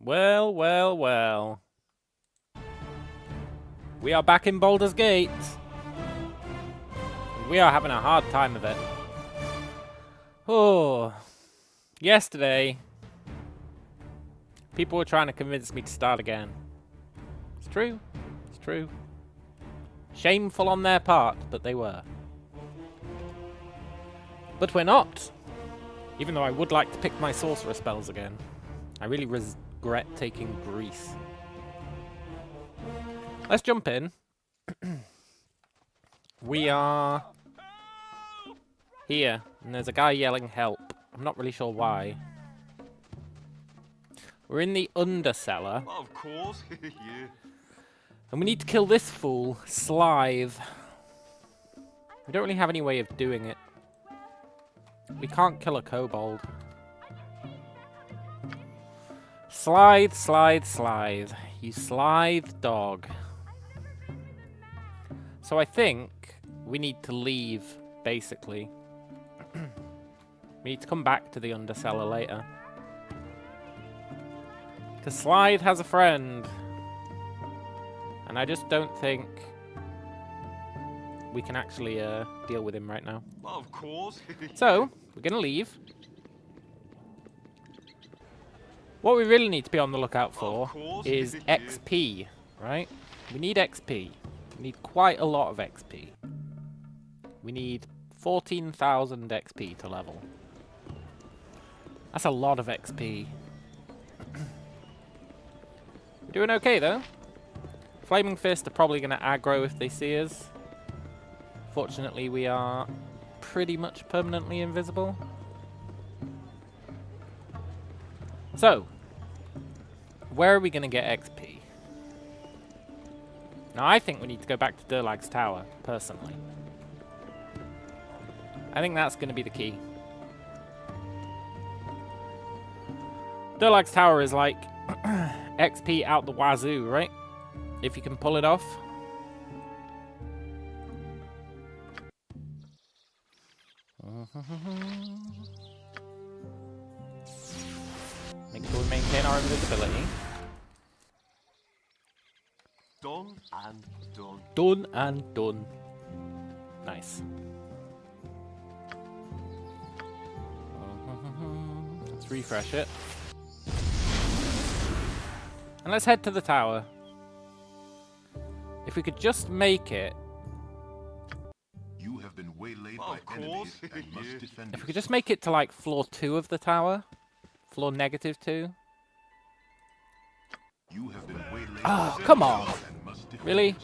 Well, well, well. We are back in Baldur's Gate. And we are having a hard time of it. Oh, yesterday, people were trying to convince me to start again. It's true. It's true. Shameful on their part, but they were. But we're not. Even though I would like to pick my Sorcerer spells again. I really regret taking Grease. Let's jump in. We are here, and there's a guy yelling help. I'm not really sure why. We're in the Undercellar. Of course, yeah. And we need to kill this fool, Slithe. We don't really have any way of doing it. We can't kill a Kobold. Slithe, Slithe, Slithe. You Slithe dog. So I think we need to leave, basically. We need to come back to the Undercellar later. Because Slithe has a friend. And I just don't think we can actually deal with him right now. Of course. So, we're going to leave. What we really need to be on the lookout for is XP, right? We need XP. We need quite a lot of XP. We need 14,000 XP to level. That's a lot of XP. We're doing okay, though. Flaming Fist are probably going to aggro if they see us. Fortunately, we are pretty much permanently invisible. So, where are we going to get XP? Now, I think we need to go back to Durlag's tower, personally. I think that's going to be the key. Durlag's tower is like XP out the wazoo, right? If you can pull it off. Make sure we maintain our invisibility. Done and done. Done and done. Nice. Let's refresh it. And let's head to the tower. If we could just make it. You have been waylaid by enemies and must defend If we could just make it to like floor 2 of the tower. Floor -2. You have been waylaid Oh, come on. and must defend Really?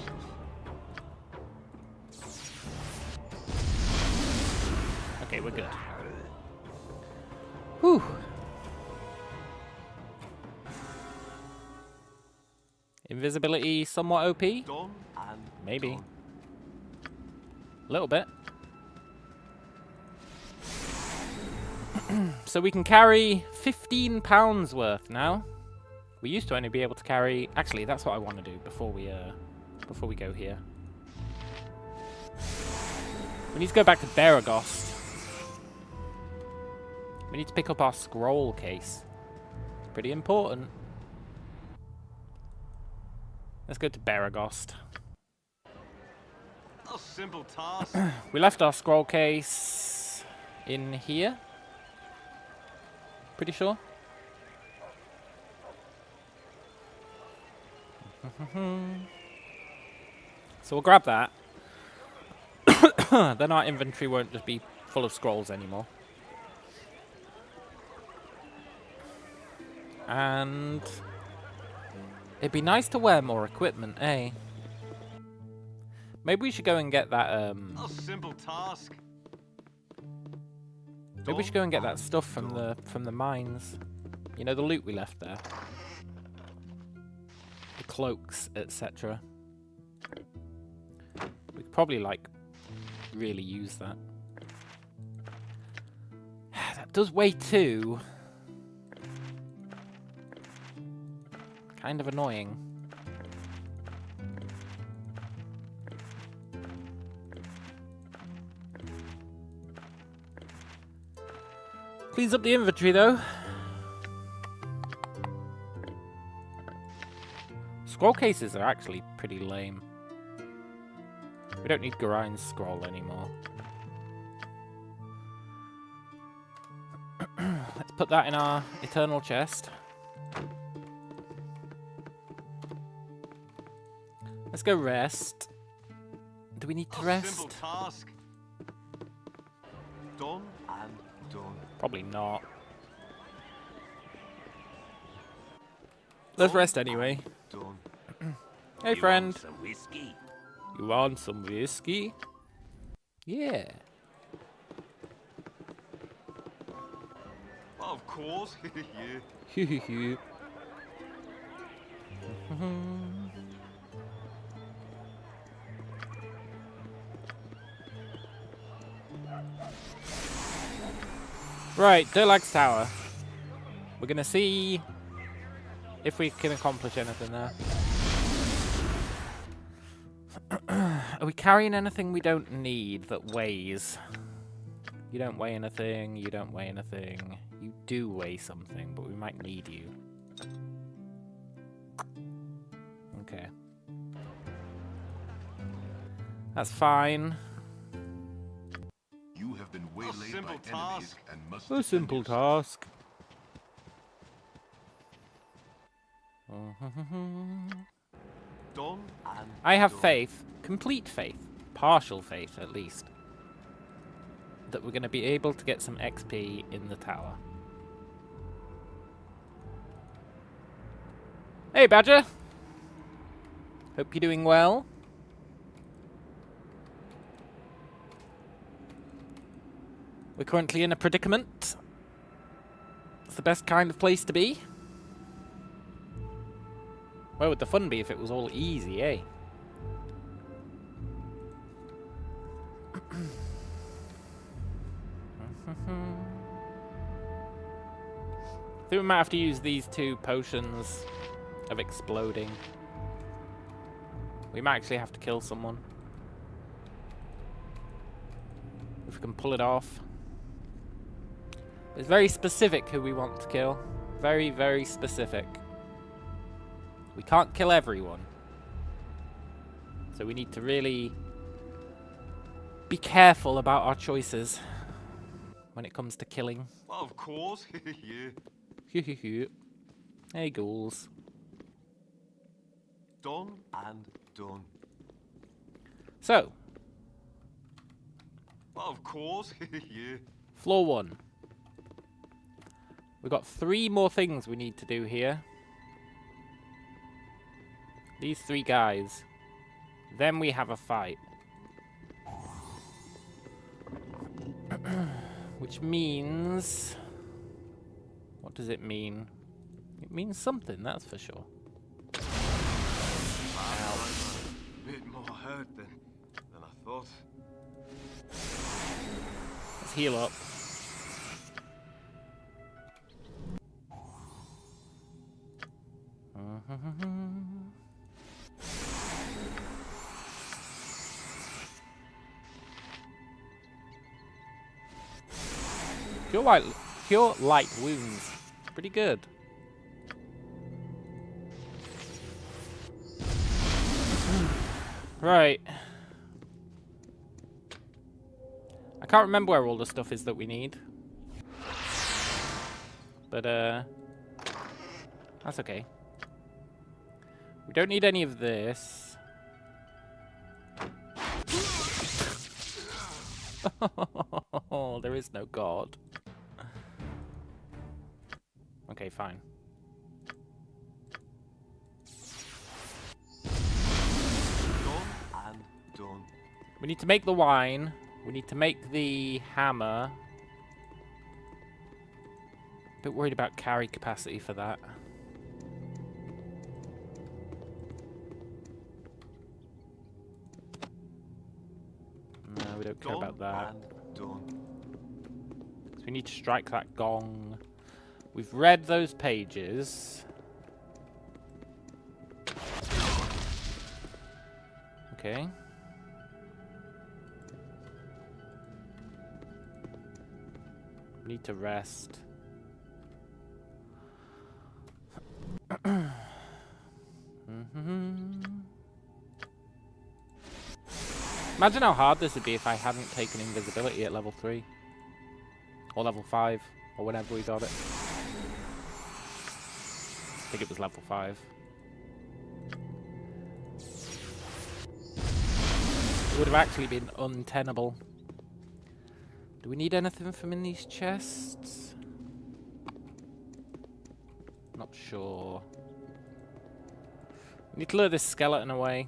Okay, we're good. Whew. Invisibility somewhat OP? Done and Maybe. done. A little bit. So we can carry 15 pounds worth now. We used to only be able to carry... Actually, that's what I want to do before we go here. We need to go back to Baragost. We need to pick up our scroll case. Pretty important. Let's go to Baragost. A simple task. We left our scroll case in here. Pretty sure. So we'll grab that. Then our inventory won't just be full of scrolls anymore. And it'd be nice to wear more equipment, eh? Maybe we should go and get that A simple task. maybe we should go and get that stuff from the mines. You know, the loot we left there. The cloaks, etc. We could probably like really use that. That does weigh 2. Kind of annoying. Cleans up the inventory though. Scroll cases are actually pretty lame. We don't need Gorine's scroll anymore. Let's put that in our eternal chest. Let's go rest. Do we need to rest? Simple task. Done and done. Probably not. Let's rest anyway. Done. Hey, friend. Some whiskey. You want some whiskey? Yeah. Of course. Yeah. Right, Durlag's tower. We're gonna see if we can accomplish anything there. Are we carrying anything we don't need that weighs? You don't weigh anything, you don't weigh anything. You do weigh something, but we might need you. Okay. That's fine. You have been waylaid by simple enemies task. and must A defend simple yourself. task. Done and I have done. faith, complete faith, partial faith at least, that we're going to be able to get some XP in the tower. Hey, Badger! Hope you're doing well. We're currently in a predicament. It's the best kind of place to be. Where would the fun be if it was all easy, eh? I think we might have to use these 2 potions of exploding. We might actually have to kill someone. If we can pull it off. It's very specific who we want to kill. Very, very specific. We can't kill everyone. So we need to really be careful about our choices when it comes to killing. Of course. Yeah. Hey, ghouls. Done and done. So, Of course. Yeah. floor 1. We've got 3 more things we need to do here. These 3 guys. Then we have a fight. Which means... What does it mean? It means something, that's for sure. Bit more hurt than I thought. Let's heal up. Cure light wounds. Pretty good. Right. I can't remember where all the stuff is that we need. But, that's okay. We don't need any of this. Oh, there is no god. Okay, fine. Done and done. We need to make the wine. We need to make the hammer. Bit worried about carry capacity for that. No, we don't care about that. And done. 'Cause we need to strike that gong. We've read those pages. Okay. We need to rest. Imagine how hard this would be if I hadn't taken invisibility at level 3. Or level 5. Or whenever we got it. I think it was level 5. It would have actually been untenable. Do we need anything from in these chests? Not sure. We need to lure this skeleton away.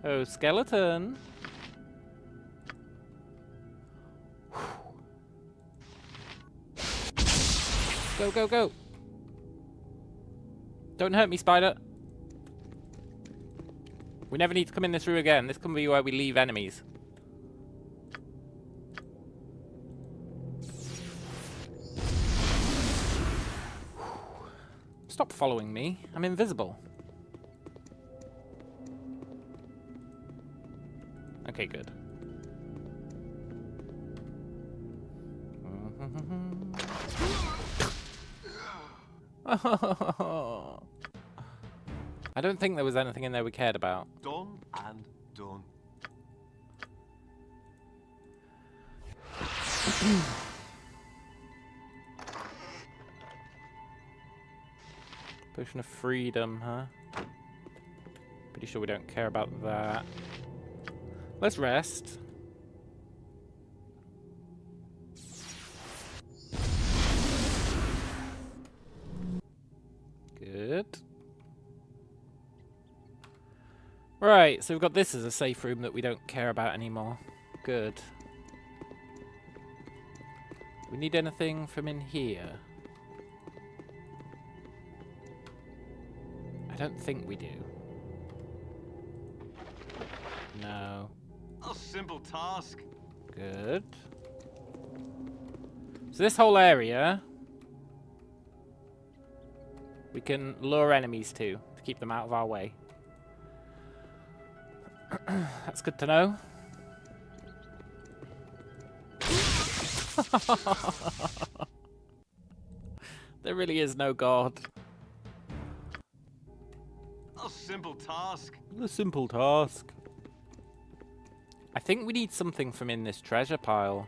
Oh, skeleton. Go, go, go. Don't hurt me, spider. We never need to come in this room again. This can be where we leave enemies. Stop following me. I'm invisible. Okay, good. I don't think there was anything in there we cared about. Done and done. Potion of freedom, huh? Pretty sure we don't care about that. Let's rest. Good. Right, so we've got this as a safe room that we don't care about anymore. Good. Do we need anything from in here? I don't think we do. No. A simple task. Good. So this whole area we can lure enemies to keep them out of our way. That's good to know. There really is no god. A simple task. A simple task. I think we need something from in this treasure pile.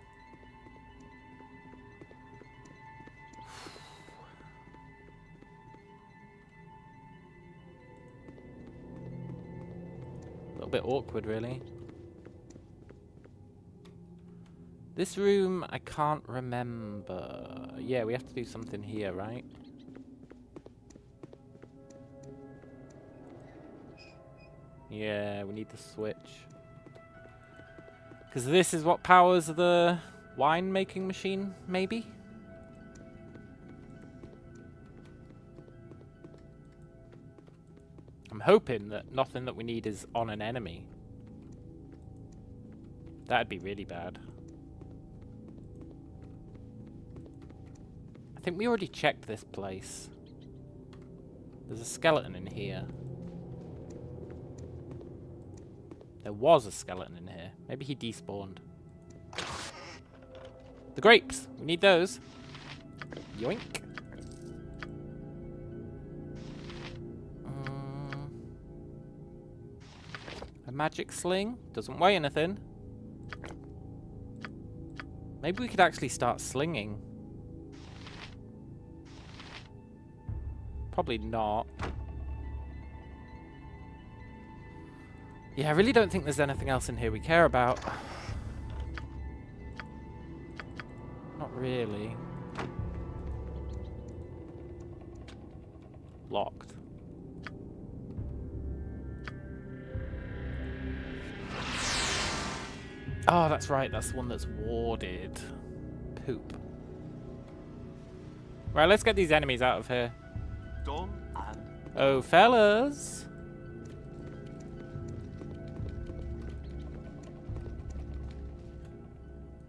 A little bit awkward, really. This room, I can't remember. Yeah, we have to do something here, right? Yeah, we need to switch. Because this is what powers the wine-making machine, maybe? I'm hoping that nothing that we need is on an enemy. That'd be really bad. I think we already checked this place. There's a skeleton in here. There was a skeleton in here. Maybe he despawned. The grapes! We need those. Yoink. A magic sling. Doesn't weigh anything. Maybe we could actually start slinging. Probably not. Yeah, I really don't think there's anything else in here we care about. Not really. Locked. Oh, that's right. That's the one that's warded. Poop. Right, let's get these enemies out of here. Done and Oh, fellas.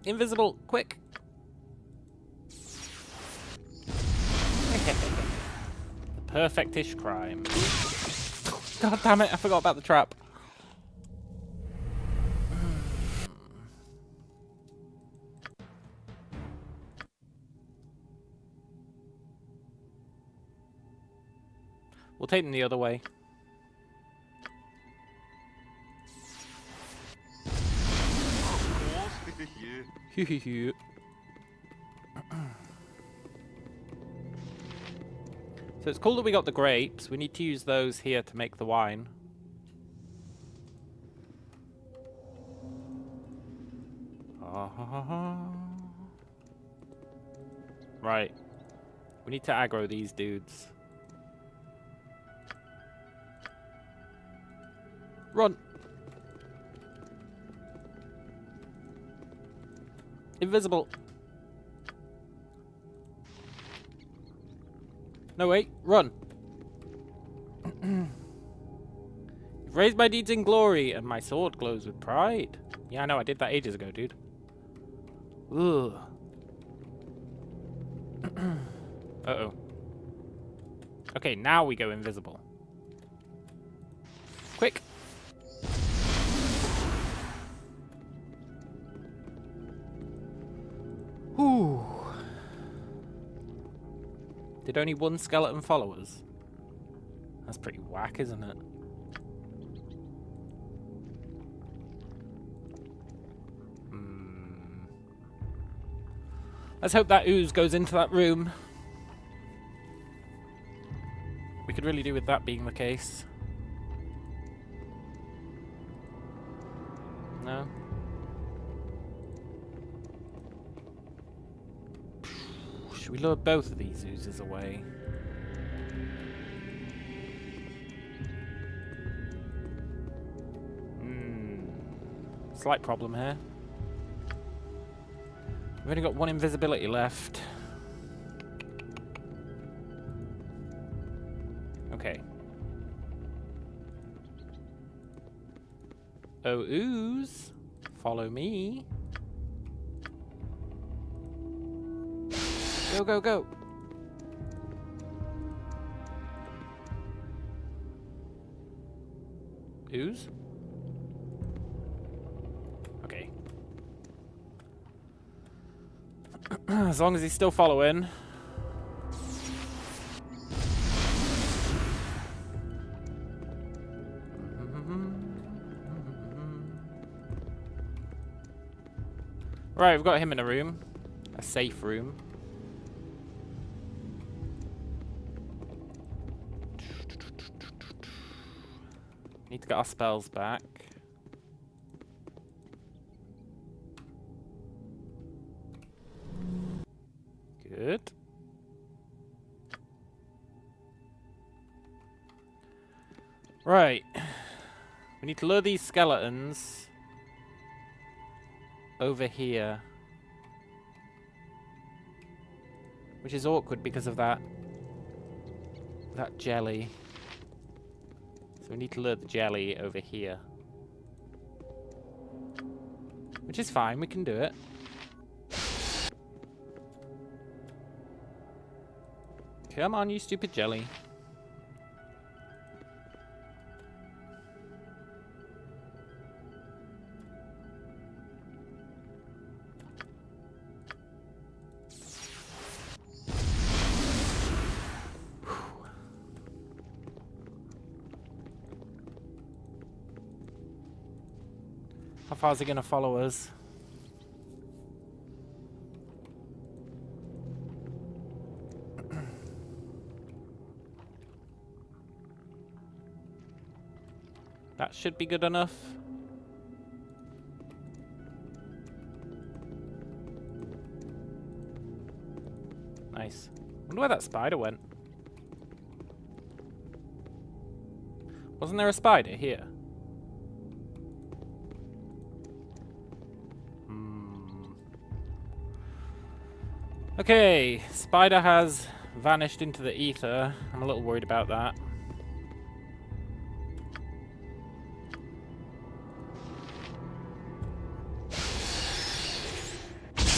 Invisible, quick. The perfect-ish crime. God damn it, I forgot about the trap. We'll take them the other way. Of course. Yeah. So it's cool that we got the grapes. We need to use those here to make the wine. Right. We need to aggro these dudes. Run! Invisible! No, wait. Run! You've raised my deeds in glory, and my sword glows with pride. Yeah, I know. I did that ages ago, dude. Ugh. Uh-oh. Okay, now we go invisible. Quick! Whew. Did only one skeleton follow us? That's pretty whack, isn't it? Let's hope that ooze goes into that room. We could really do with that being the case. No? Should we lure both of these oozes away? Slight problem here. We've only got one invisibility left. Okay. Oh, ooze. Follow me. Go, go, go. Ooze? Okay. As long as he's still following. Right, we've got him in a room. A safe room. Need to get our spells back. Good. Right. We need to lure these skeletons over here. Which is awkward because of that jelly. So we need to lure the jelly over here. Which is fine, we can do it. Come on, you stupid jelly. How far is he going to follow us? That should be good enough. Nice. Wonder where that spider went. Wasn't there a spider here? Okay, spider has vanished into the ether. I'm a little worried about that.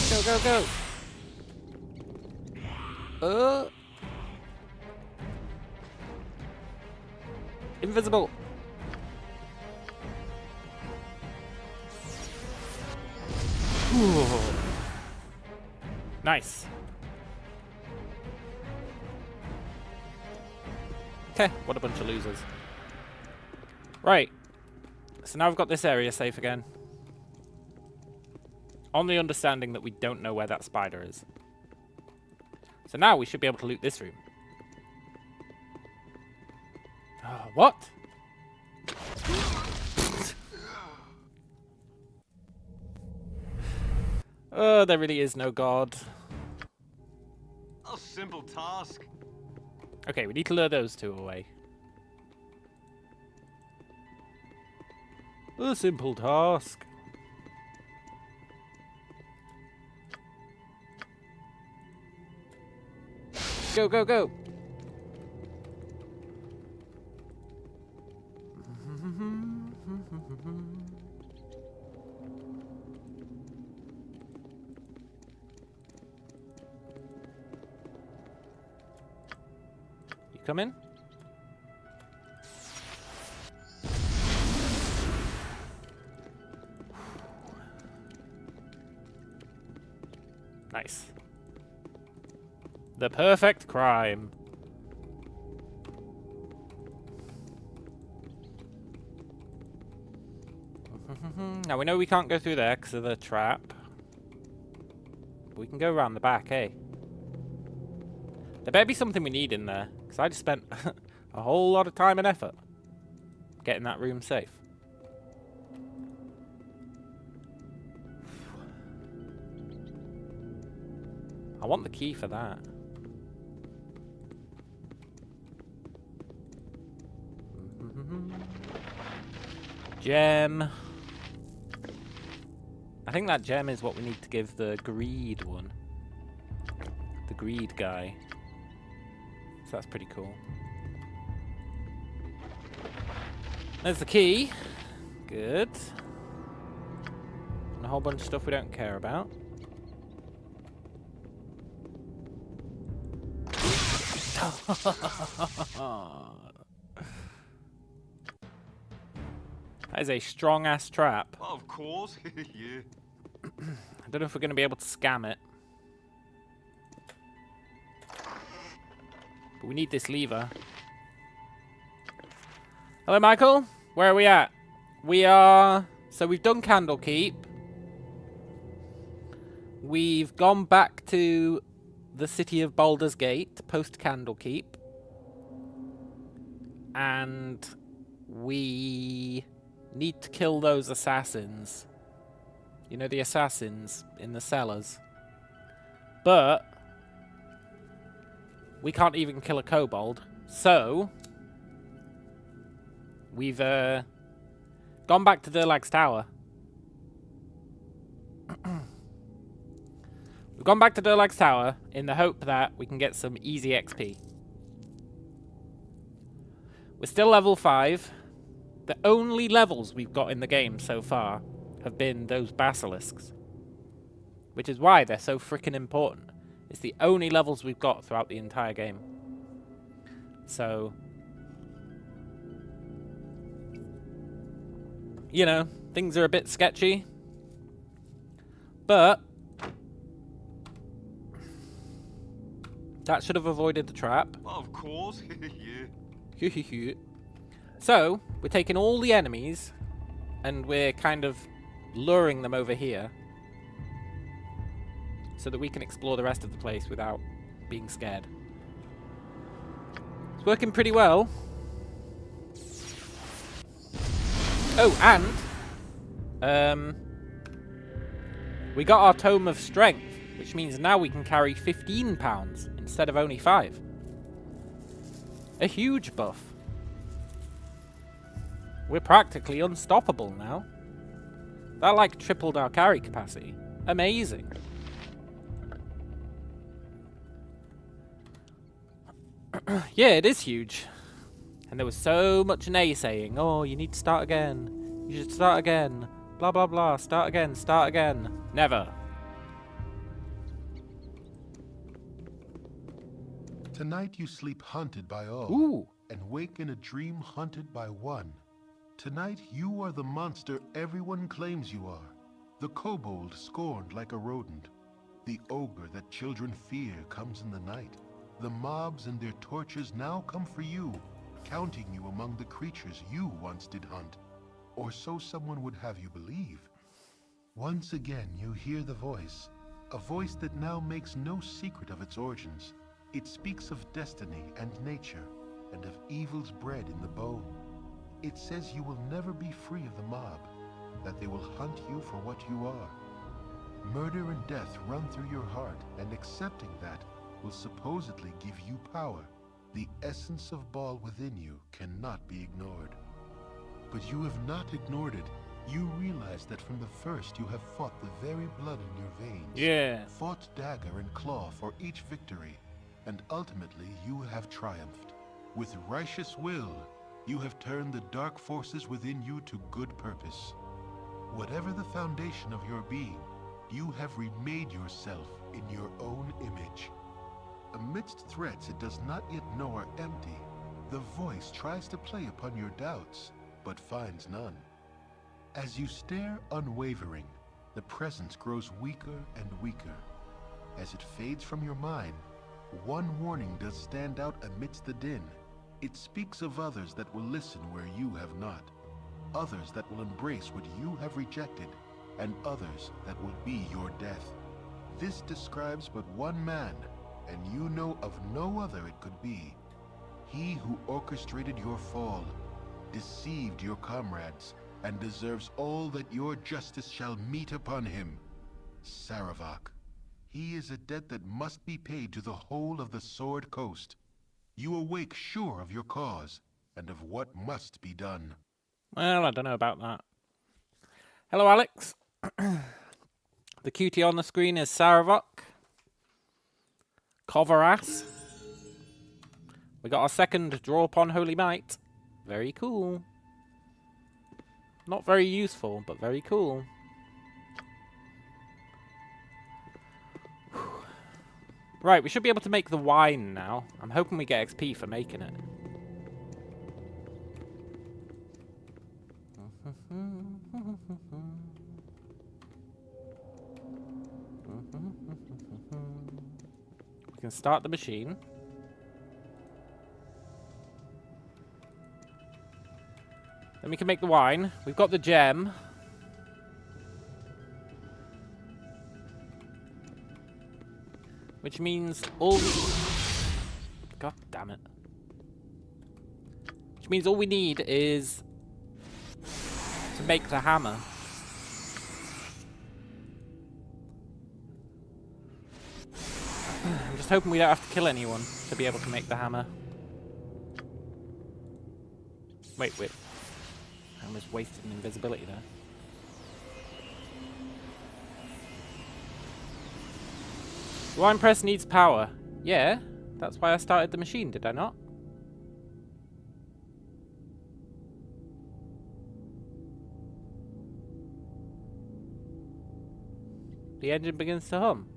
Go, go, go! Invisible! Ooh. Nice. Heh, what a bunch of losers. Right. So now we've got this area safe again. On the understanding that we don't know where that spider is. So now we should be able to loot this room. What? Oh, there really is no god. A simple task. Okay, we need to lure those two away. A simple task. Go, go, go! You come in? Nice. The perfect crime. Now we know we can't go through there because of the trap. But we can go around the back, eh? There better be something we need in there, because I just spent a whole lot of time and effort getting that room safe. I want the key for that. Gem. I think that gem is what we need to give the greed one. The greed guy. So that's pretty cool. There's the key. Good. And a whole bunch of stuff we don't care about. That is a strong-ass trap. Of course, yeah. I don't know if we're going to be able to scam it. But we need this lever. Hello, Michael. Where are we at? We are... So we've done Candlekeep. We've gone back to the city of Baldur's Gate, post-Candlekeep. And we need to kill those assassins. You know, the assassins in the cellars. But we can't even kill a kobold. So we've gone back to Durlag's tower. We've gone back to Durlag's tower in the hope that we can get some easy XP. We're still level 5. The only levels we've got in the game so far have been those basilisks. Which is why they're so freaking important. It's the only levels we've got throughout the entire game. So, you know, things are a bit sketchy. But that should have avoided the trap. Of course, yeah. So, we're taking all the enemies and we're kind of luring them over here so that we can explore the rest of the place without being scared. It's working pretty well. Oh, and we got our Tome of Strength, which means now we can carry 15 pounds instead of only 5. A huge buff. We're practically unstoppable now. That like tripled our carry capacity. Amazing. Yeah, it is huge. And there was so much naysaying. Oh, you need to start again. You should start again. Blah, blah, blah. Start again. Start again. Never. Tonight you sleep hunted by all, Ooh. and wake in a dream hunted by one. Tonight you are the monster everyone claims you are. The kobold scorned like a rodent. The ogre that children fear comes in the night. The mobs and their torches now come for you. counting you among the creatures you once did hunt. Or so someone would have you believe. Once again you hear the voice, a voice that now makes no secret of its origins. It speaks of destiny and nature, and of evils bred in the bone. It says you will never be free of the mob, that they will hunt you for what you are. Murder and death run through your heart, and accepting that will supposedly give you power. The essence of Bhaal within you cannot be ignored. But you have not ignored it. You realize that from the first you have fought the very blood in your veins. Yeah. Fought dagger and claw for each victory, and ultimately you have triumphed. With righteous will, you have turned the dark forces within you to good purpose. Whatever the foundation of your being, you have remade yourself in your own image. Amidst threats it does not yet know are empty, the voice tries to play upon your doubts, but finds none. As you stare unwavering, the presence grows weaker and weaker. As it fades from your mind, one warning does stand out amidst the din. It speaks of others that will listen where you have not, others that will embrace what you have rejected, and others that will be your death. This describes but one man, and you know of no other it could be. He who orchestrated your fall, deceived your comrades, and deserves all that your justice shall meet upon him. Saravak. He is a debt that must be paid to the whole of the Sword Coast. You awake sure of your cause, and of what must be done. Well, I don't know about that. Hello, Alex. The cutie on the screen is Saravok. Kovaras. We got our second draw upon Holy Might. Very cool. Not very useful, but very cool. Right, we should be able to make the wine now. I'm hoping we get XP for making it. We can start the machine. Then we can make the wine. We've got the gem. Which means all we... God damn it. Which means all we need is to make the hammer. I'm just hoping we don't have to kill anyone to be able to make the hammer. Wait. I almost wasted an invisibility there. The wine press needs power. Yeah, that's why I started the machine, did I not? The engine begins to hum.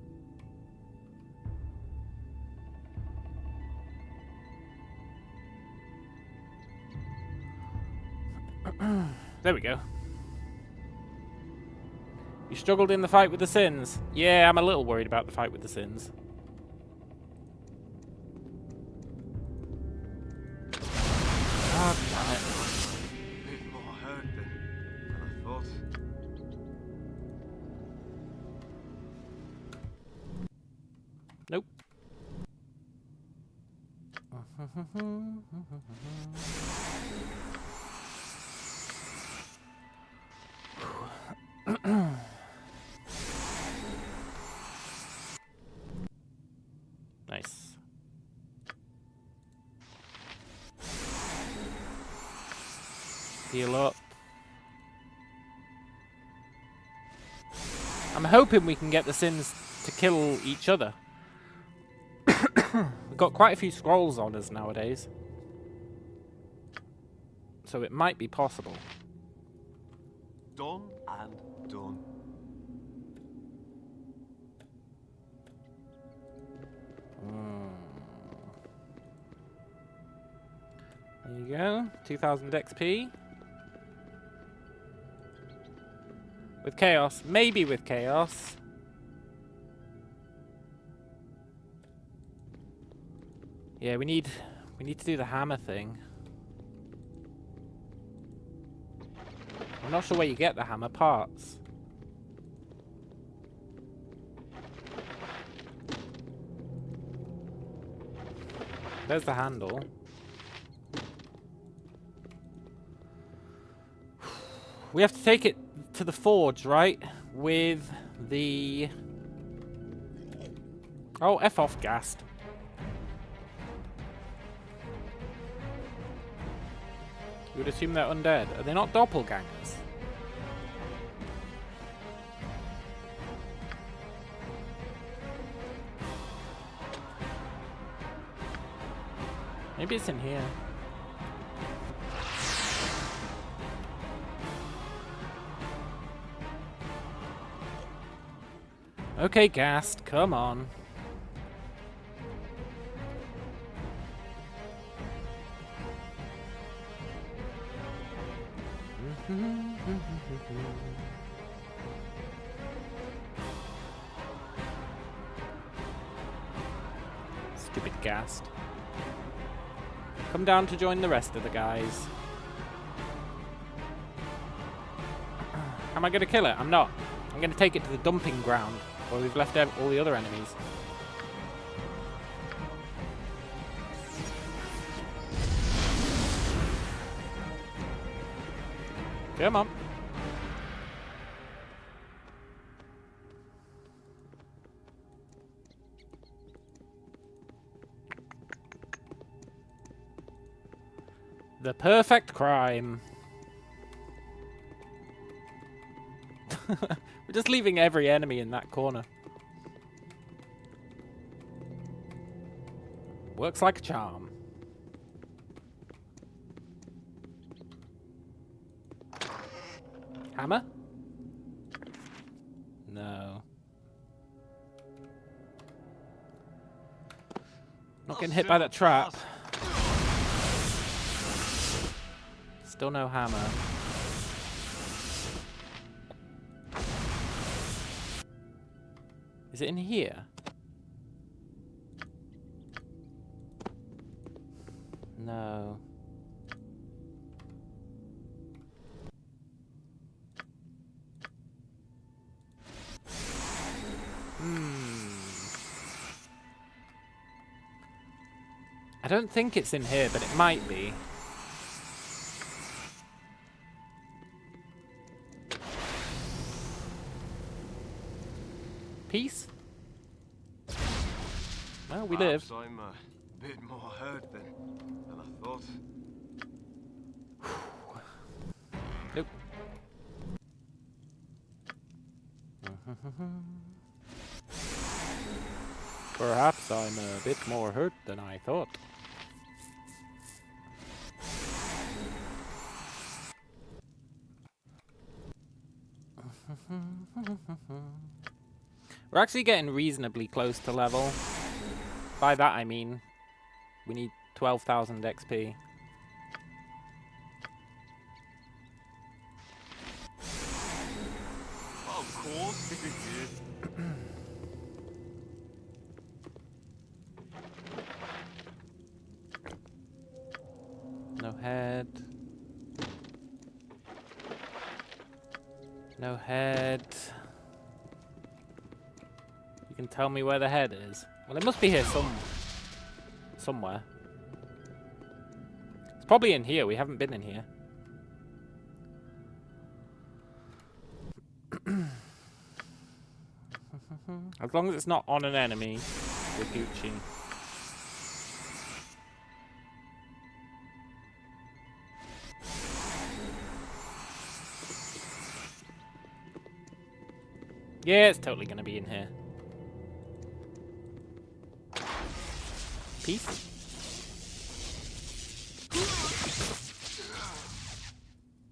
There we go. You struggled in the fight with the Sins. Yeah, I'm a little worried about the fight with the Sins. God damn it. A bit more hurt than I thought. Nope. Nice. Heal up. I'm hoping we can get the Sins to kill each other. We've got quite a few scrolls on us nowadays. So it might be possible. Done and done. There you go. 2000 XP. With Chaos. Maybe with Chaos. Yeah, we need to do the hammer thing. not sure where you get the hammer parts. There's the handle. We have to take it to the forge, right? With the... Oh, F off, Gast. You would assume they're undead. Are they not doppelgangers? Maybe it's in here. Okay, Gast, come on. Stupid Gast. Come down to join the rest of the guys. Am I going to kill it? I'm not. I'm going to take it to the dumping ground where we've left all the other enemies. Come on. The perfect crime. We're just leaving every enemy in that corner. Works like a charm. Hammer? No. Not getting hit by that trap. Still no hammer. Is it in here? No. I don't think it's in here, but it might be. Peace? Well, we live. I'm a bit more hurt than I thought. Nope. Perhaps I'm a bit more hurt than I thought. We're actually getting reasonably close to level. By that I mean we need 12,000 XP. Of course it is. No head. No head. You can tell me where the head is. Well, it must be here somewhere. It's probably in here. We haven't been in here. As long as it's not on an enemy, we're Gucci. Yeah, it's totally gonna be in here. Peace.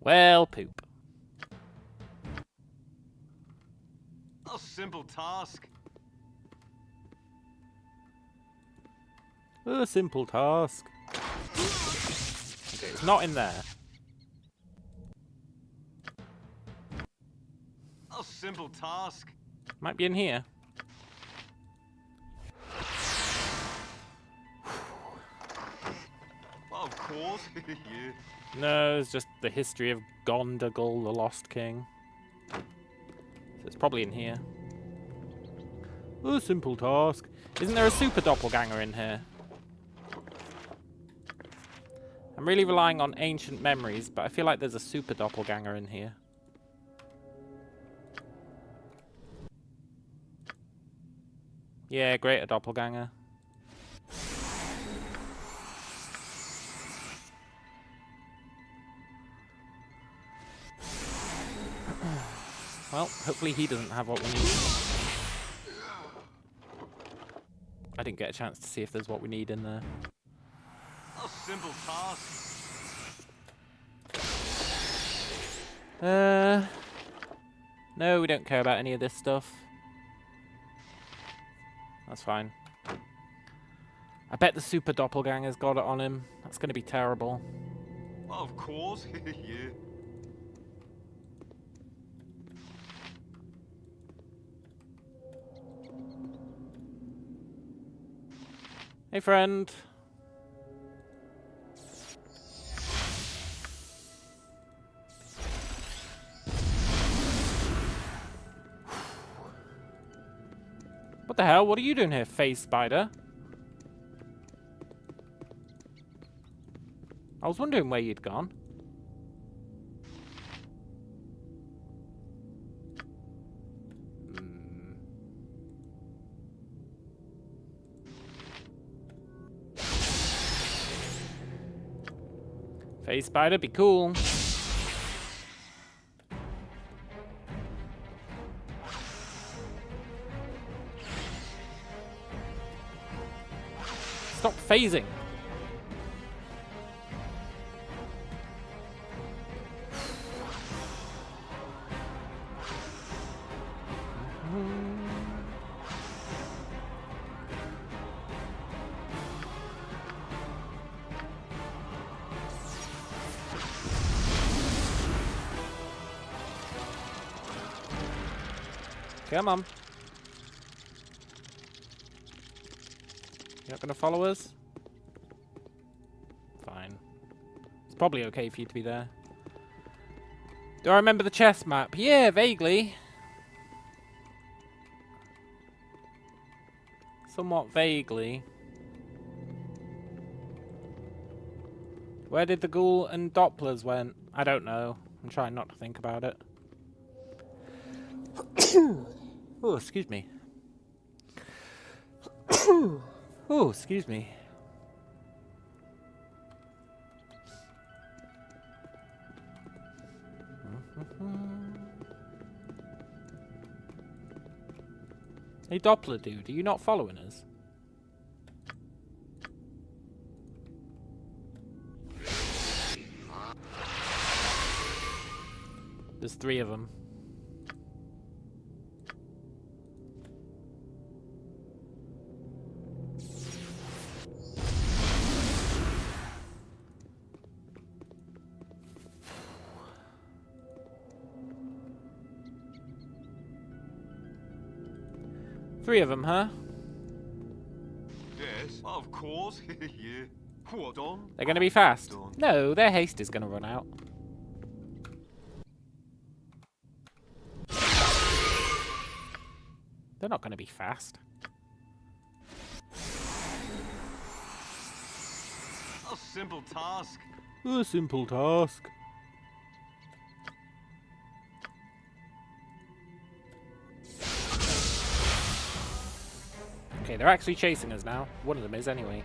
Well, poop. A simple task. A simple task. Okay, it's not in there. A simple task. Might be in here. Of course course. Yeah. No, it's just the history of Gondagal, the Lost King. So it's probably in here. A simple task. Isn't there a super doppelganger in here? I'm really relying on ancient memories, but I feel like there's a super doppelganger in here. Yeah, greater doppelganger. Well, hopefully he doesn't have what we need. I didn't get a chance to see if there's what we need in there. A simple task. No, we don't care about any of this stuff. That's fine. I bet the super doppelganger's got it on him. That's going to be terrible. Of course. Yeah. Hey, friend. What the hell? What are you doing here, face spider? I was wondering where you'd gone. Face spider, be cool. Stop phasing. Come on. You're not gonna follow us? Fine. It's probably okay for you to be there. Do I remember the chess map? Yeah, vaguely. Somewhat vaguely. Where did the ghoul and Dopplers went? I don't know. I'm trying not to think about it. Oh, excuse me. Oh, excuse me. Hey, Doppler dude, are you not following us? There's 3 of them. Three of them, huh? Yes, of course. Yeah. What on? They're gonna be fast. Done. No, their haste is gonna run out. They're not gonna be fast. A simple task. A simple task. Okay, they're actually chasing us now. One of them is, anyway.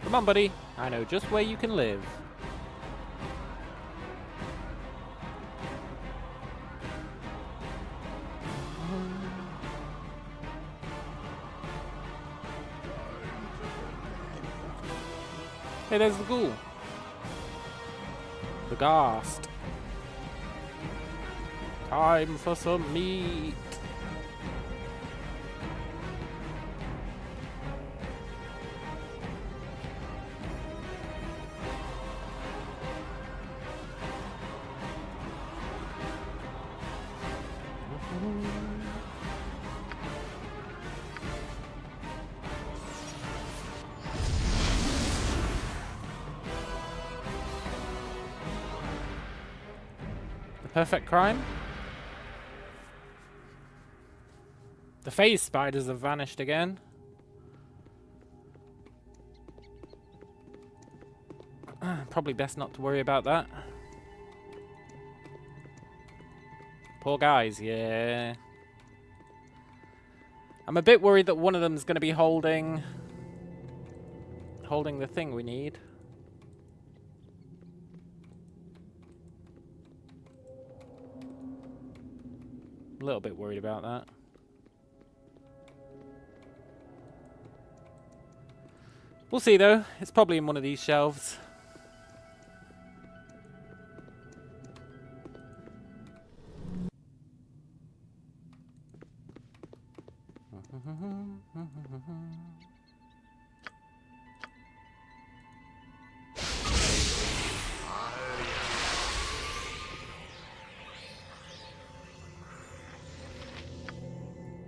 Come on, buddy. I know just where you can live. Hey, there's the ghoul. The ghast. Time for some meat. Perfect crime? The phase spiders have vanished again. Probably best not to worry about that. Poor guys, yeah. I'm a bit worried that one of them's going to be holding the thing we need. A little bit worried about that. We'll see though. It's probably in one of these shelves.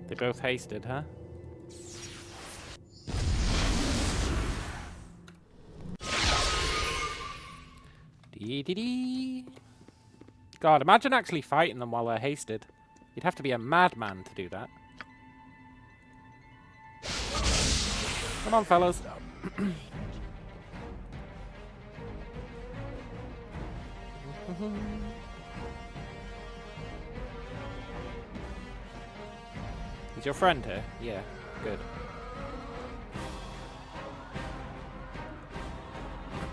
They both hasted, huh? Dee-dee-dee. God, imagine actually fighting them while they're hasted. You'd have to be a madman to do that. Come on, fellas. Is your friend here? Yeah, good.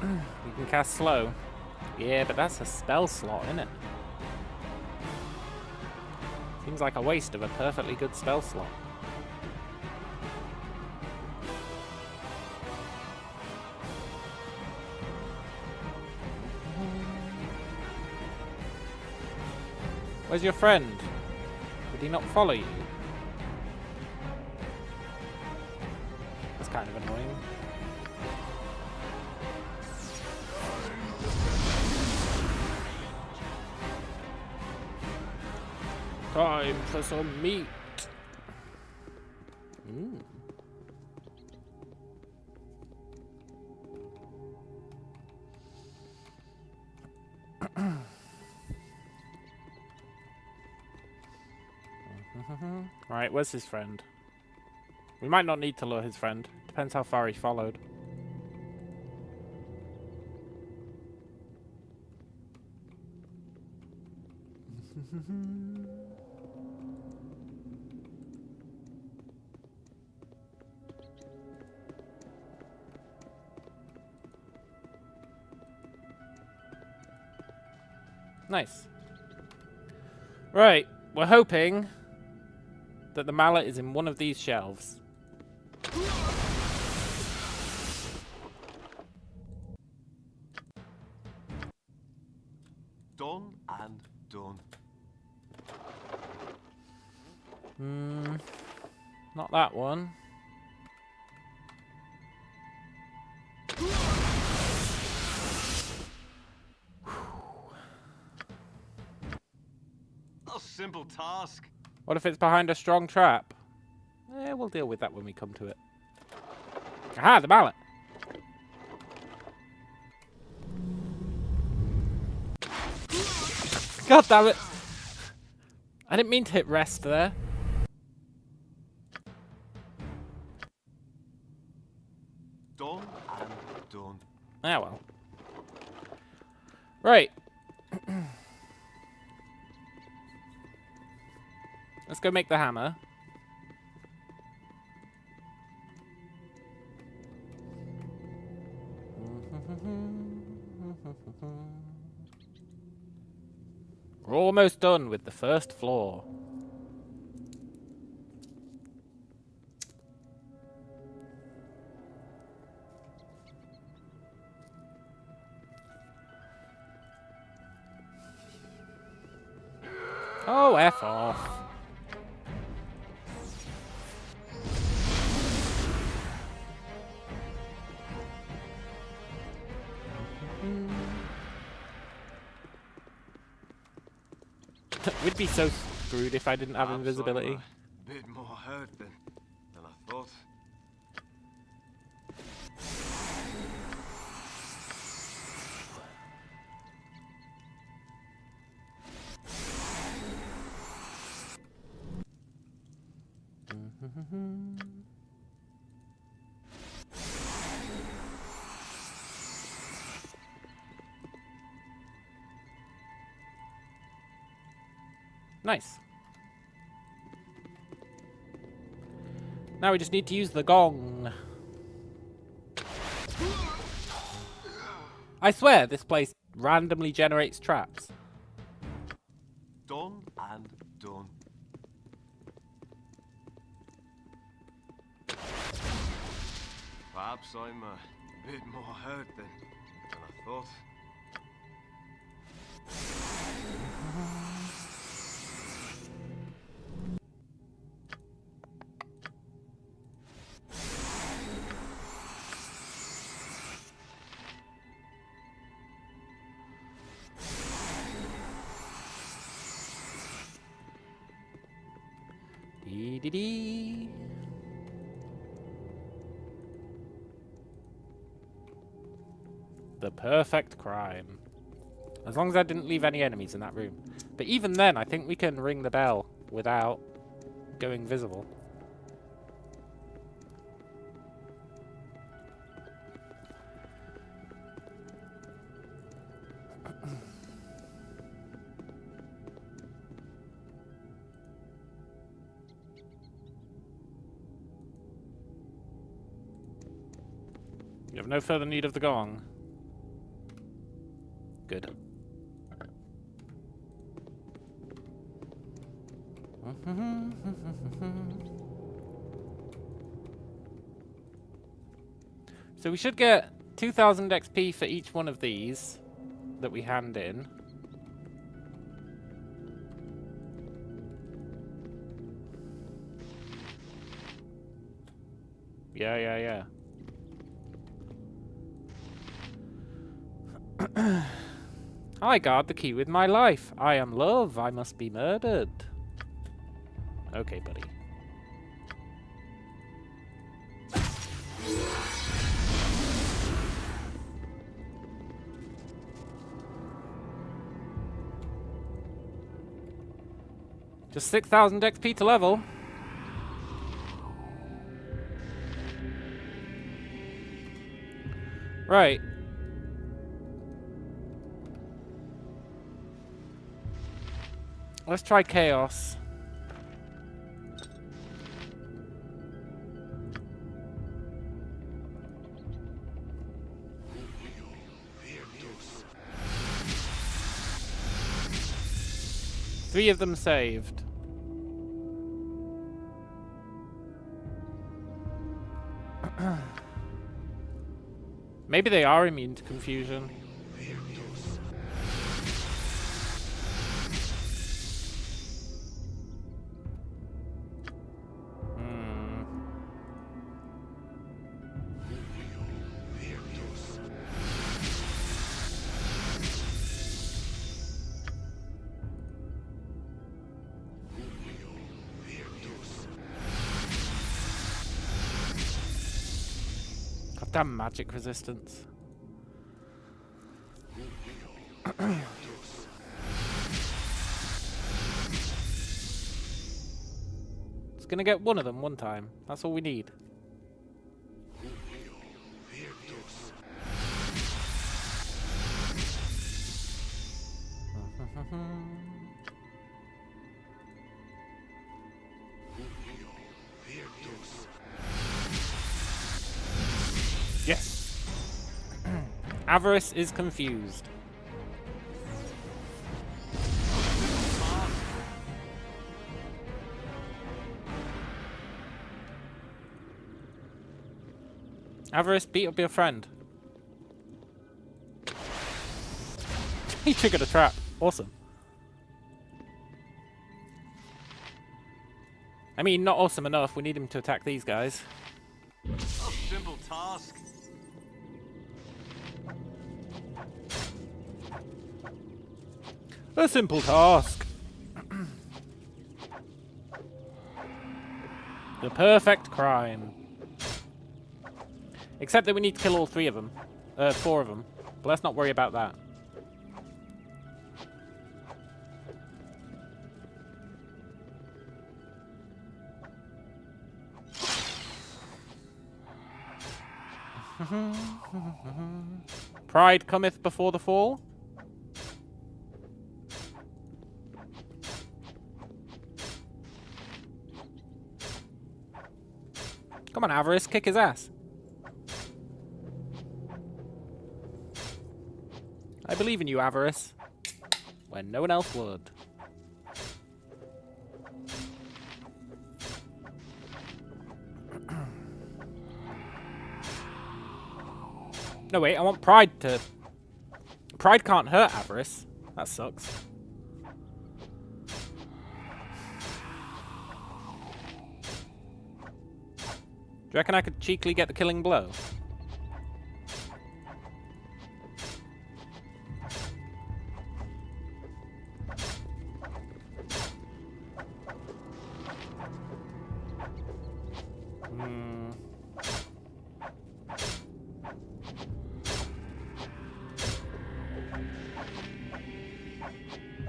You can cast slow. Yeah, but that's a spell slot, isn't it? Seems like a waste of a perfectly good spell slot. Where's your friend? Did he not follow you? That's kind of annoying. Time for some meat. Mm. Right, where's his friend? We might not need to lure his friend. Depends how far he followed. Nice. Right, we're hoping that the mallet is in one of these shelves. Done and done. Not that one. A simple task. What if it's behind a strong trap? Eh, we'll deal with that when we come to it. Aha, the mallet! God damn it! I didn't mean to hit rest there. Done and done. Ah well. Right. Let's go make the hammer. We're almost done with the first floor. Oh, F off. We'd be so screwed if I didn't have invisibility. A bit more hurt than I thought. Nice. Now we just need to use the gong. I swear this place randomly generates traps. Done and done. Perhaps I'm a bit more hurt than I thought. Dee dee dee. The perfect crime. As long as I didn't leave any enemies in that room. But even then, I think we can ring the bell without going visible. You have no further need of the gong. Good. So we should get 2,000 XP for each one of these that we hand in. Yeah. I guard the key with my life. I am love. I must be murdered. Okay, buddy. Just 6,000 XP to level. Right. Let's try Chaos. Three of them saved. Maybe they are immune to confusion. Damn magic resistance. It's gonna get one of them one time. That's all we need. Yes. Avarice is confused. Avarice, beat up your friend. He triggered a trap. Awesome. I mean, not awesome enough. We need him to attack these guys. A simple task. A simple task. The perfect crime. Except that we need to kill all three of them. 4 of them. But let's not worry about that. Pride cometh before the fall. Come on, Avarice, kick his ass. I believe in you, Avarice. When no one else would. No, wait, I want Pride to... Pride can't hurt Avarice. That sucks. Do you reckon I could cheekily get the killing blow?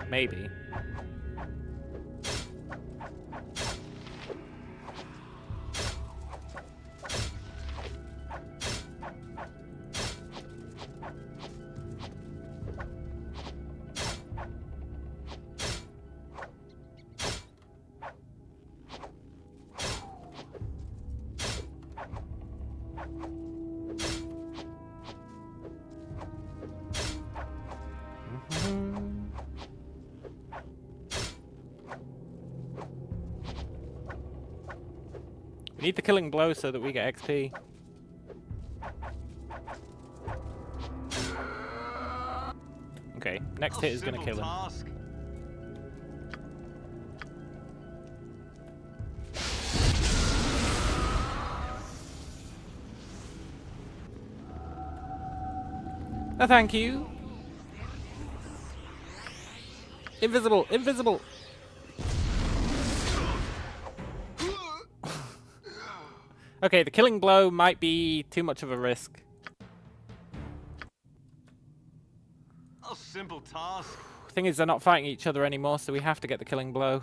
Maybe. We need the killing blow so that we get XP. Okay, next hit is gonna kill him. No, thank you. Invisible, invisible. Okay, the killing blow might be too much of a risk. A simple task. Thing is, they're not fighting each other anymore, so we have to get the killing blow.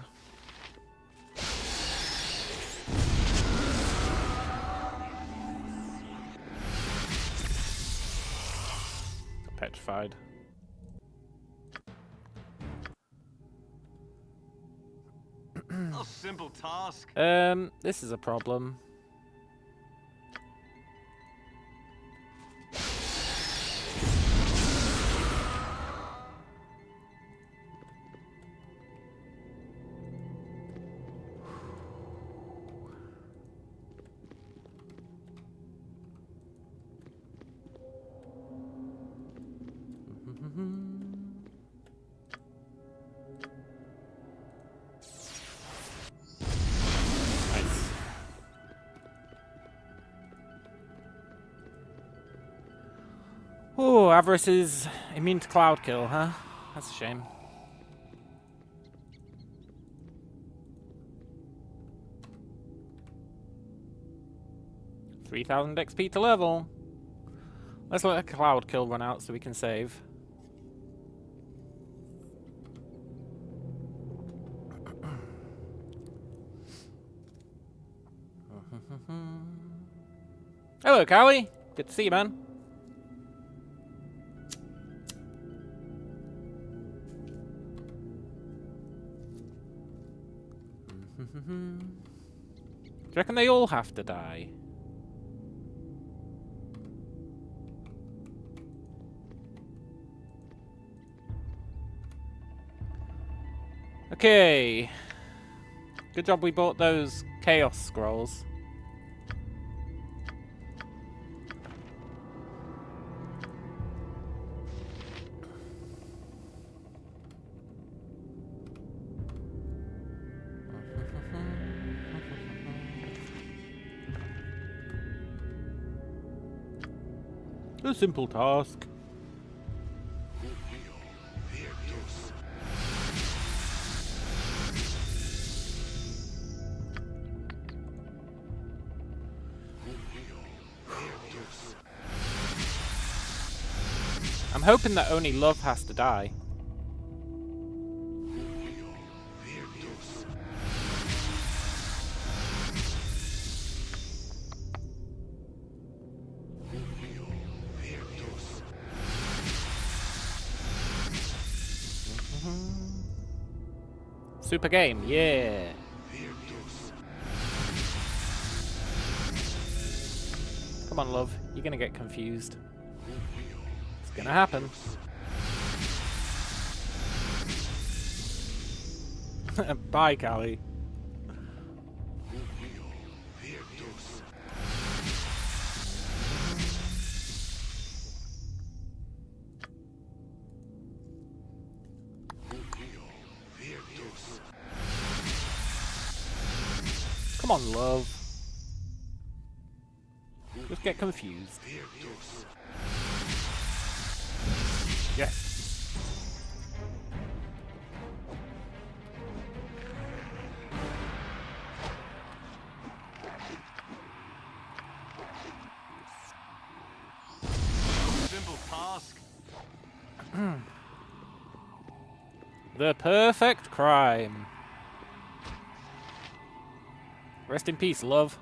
Petrified. A simple task. This is a problem. Oh, Avarice is immune to cloud kill, huh? That's a shame. $3,000 XP to level. Let's let a cloud kill run out so we can save. Hello, Callie. Good to see you, man. Do you reckon they all have to die? Okay. Good job we bought those Chaos Scrolls. A simple task. I'm hoping that only love has to die. Super game, yeah. Come on, love. You're gonna get confused. It's gonna happen. Bye, Callie. Come on, love. Just get confused. Yes. Simple task. The perfect crime. Rest in peace, love.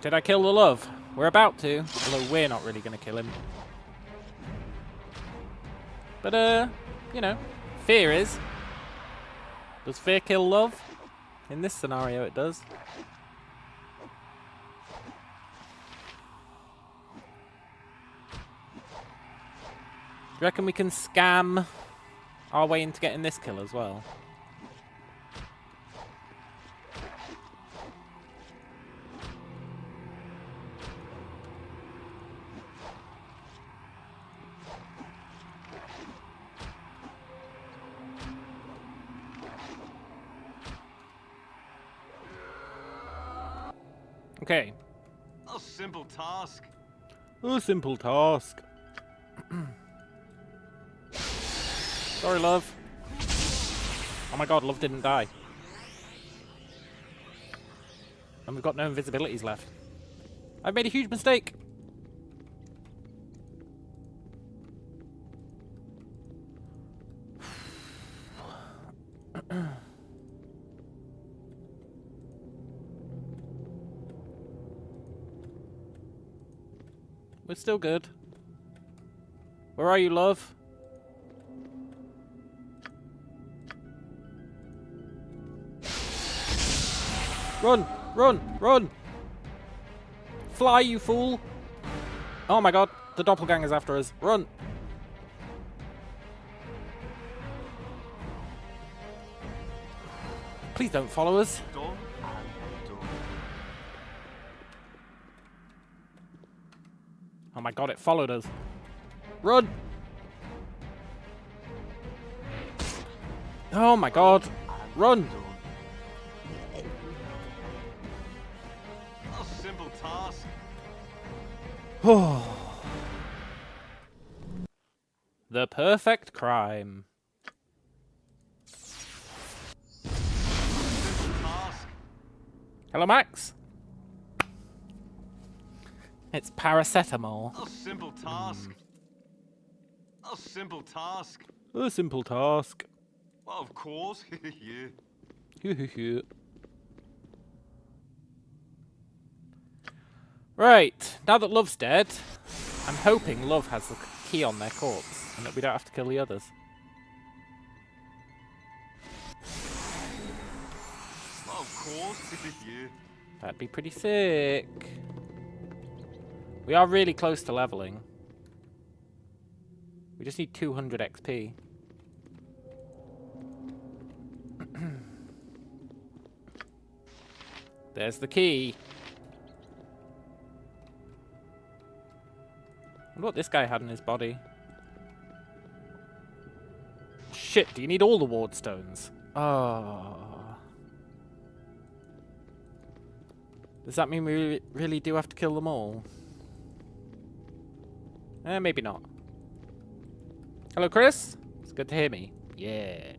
Did I kill the love? We're about to, although we're not really going to kill him. But, you know, fear is. Does fear kill love? In this scenario, it does. Do you reckon we can scam our way into getting this kill as well? Okay. A simple task. A simple task. Sorry, love. Oh my god, love didn't die. And we've got no invisibilities left. I've made a huge mistake. We're still good. Where are you, love? Run! Run! Run! Fly, you fool! Oh my god, the doppelganger's after us. Run! Please don't follow us. Done and done. Oh my god, it followed us. Run! Oh my god. Run! A simple task. The perfect crime. Simple task. Hello, Max. It's paracetamol. A simple task. A simple task. A simple task. Well, of course. Yeah. Right, now that Love's dead, I'm hoping Love has the key on their corpse and that we don't have to kill the others. Well, of course. Yeah. That'd be pretty sick. We are really close to leveling. We just need 200 XP. There's the key. I wonder what this guy had in his body. Shit, do you need all the ward stones? Oh. Does that mean we really do have to kill them all? Maybe not. Hello, Chris. It's good to hear me. Yeah.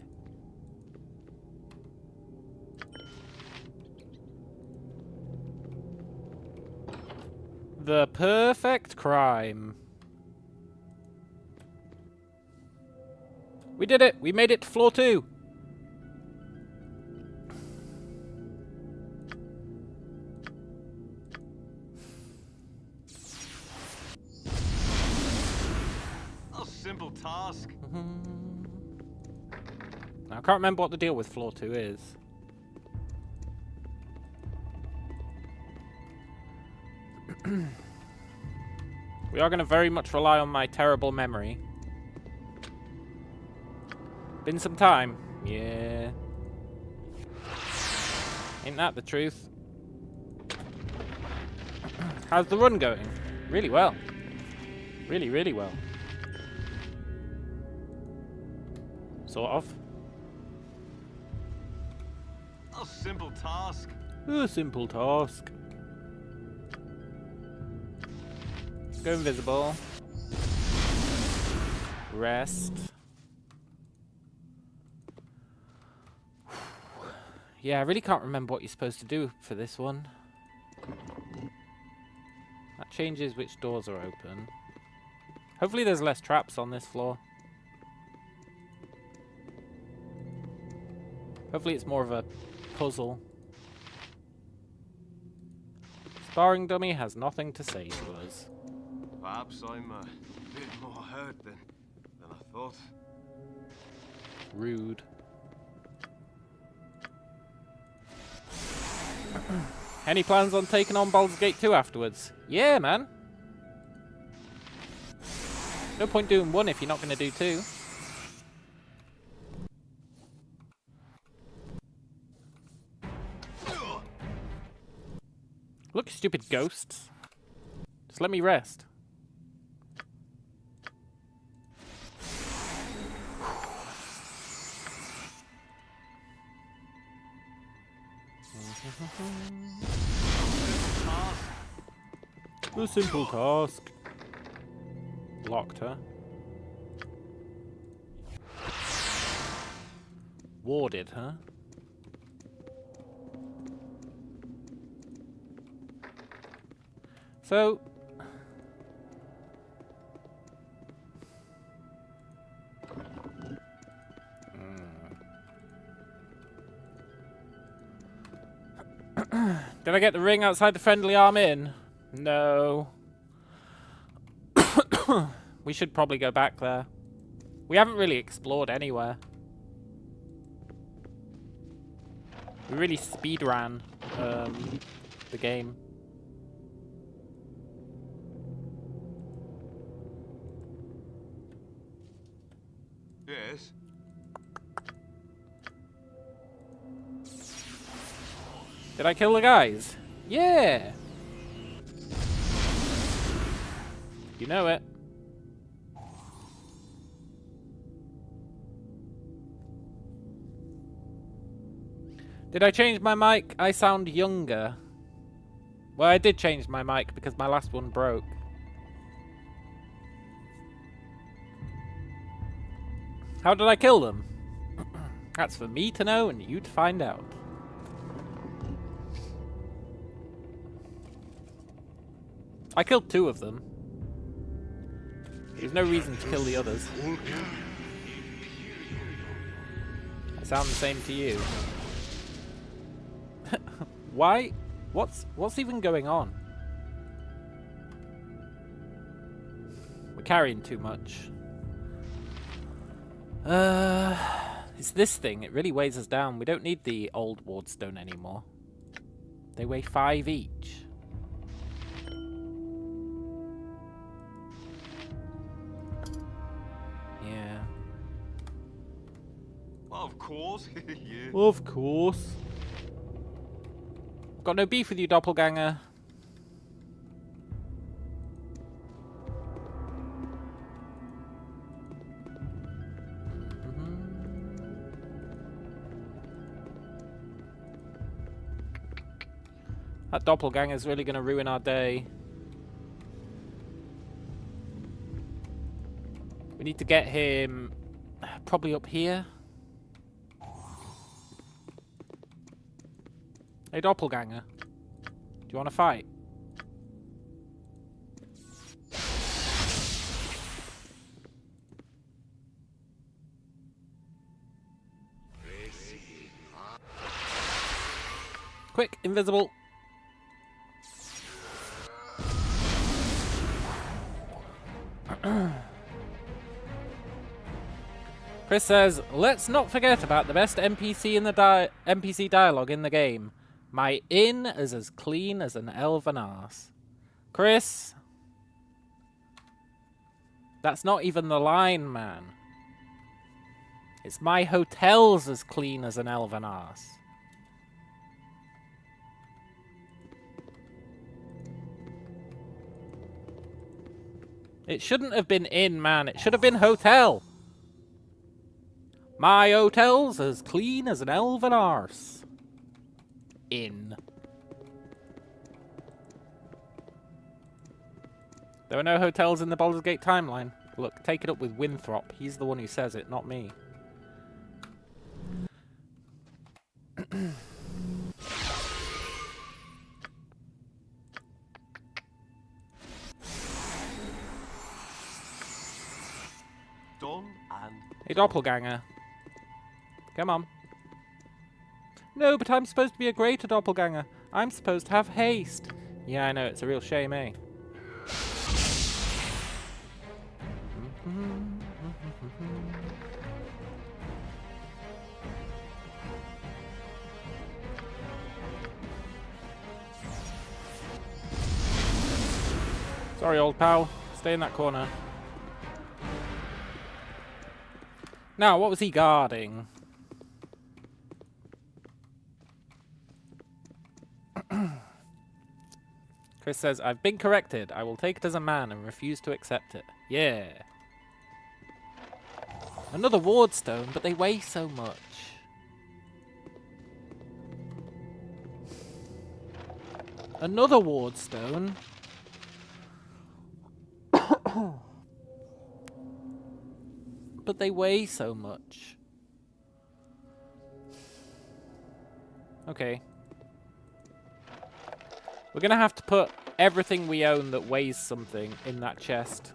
The perfect crime. We did it! We made it to floor 2! simple task. Now, I can't remember what the deal with floor 2 is. We are going to very much rely on my terrible memory. Been some time. Yeah. Ain't that the truth? How's the run going? Really well. Really, really well. Sort of. A simple task. A simple task. Go invisible. Rest. Yeah, I really can't remember what you're supposed to do for this one. That changes which doors are open. Hopefully there's less traps on this floor. Hopefully it's more of a puzzle. Sparring dummy has nothing to say to us. Perhaps I'm a bit more hurt than I thought. Rude. Any plans on taking on Baldur's Gate 2 afterwards? Yeah, man. No point doing 1 if you're not going to do 2. Look, stupid ghosts. Just let me rest. A simple task. Locked her. Warded her. So... Did I get the ring outside the friendly arm inn? No. We should probably go back there. We haven't really explored anywhere. We really speedran the game. Yes. Did I kill the guys? Yeah! You know it. Did I change my mic? I sound younger. Well, I did change my mic because my last one broke. How did I kill them? That's for me to know and you to find out. I killed 2 of them. There's no reason to kill the others. I sound the same to you. Why? What's even going on? We're carrying too much. It's this thing. It really weighs us down. We don't need the old wardstone anymore. They weigh 5 each. Yeah. Well, of course. Yeah. Of course. Got no beef with you, doppelganger. That doppelganger's really going to ruin our day. We need to get him probably up here. Hey, doppelganger. Do you want to fight? Quick, invisible. Chris says, let's not forget about the best NPC in the NPC dialogue in the game. My inn is as clean as an elven arse. Chris, that's not even the line, man. It's my hotel's as clean as an elven arse. It shouldn't have been inn, man. It should have been hotel. My hotel's as clean as an elven arse. Inn. There are no hotels in the Baldur's Gate timeline. Look, take it up with Winthrop. He's the one who says it, not me. Done and... Hey, doppelganger. Come on. No, but I'm supposed to be a greater doppelganger. I'm supposed to have haste. Yeah, I know, it's a real shame, eh? Sorry, old pal. Stay in that corner. Now, what was he guarding? Chris says, I've been corrected. I will take it as a man and refuse to accept it. Yeah. Another wardstone, but they weigh so much. Another wardstone. But they weigh so much. Okay. We're gonna have to put everything we own that weighs something in that chest.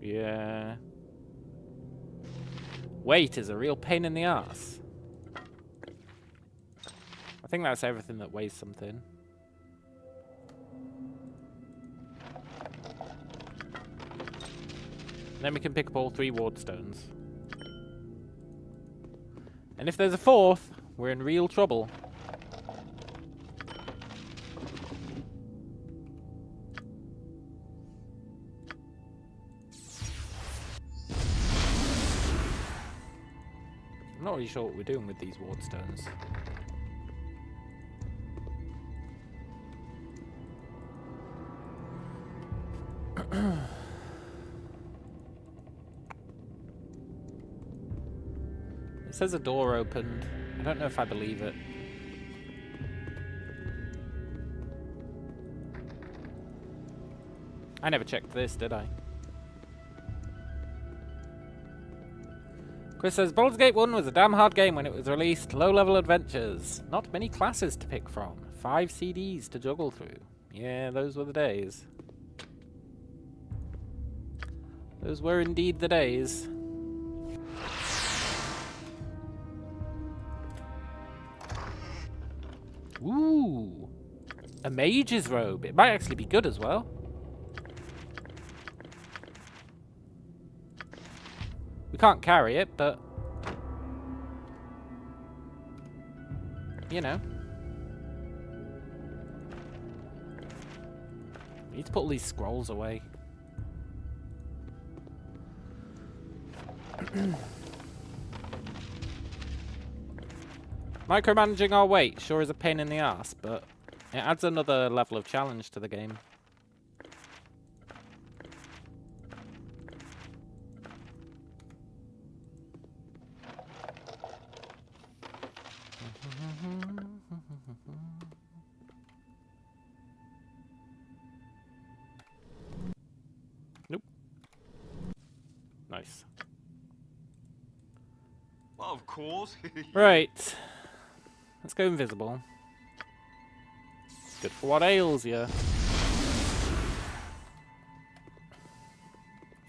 Yeah. Weight is a real pain in the ass. I think that's everything that weighs something. Then we can pick up all 3 wardstones. And if there's a 4th, we're in real trouble. I'm not really sure what we're doing with these wardstones. It says a door opened. I don't know if I believe it. I never checked this, did I? Chris says, Baldur's Gate 1 was a damn hard game when it was released. Low-level adventures. Not many classes to pick from. 5 CDs to juggle through. Yeah, those were the days. Those were indeed the days. Ooh. A mage's robe. It might actually be good as well. We can't carry it, but... you know. We need to put all these scrolls away. Micromanaging our weight sure is a pain in the ass, but it adds another level of challenge to the game. Nope. Nice. Well, of course. Right. Let's go invisible. Good for what ails you.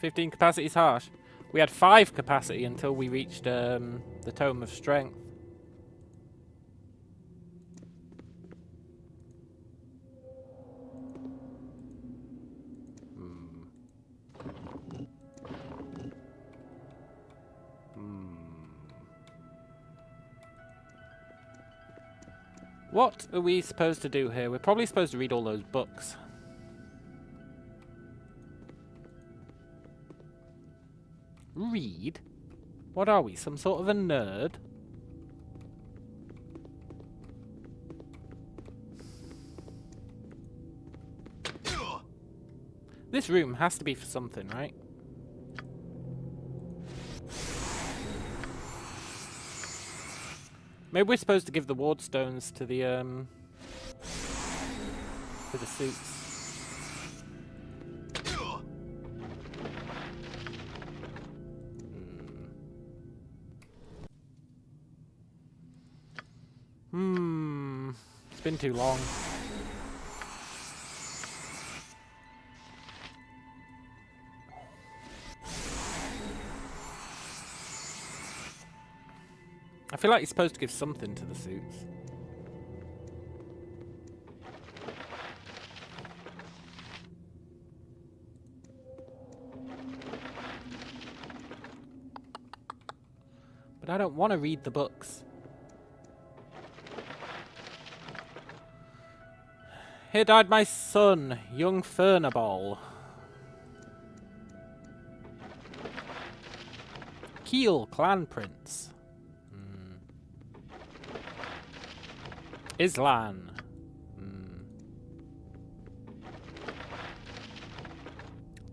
15 capacity is harsh. We had 5 capacity until we reached the Tome of Strength. What are we supposed to do here? We're probably supposed to read all those books. Read? What are we, some sort of a nerd? This room has to be for something, right? Maybe we're supposed to give the ward stones to the suits. It's been too long. I feel like you're supposed to give something to the suits. But I don't want to read the books. Here died my son, young Furnaball. Keel, Clan Prince. Islan.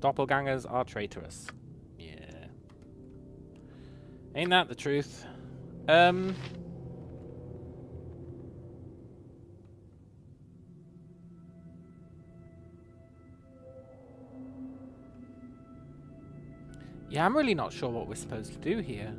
Doppelgangers are traitorous. Yeah. Ain't that the truth? Yeah, I'm really not sure what we're supposed to do here.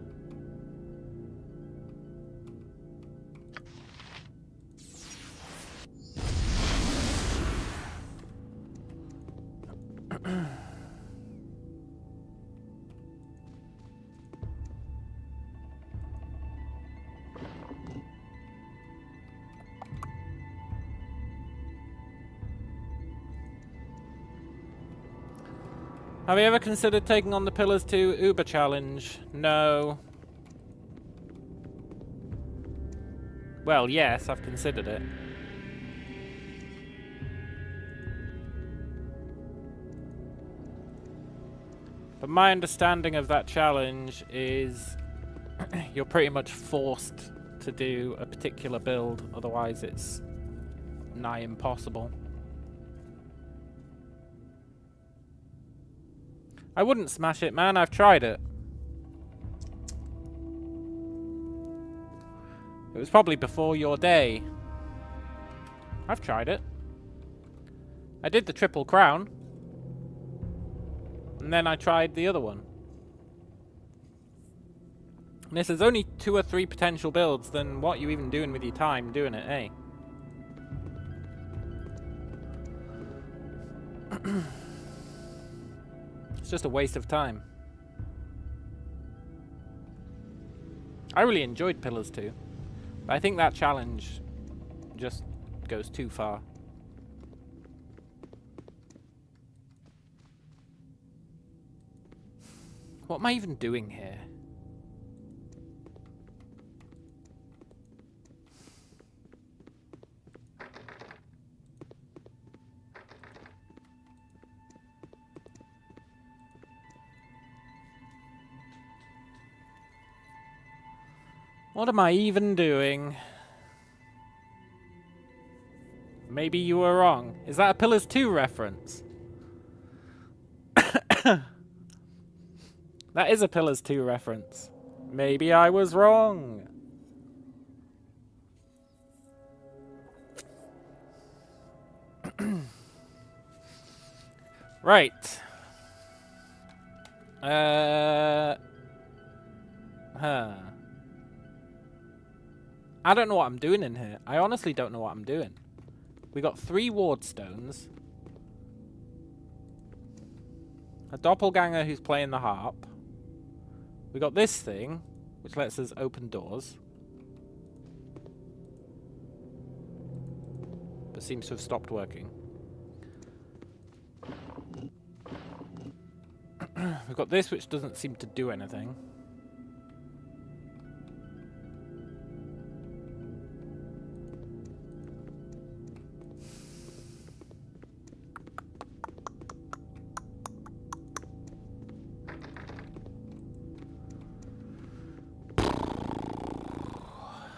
Have you ever considered taking on the Pillars 2 Uber Challenge? No. Well, yes, I've considered it. But my understanding of that challenge is you're pretty much forced to do a particular build, otherwise it's nigh impossible. I wouldn't smash it, man. I've tried it. It was probably before your day. I've tried it. I did the Triple Crown. And then I tried the other one. And if there's only 2 or 3 potential builds, then what are you even doing with your time doing it, eh? It's just a waste of time. I really enjoyed Pillars 2, but I think that challenge just goes too far. What am I even doing here? What am I even doing? Maybe you were wrong. Is that a Pillars 2 reference? That is a Pillars 2 reference. Maybe I was wrong. Right. I don't know what I'm doing in here. I honestly don't know what I'm doing. We got 3 ward stones. A doppelganger who's playing the harp. We got this thing, which lets us open doors. But seems to have stopped working. We've got this, which doesn't seem to do anything.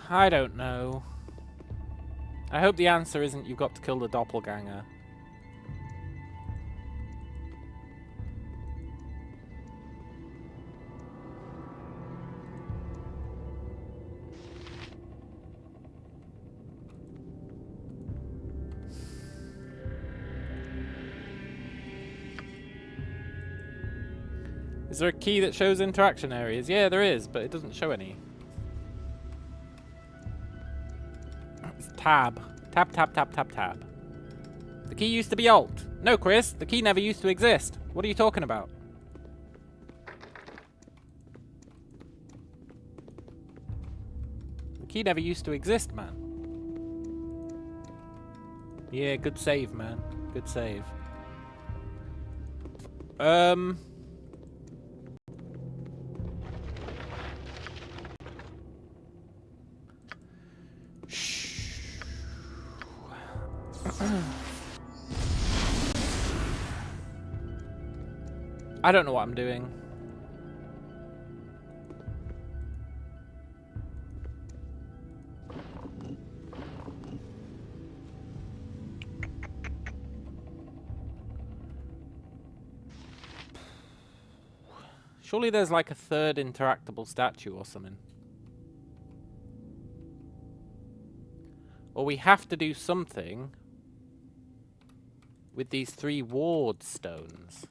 I don't know. I hope the answer isn't you've got to kill the doppelganger. Is there a key that shows interaction areas? Yeah, there is, but it doesn't show any. It's tab. Tab, tab, tab, tab, tab. The key used to be Alt. No, Chris, the key never used to exist. What are you talking about? The key never used to exist, man. Yeah, good save, man. Good save. I don't know what I'm doing. Surely there's like a third interactable statue or something. Or we have to do something with these 3 ward stones.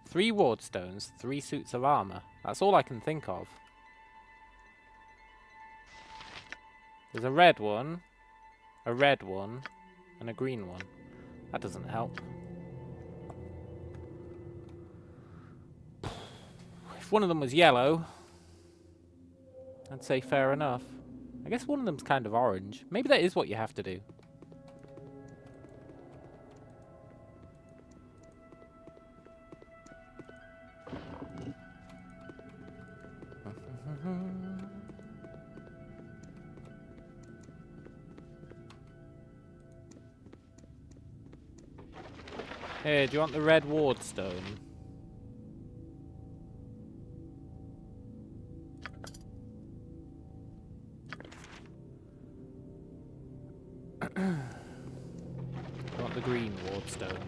3 ward stones, 3 suits of armor. That's all I can think of. There's a red one, and a green one. That doesn't help. If one of them was yellow, I'd say fair enough. I guess one of them's kind of orange. Maybe that is what you have to do. Here, do you want the red ward stone? You want the green ward stone?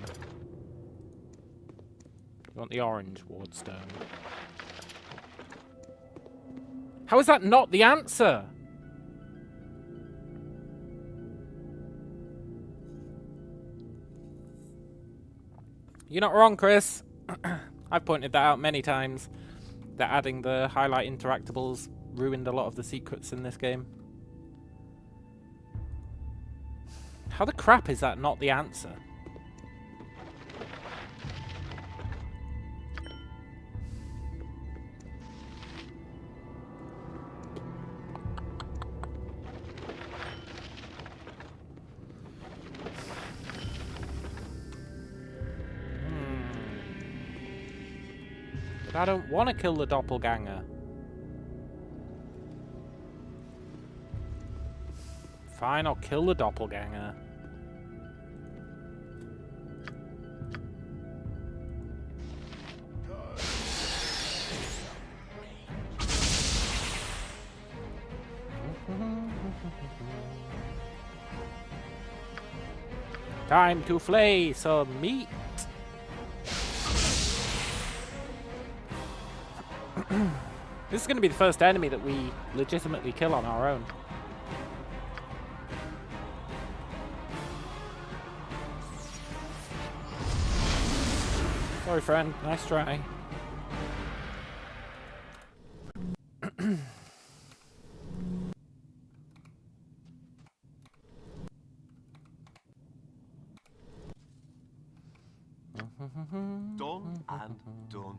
You want the orange ward stone? How is that not the answer? You're not wrong, Chris. I've pointed that out many times. That adding the highlight interactables ruined a lot of the secrets in this game. How the crap is that not the answer? But I don't want to kill the doppelganger. Fine, I'll kill the doppelganger. Time to flay some meat. This is going to be the first enemy that we legitimately kill on our own. Sorry, friend. Nice try. Done and done.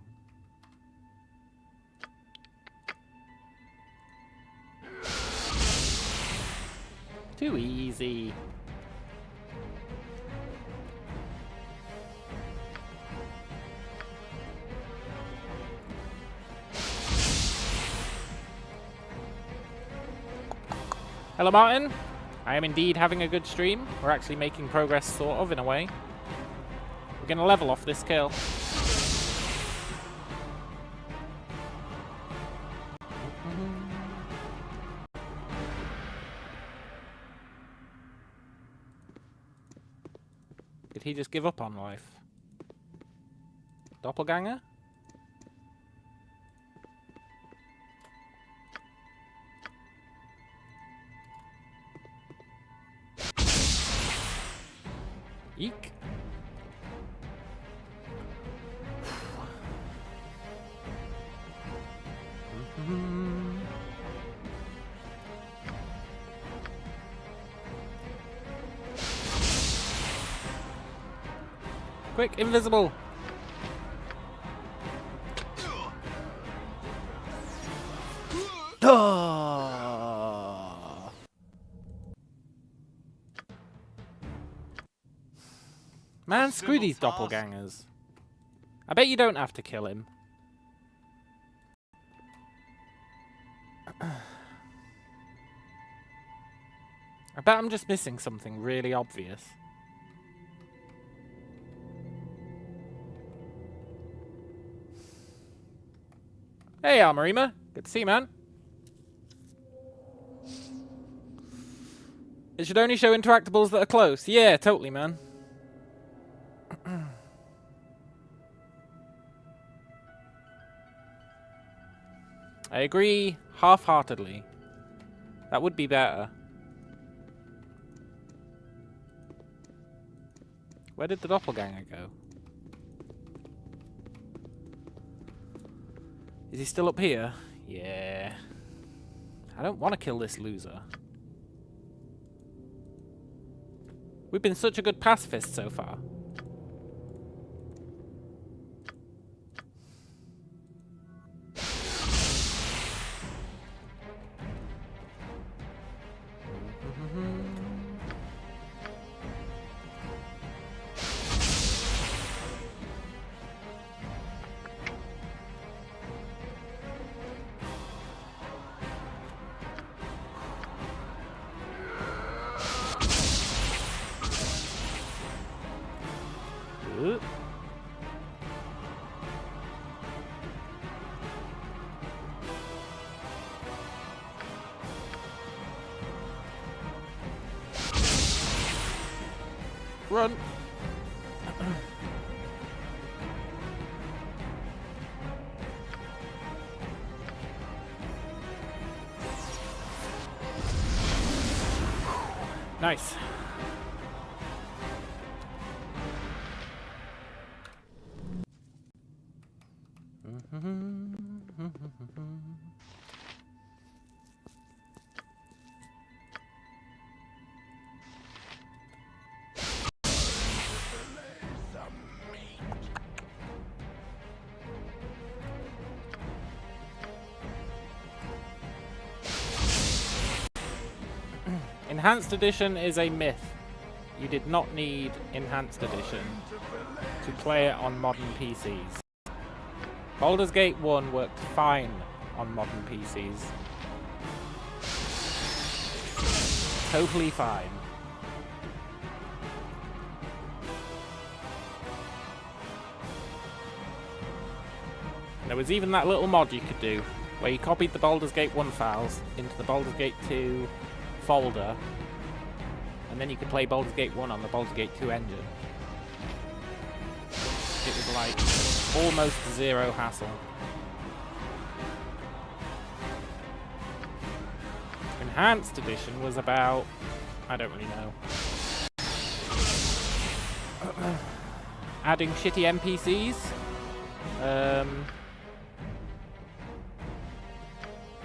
Too easy. Hello, Martin. I am indeed having a good stream. We're actually making progress, sort of, in a way. We're going to level off this kill. Did he just give up on life? Doppelganger? Eek. Quick, invisible. Man, screw these doppelgangers. I bet you don't have to kill him. I bet I'm just missing something really obvious. Hey, Armorima. Good to see you, man. It should only show interactables that are close. Yeah, totally, man. I agree half-heartedly. That would be better. Where did the doppelganger go? Is he still up here? Yeah. I don't want to kill this loser. We've been such a good pacifist so far. Run. Nice. Enhanced Edition is a myth. You did not need Enhanced Edition to play it on modern PCs. Baldur's Gate 1 worked fine on modern PCs. Totally fine. And there was even that little mod you could do, where you copied the Baldur's Gate 1 files into the Baldur's Gate 2 folder, and then you could play Baldur's Gate 1 on the Baldur's Gate 2 engine. It was like almost zero hassle. Enhanced Edition was about... I don't really know. Adding shitty NPCs.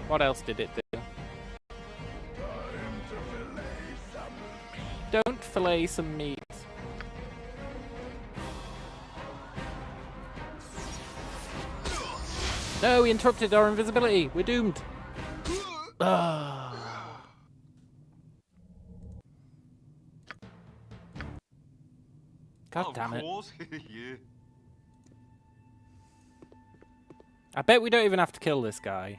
What else did it do? Don't fillet some meat. No, we interrupted our invisibility. We're doomed. Ah. God damn it. Of course, yeah. I bet we don't even have to kill this guy.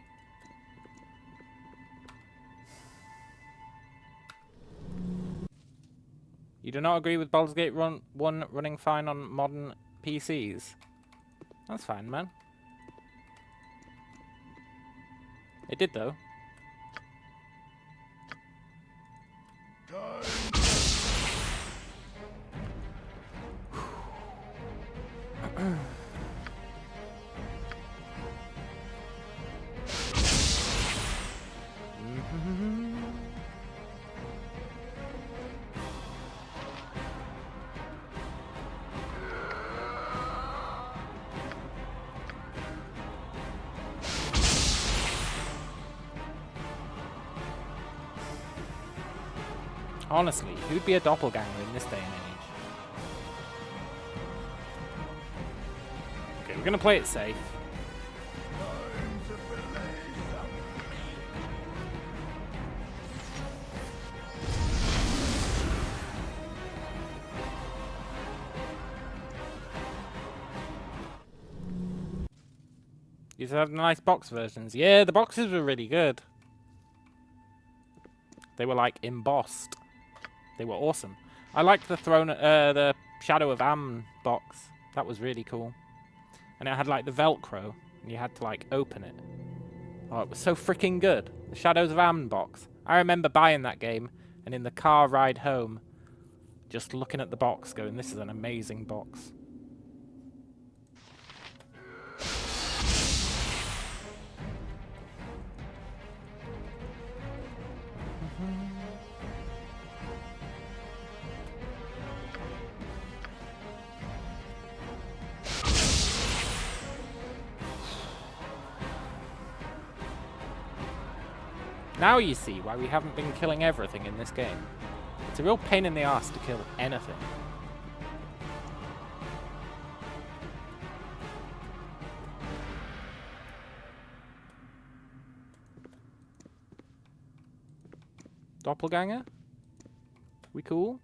You do not agree with Baldur's Gate 1 running fine on modern PCs? That's fine, man. It did, though. Honestly, who'd be a doppelganger in this day and age? Okay, we're gonna play it safe. These have nice box versions. Yeah, the boxes were really good. They were like embossed. They were awesome. I liked the the Shadow of Am box. That was really cool. And it had like the Velcro, and you had to like open it. Oh, it was so freaking good. The Shadows of Am box. I remember buying that game, and in the car ride home, just looking at the box, going, "This is an amazing box." Now you see why we haven't been killing everything in this game. It's a real pain in the ass to kill anything. Doppelganger? We cool?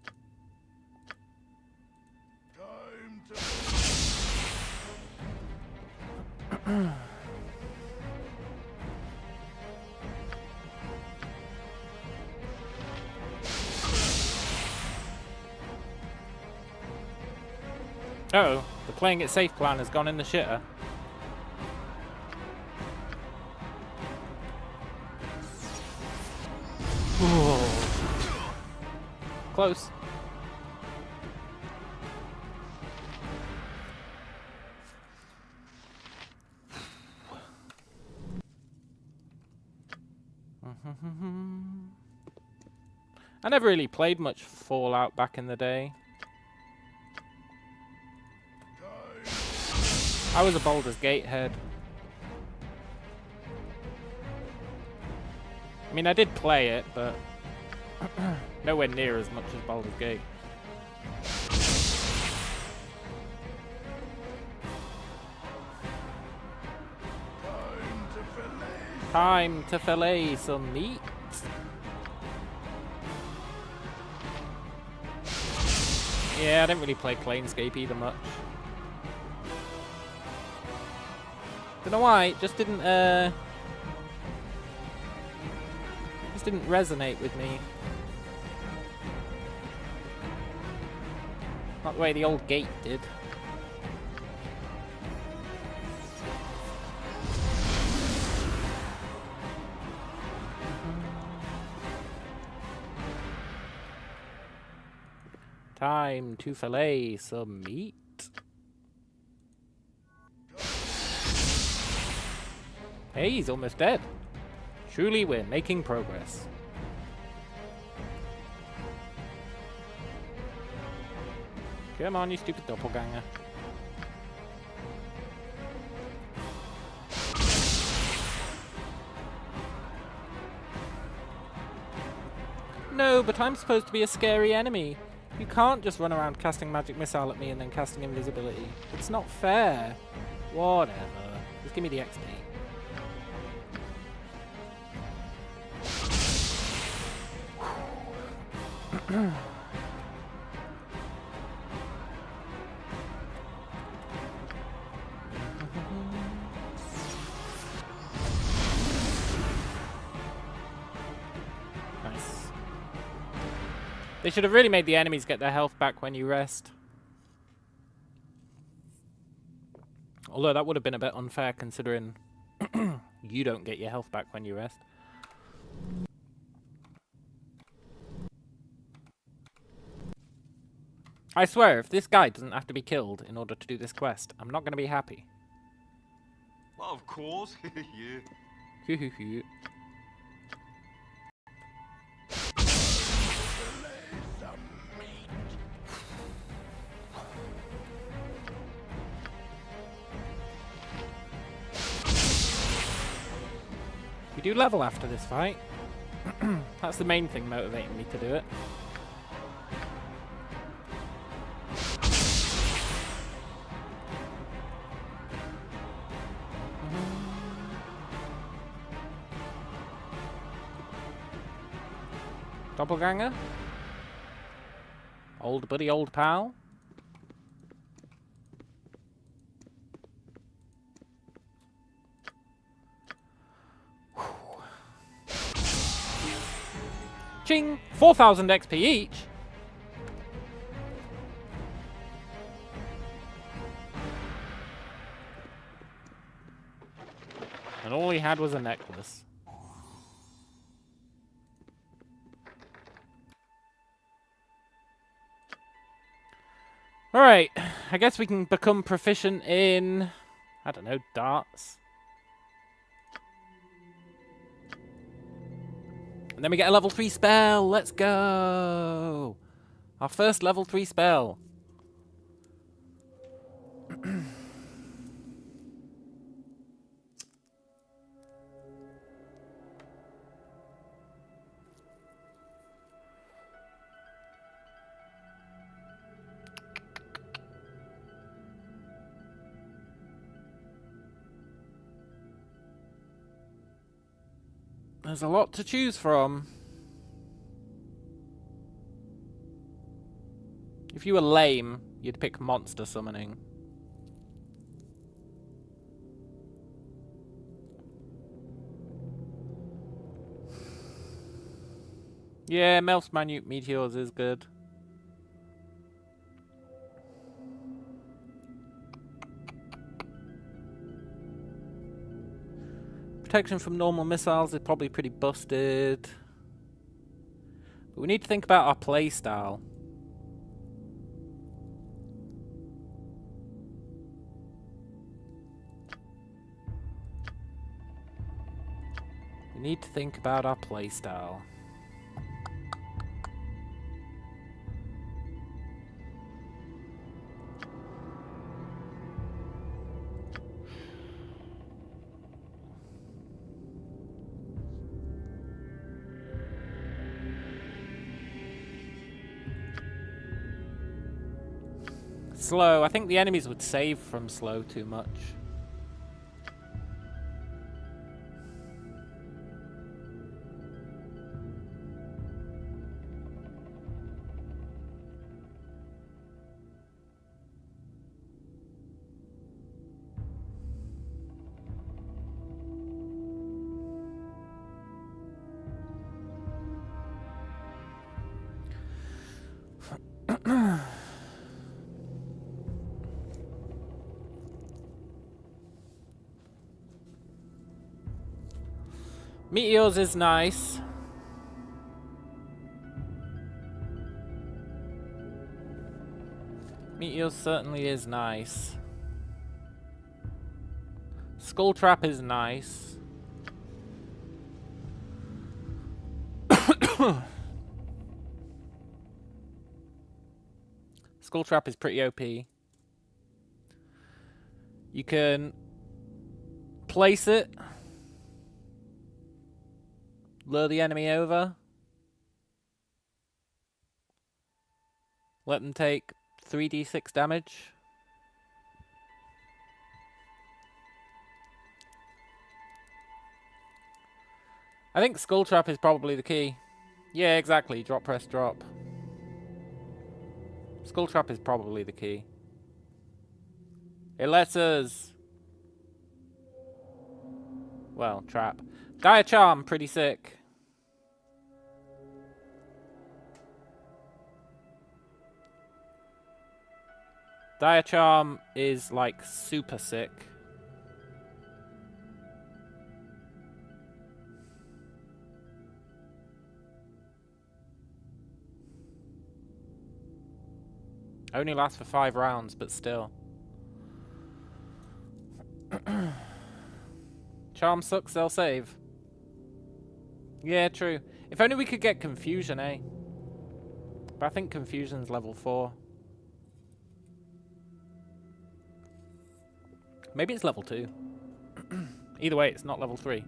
Uh-oh, the playing it safe plan has gone in the shitter. Whoa. Close. I never really played much Fallout back in the day. I was a Baldur's Gate head. I mean, I did play it, but nowhere near as much as Baldur's Gate. Time to fillet some meat. Yeah, I didn't really play Planescape either much. Don't know why, it just didn't resonate with me. Not the way the old Gate did. Time to fillet some meat. Hey, he's almost dead. Truly, we're making progress. Come on, you stupid doppelganger. No, but I'm supposed to be a scary enemy. You can't just run around casting magic missile at me and then casting invisibility. It's not fair. Whatever. Just give me the XP. Nice. They should have really made the enemies get their health back when you rest. Although that would have been a bit unfair considering you don't get your health back when you rest. I swear, if this guy doesn't have to be killed in order to do this quest, I'm not going to be happy. Well, of course. Yeah. We do level after this fight. That's the main thing motivating me to do it. Doppelganger? Old buddy, old pal? Ching! 4,000 XP each! And all he had was a necklace. Alright, I guess we can become proficient in, I don't know, darts. And then we get a level 3 spell. Let's go. Our first level 3 spell. There's a lot to choose from. If you were lame, you'd pick monster summoning. Yeah, Melf's Minute Meteors is good. Protection from normal missiles is probably pretty busted. But we need to think about our playstyle. We need to think about our playstyle. Slow. I think the enemies would save from slow too much. Meteors is nice. Meteors certainly is nice. Skull Trap is nice. Skull Trap is pretty OP. You can place it. Lure the enemy over. Let them take 3d6 damage. I think Skull Trap is probably the key. Yeah, exactly. Drop, press, drop. Skull Trap is probably the key. It lets us... Well, trap. Dire Charm, pretty sick. Dire Charm is, like, super sick. Only lasts for 5 rounds, but still. Charm sucks, they'll save. Yeah, true. If only we could get Confusion, eh? But I think Confusion's level 4. Maybe it's level 2. Either way, it's not level 3.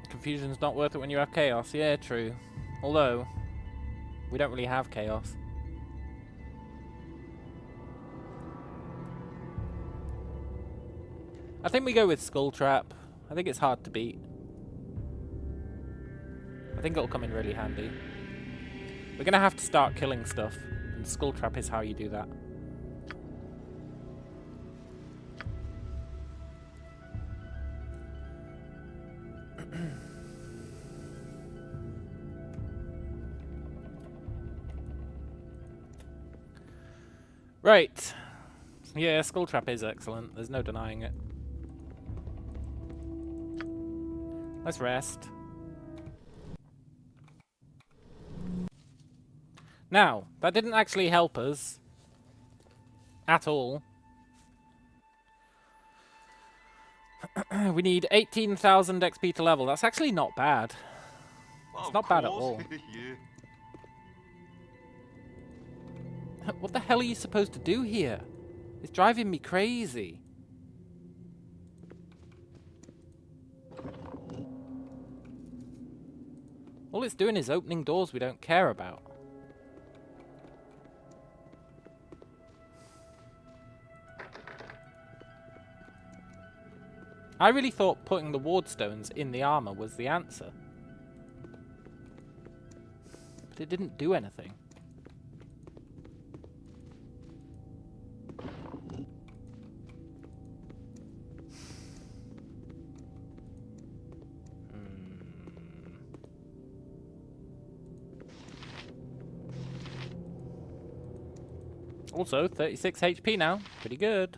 Confusion's not worth it when you have Chaos. Yeah, true. Although, we don't really have Chaos. I think we go with Skull Trap. I think it's hard to beat. I think it'll come in really handy. We're gonna have to start killing stuff, and Skull Trap is how you do that. Right. Yeah, Skull Trap is excellent. There's no denying it. Let's rest. Now, that didn't actually help us. At all. We need 18,000 XP to level. That's actually not bad. It's not bad at all. Yeah. What the hell are you supposed to do here? It's driving me crazy. All it's doing is opening doors we don't care about. I really thought putting the ward stones in the armor was the answer. But it didn't do anything. Also, 36 HP now. Pretty good.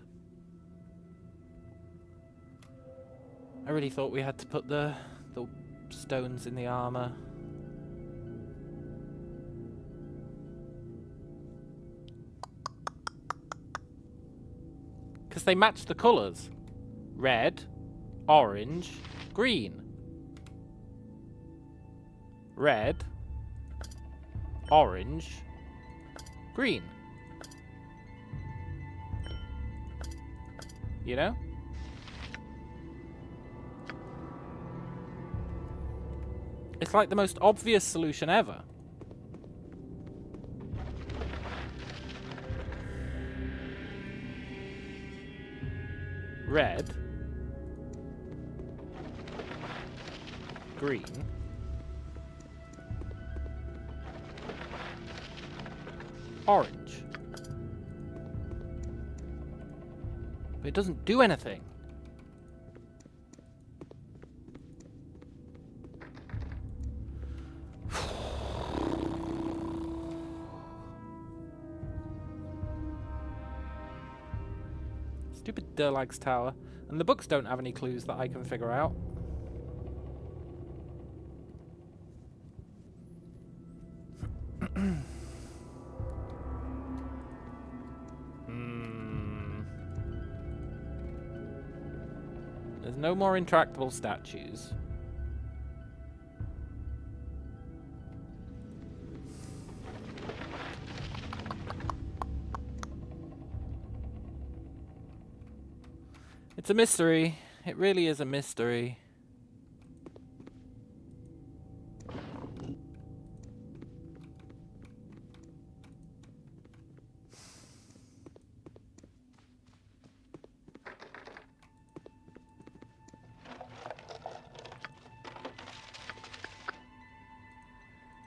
I really thought we had to put the stones in the armor. Because they match the colours. Red, orange, green. Red, orange, green. You know? It's like the most obvious solution ever. Red. Green. Orange. But it doesn't do anything. Stupid Durlag's tower. And the books don't have any clues that I can figure out. There's no more intractable statues. It's a mystery. It really is a mystery.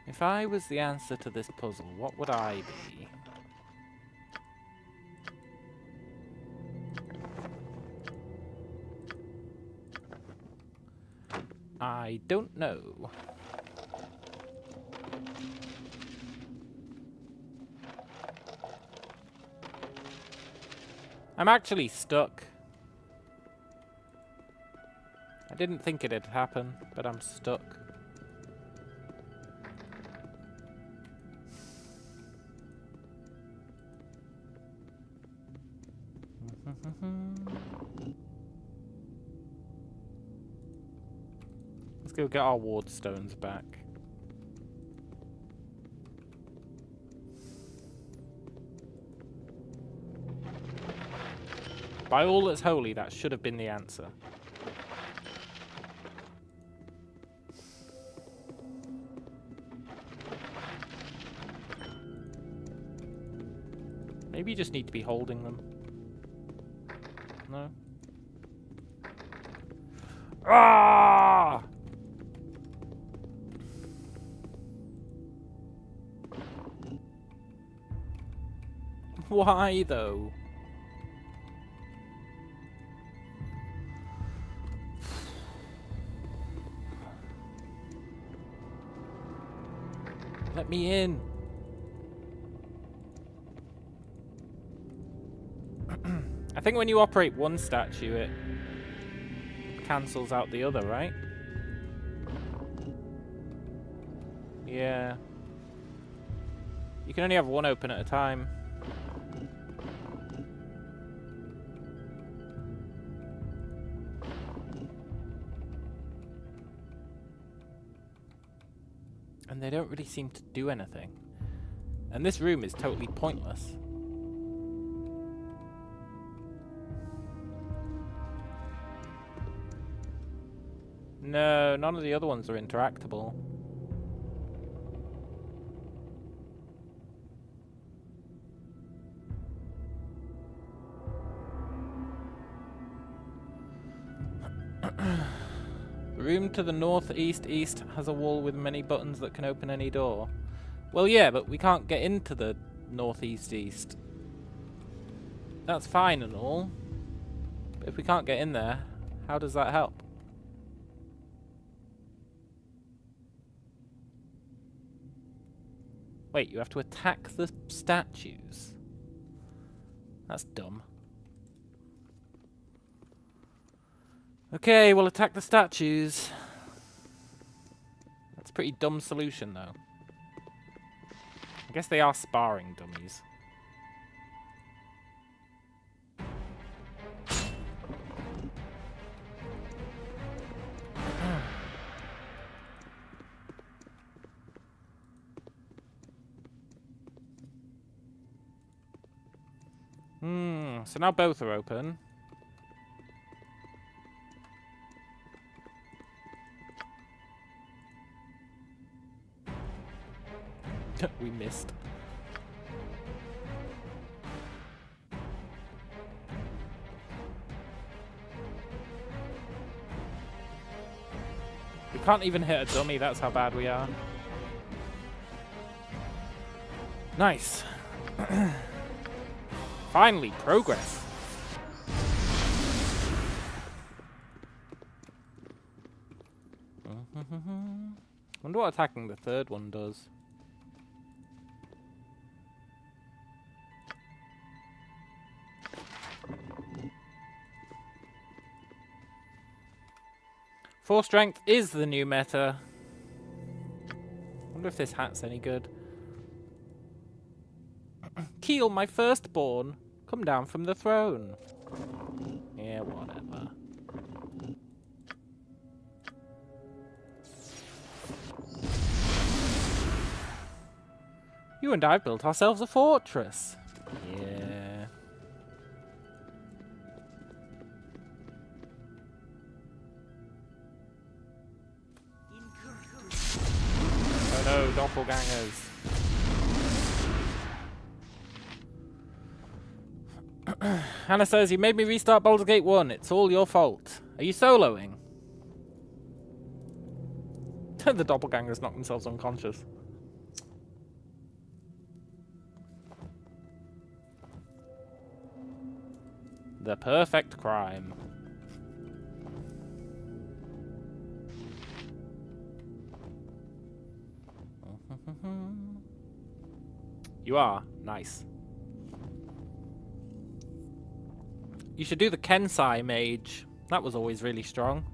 If I was the answer to this puzzle, what would I be? I don't know. I'm actually stuck. I didn't think it'd happen, but I'm stuck. Let's go get our ward stones back. By all that's holy, that should have been the answer. Maybe you just need to be holding them. No? Ah! Why, though? Let me in. I think when you operate one statue, it cancels out the other, right? Yeah. You can only have one open at a time. And they don't really seem to do anything. And this room is totally pointless. No, none of the other ones are interactable. The room to the northeast has a wall with many buttons that can open any door. Well, yeah, but we can't get into the northeast. That's fine and all. But if we can't get in there, how does that help? Wait, you have to attack the statues? That's dumb. Okay, we'll attack the statues. That's a pretty dumb solution, though. I guess they are sparring dummies. So now both are open. We missed. We can't even hit a dummy, that's how bad we are. Nice. Finally, progress. Wonder what attacking the third one does. Force strength is the new meta. Wonder if this hat's any good. Keel, my firstborn, come down from the throne. Yeah, whatever. You and I built ourselves a fortress. Yeah. no, doppelgangers. Hannah says, you made me restart Baldur's Gate 1. It's all your fault. Are you soloing? The doppelgangers knocked themselves unconscious. The perfect crime. You are? Nice. You should do the Kensai mage. That was always really strong.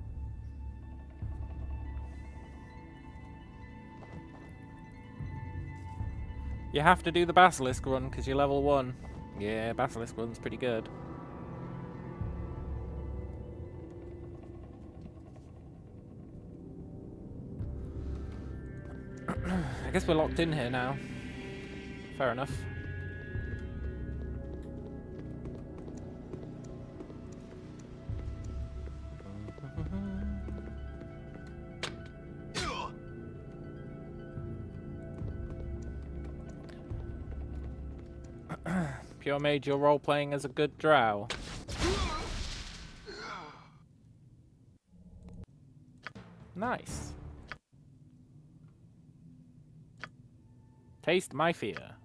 You have to do the Basilisk run because you're level 1. Yeah, Basilisk run's pretty good. I guess we're locked in here now. Fair enough. Pure Mage, you're role-playing as a good drow. Nice. Taste my fear.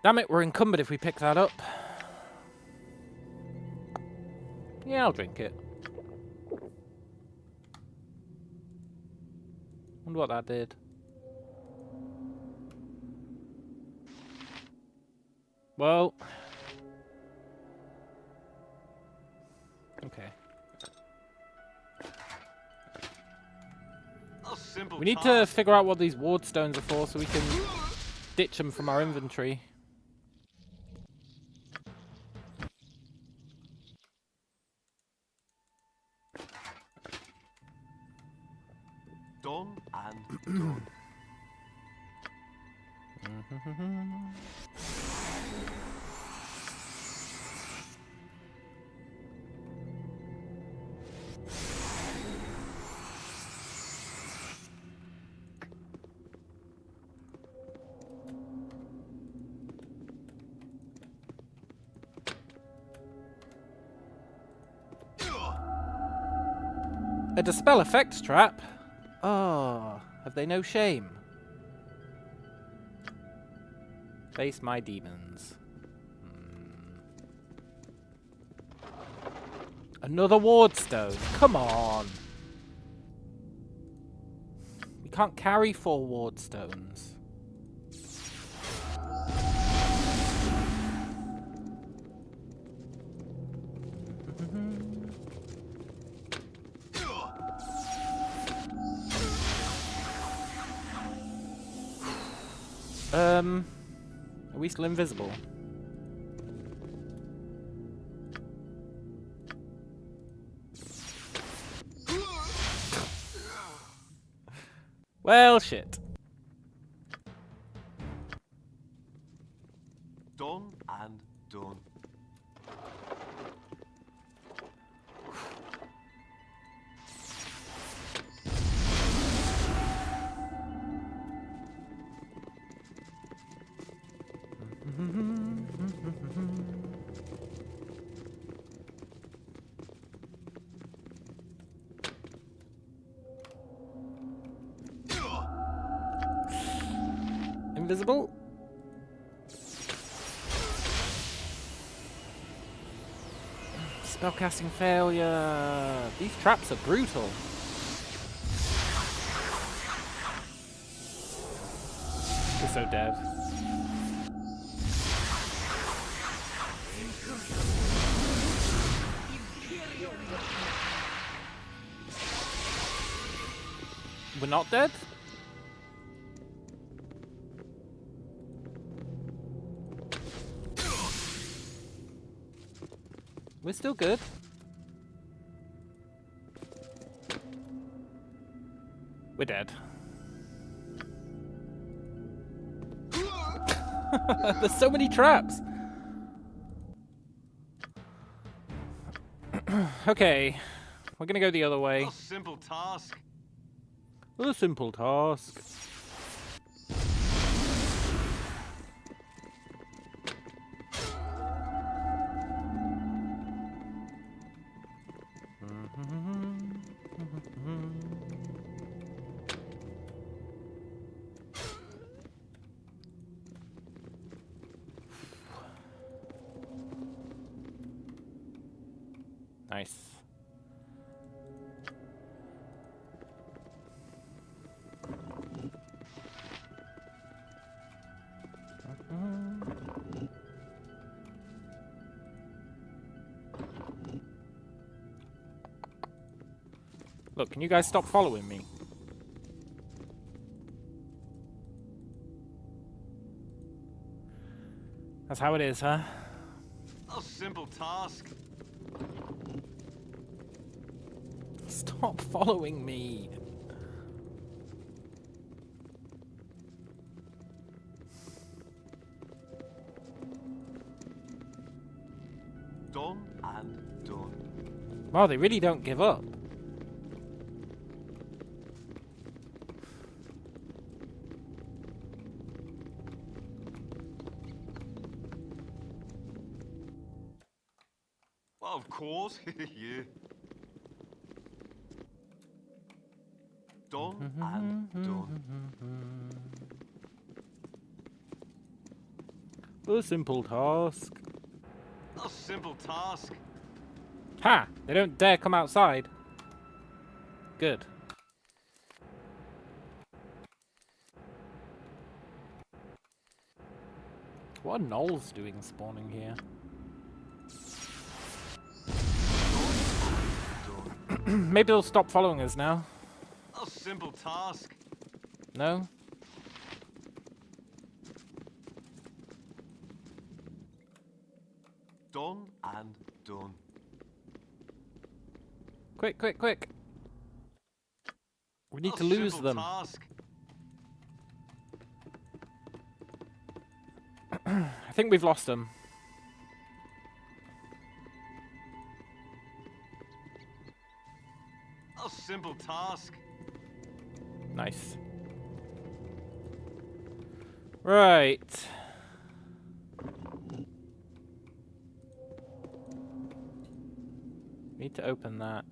Damn it, we're encumbered if we pick that up. Yeah, I'll drink it. Wonder what that did. Well. Okay. We need to figure out what these ward stones are for so we can ditch them from our inventory. Done and done. A dispel effects trap? Oh, have they no shame? Face my demons. Another ward stone. Come on. We can't carry 4 ward stones. Are we still invisible? Well, shit. Done and done. Invisible? Spellcasting failure. These traps are brutal. We're so dead. We're not dead? We're still good. We're dead. There's so many traps. Okay, we're gonna go the other way. A simple task. A simple task. Nice. Look, can you guys stop following me? That's how it is, huh? A simple task. Stop following me. Done and done. Wow, they really don't give up. Well, of course. Yeah. Done and done. A simple task. A simple task. Ha! They don't dare come outside. Good. What are gnolls doing spawning here? Maybe they'll stop following us now. A simple task. No? Done and done. Quick, quick, quick! We need A to lose simple them. Task. I think we've lost them. A simple task. Nice. Right. Need to open that.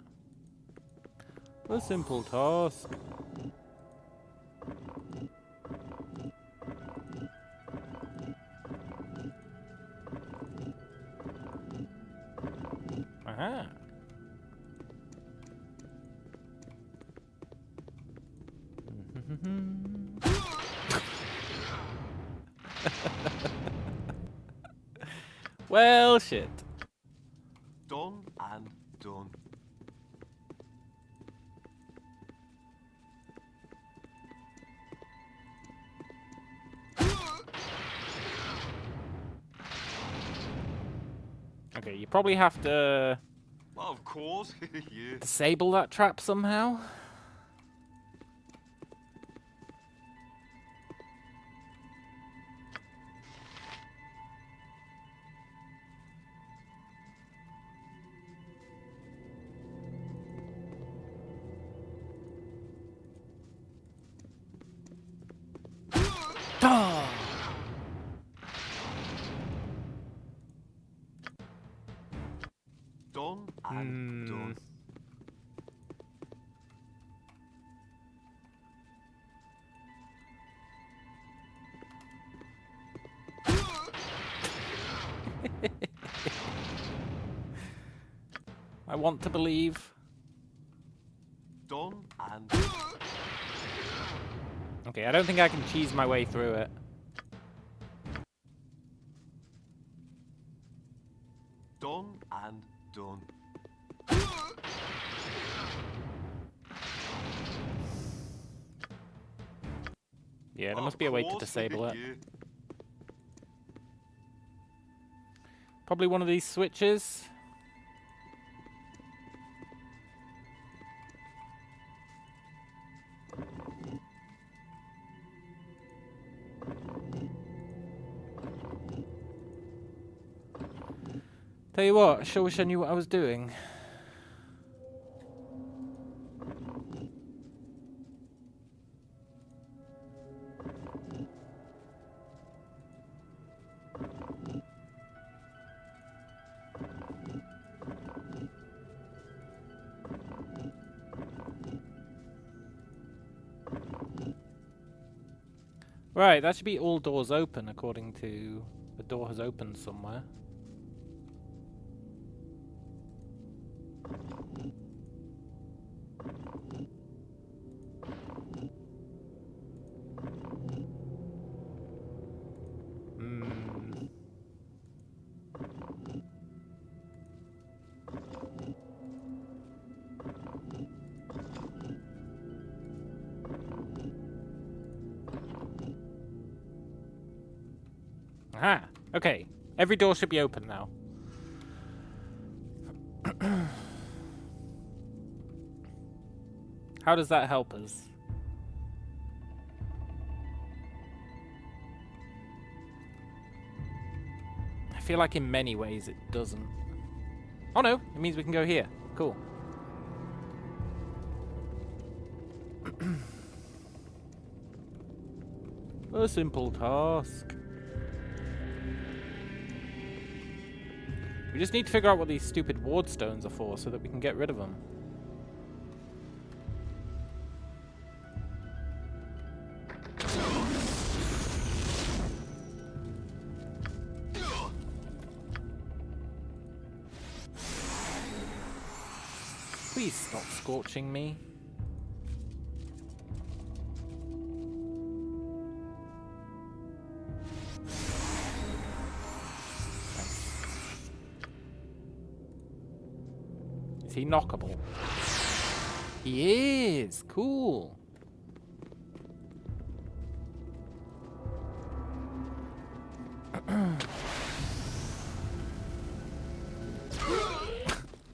A simple task. Aha. Well, shit. Done and done. Okay, you probably have to Well, of course. Yeah. disable that trap somehow. Ah! Done and done. I want to believe. Done and Okay, I don't think I can cheese my way through it. done and done. Yeah, there must be a way to disable it. Yeah. Probably one of these switches. Tell you what, I sure wish I knew what I was doing. Right, that should be all doors open according to... The door has opened somewhere. Aha! Okay. Every door should be open now. How does that help us? I feel like in many ways it doesn't. Oh no, it means we can go here. Cool. A simple task. We just need to figure out what these stupid ward stones are for so that we can get rid of them. Please stop scorching me. Is he knockable? He is! Cool!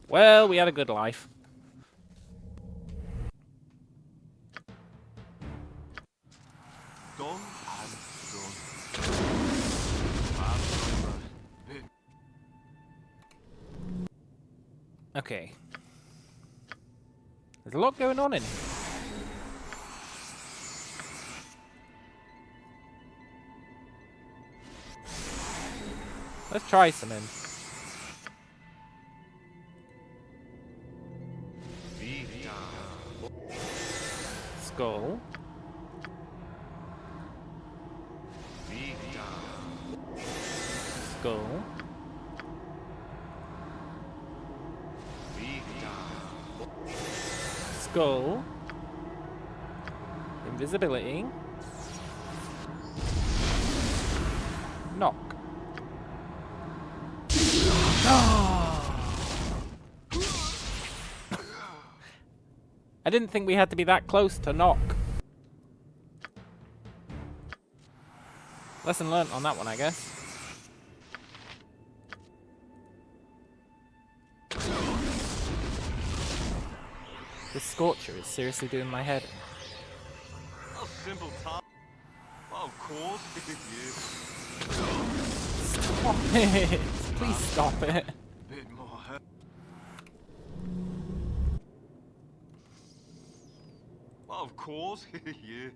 Well, we had a good life. Done and done. Bit Okay. There's a lot going on in here. Let's try some in. Skull. Skull. Skull. Invisibility. Knock. I didn't think we had to be that close to knock. Lesson learnt on that one, I guess. This Scorcher is seriously doing my head in. a simple task. Well, of course, Stop it! Please stop it. Bit more hurt. Well, of course, yeah.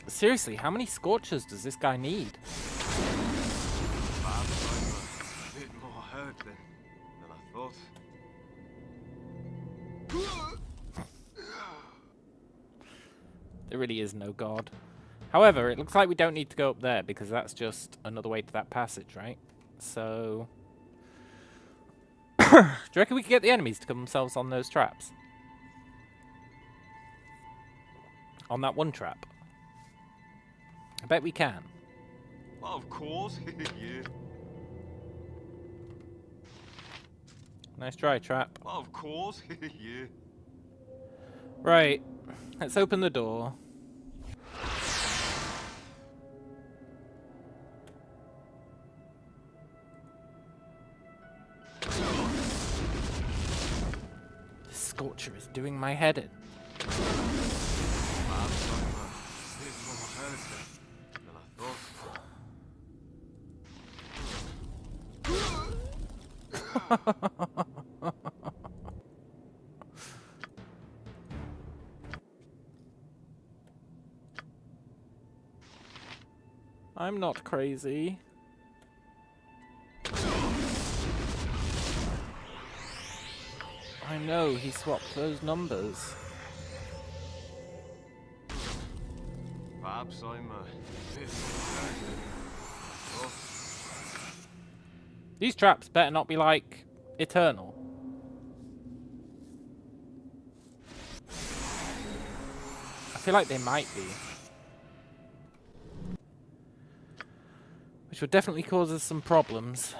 Seriously, how many Scorchers does this guy need? Perhaps I'm a bit more hurt than I thought. There really is no god. However, it looks like we don't need to go up there because that's just another way to that passage, right? So... Do you reckon we could get the enemies to come themselves on those traps? On that one trap? I bet we can. Well, of course, yeah. Nice try, trap. Well, of course, yeah. Right. Let's open the door. This Scorcher is doing my head in. Perhaps I'm a bit more hurt than I thought. I'm not crazy. I know, he swapped those numbers. Perhaps I'm a bit hurt then. Oh, These traps better not be, like, eternal. I feel like they might be. Which would definitely cause us some problems.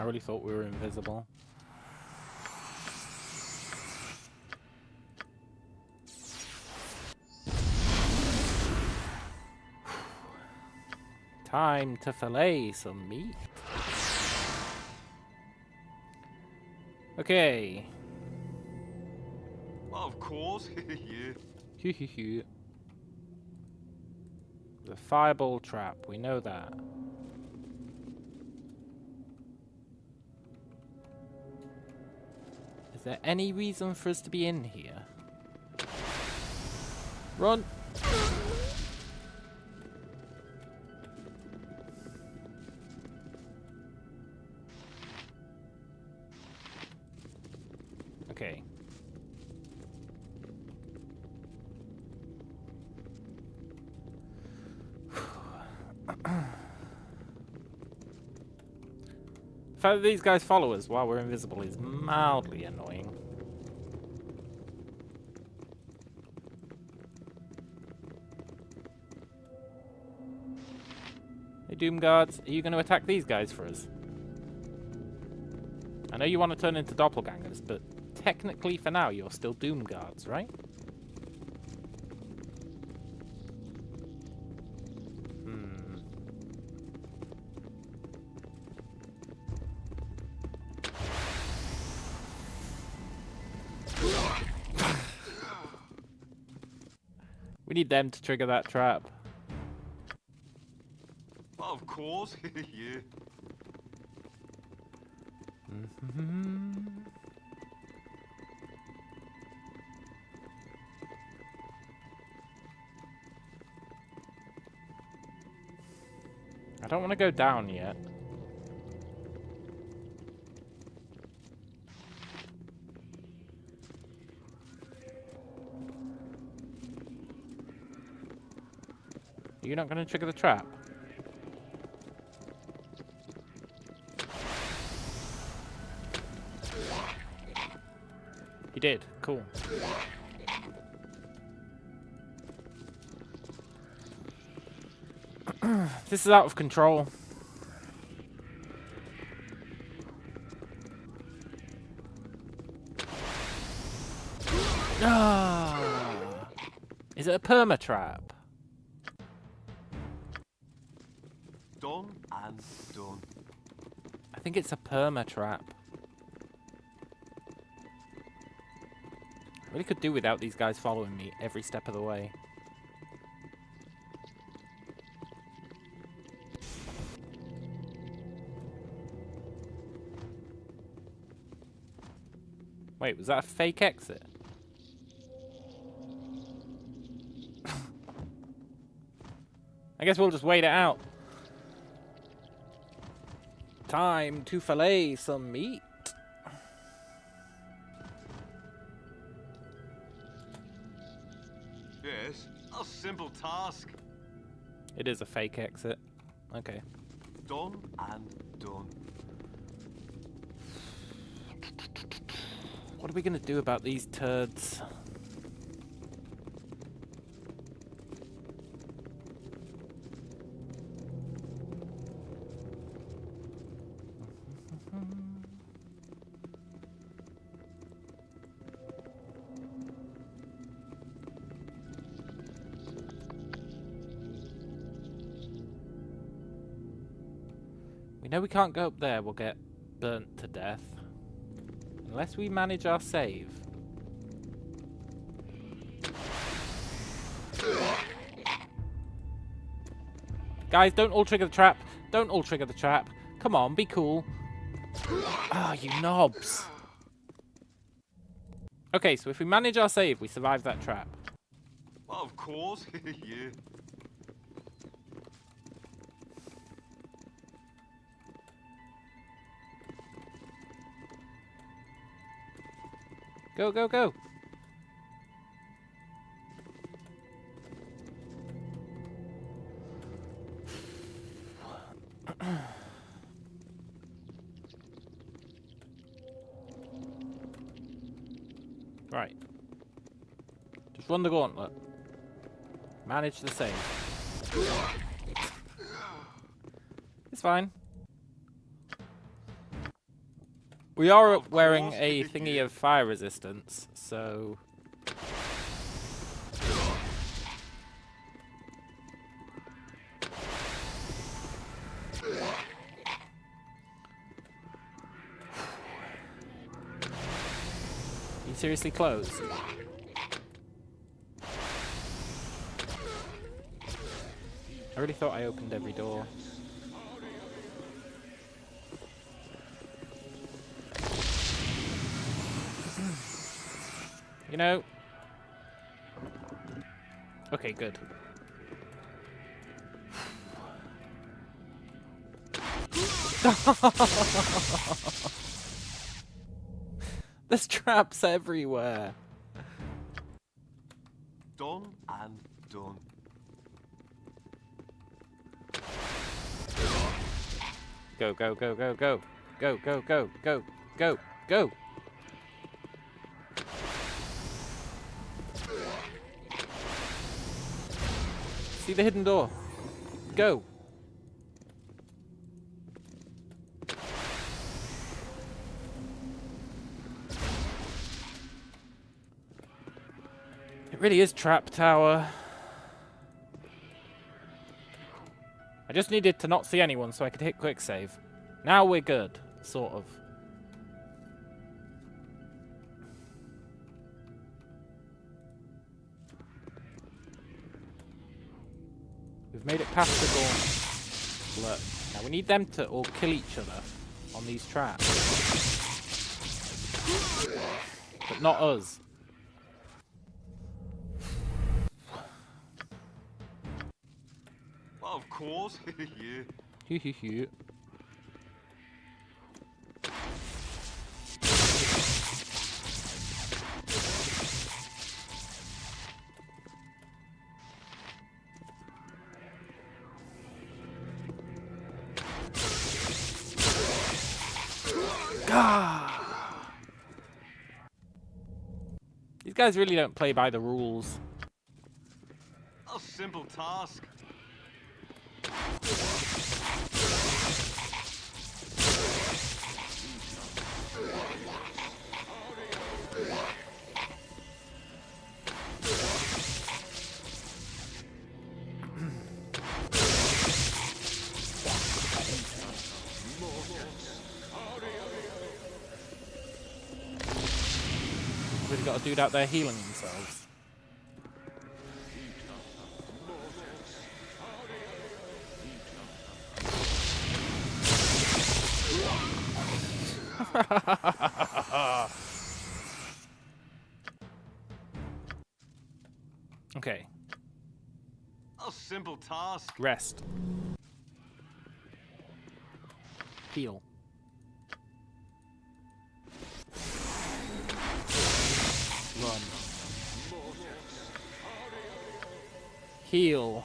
I really thought we were invisible. Time to fillet some meat. Okay. well, of course. Yeah. The fireball trap, we know that. Is there any reason for us to be in here? Run! Okay. The fact that these guys follow us while we're invisible is mildly annoying. Hey, Doom Guards, are you going to attack these guys for us? I know you want to turn into doppelgangers, but technically for now you're still Doom Guards, right? We need them to trigger that trap. well, of course. Yeah. I don't want to go down yet. You're not going to trigger the trap? You did. Cool. This is out of control. Ah! Is it a perma trap? Done and done. I think it's a perma trap. I really could do without these guys following me every step of the way. Wait, was that a fake exit? I guess we'll just wait it out. Time to fillet some meat. Yes, a simple task. It is a fake exit. Okay. Done and done. What are we going to do about these turds? We know we can't go up there, we'll get burnt to death. Unless we manage our save. Guys, don't all trigger the trap. Don't all trigger the trap. Come on, be cool. Ah, you knobs. Okay, so if we manage our save, we survive that trap. Well, of course. Yeah. Go, go, go. Right. Just run the gauntlet. Manage the save. It's fine. We are Of wearing course. a thingy of fire resistance, so... You seriously close? I really thought I opened every door. You know... Okay, good. There's traps everywhere. Done and done. Go, go, go, go, go. Go, go, go, go, go, go. See the hidden door. Go. It really is Trap Tower. I just needed to not see anyone so I could hit quick save. Now we're good, sort of. We've made it past the gauntlet. Now we need them to all kill each other on these traps. But not us. Well, of course. Yeah. Hoo hoo hoo. These guys really don't play by the rules. A simple task. We've got a dude out there healing themselves. Okay. A simple task. Rest. Heal. Run. Heal.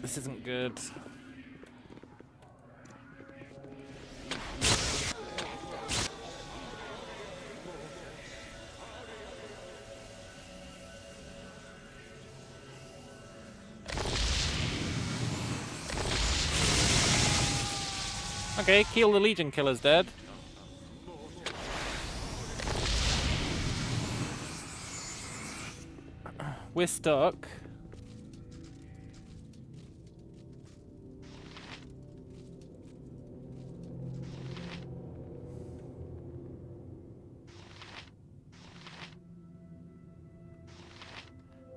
This isn't good. Okay, kill the Legion killer's dead. We're stuck.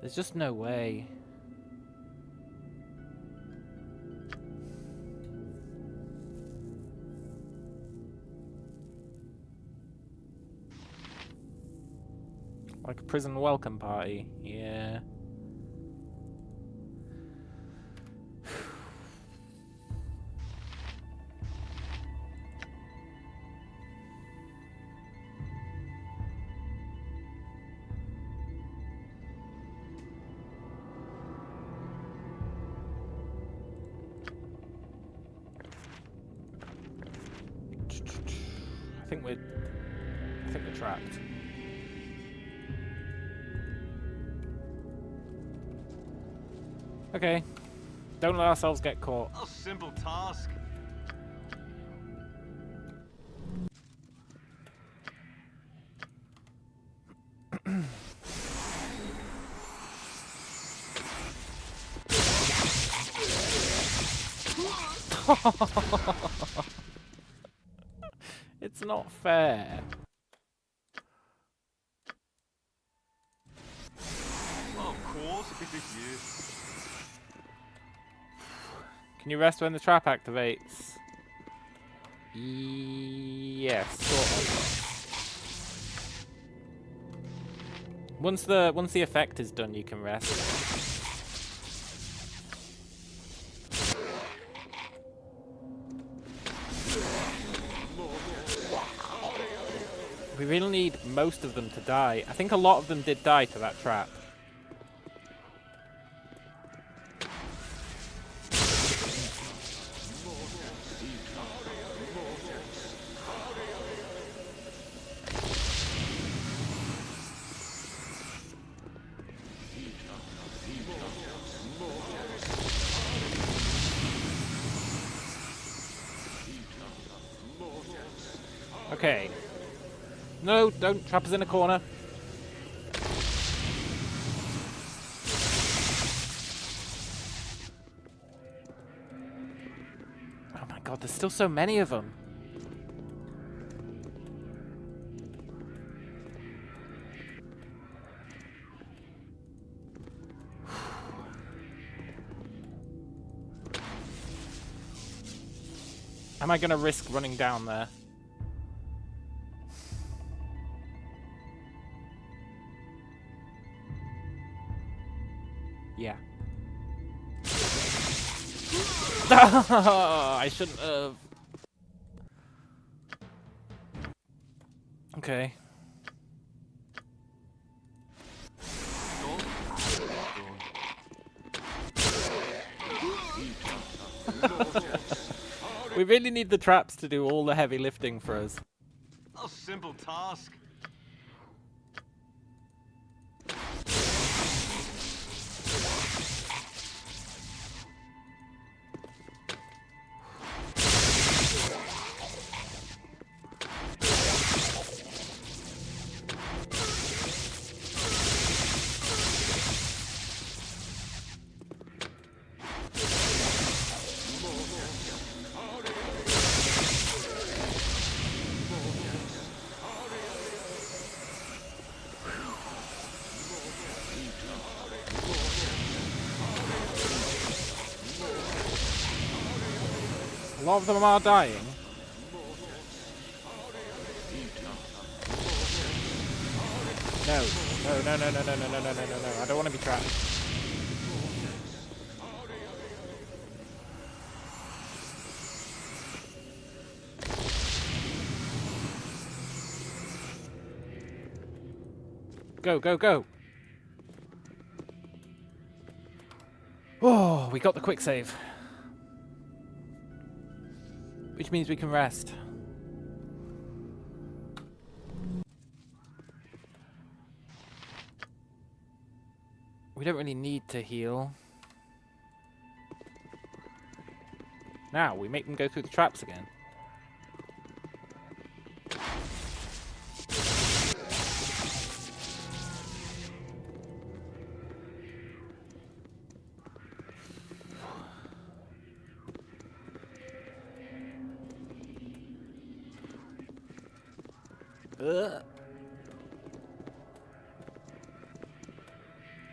There's just no way. Like a prison welcome party. Yeah. I think we're trapped. Okay. Don't let ourselves get caught. A simple task. It's not fair. Of course, it is you. Can you rest when the trap activates? Yes, sort of. Once the effect is done, you can rest. We really need most of them to die. I think a lot of them did die to that trap. Okay. No, don't trap us in a corner. Oh my god, there's still so many of them. Am I gonna risk running down there? Yeah. I shouldn't have. Okay. We really need the traps to do all the heavy lifting for us. A simple task. A lot of them are dying. No. No, no, no, no, no, no, no, no, no, no, no. I don't want to be trapped. Go, go, go. Oh, we got the quick save. Which means we can rest. We don't really need to heal. Now, we make them go through the traps again.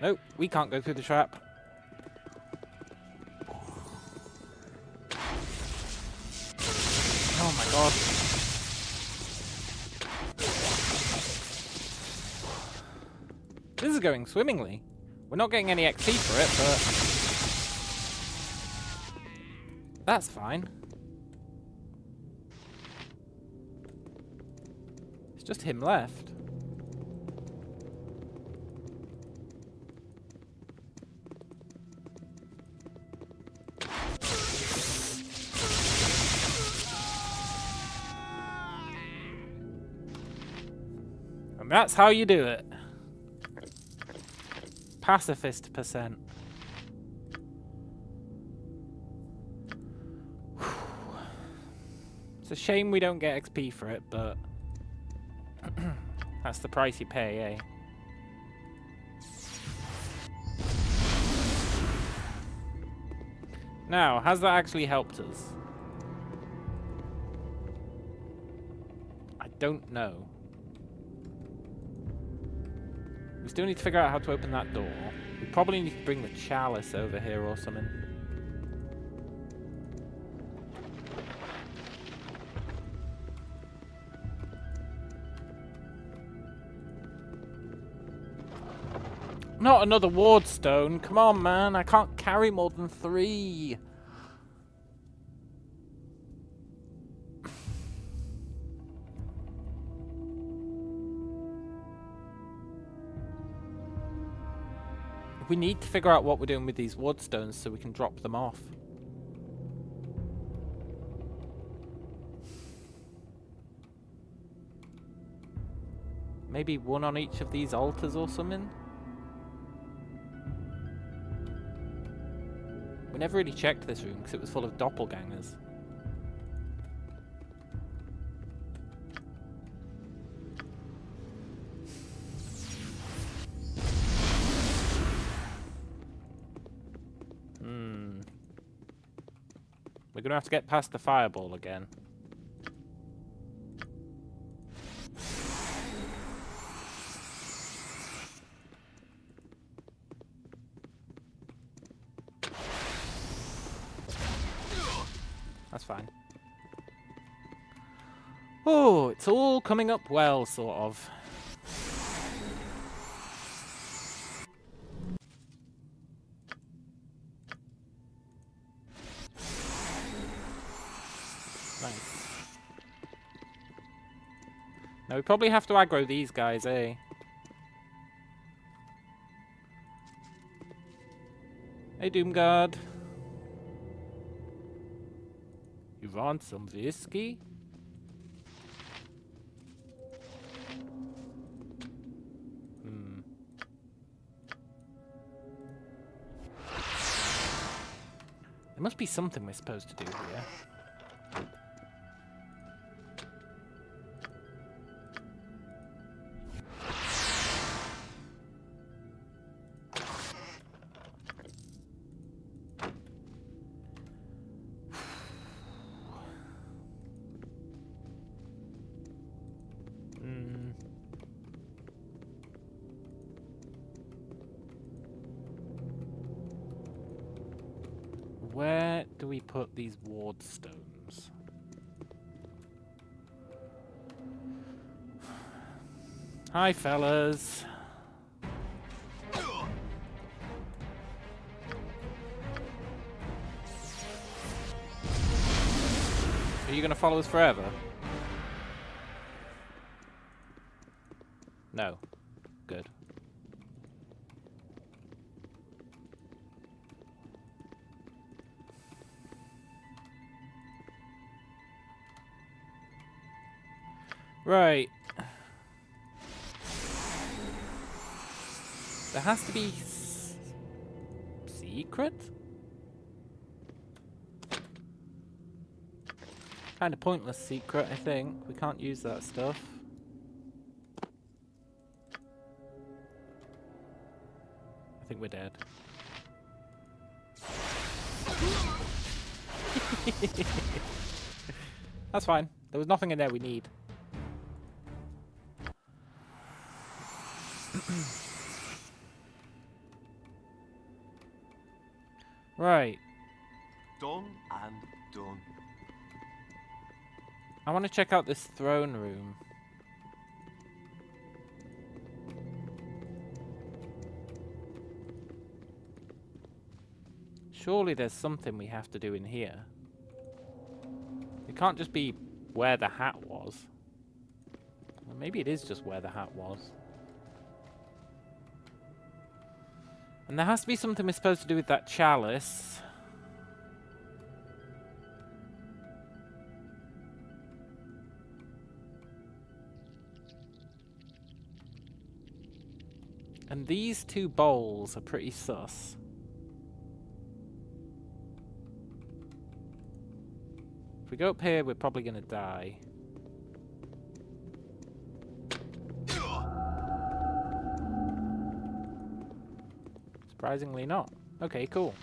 Nope. We can't go through the trap. Oh my god. This is going swimmingly. We're not getting any XP for it, but that's fine. It's just him left. And that's how you do it. Pacifist %. It's a shame we don't get XP for it, but that's the price you pay, eh? Now, has that actually helped us? I don't know. We still need to figure out how to open that door. We probably need to bring the chalice over here or something. Not another ward stone. Come on, man. I can't carry more than 3. We need to figure out what we're doing with these ward stones so we can drop them off. Maybe one on each of these altars or something? We never really checked this room because it was full of doppelgangers. We're gonna have to get past the fireball again. That's fine. Oh, it's all coming up well, sort of. Nice. Now we probably have to aggro these guys, eh? Hey, Doomguard. You want some whiskey? There must be something we're supposed to do here. Where do we put these ward stones? Hi, fellas. Are you gonna follow us forever? No. Good. Right. There has to be secret? Kind of pointless secret, I think. We can't use that stuff. I think we're dead. That's fine. There was nothing in there we need. Right. Done and done. I want to check out this throne room. Surely there's something we have to do in here. It can't just be where the hat was. Well, maybe it is just where the hat was. And there has to be something we're supposed to do with that chalice. And these two bowls are pretty sus. If we go up here, we're probably going to die. Surprisingly not. Okay, cool.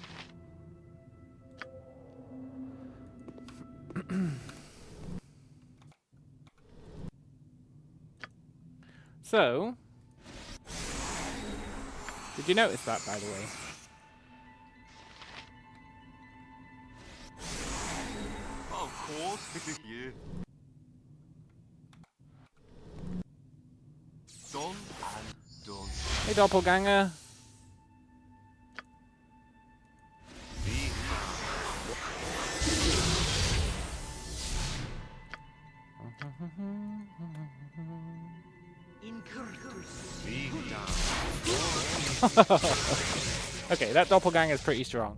So, did you notice that, by the way? Of course, yeah. Done and done. Hey, doppelganger. Okay, that doppelganger is pretty strong.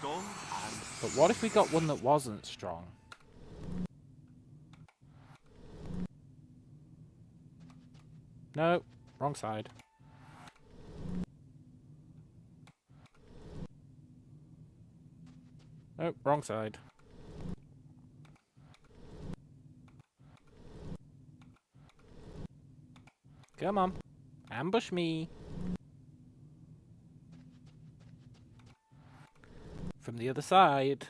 Done and But what if we got one that wasn't strong? No, wrong side. Nope, wrong side. Come on. Ambush me. From the other side.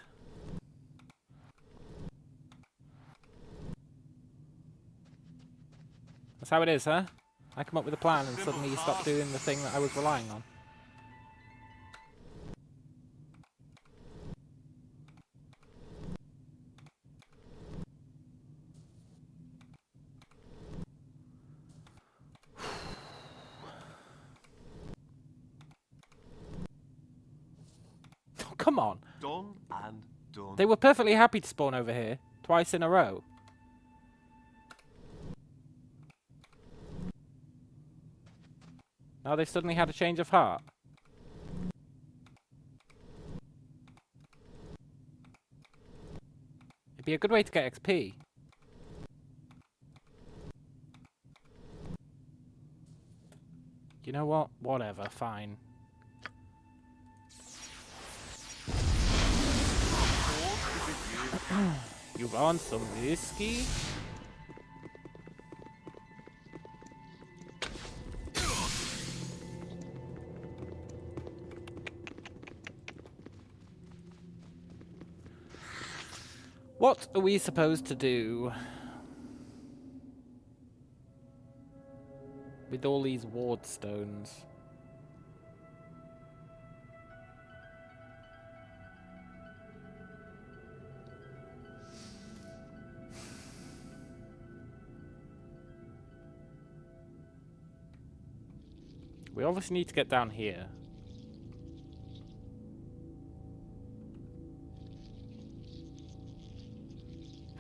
That's how it is, huh? I come up with a plan and suddenly you stop doing the thing that I was relying on. Oh, come on. done and done. They were perfectly happy to spawn over here. Twice in a row. Now they suddenly had a change of heart. It'd be a good way to get XP. You know what? Whatever, fine. You want some whiskey? What are we supposed to do with all these ward stones? We obviously need to get down here.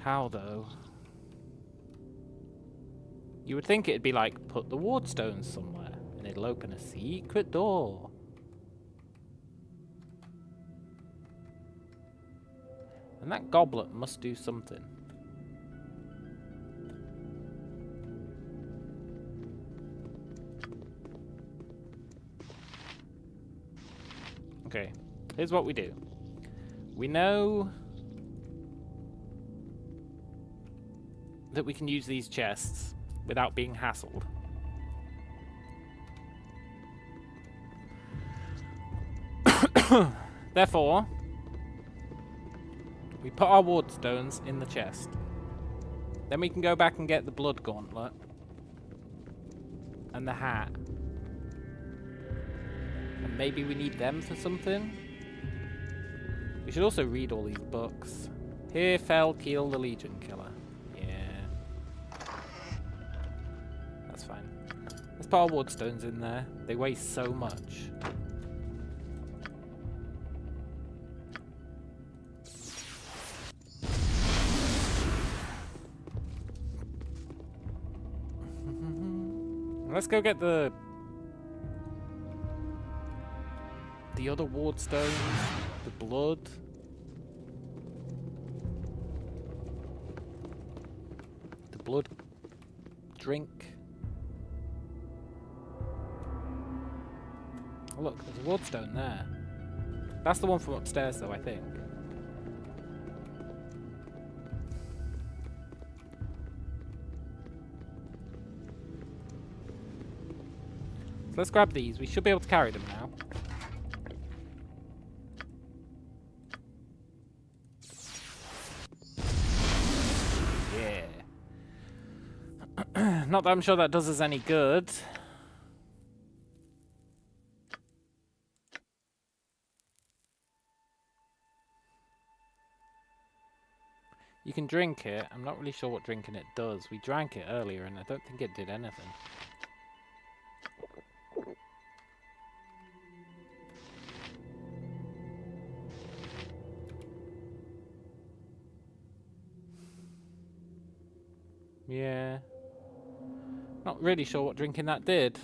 How though? You would think it'd be like, put the ward stones somewhere, and it'll open a secret door. And that goblet must do something. Okay, here's what we do. We know that we can use these chests without being hassled. Therefore, we put our ward stones in the chest. Then we can go back and get the blood gauntlet and the hat. maybe we need them for something. We should also read all these books. Here fell Keel the Legion Killer. Yeah. That's fine. Let's put our Wardstones in there. They weigh so much. Let's go get the other Wardstones, the blood. The blood drink. Oh look, there's a Wardstone there. That's the one from upstairs though, I think. So let's grab these. We should be able to carry them now. Yeah. Not that I'm sure that does us any good. You can drink it. I'm not really sure what drinking it does. We drank it earlier and I don't think it did anything. Yeah. Not really sure what drinking that did.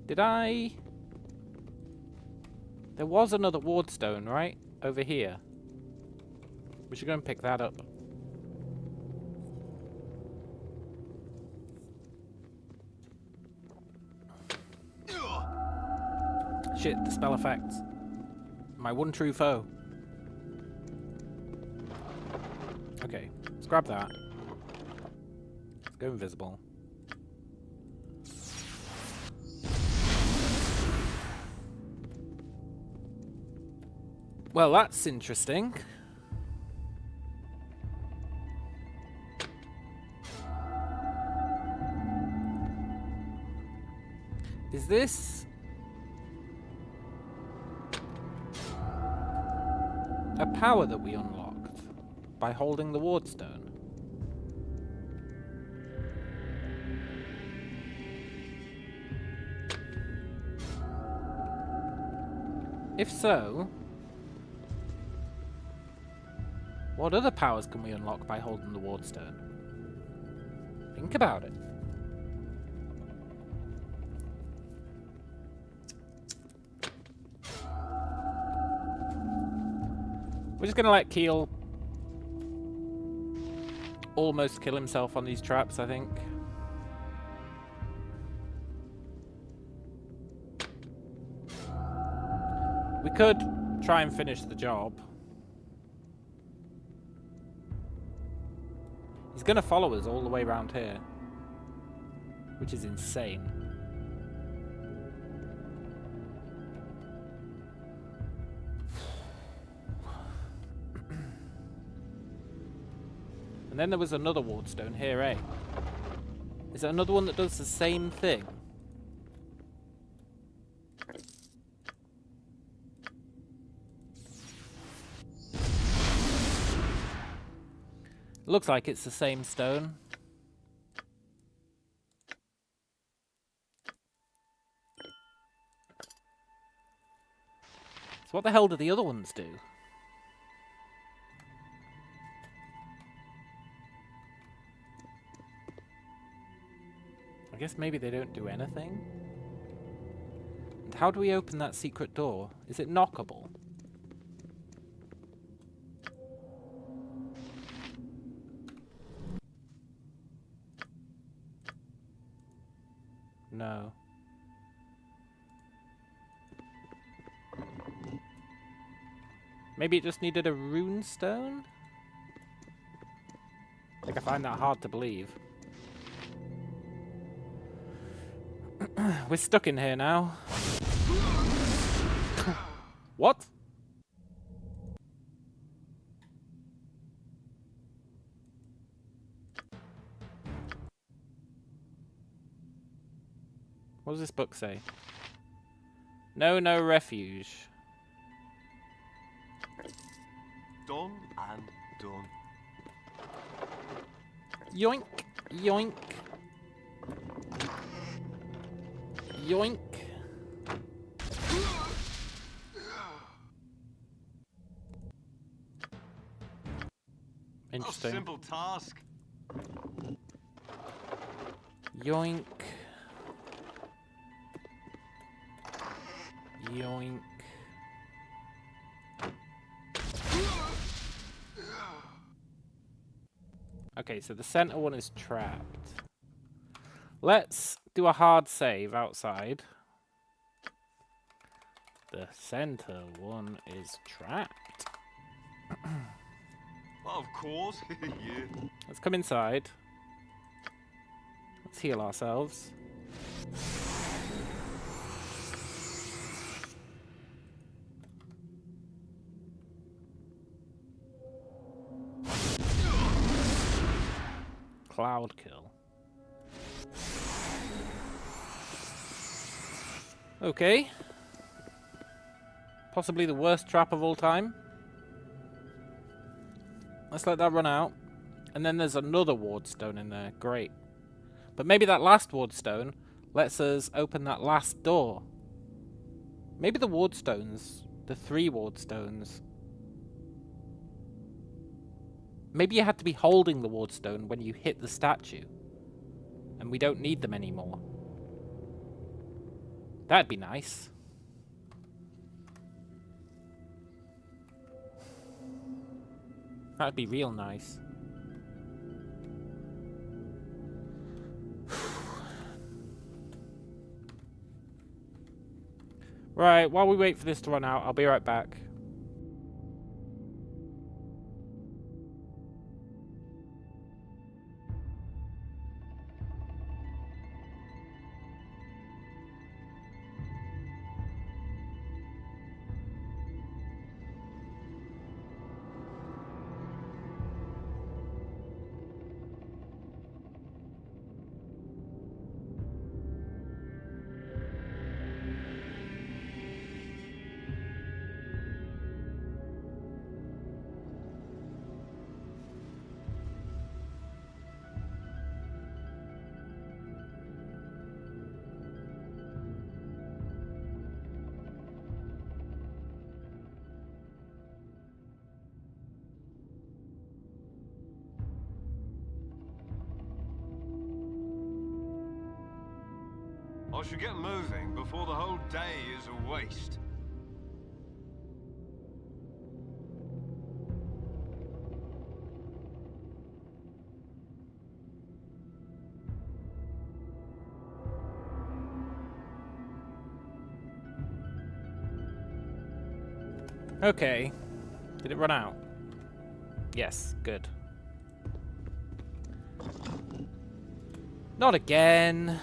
Did I... There was another Wardstone, right? Over here. We should go and pick that up. Shit, the spell effects. My one true foe. Okay, let's grab that. Let's go invisible. Well, that's interesting. Is this a power that we unlocked by holding the Wardstone? If so, what other powers can we unlock by holding the Wardstone? Think about it. We're just gonna let Keel almost kill himself on these traps, I think. We could try and finish the job. He's gonna follow us all the way around here, which is insane. And then there was another Wardstone here, eh? Is there another one that does the same thing? Looks like it's the same stone. So what the hell do the other ones do? I guess maybe they don't do anything. And how do we open that secret door? Is it knockable? No. Maybe it just needed a rune stone? think I find that hard to believe. We're stuck in here now. What? What does this book say? No refuge. Done and done. Yoink, yoink. Yoink. Interesting. A simple task. Yoink. Yoink. Okay, so the center one is trapped. Let's do a hard save outside. The center one is trapped. Of course, yeah. Let's come inside. Let's heal ourselves. Cloud kill. Okay. Possibly the worst trap of all time. Let's let that run out. And then there's another ward stone in there. Great. But maybe that last ward stone lets us open that last door. Maybe the ward stones, the 3 ward stones. Maybe you had to be holding the ward stone when you hit the statue. And we don't need them anymore. That'd be nice. That'd be real nice. Right, while we wait for this to run out, I'll be right back. I should get moving before the whole day is a waste. Okay. Did it run out? Yes, good. Not again.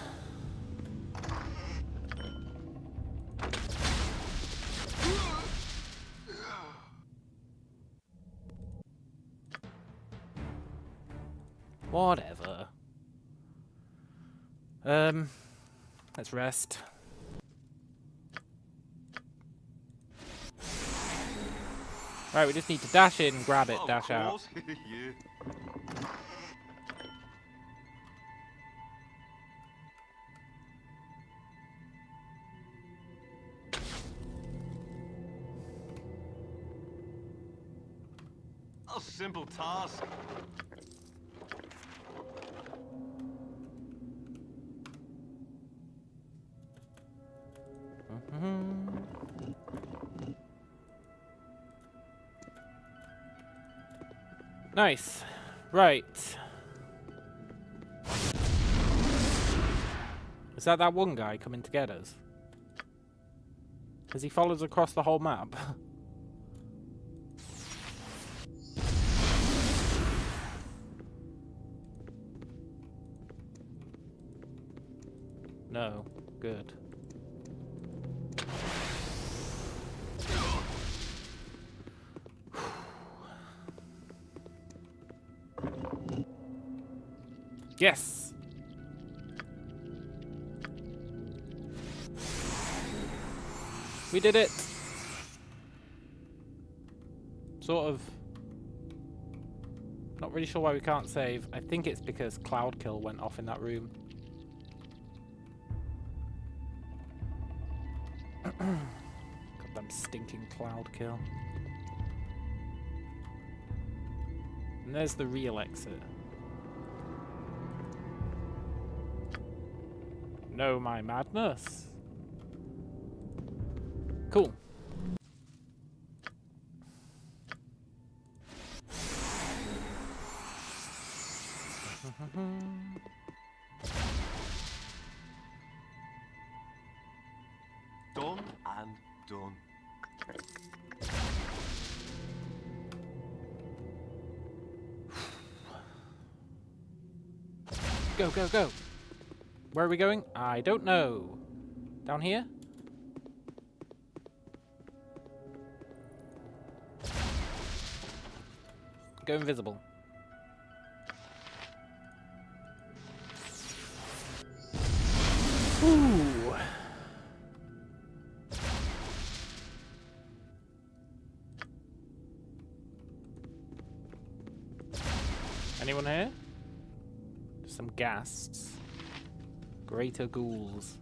Whatever. Let's rest. Right, we just need to dash in, grab it, dash out. Yeah. A simple task. Nice. Right. Is that one guy coming to get us? Has he followed us across the whole map? No. Good. Yes! We did it! Sort of. Not really sure why we can't save. I think it's because Cloud Kill went off in that room. Goddamn stinking Cloud Kill. And there's the real exit. Know my madness. Cool. Done and done. Go, go, go. Where are we going? I don't know. Down here? Go invisible. Ooh. Anyone here? Some ghasts. Greater ghouls.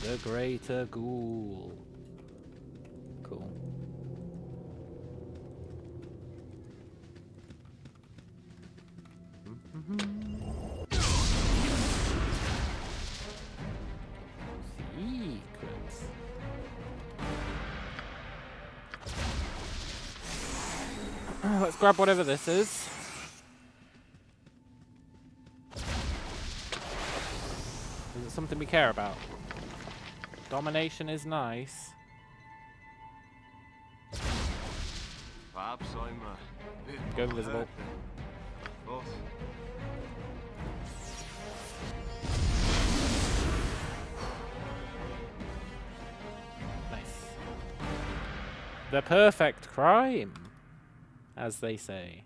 The greater ghoul. Cool. Secrets. Let's grab whatever this is. Is it something we care about? Domination is nice. Perhaps I'm a bit Go more invisible. hurt than I thought. Nice. The perfect crime, as they say.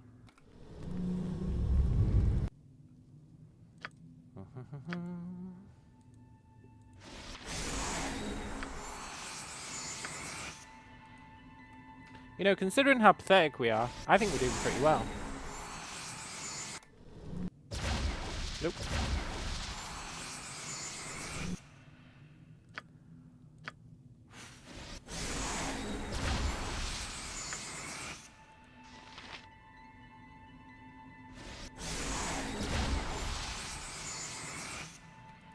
You know, considering how pathetic we are, I think we're doing pretty well. Nope.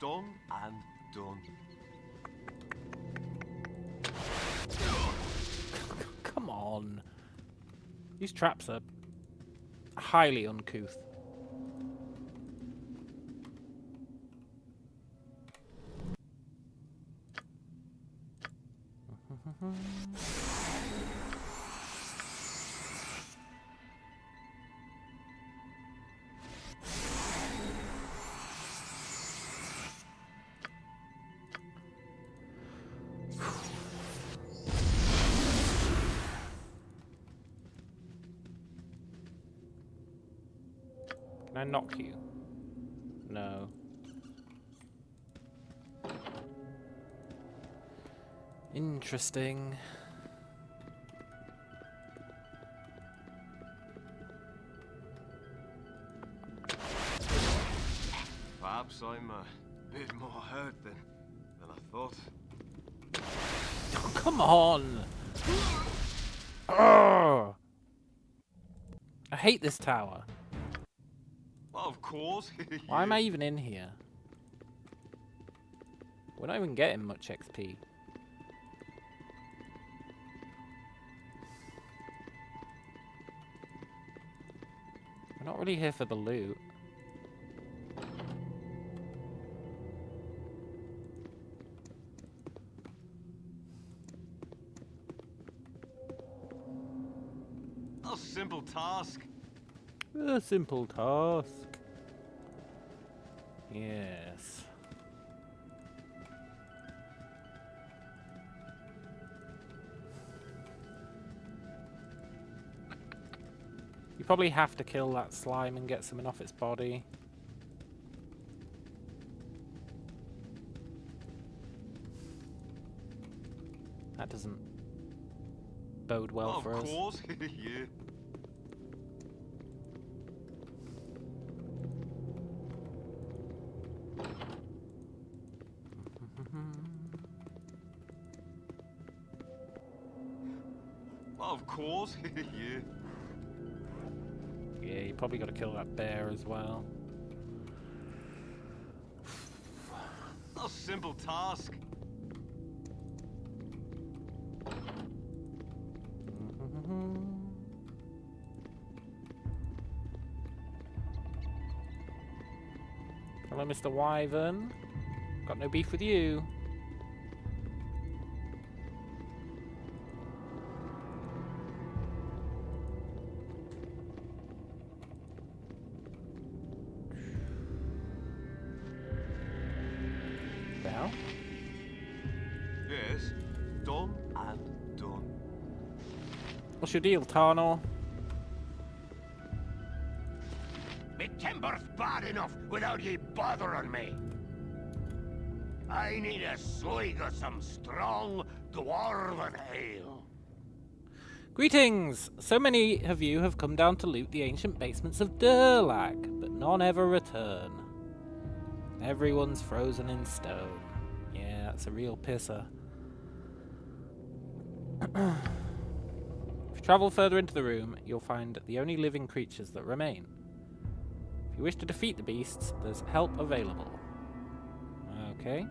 Done and done. Come on. These traps are highly uncouth. Can I knock you? No. Interesting. Perhaps I'm a bit more hurt than I thought. Oh, come on! Ugh. I hate this tower. Well, of course. Why am I even in here? We're not even getting much XP. We're not really here for the loot. A simple task. A simple task. Yes. You probably have to kill that slime and get something off its body. That doesn't bode well for us. Of course, yeah. Of course, yeah. Yeah, you probably got to kill that bear as well. A simple task. Hello, Mr. Wyvern. Got no beef with you. Now? Yes, done and done. What's your deal, Tarnor? Me timber's bad enough without ye bothering me. I need a swig of some strong dwarven ale. Greetings! So many of you have come down to loot the ancient basements of Durlag, but none ever return. Everyone's frozen in stone. Yeah, that's a real pisser. If you travel further into the room, you'll find the only living creatures that remain. If you wish to defeat the beasts, there's help available. Okay.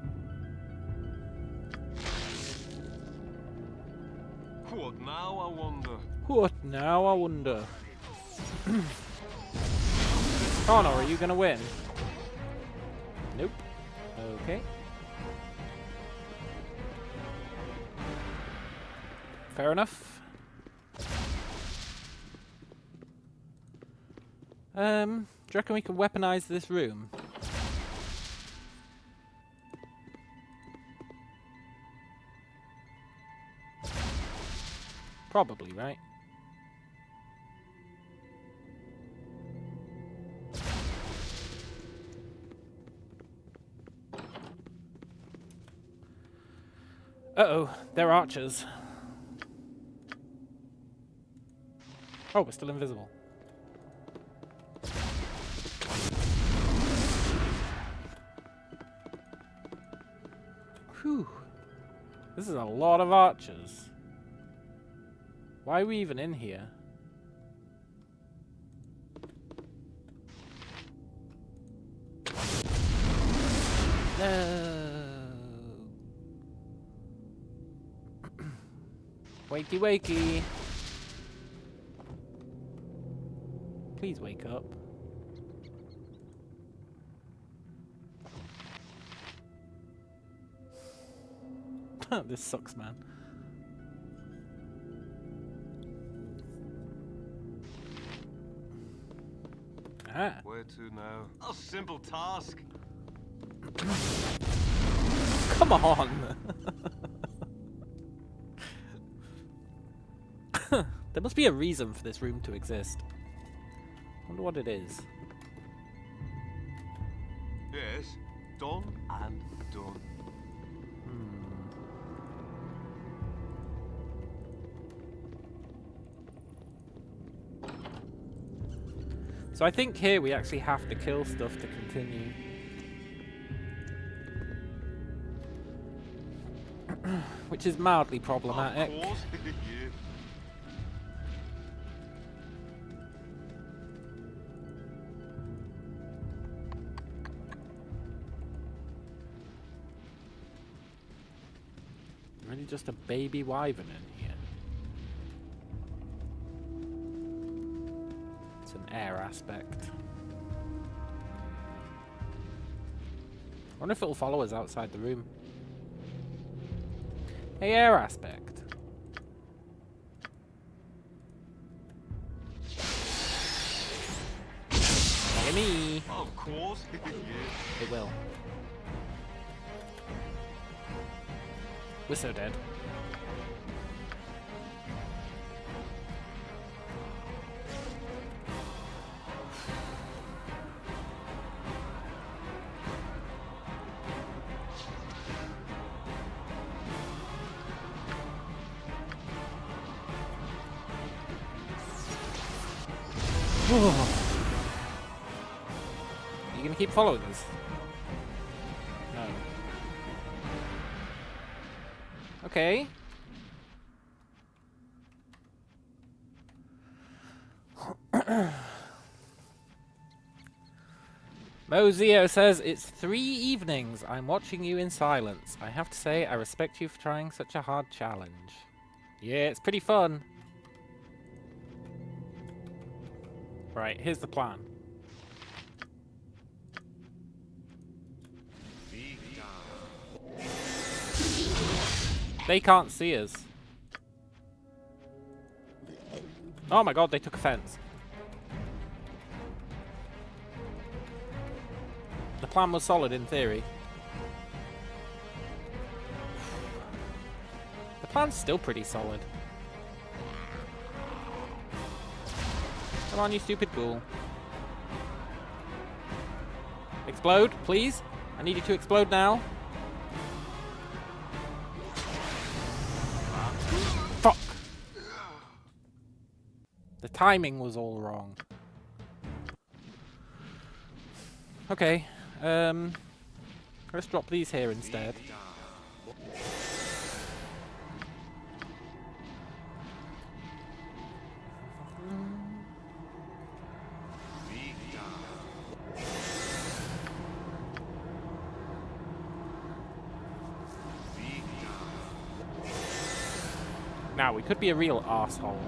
What now, I wonder? What now, I wonder? Connor, are you gonna win? Nope. Okay. Fair enough. Do you reckon we can weaponize this room? Probably, right? Uh-oh, they're archers. Oh, we're still invisible. Whew. This is a lot of archers. Why are we even in here? No. Wakey wakey. Please wake up. This sucks, man. Ah. Where to now? A simple task. Come on! There must be a reason for this room to exist. Wonder what it is. Yes, done and done. So I think here we actually have to kill stuff to continue. Which is mildly problematic. Of course, yeah. Really just a baby wyvern in here. It's an air aspect. I wonder if it'll follow us outside the room. Hey, air aspect. Follow me. Of course, yeah. It will. We're so dead. You gonna keep following us? No. Okay. Mozio says, it's 3 evenings. I'm watching you in silence. I have to say, I respect you for trying such a hard challenge. Yeah, it's pretty fun. Right, here's the plan. They can't see us. Oh my god, they took offense. The plan was solid in theory. The plan's still pretty solid. Come on, you stupid ghoul. Explode, please. I need you to explode now. Fuck! The timing was all wrong. Okay, let's drop these here instead. Now, we could be a real arsehole.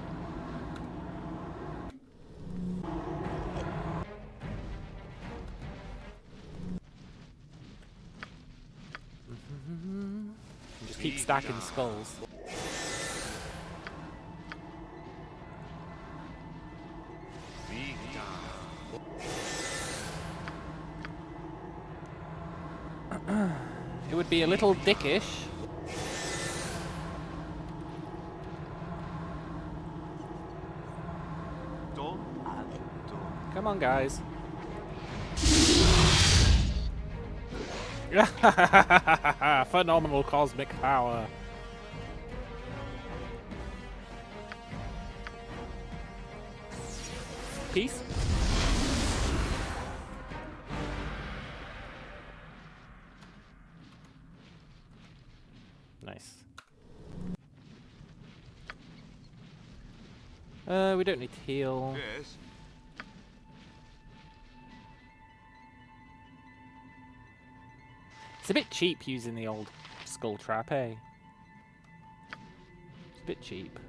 Just keep stacking skulls. It would be a little dickish. Come on, guys. Phenomenal cosmic power. Peace. Nice. We don't need to heal. Yes. It's a bit cheap using the old skull trap, eh? It's a bit cheap.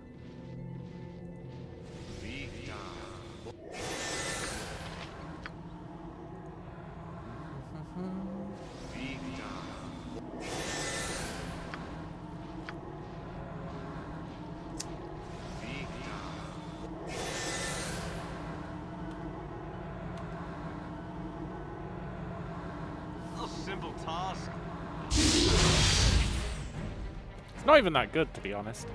Simple task. It's not even that good, to be honest.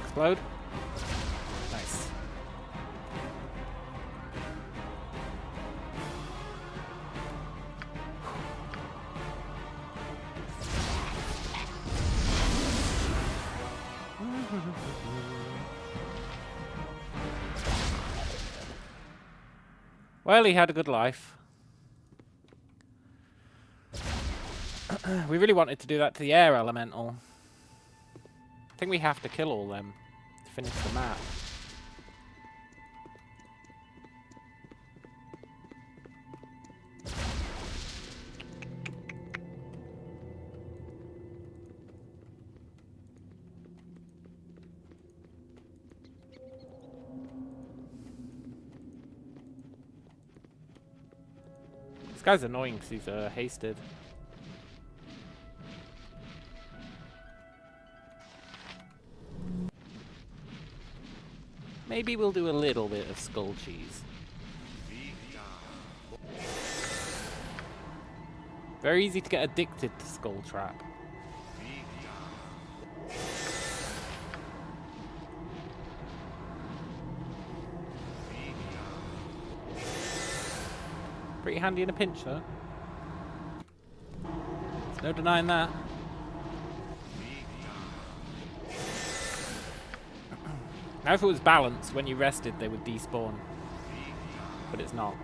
Explode. Nice. Well, he had a good life. We really wanted to do that to the air elemental. I think we have to kill all them to finish the map. This guy's annoying because he's hasted. Maybe we'll do a little bit of skull cheese. Very easy to get addicted to skull trap. Pretty handy in a pinch, though. There's no denying that. Now if it was balanced, when you rested they would despawn. But it's not.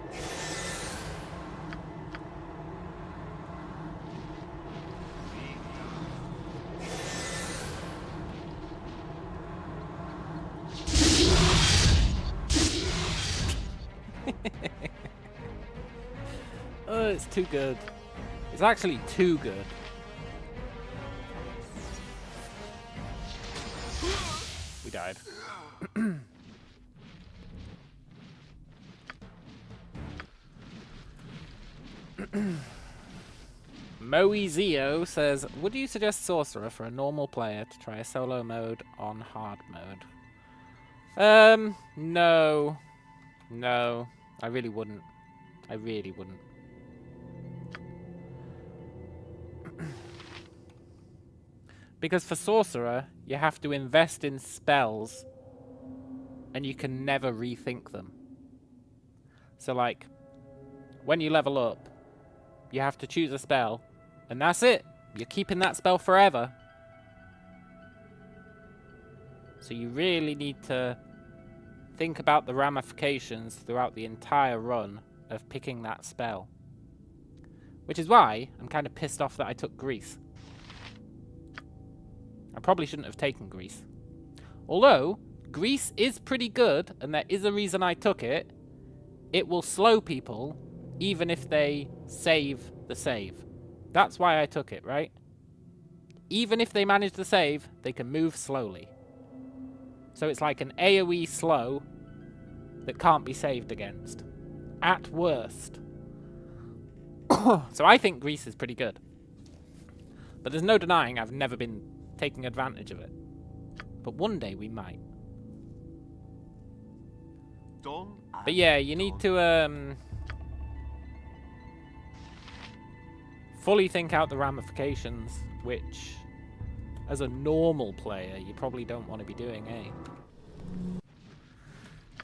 Oh, it's too good. It's actually too good. We died. Moezio says, would you suggest Sorcerer for a normal player to try a solo mode on hard mode? No. No. I really wouldn't. I really wouldn't. Because for Sorcerer, you have to invest in spells and you can never rethink them. So like, when you level up, you have to choose a spell and that's it. You're keeping that spell forever. So you really need to think about the ramifications throughout the entire run of picking that spell. Which is why I'm kind of pissed off that I took Grease. I probably shouldn't have taken Grease. Although, Grease is pretty good, and there is a reason I took it. It will slow people, even if they save the save. That's why I took it, right? Even if they manage to save, they can move slowly. So it's like an AoE slow that can't be saved against. At worst. So I think Grease is pretty good. But there's no denying I've never been taking advantage of it. But one day we might. But yeah, you need to fully think out the ramifications, which as a normal player you probably don't want to be doing, eh?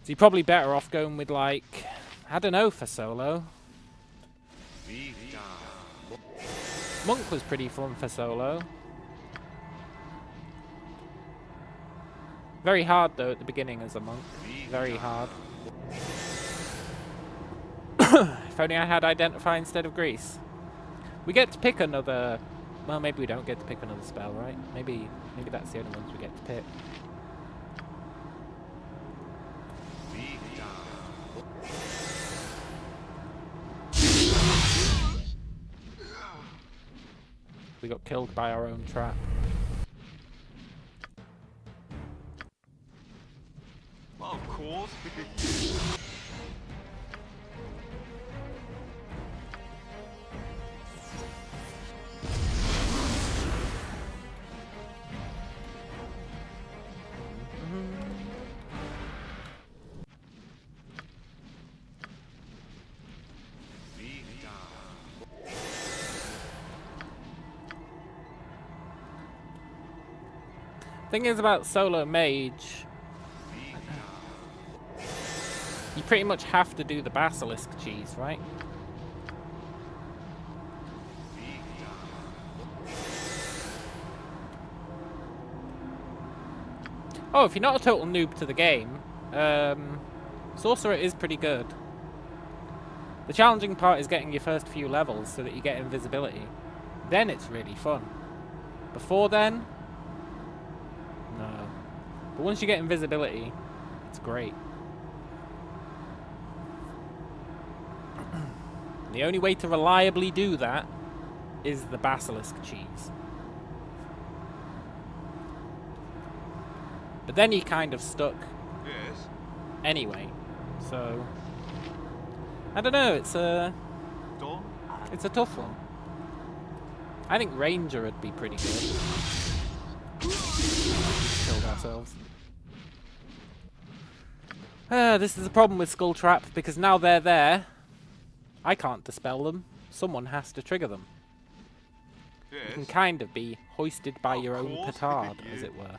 So you're probably better off going with, like, I don't know, for solo. Monk was pretty fun for solo. Very hard though at the beginning as a monk. Very hard. If only I had Identify instead of Grease. We get to pick another... Well, maybe we don't get to pick another spell, right? Maybe that's the only ones we get to pick. We got killed by our own trap. Of course. Thing is about solo mage, you pretty much have to do the basilisk cheese, right? Oh, if you're not a total noob to the game, Sorcerer is pretty good. The challenging part is getting your first few levels so that you get invisibility. Then it's really fun. Before then, no. But once you get invisibility, it's great. The only way to reliably do that is the basilisk cheese. But then you're kind of stuck anyway. So I don't know, it's a tough one. I think Ranger would be pretty good. Killed ourselves. This is the problem with Skull Trap, because now they're there, I can't dispel them. Someone has to trigger them. You can kind of be hoisted by your own petard, as it were.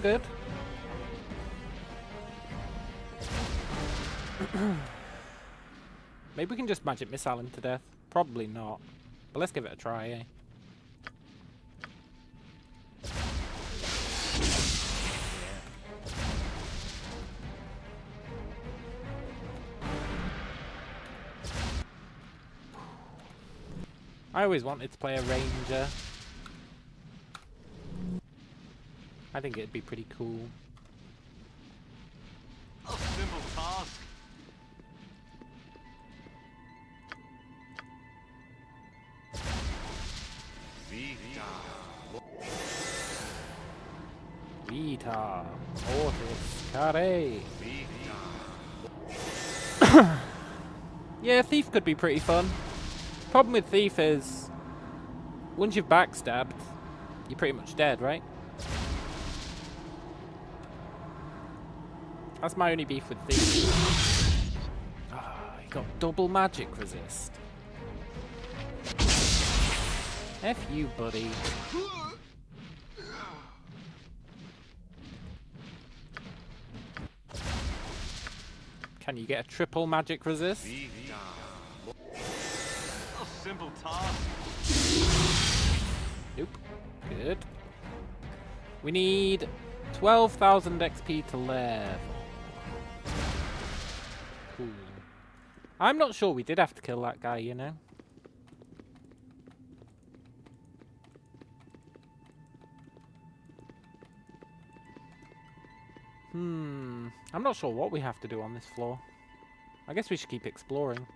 good. Maybe we can just magic missile him to death. Probably not. But let's give it a try, eh? I always wanted to play a ranger. I think it'd be pretty cool. A simple task. Vita. Mortis. Carre. Yeah, Thief could be pretty fun. Problem with Thief is, once you've backstabbed, you're pretty much dead, right? That's my only beef with Thief. Ah, he got double magic resist. F you, buddy. Can you get a triple magic resist? A simple task. Nope. Good. We need 12,000 XP to level. Cool. I'm not sure we did have to kill that guy, you know. I'm not sure what we have to do on this floor. I guess we should keep exploring.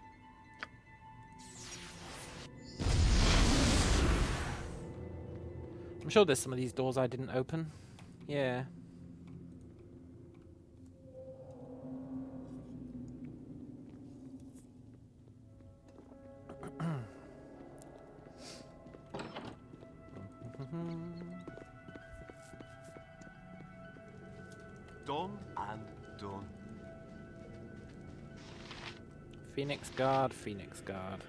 I'm sure there's some of these doors I didn't open. Yeah. Done and done. Phoenix Guard, Phoenix Guard.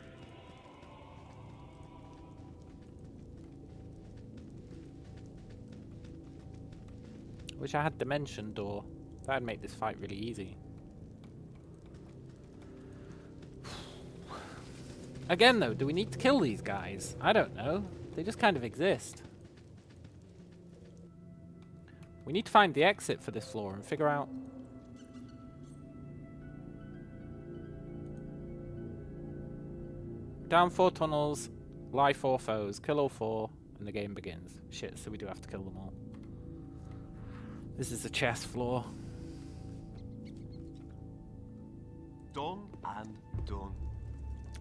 Wish I had Dimension Door. That'd make this fight really easy. Again though, do we need to kill these guys? I don't know. They just kind of exist. We need to find the exit for this floor and figure out... Down 4 tunnels, lie 4 foes, kill all 4, and the game begins. Shit, so we do have to kill them all. This is the chest floor. Done and done.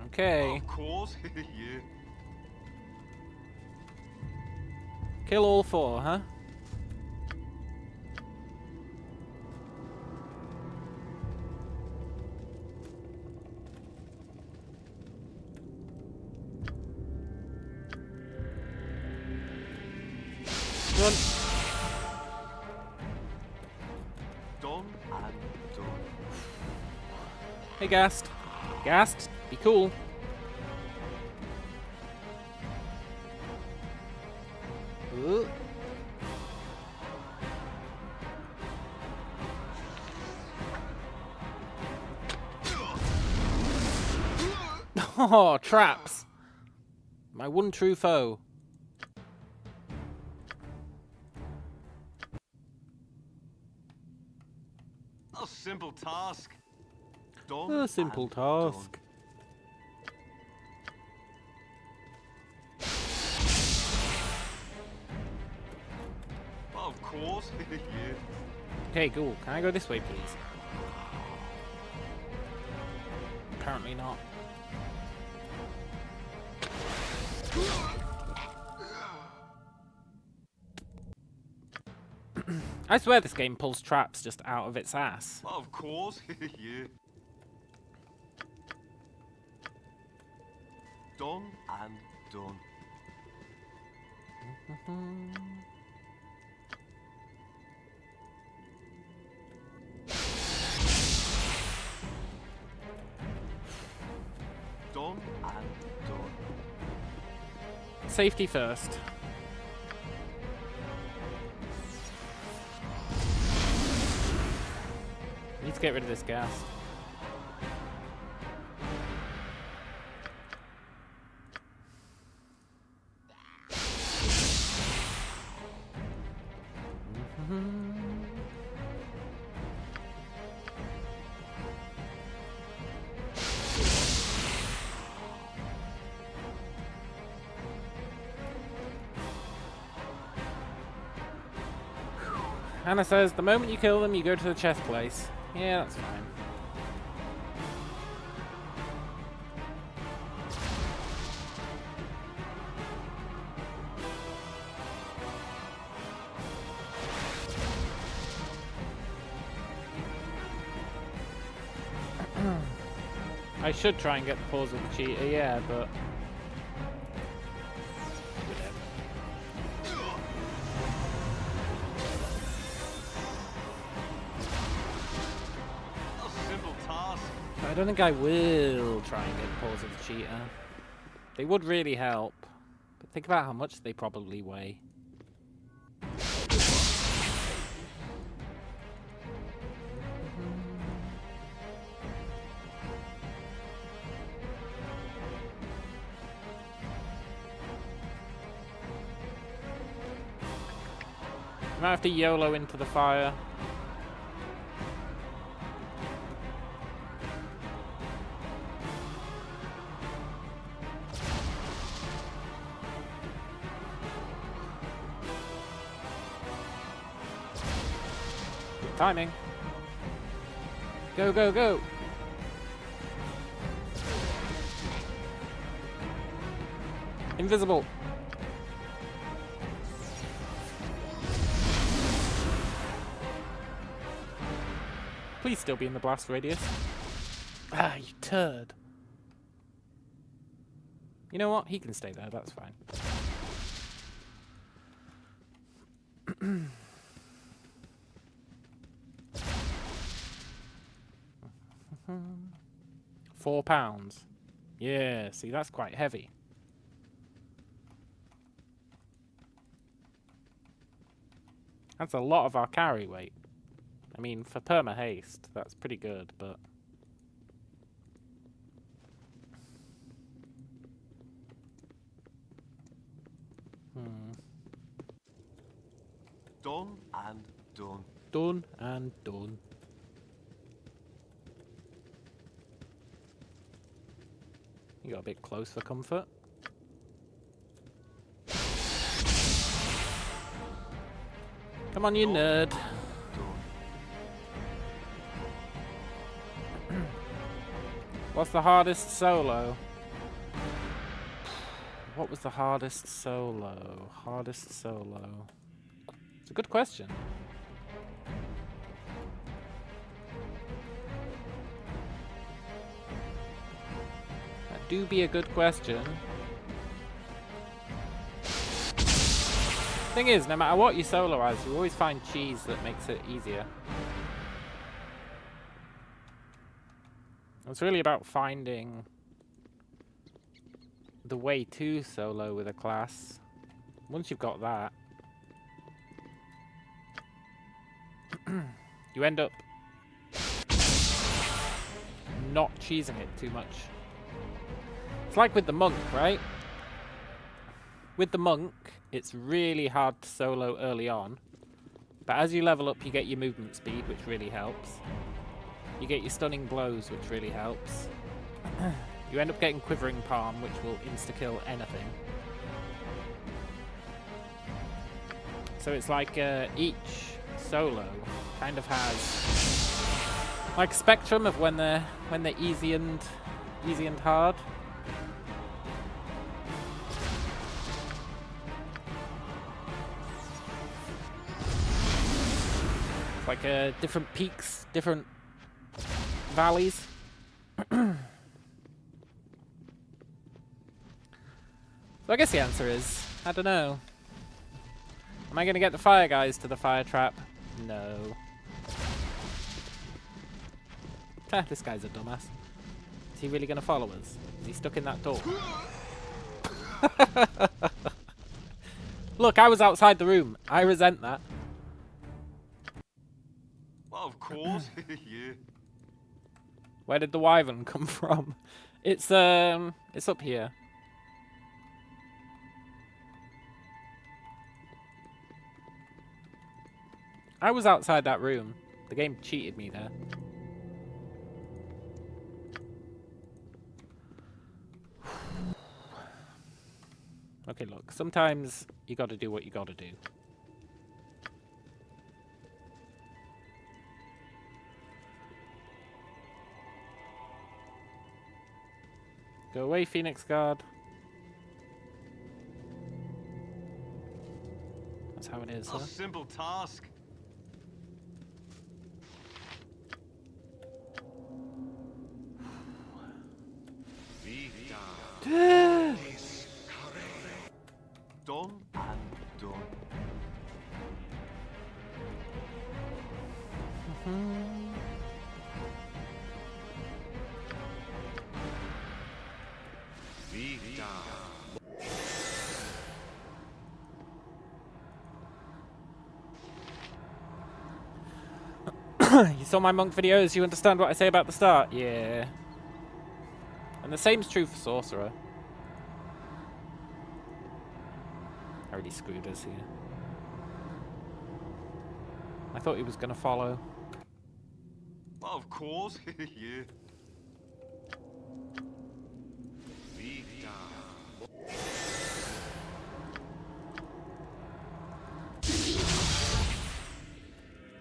Okay. Of course, yeah. Kill all 4, huh? Run. Done and done. Hey, Gast. Gast, be cool. Ooh. Oh, traps. My one true foe. A simple task. Done A simple and task. done. Of course, yeah. Okay, cool. Can I go this way, please? Apparently not. I swear this game pulls traps just out of its ass. Of course, yeah. Done and done. Done and done. Safety first. Let's get rid of this gas. Hannah says, the moment you kill them, you go to the chest place. Yeah, that's fine. I should try and get the paws of the cheetah, yeah, but... I don't think I will try and get the paws of the cheetah. They would really help. But think about how much they probably weigh. You might have to YOLO into the fire. Good timing. Go, go, go! Invisible! Please still be in the blast radius. Ah, you turd. You know what? He can stay there, that's fine. £4. Yeah, see, that's quite heavy. That's a lot of our carry weight. I mean, for perma haste, that's pretty good, but... Done and done. Done and done. You got a bit close for comfort. Come on, you nerd. What's the hardest solo? What was the hardest solo? Hardest solo. It's a good question. That do be a good question. Thing is, no matter what you solo as, you always find cheese that makes it easier. It's really about finding the way to solo with a class. Once you've got that, you end up not cheesing it too much. It's like with the monk, right? With the monk, it's really hard to solo early on, but as you level up, you get your movement speed, which really helps. You get your stunning blows, which really helps. You end up getting Quivering Palm, which will insta-kill anything. So it's like each solo kind of has like spectrum of when they're easy and hard. It's like different peaks, different valleys. So I guess the answer is, I don't know. Am I going to get the fire guys to the fire trap? No. Ah, this guy's a dumbass. Is he really going to follow us? Is he stuck in that door? Look, I was outside the room. I resent that. Well, of course. Yeah. Where did the wyvern come from? It's up here. I was outside that room. The game cheated me there. Okay, look. Sometimes you gotta do what you gotta do. Go away, Phoenix Guard. That's how it is, huh? A simple task. Done and done. You saw my monk videos, you understand what I say about the start? Yeah. And the same's true for Sorcerer. I already screwed us here. I thought he was gonna follow. Of course. Yeah.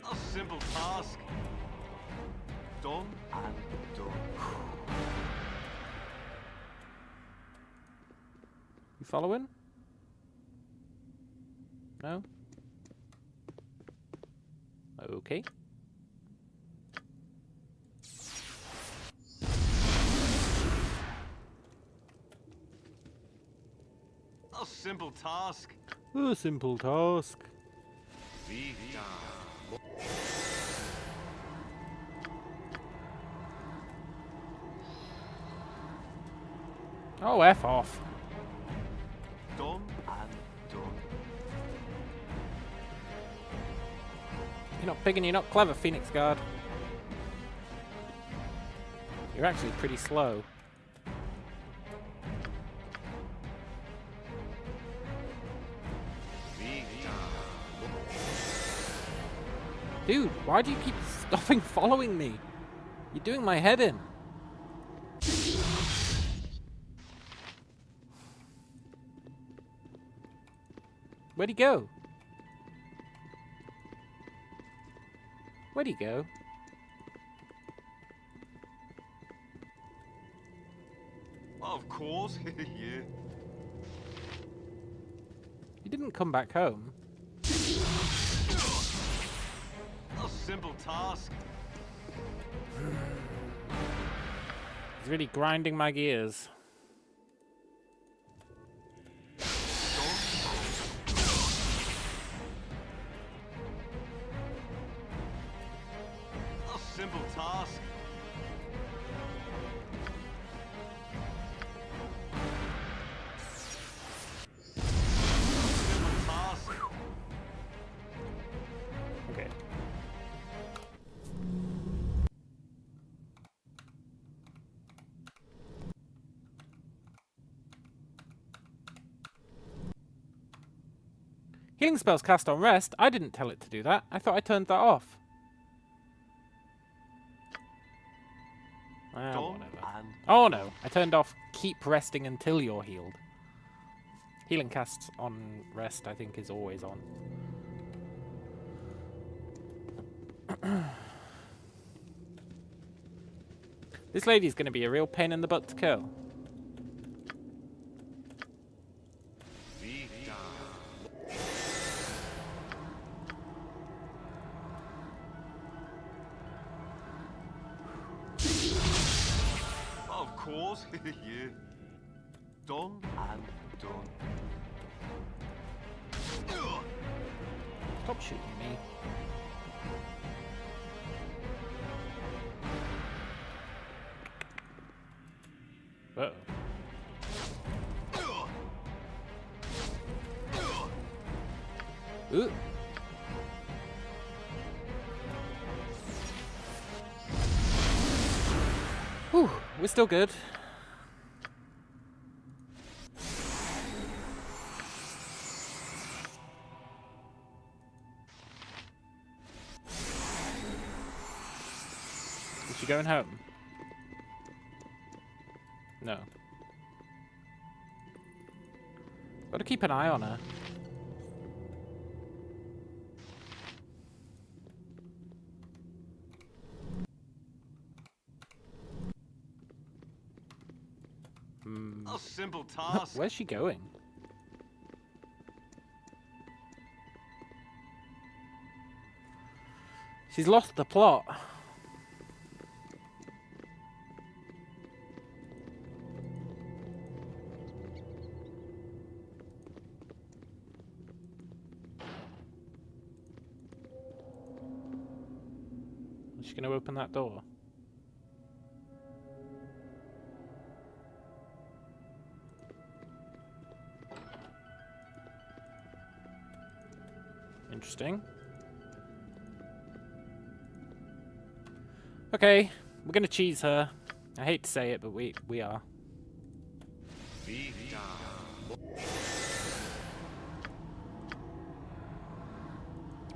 A simple task. Done and done. You following? No? Okay. A simple task. A simple task. Oh, F off. Done and done. You're not big and you're not clever, Phoenix Guard. You're actually pretty slow. Dude, why do you keep stopping following me? You're doing my head in. Where'd he go? Where'd he go? Of course. Yeah. He didn't come back home. A simple task. He's really grinding my gears. A simple task. Simple task. Okay. Healing spells cast on rest? I didn't tell it to do that. I thought I turned that off. Done Whatever. and Oh no, I turned off keep resting until you're healed. Healing casts on rest, I think, is always on. This lady's going to be a real pain in the butt to kill. of course. Yeah. Done and done. Stop shooting me. Uh-oh. Ooh. We're still good. Is she going home? No. Gotta keep an eye on her. A simple task. Where's she going? She's lost the plot. Is she going to open that door? Interesting. Okay, we're gonna cheese her. I hate to say it, but we are.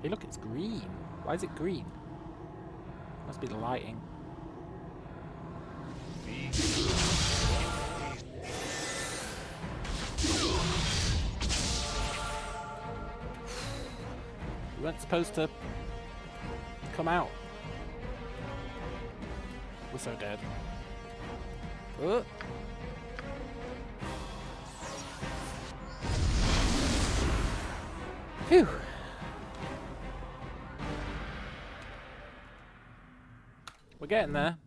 Hey, look, it's green. Why is it green? Must be the lighting. We weren't supposed to come out. We're so dead. Phew. We're getting there.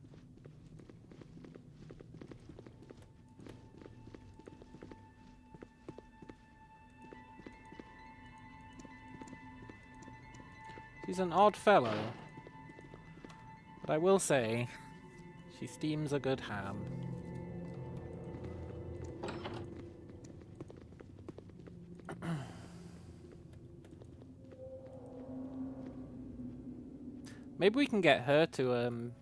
She's an odd fellow, but I will say, she steams a good ham. Maybe we can get her to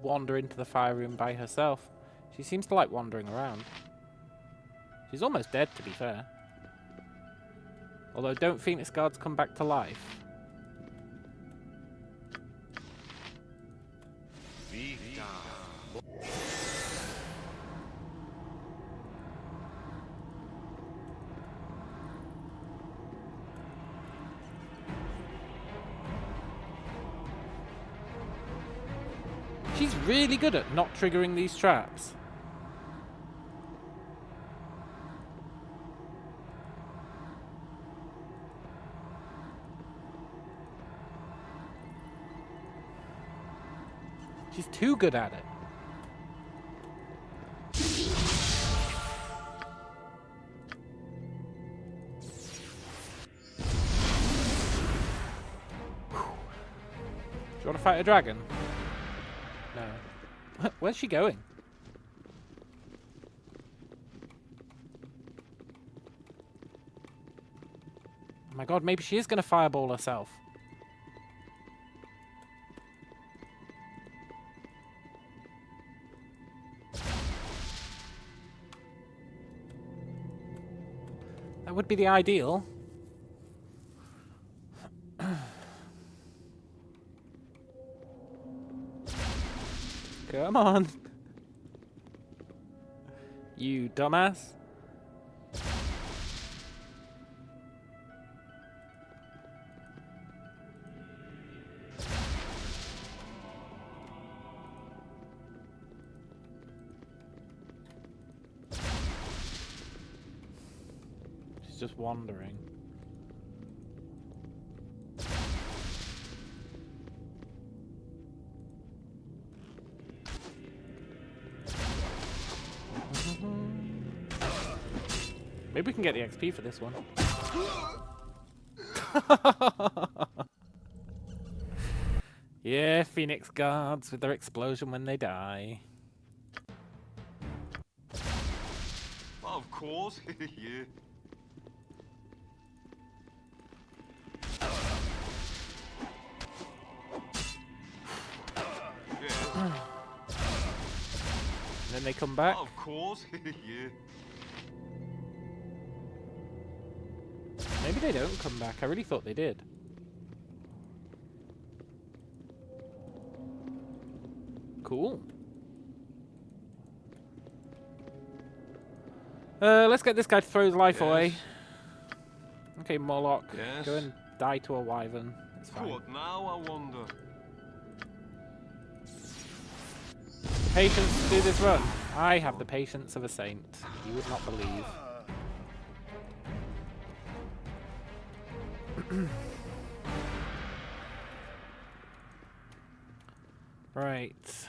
wander into the fire room by herself. She seems to like wandering around. She's almost dead, to be fair. Although, don't Phoenix Guards come back to life? She's really good at not triggering these traps. She's too good at it. Do you want to fight a dragon? No. Where's she going? Oh my god, maybe she is going to fireball herself. That would be the ideal. Come on. You dumbass. She's just wandering. Maybe we can get the XP for this one. Yeah, Phoenix Guards with their explosion when they die. Of course, yeah. when they come back. Of course, yeah. Maybe they don't come back. I really thought they did. Cool. Let's get this guy to throw his life away. Okay, Morlock. Yes. Go and die to a wyvern. It's fine. What now, I wonder? Patience to do this run. I have the patience of a saint. You would not believe. Right.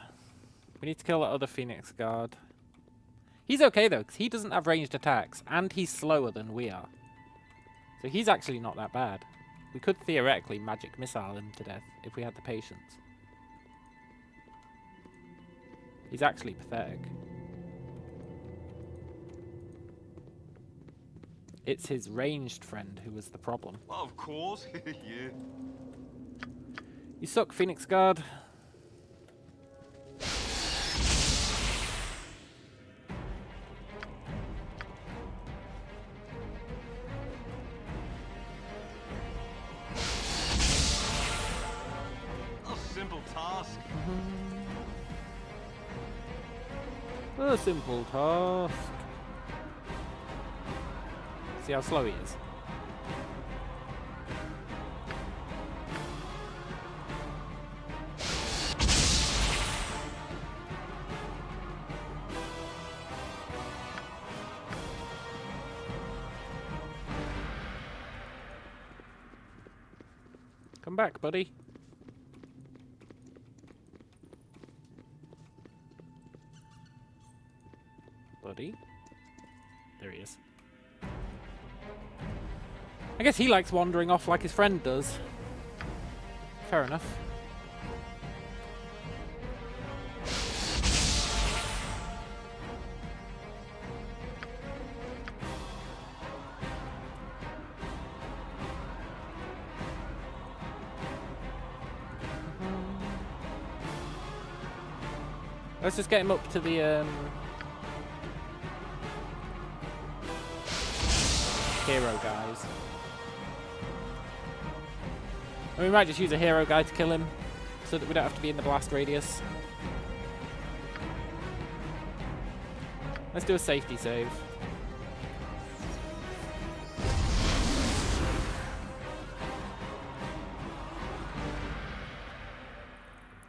We need to kill that other Phoenix Guard. He's okay though, because he doesn't have ranged attacks, and he's slower than we are. So he's actually not that bad. We could theoretically magic missile him to death if we had the patience. He's actually pathetic. It's his ranged friend who was the problem. Of course, yeah. You suck, Phoenix Guard. A simple task. A simple task. See how slow he is? Come back, buddy. Buddy? There he is. I guess he likes wandering off like his friend does. Fair enough. Let's just get him up to the hero guys. And we might just use a hero guy to kill him, so that we don't have to be in the blast radius. Let's do a safety save.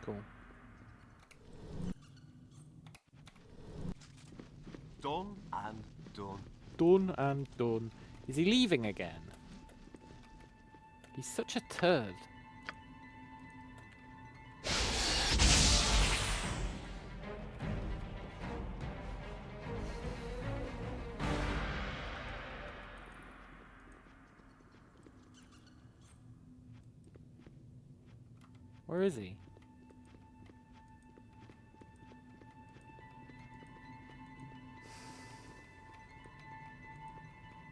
Cool. Done and done. Done and done. Is he leaving again? He's such a turd. Where is he?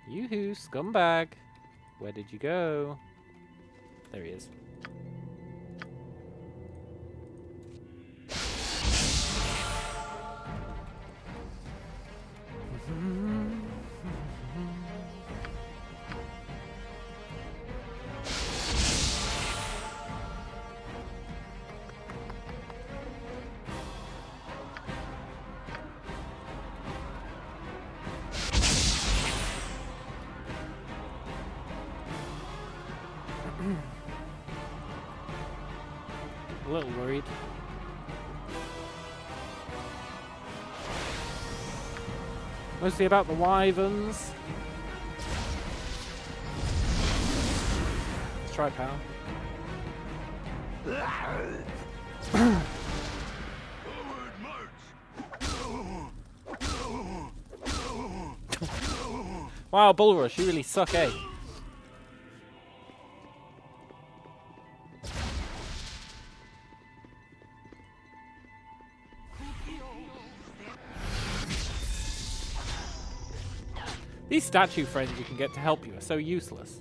Yoo-hoo, scumbag. Where did you go? There he is. A little worried. Mostly about the wyverns. Let's try power. Wow, Bull Rush, you really suck, eh? These statue friends you can get to help you are so useless.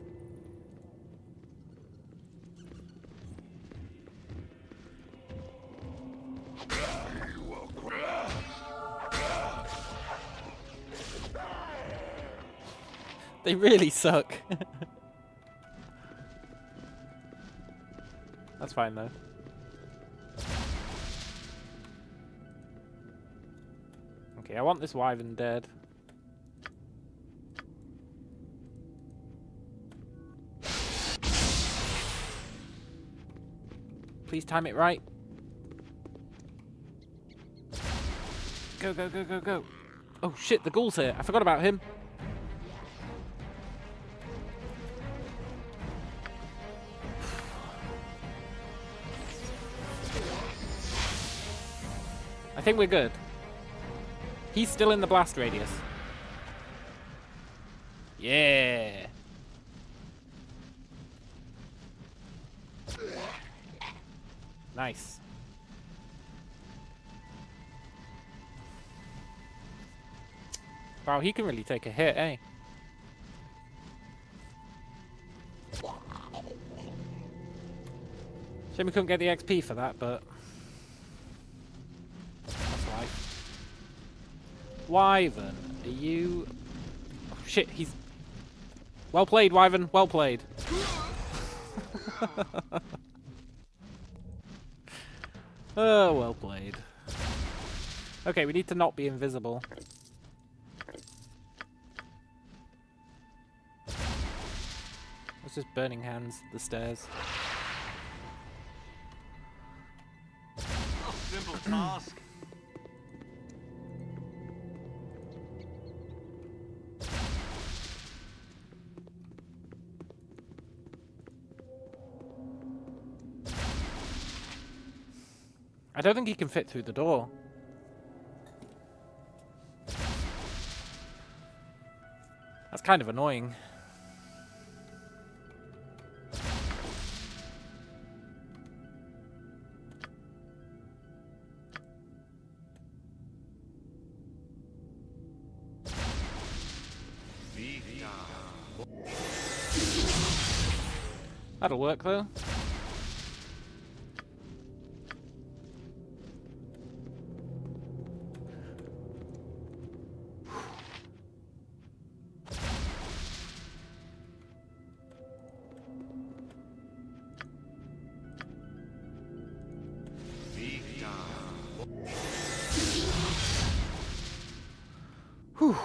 They really suck. That's fine though. Okay, I want this wyvern dead. Please time it right. Go, go, go, go, go. Oh shit, the ghoul's here. I forgot about him. I think we're good. He's still in the blast radius. Yeah. Nice. Wow, he can really take a hit, eh? Shame we couldn't get the XP for that, but that's life. Wyvern, are you... Oh shit, he's... Well played, Wyvern, well played. Oh, well played. Okay, we need to not be invisible. Let's just burning hands the stairs. A simple task. I don't think he can fit through the door. That's kind of annoying. That'll work though. Whew.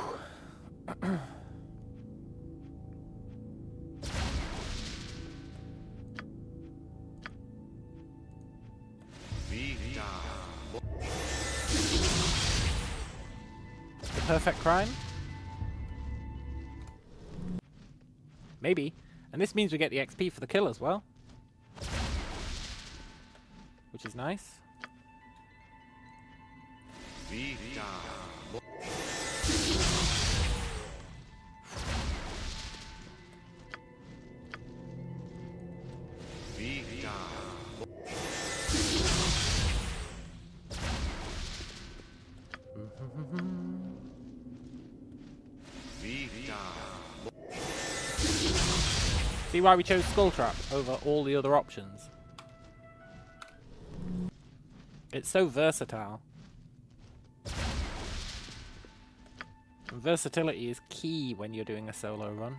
The perfect crime? Maybe. And this means we get the XP for the kill as well. Which is nice. See why we chose Skull Trap over all the other options? It's so versatile. And versatility is key when you're doing a solo run.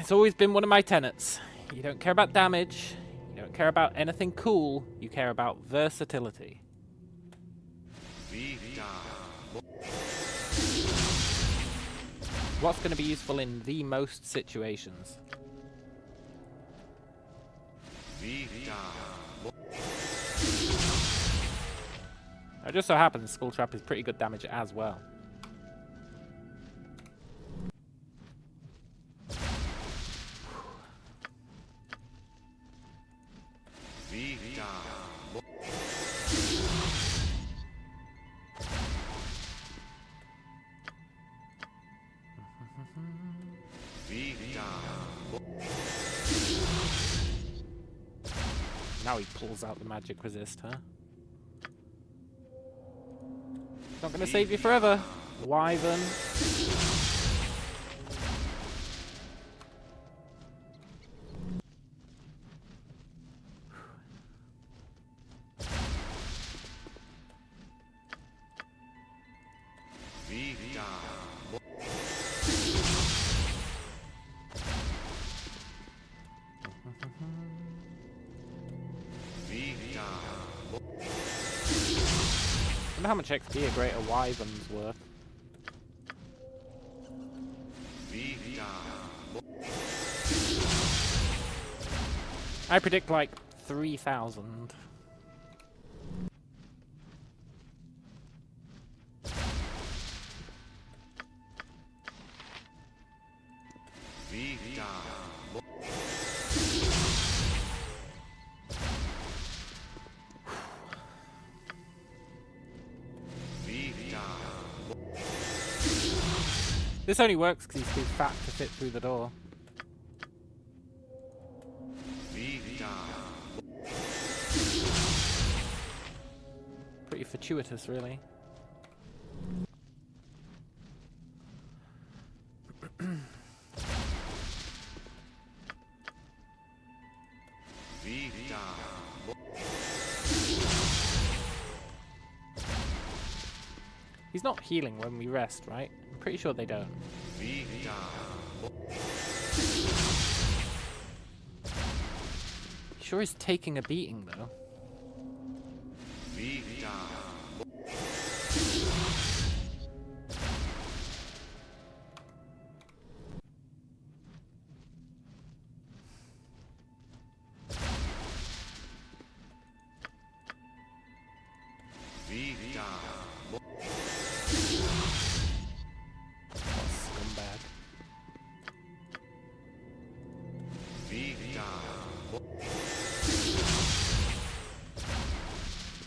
It's always been one of my tenets. You don't care about damage, you don't care about anything cool, you care about versatility. What's going to be useful in the most situations? It just so happens Skull Trap is pretty good damage as well. Now he pulls out the magic resist, huh? Not gonna save you forever, Wyvern. I wonder how much XP a greater wyvern's worth. I predict like 3,000. This only works because he's too fat to fit through the door. Pretty fortuitous, really. He's not healing when we rest, right? I'm pretty sure they don't. Sure is taking a beating, though. Scumbag.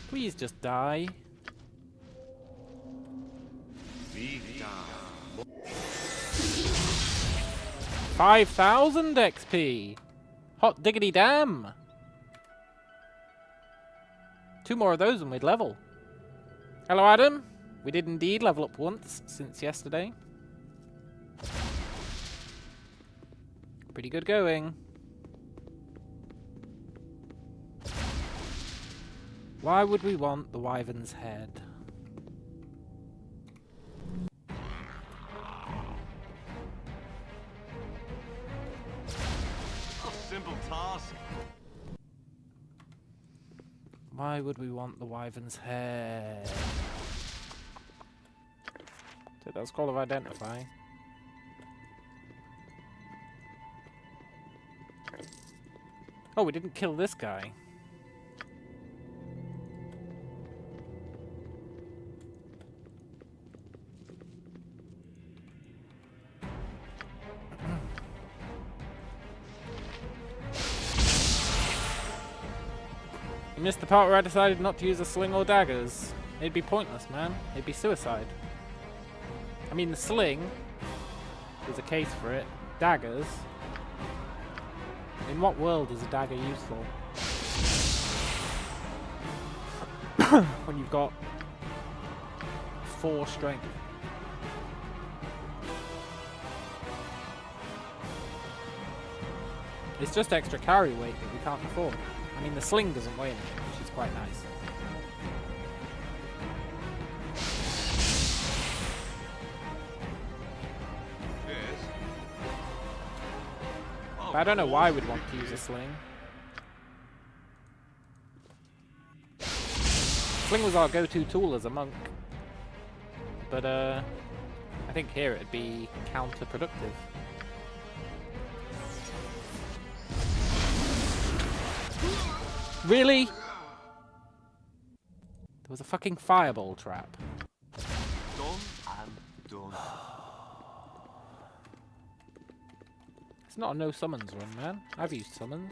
Please just die. $5,000 XP. Hot diggity damn. 2 more of those and we'd level. Hello, Adam. We did indeed level up once since yesterday. Pretty good going. Why would we want the wyvern's head? A simple task. Why would we want the wyvern's head? Take that scroll of identify. Oh, we didn't kill this guy. You missed the part where I decided not to use a sling or daggers. It'd be pointless, man. It'd be suicide. I mean, the sling, there's a case for it. Daggers. In what world is a dagger useful? When you've got 4 strength. It's just extra carry weight that we can't afford. I mean, the sling doesn't weigh anything, which is quite nice. Yes. But I don't know why we'd want to use a sling. Sling was our go-to tool as a monk. But, I think here it'd be counterproductive. Really? There was a fucking fireball trap. Done and done. It's not a no summons run, man. I've used summons.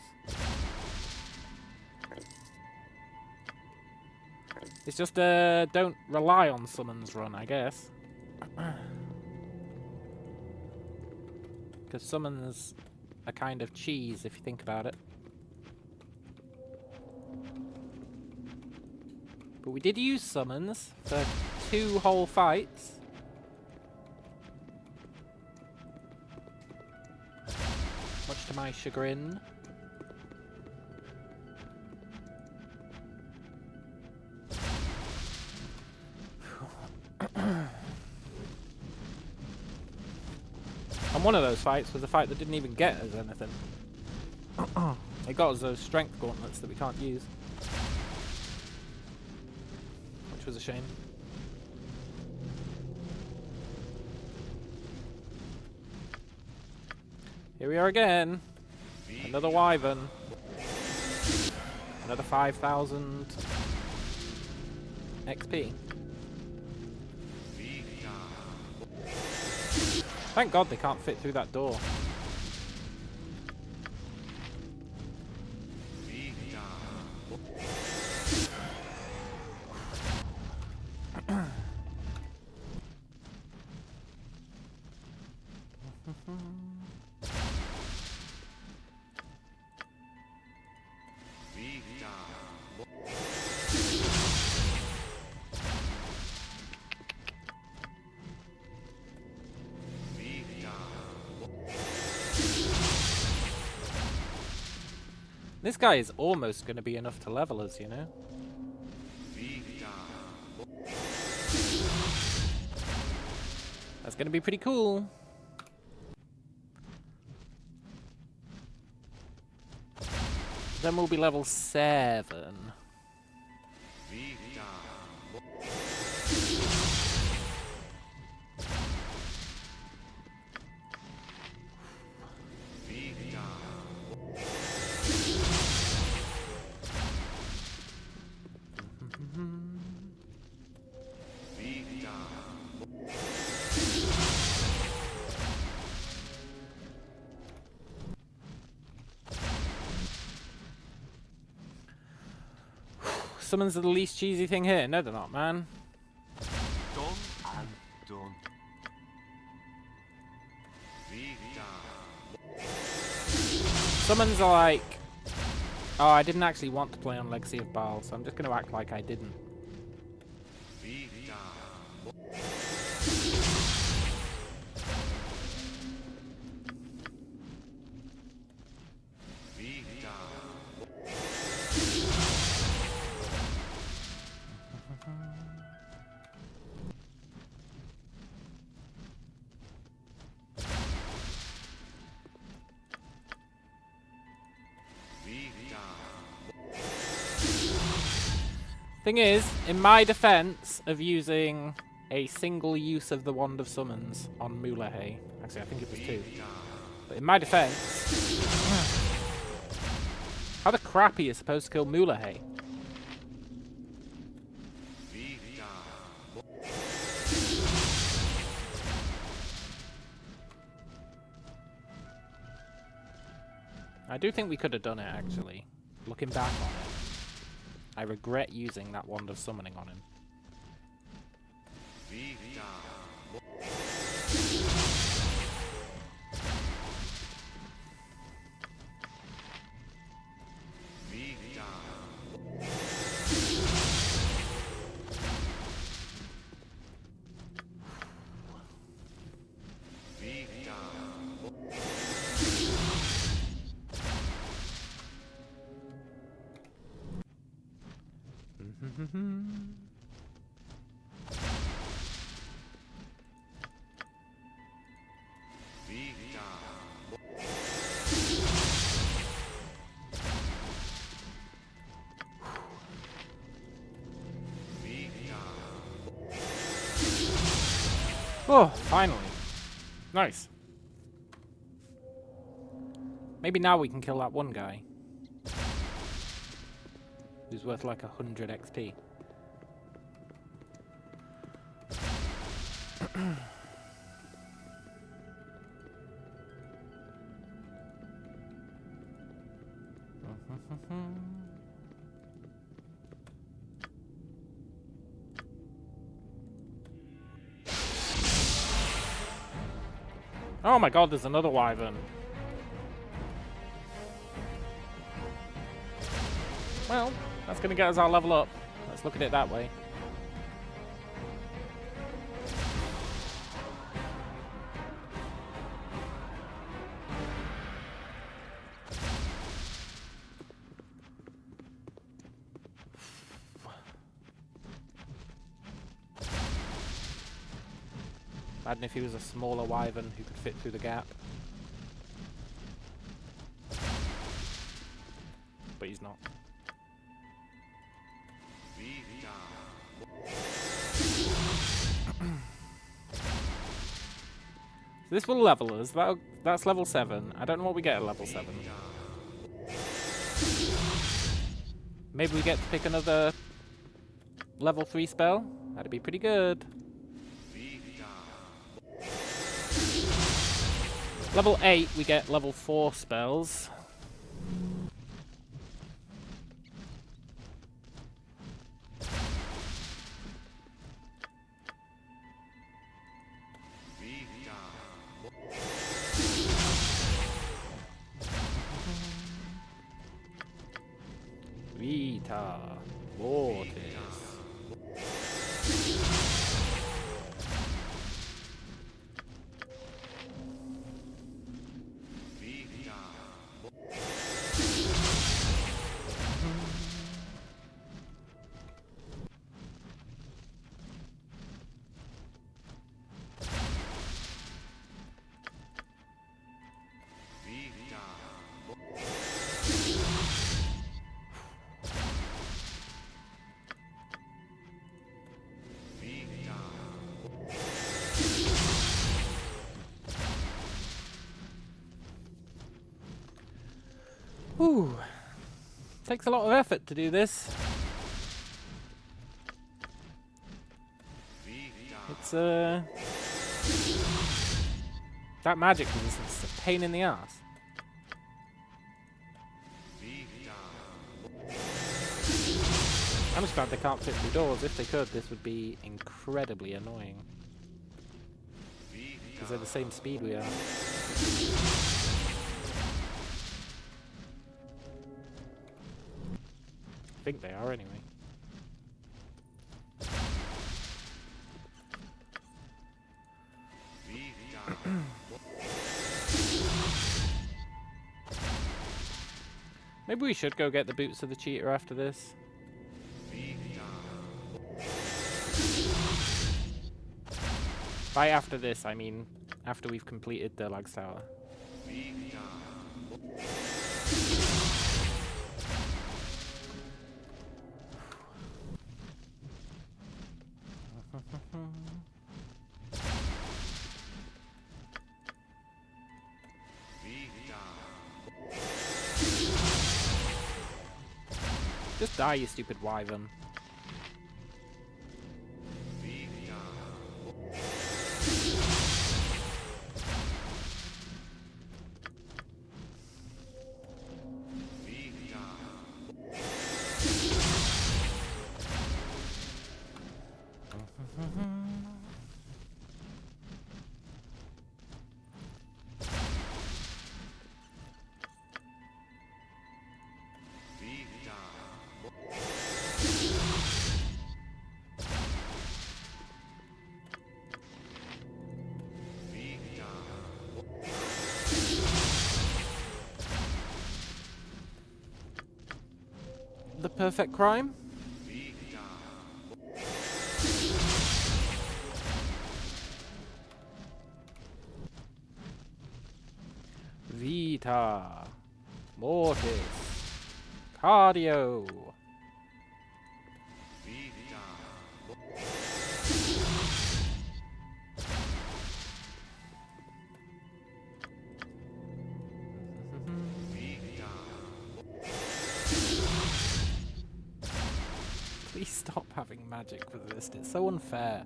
It's just don't rely on summons run, I guess. Because summons are kind of cheese if you think about it. But we did use summons for 2 whole fights. Much to my chagrin. And one of those fights was a fight that didn't even get us anything. It got us those strength gauntlets that we can't use. Which was a shame. Here we are again. Another wyvern. Another 5,000 XP. Thank God they can't fit through that door. This guy is almost going to be enough to level us, you know? That's going to be pretty cool. Then we'll be level 7. Summons are the least cheesy thing here. No, they're not, man. Done and done. Summons are like... Oh, I didn't actually want to play on Legacy of Bhaal, so I'm just going to act like I didn't. Thing is, in my defense of using a single use of the Wand of Summons on Mulahey, actually I think it was 2, but in my defense, how the crap are you supposed to kill Mulahey? I do think we could have done it, actually, looking back on it. I regret using that Wand of Summoning on him. Oh, finally. Nice. Maybe now we can kill that one guy. Who's worth like 100 XP. Oh my god, there's another wyvern. Well, that's going to get us our level up. Let's look at it that way. Imagine if he was a smaller wyvern who could fit through the gap. But he's not. So this will level us. That's level 7. I don't know what we get at level 7. Maybe we get to pick another level 3 spell. That'd be pretty good. Level 8, we get level 4 spells. Vita Mortis. Whew. Takes a lot of effort to do this. It's that magic resistance is a pain in the ass. I'm just glad they can't fit through doors. If they could, this would be incredibly annoying. Because they're the same speed we are. I think they are anyway. Maybe we should go get the boots of the cheater after this. By after this, I mean after we've completed Durlag's tower. Just die, you stupid wyvern. The perfect crime? Vita Mortis Cardio. Please stop having magic resist. It's so unfair.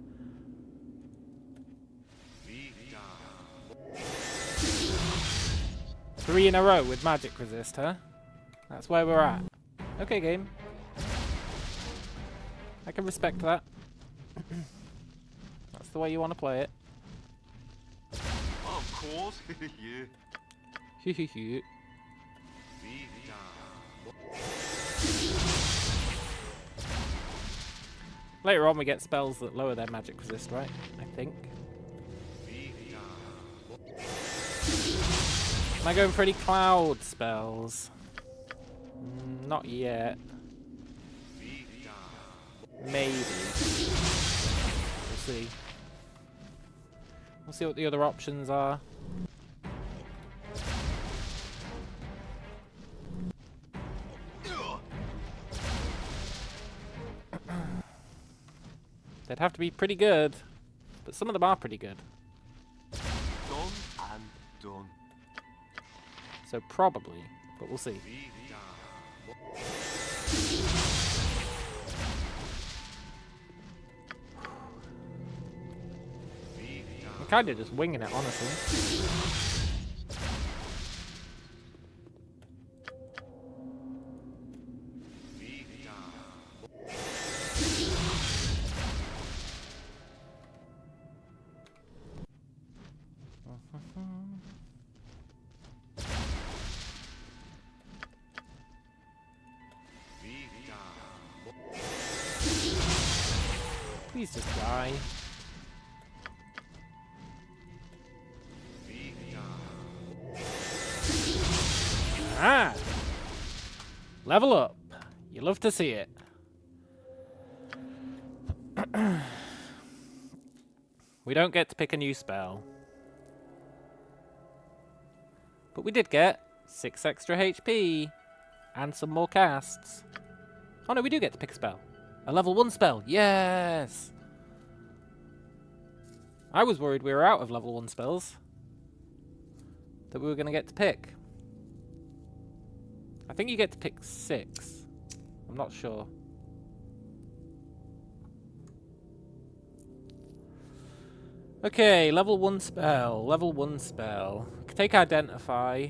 Three in a row with magic resist, huh? That's where we're at. Okay, game. I can respect that. That's the way you want to play it. Of course, yeah. Later on we get spells that lower their magic resist, right? I think. Am I going for any cloud spells? Not yet. Maybe. We'll see. see what the other options are. They'd have to be pretty good, but some of them are pretty good. Done and done. So probably, but we'll see. I'm kind of just winging it, honestly. Please just die. Ah! Level up. You love to see it. We don't get to pick a new spell. But we did get 6 extra HP and some more casts. Oh no, we do get to pick a spell. A level 1 spell. Yes! I was worried we were out of level 1 spells that we were going to get to pick. I think you get to pick 6. I'm not sure. Okay, level 1 spell. Level 1 spell. Take Identify.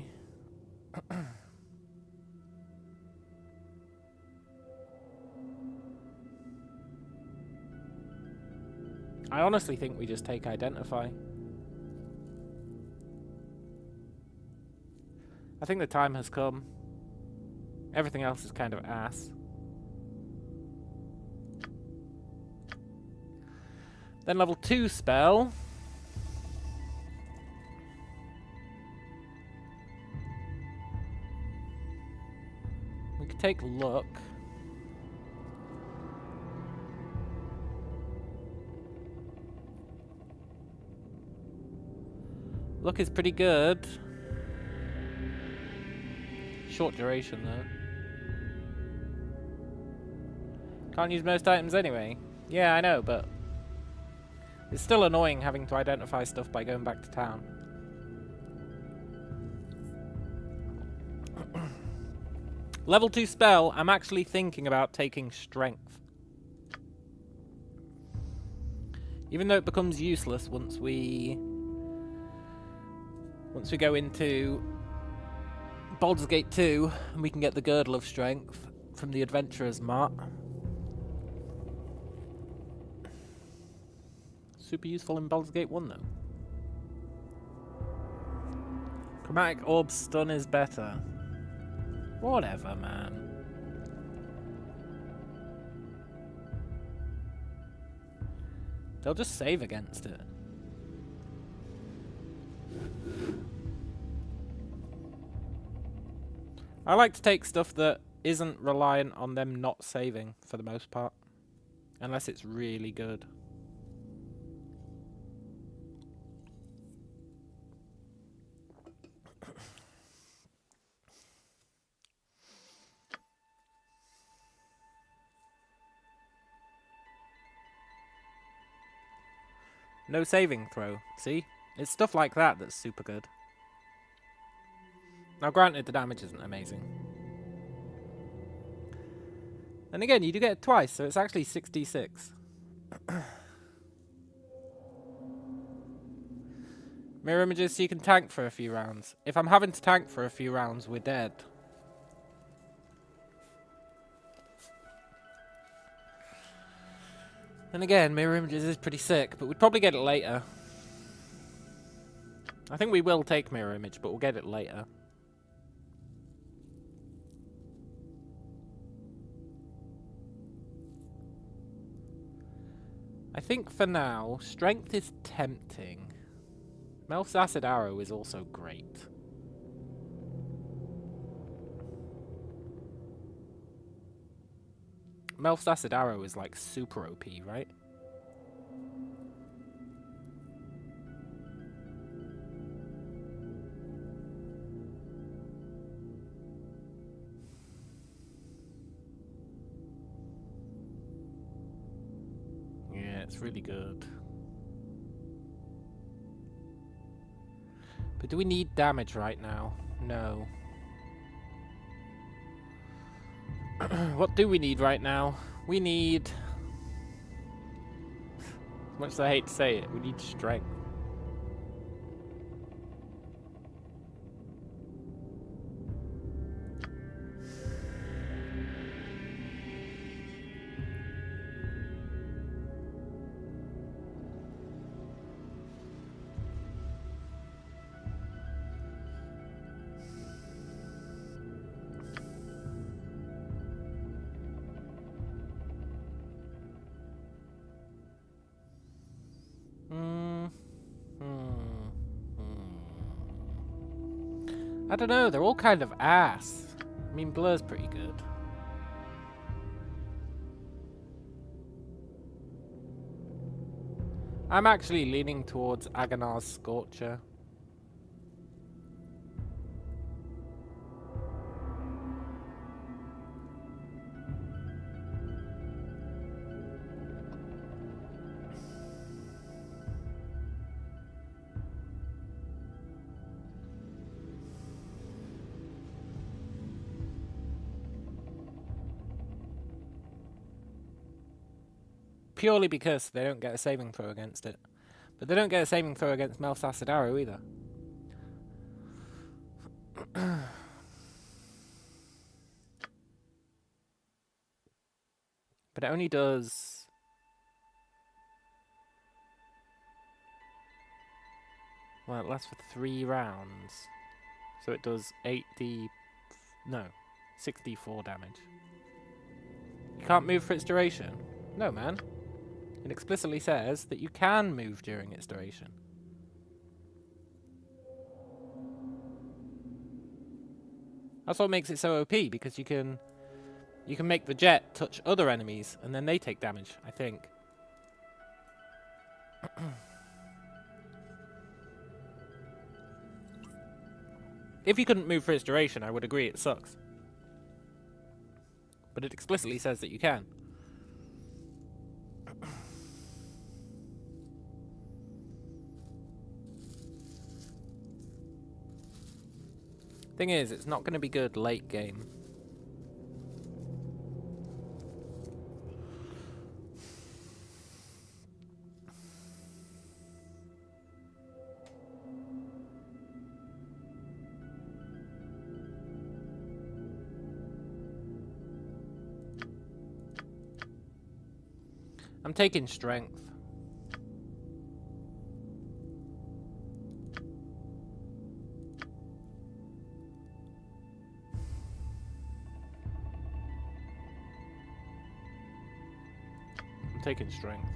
I honestly think we just take Identify. I think the time has come. Everything else is kind of ass. Then level 2 spell. We could take Look. Look is pretty good. Short duration though. Can't use most items anyway. Yeah, I know, but it's still annoying having to identify stuff by going back to town. Level 2 spell, I'm actually thinking about taking Strength. Even though it becomes useless once we go into Baldur's Gate 2 and we can get the Girdle of Strength from the Adventurer's Mart. Super useful in Baldur's Gate 1 though. Chromatic Orb Stun is better. Whatever, man. They'll just save against it. I like to take stuff that isn't reliant on them not saving for the most part. Unless it's really good. No saving throw, see? It's stuff like that that's super good. Now granted, the damage isn't amazing. And again, you do get it twice, so it's actually 66. Mirror images so you can tank for a few rounds. If I'm having to tank for a few rounds, we're dead. And again, mirror images is pretty sick, but we'd probably get it later. I think we will take mirror image, but we'll get it later. I think for now, strength is tempting. Melf's Acid Arrow is also great. Melf's Acid Arrow is like super OP, right? it's really good. But do we need damage right now? No. What do we need right now? We need... As much as I hate to say it, we need strength. I don't know, they're all kind of ass. I mean, Blur's pretty good. I'm actually leaning towards Agonar's Scorcher. Purely because they don't get a saving throw against it. But they don't get a saving throw against Mel's Acid Arrow either. But it only does... Well, it lasts for 3 rounds. So it does 8d... No, 6d4 damage. You can't move for its duration? No, man. It explicitly says that you can move during its duration. That's what makes it so OP, because you can make the jet touch other enemies, and then they take damage, I think. If you couldn't move for its duration, I would agree it sucks. But it explicitly says that you can. Thing is, it's not going to be good late game. I'm taking strength. Taking strength.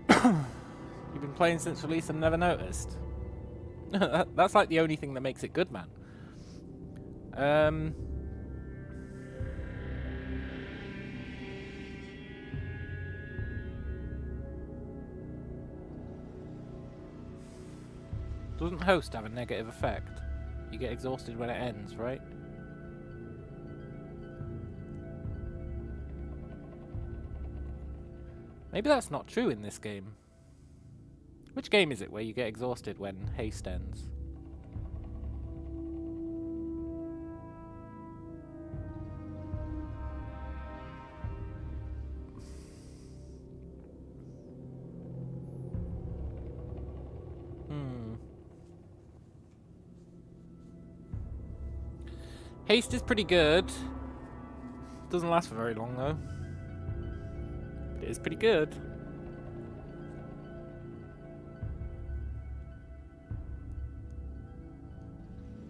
You've been playing since release and never noticed? That's like the only thing that makes it good, man. Doesn't host have a negative effect? You get exhausted when it ends, right? Maybe that's not true in this game. Which game is it where you get exhausted when haste ends? Haste is pretty good. Doesn't last for very long though. It is pretty good.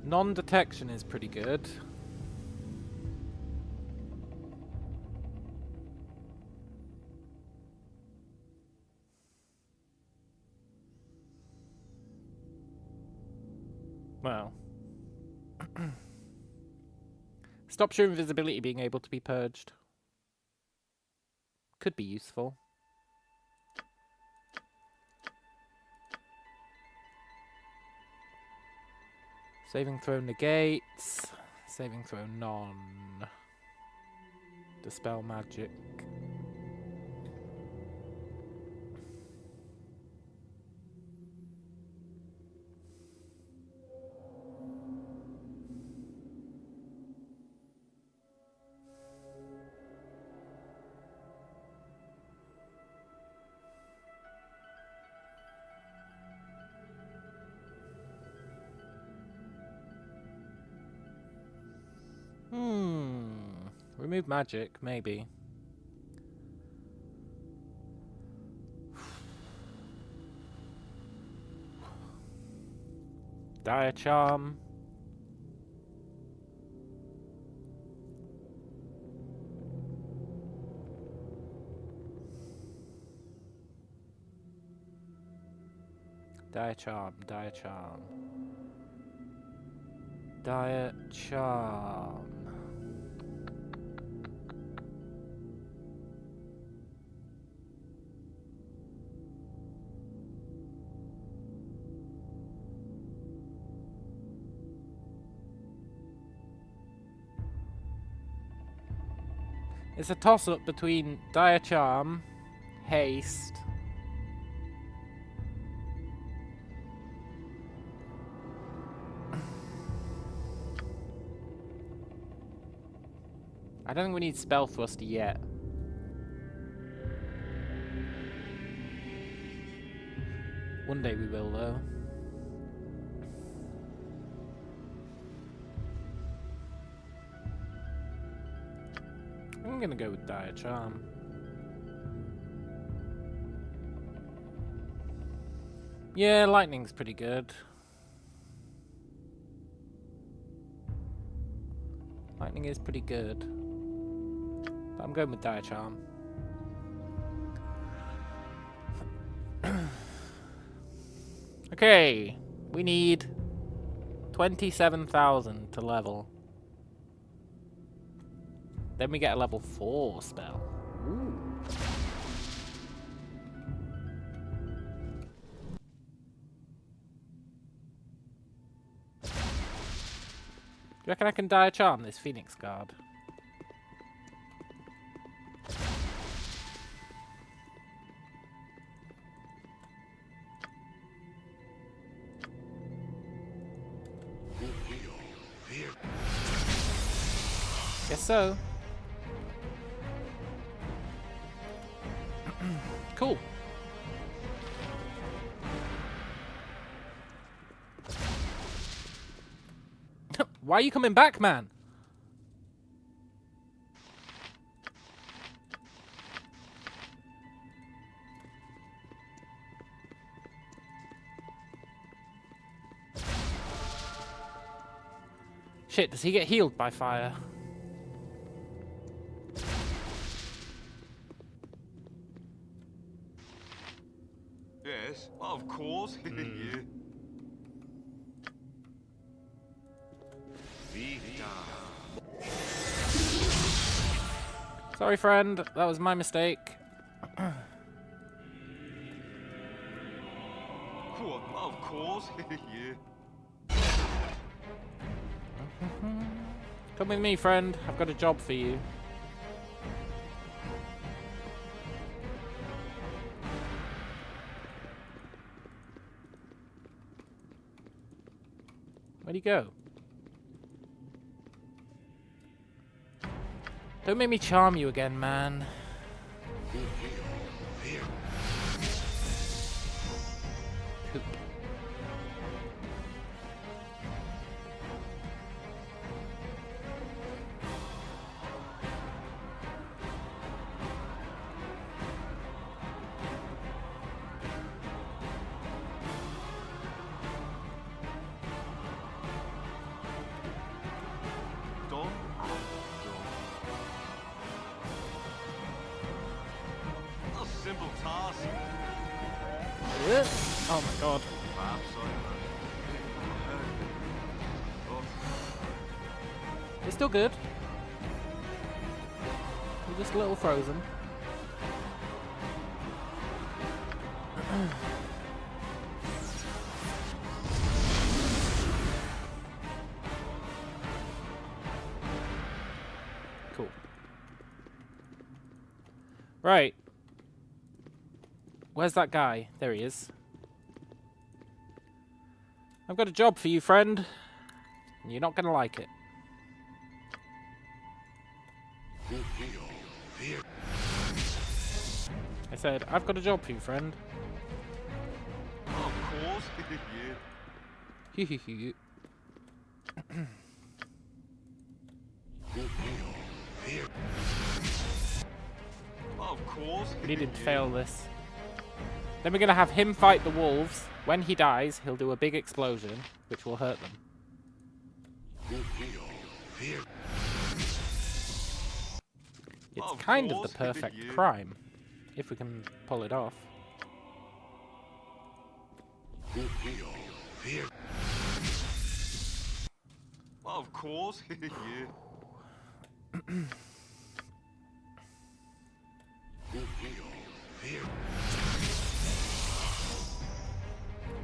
Non-detection is pretty good. Well. Stops your invisibility being able to be purged. Could be useful. Saving throw negates. Saving throw none. Dispel magic. Remove magic, maybe. Dire charm. Dire charm, dire charm. Dire charm. It's a toss-up between Dire Charm, Haste, I don't think we need Spell Thruster yet. One day we will, though. I'm gonna go with Dire Charm. Yeah, lightning's pretty good. Lightning is pretty good. But I'm going with Dire Charm. Okay, we need 27,000 to level. Then we get a level 4 spell. Ooh. Do you reckon I can Dire Charm this Phoenix Guard? Guess so. Cool. Why are you coming back, man? Shit, does he get healed by fire? Yes, of course. Yeah. Sorry, friend. That was my mistake. Cool, of course. Yeah. Come with me, friend. I've got a job for you. Where'd he go? Don't make me charm you again, man. Poop. Done. A simple task. Oh my god. I'm sorry, man. Oh, It's still good. We're just a little frozen. Cool. Right. Where's that guy? There he is. I've got a job for you, friend. And you're not going to like it. I said, I've got a job for you, friend. Of course, yeah. Of course. We needed to fail this. Then we're going to have him fight the wolves. When he dies, he'll do a big explosion, which will hurt them. It's kind of the perfect crime, if we can pull it off. Of course, yeah.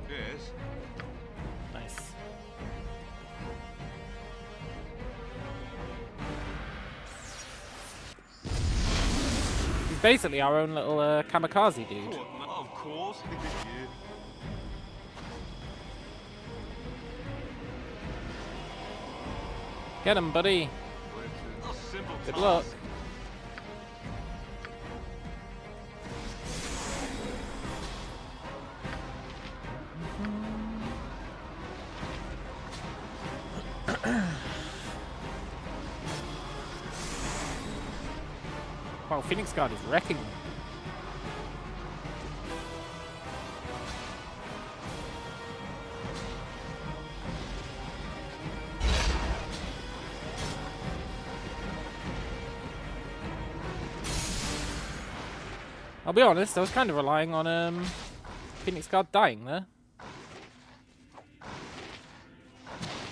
Yes. Nice. He's basically our own little kamikaze dude. Of course, yeah. Get him, buddy. A simple Good task. luck. Wow, Phoenix Guard is wrecking them. I'll be honest, I was kind of relying on Phoenix Guard dying there.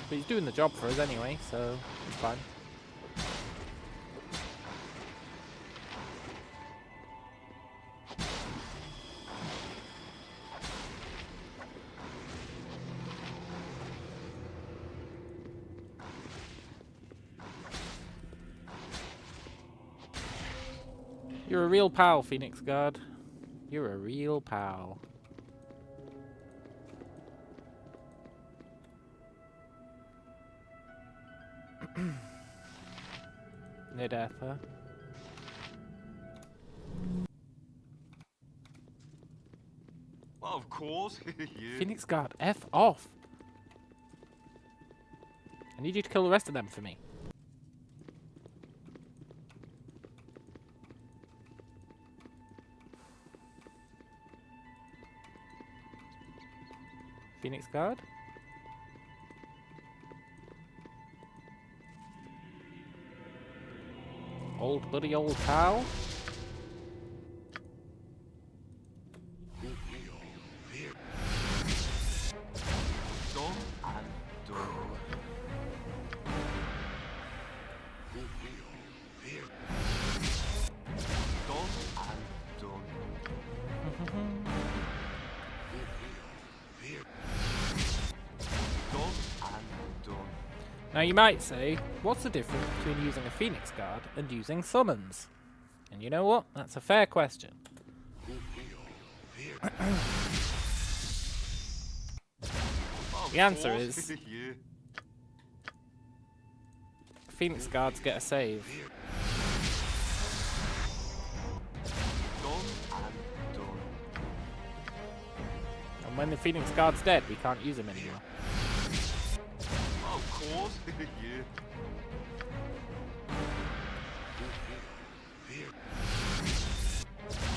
But he's doing the job for us anyway, so it's fine. You're a real pal, Phoenix Guard. You're a real pal. No death, huh? Of course, yeah. Phoenix Guard, F off! I need you to kill the rest of them for me. Phoenix Guard? Old buddy, old pal? Done and done. Done and done. Done and done. Now you might say, what's the difference between using a Phoenix Guard and using summons? And you know what? That's a fair question. The answer is yeah. Phoenix Guards get a save. Done and done. And when the Phoenix Guard's dead, we can't use him anymore. Of course, yeah.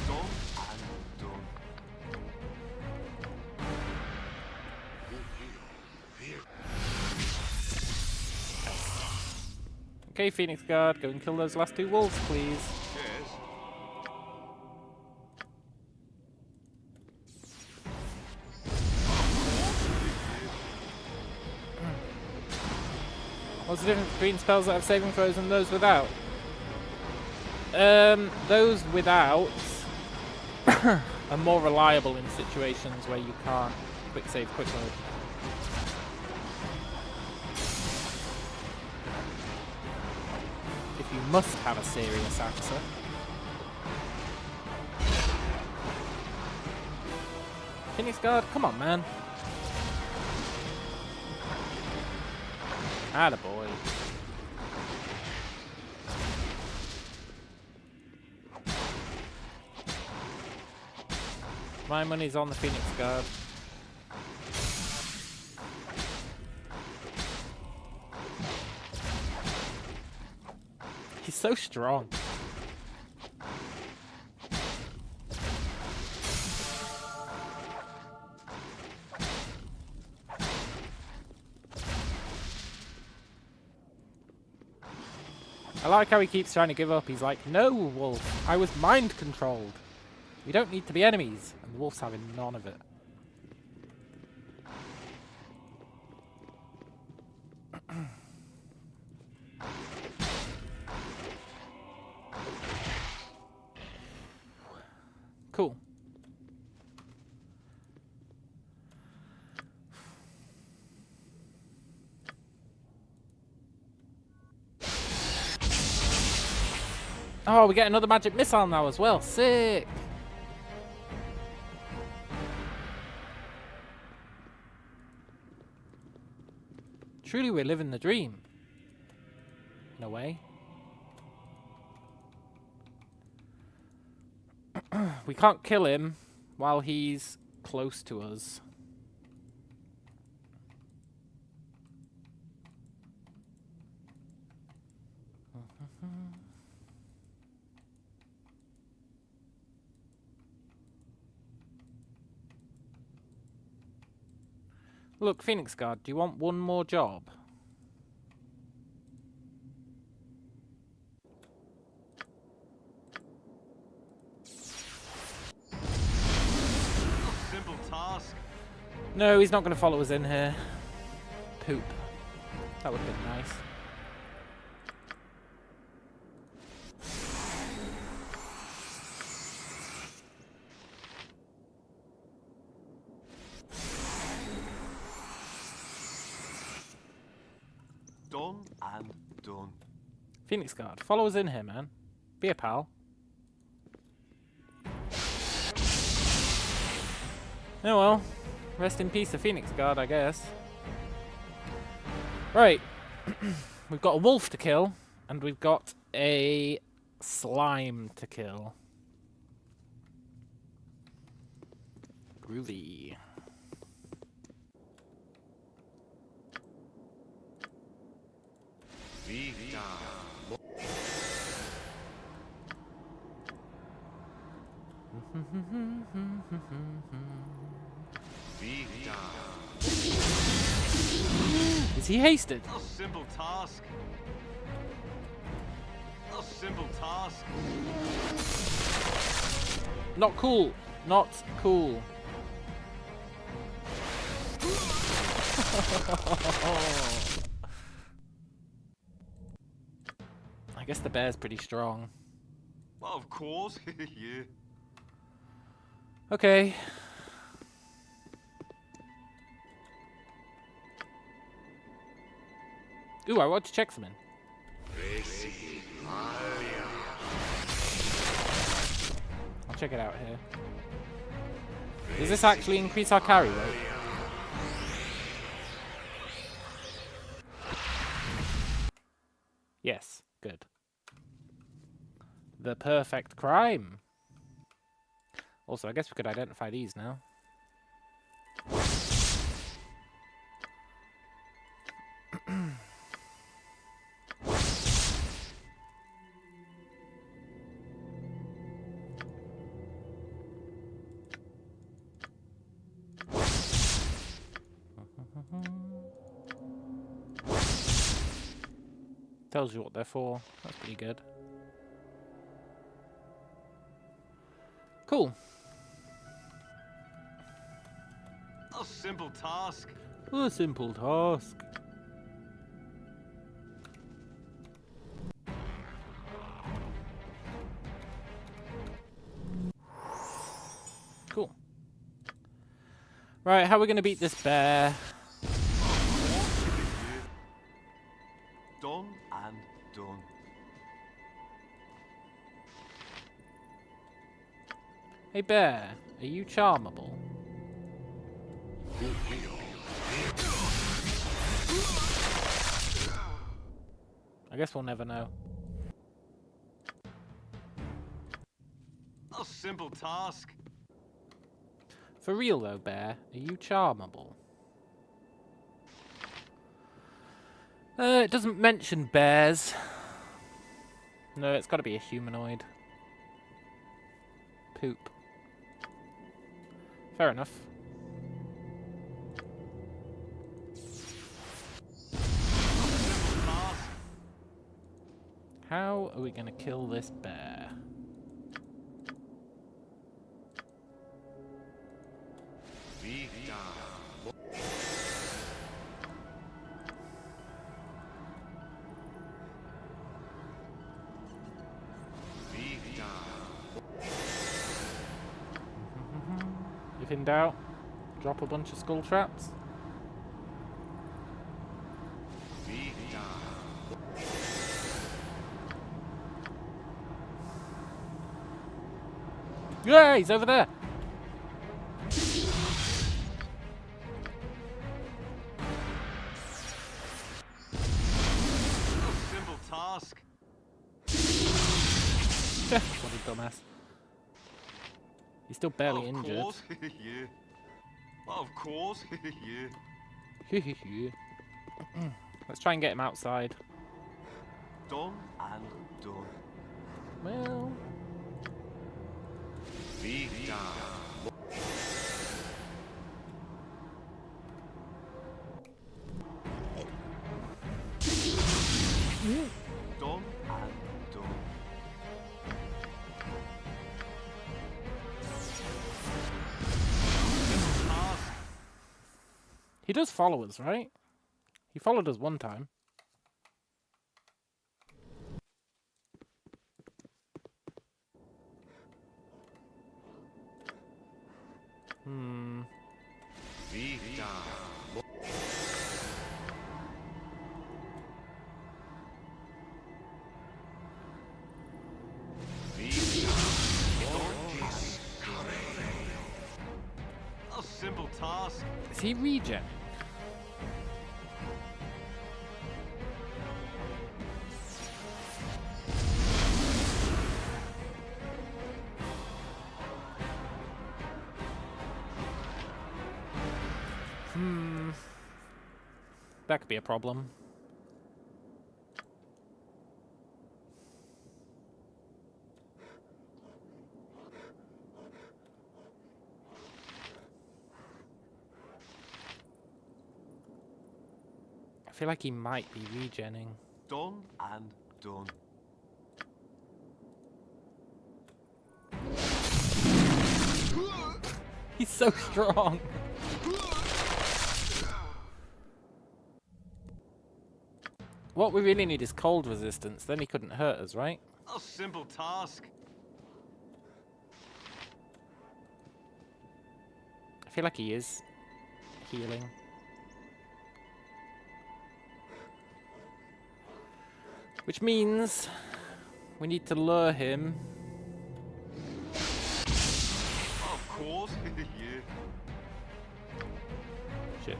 Done and done. Okay, Phoenix Guard, go and kill those last two wolves, please. Yes. What's the difference between spells that have saving throws and those without? Those without are more reliable in situations where you can't quick save, quick load. If you must have a serious answer. Phoenix Guard, come on, man. Attaboy. My money's on the Phoenix Guard. He's so strong. I like how he keeps trying to give up. He's like, no, Wolf, I was mind controlled. We don't need to be enemies. And the Wolf's having none of it. Cool. Oh, we get another magic missile now as well. Sick. Truly, we're living the dream. In a way. We can't kill him while he's close to us. Look, Phoenix Guard, do you want one more job? Simple task. No, he's not going to follow us in here. Poop. That would have been nice. Done and done. Phoenix Guard, follow us in here, man. Be a pal. Oh well. Rest in peace, the Phoenix Guard, I guess. Right. We've got a wolf to kill, and we've got a slime to kill. Groovy. Is he hasted? A simple task. A simple task. Not cool. Not cool. I guess the bear's pretty strong. Well, of course. Yeah. Okay. Ooh, I want to check something. I'll check it out here. Does this actually increase our carry rate? Yes, good. The perfect crime. Also, I guess we could identify these now. Tells you what they're for. That's pretty good. Cool. A simple task. A simple task. Cool. Right, how are we going to beat this bear? Done and done. Hey bear, are you charmable? I guess we'll never know. A simple task. For real though, Bear, are you charmable? It doesn't mention bears. No, it's got to be a humanoid. Poop. Fair enough. How are we going to kill this bear? If in doubt, drop a bunch of skull traps. Yeah, he's over there. Simple task. What a dumbass. He's still barely injured. Of course, yeah. Of course, yeah. Let's try and get him outside. Done and done. Well, Done and done. he does follow us, right? He followed us one time. A simple task. Is he regenning? That could be a problem. I feel like he might be regenning. Done and done. He's so strong. What we really need is cold resistance, then he couldn't hurt us, right? A simple task. I feel like he is healing. Which means we need to lure him. Of course, yeah. Shit.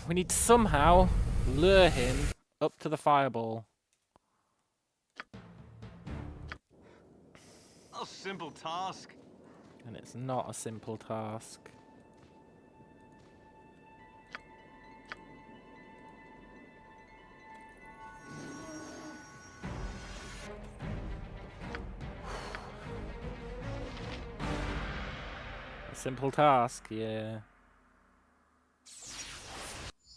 We need to somehow lure him up to the fireball. A simple task. And it's not a simple task. A simple task, yeah.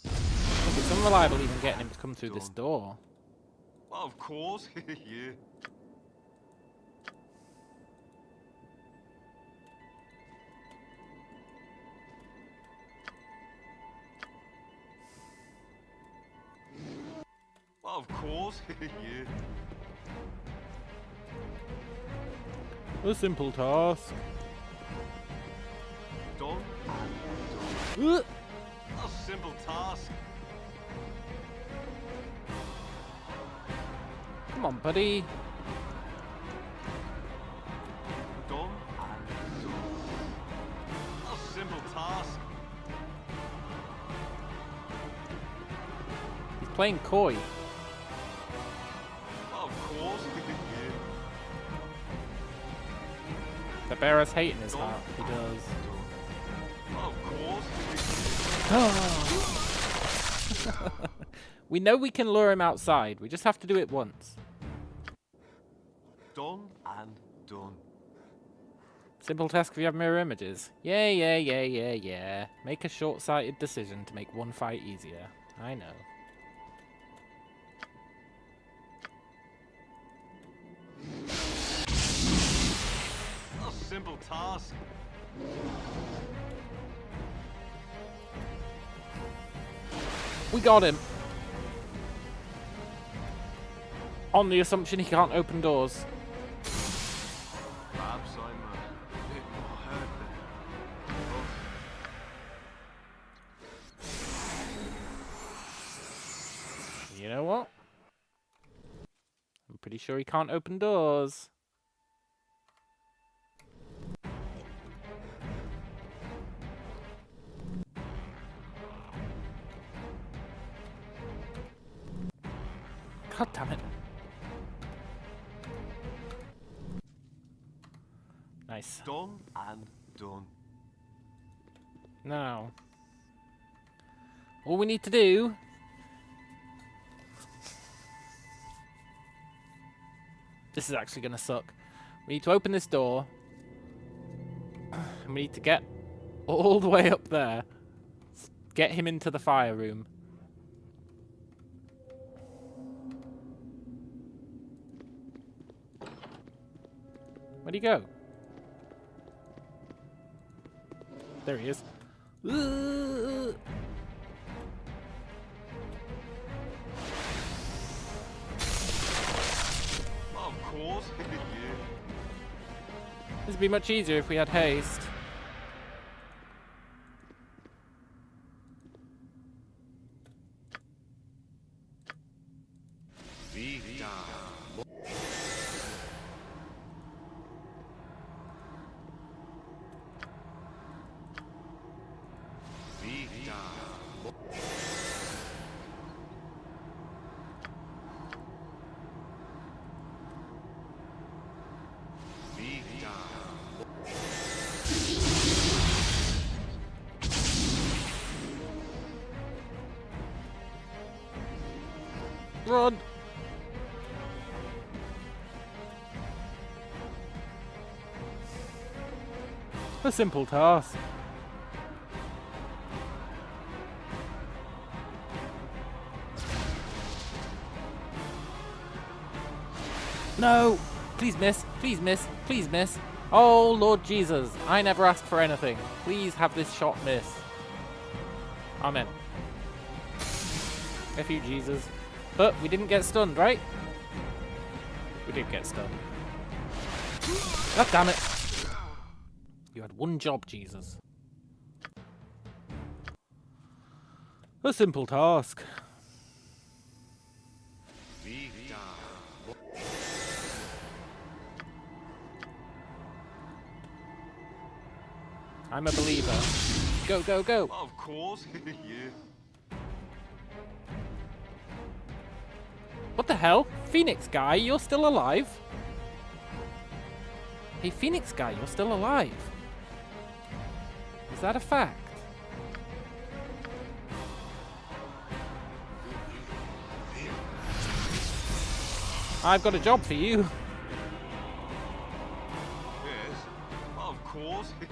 Look, it's unreliable even getting him to come through this door. Of course, yeah. Of course, yeah. A simple task. Done. Uh, A simple task. Come on, buddy. Done. playing coy. Of course. The bearer's hate in his heart. He does. Of course. We know we can lure him outside. We just have to do it once. Done and done. Simple task if you have mirror images. Yeah. Make a short-sighted decision to make one fight easier. I know. A simple task. We got him. On the assumption he can't open doors. Perhaps I'm a bit more hurt than... You know what? I'm pretty sure he can't open doors. God damn it. Nice. Done and done. Now, all we need to do this is actually going to suck. We need to open this door and we need to get all the way up there. Get him into the fire room. Where'd he go? There he is. Of course. This would be much easier if we had haste. Run! A simple task. No! Please miss, please miss, please miss. Oh, Lord Jesus, I never asked for anything. Please have this shot miss. Amen. F you, Jesus. But we didn't get stunned, right? We did get stunned. God damn it. You had one job, Jesus. A simple task. I'm a believer. Go, go, go. Of course. Yeah. What the hell? Phoenix guy, you're still alive? Hey, Phoenix guy, you're still alive. Is that a fact? I've got a job for you. Yes. Of course. Yeah.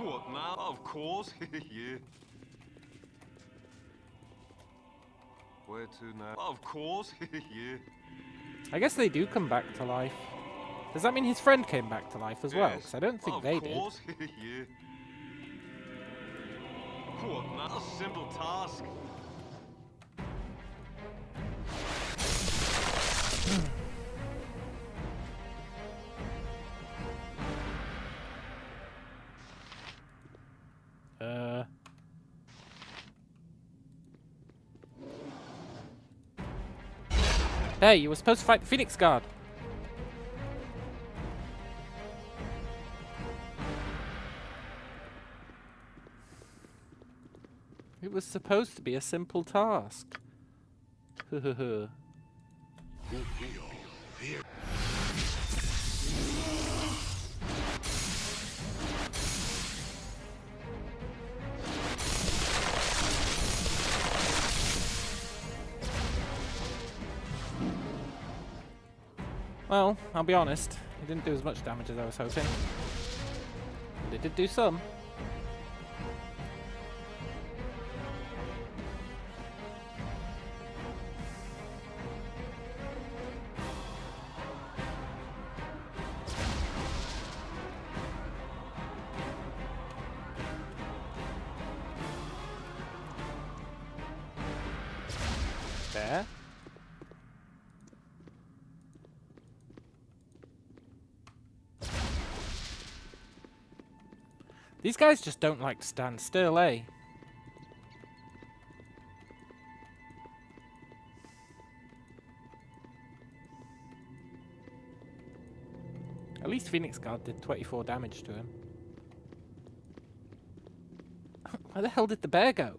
What now? Of course. Yeah. Where to now? Of course. Yeah. I guess they do come back to life. Does that mean his friend came back to life as well? Yes. Because I don't think they did. Of course. Yeah. What now? A simple task. Hey, you were supposed to fight the Phoenix Guard. It was supposed to be a simple task. Well, I'll be honest, it didn't do as much damage as I was hoping. But it did do some. There. These guys just don't like to stand still, eh? At least Phoenix Guard did 24 damage to him. Where the hell did the bear go?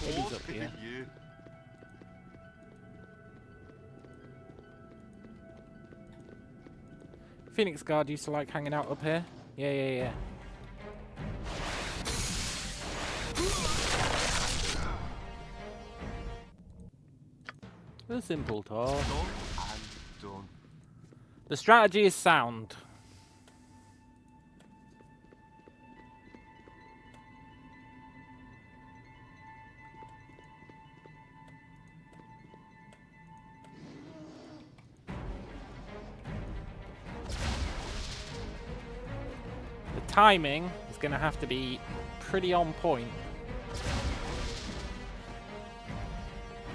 Maybe he's up here. Phoenix Guard used to like hanging out up here. Yeah. A simple task. Done and done. The strategy is sound. The timing is going to have to be pretty on point.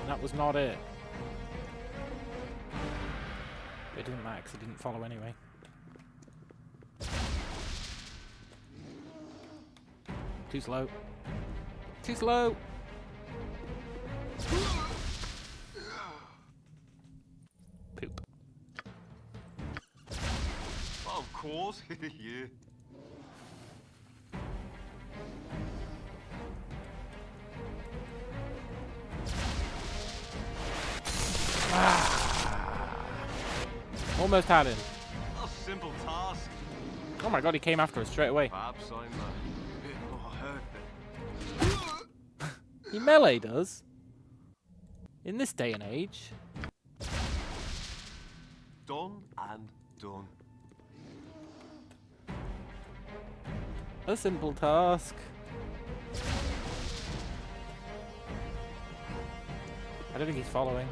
And that was not it. But it doesn't matter because it didn't follow anyway. Too slow. Too slow! Poop. Of course, yeah. Almost had him. A simple task. Oh my god, he came after us straight away. Perhaps I'm a bit more hurt than. He melee does. In this day and age. Done and done. A simple task. I don't think he's following.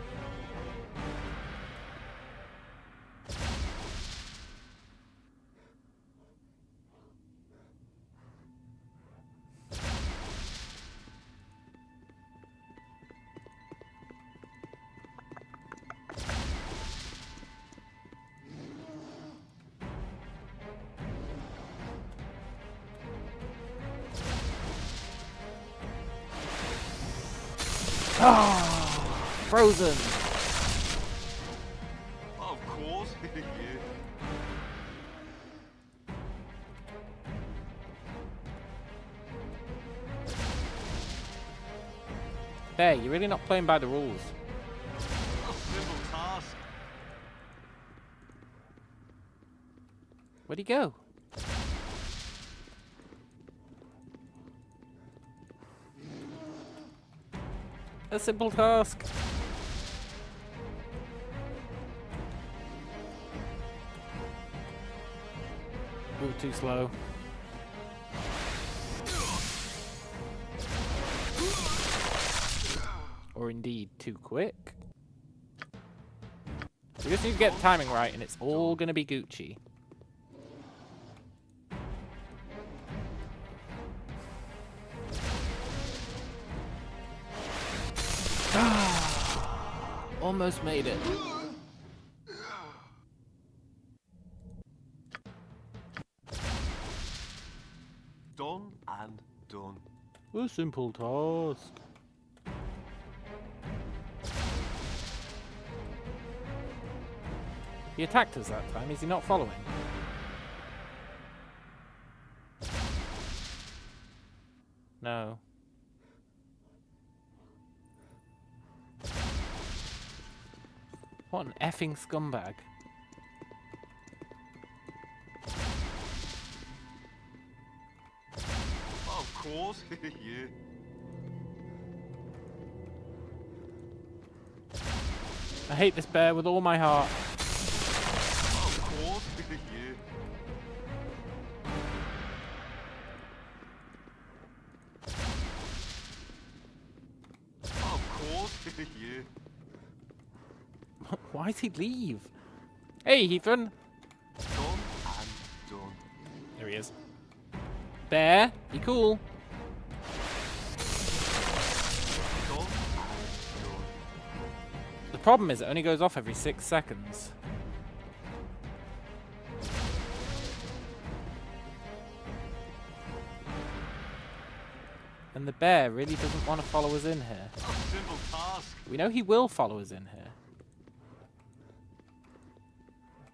Frozen. Of course, yeah. Hey, you're really not playing by the rules. A simple task. Where'd he go? A simple task. Ooh, too slow. Or indeed, too quick. We just need to get the timing right and it's all gonna be Gucci. Almost made it. Done and done. A simple task. He attacked us that time. Is he not following? No. What an effing scumbag. Of course, yeah. I hate this bear with all my heart. Of course, yeah. Of course, yeah. Why does he leave? Hey, Ethan. Done and done. There he is. Bear, be cool. Done and done. The problem is it only goes off every 6 seconds. And the bear really doesn't want to follow us in here. A simple task. We know he will follow us in here.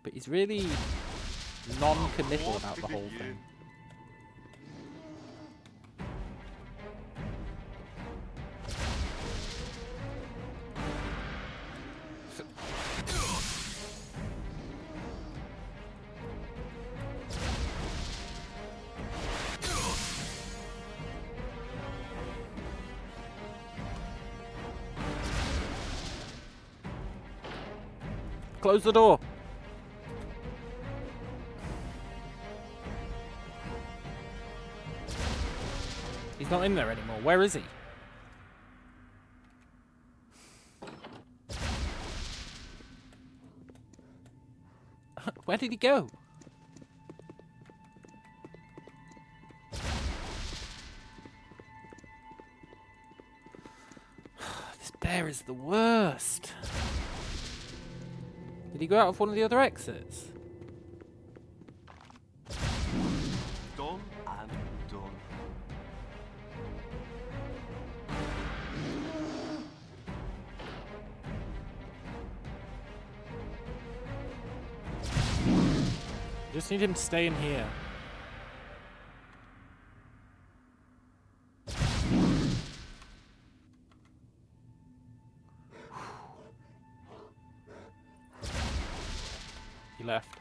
But he's really non-committal about the whole thing. Close the door. He's not in there anymore. Where is he? Where did he go? This bear is the worst. Did he go out of one of the other exits? Done and done. Just need him to stay in here. He left.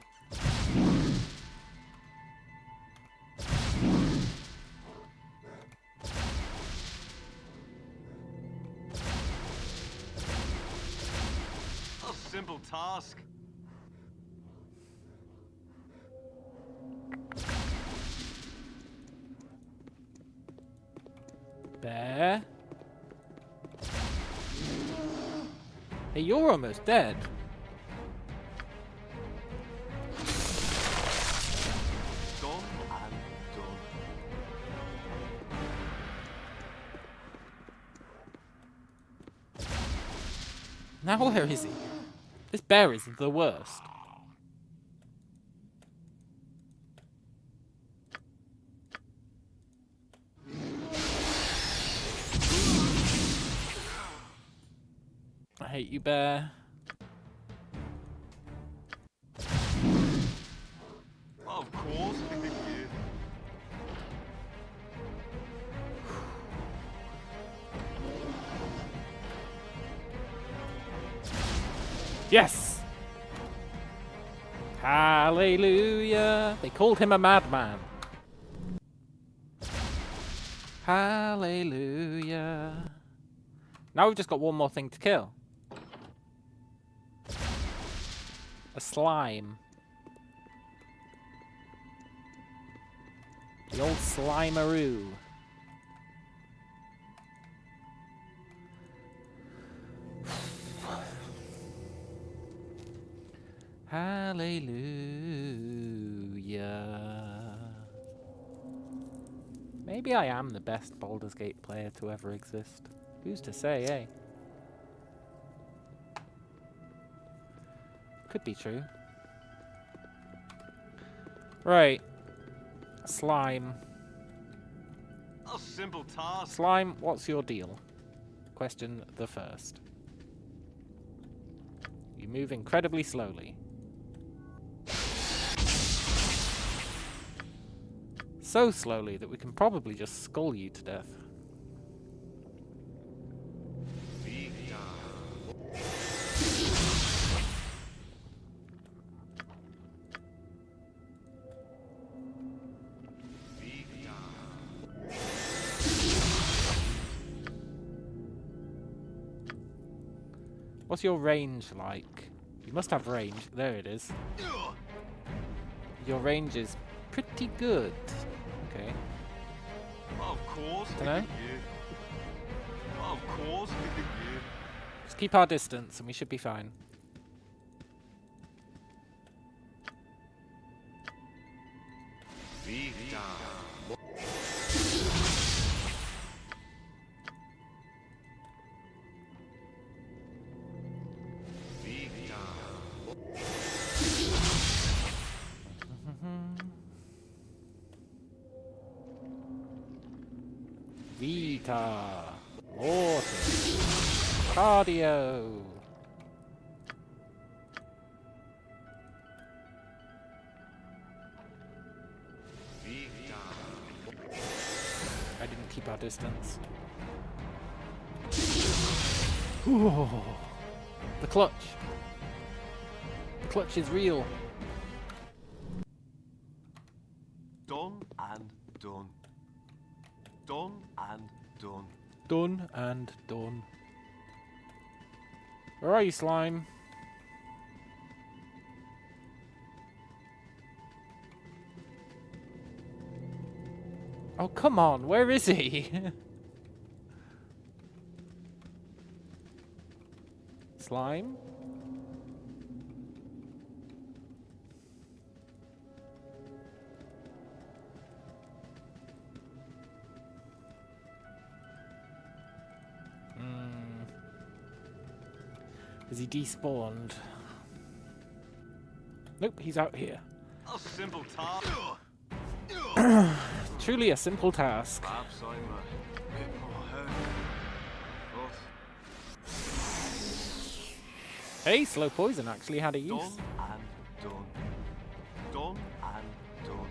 A simple task. Bear? Hey, you're almost dead. Done and done. Now where is he? This bear is the worst. I hate you, bear. Of course, yeah. Yes! Hallelujah! They called him a madman. Hallelujah. Now we've just got one more thing to kill. A slime. The old slimeroo. Hallelujah. Maybe I am the best Baldur's Gate player to ever exist. Who's to say, eh? Could be true. Right. Slime. A simple task. Slime, what's your deal? Question the first. You move incredibly slowly. so slowly that we can probably just skull you to death. What's your range like? You must have range. There it is. Your range is pretty good. Okay. Of course. Dunno. Yeah. Of course. Yeah. Just keep our distance and we should be fine. Vita. Mortis. Cardio. I didn't keep our distance. Ooh. The clutch. The clutch is real. Done and done. Done and done. Done and done. Where are you, slime? Oh, come on. Where is he? Slime? Is he despawned? Nope, he's out here. A simple task. Truly a simple task. Perhaps I'm a bit more hurt. But Hey, slow poison actually had a use. done and done. Done and done.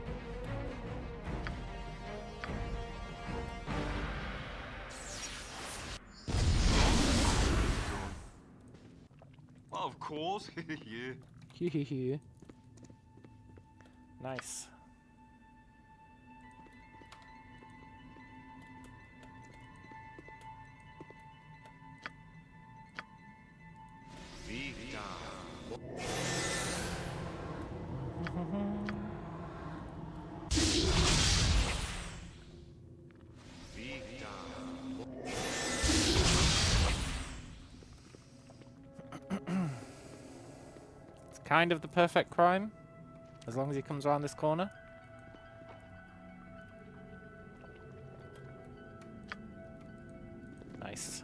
Of course. Yeah. Nice. It's kind of the perfect crime, as long as he comes around this corner. Nice.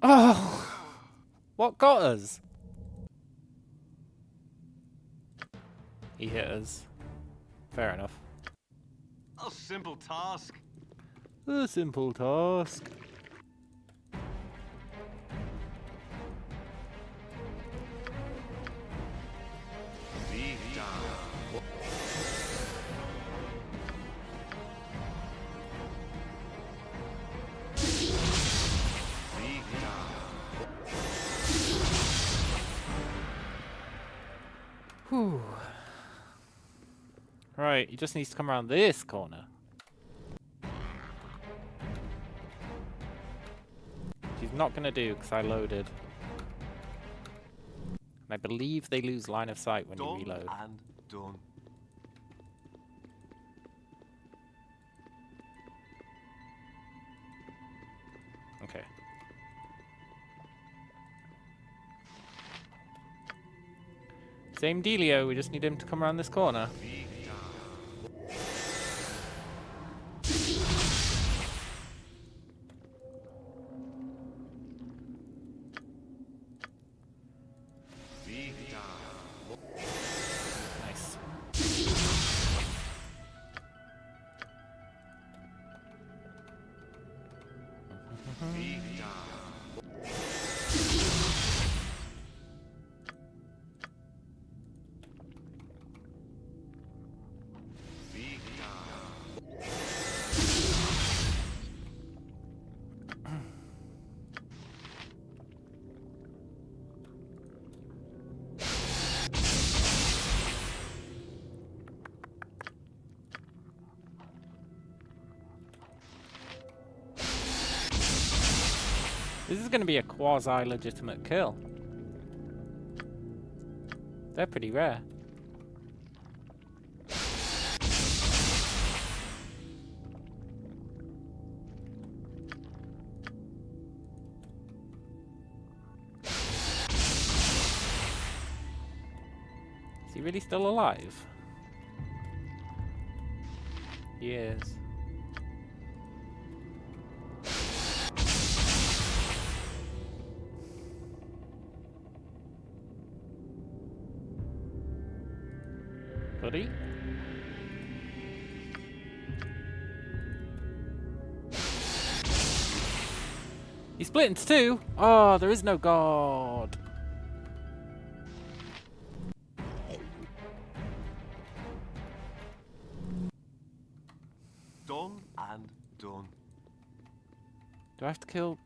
Oh! What got us? He hit us. Fair enough. A simple task. A simple task. Whew. Right, he just needs to come around this corner. Which he's not going to do because I loaded. And I believe they lose line of sight when you Done reload. and done. Okay. Same dealio, we just need him to come around this corner. This is going to be a quasi-legitimate kill. They're pretty rare. Is he really still alive? He is. Buddy? He split into two? Oh, there is no god. Done and done. Do I have to kill...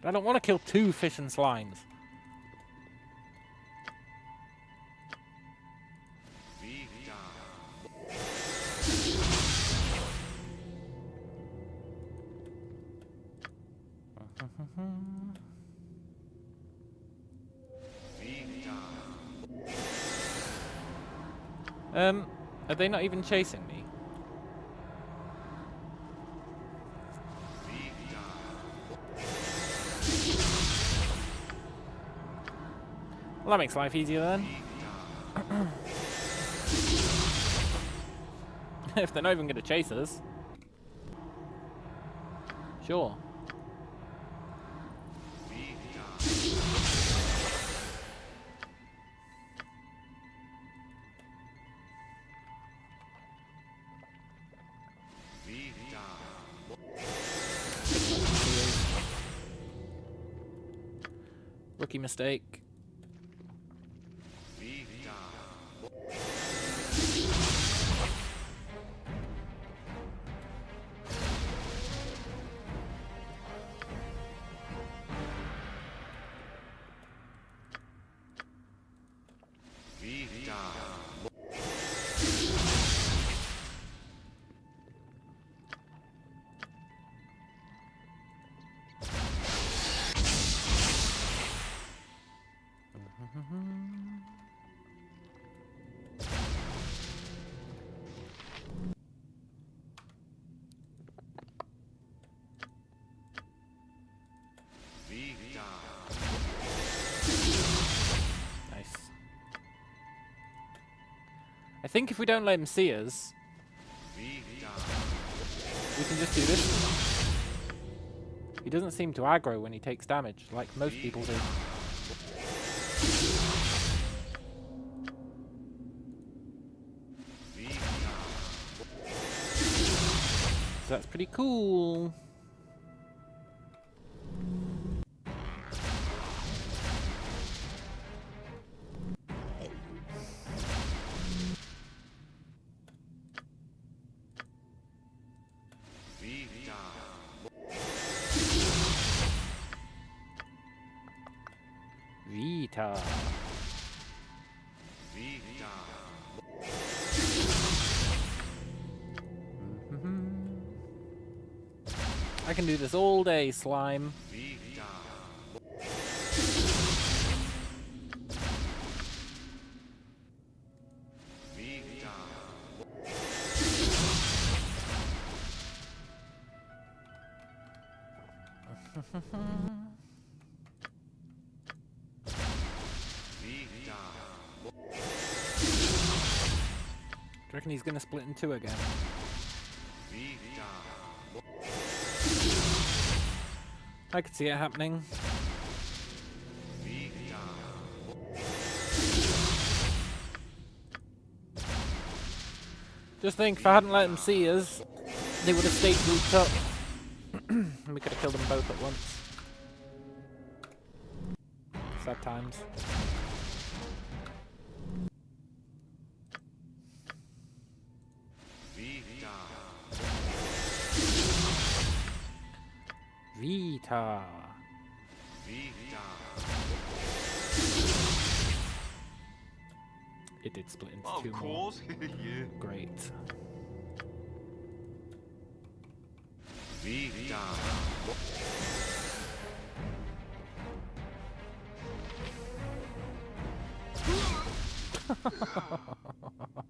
I don't want to kill two fish and slimes. Are they not even chasing me? Well, that makes life easier then. If they're not even going to chase us. Sure. Rookie mistake. Nice. I think if we don't let him see us, we can just do this. He doesn't seem to aggro when he takes damage, like most people do. So that's pretty cool. Vita. I can do this all day, slime. Do you reckon he's gonna split in two again? I could see it happening. Just think, if I hadn't let him see us, they would have stayed grouped up. We could have killed them both at once. Sad times. Vita. It did split into two Of more. course, yeah. Great.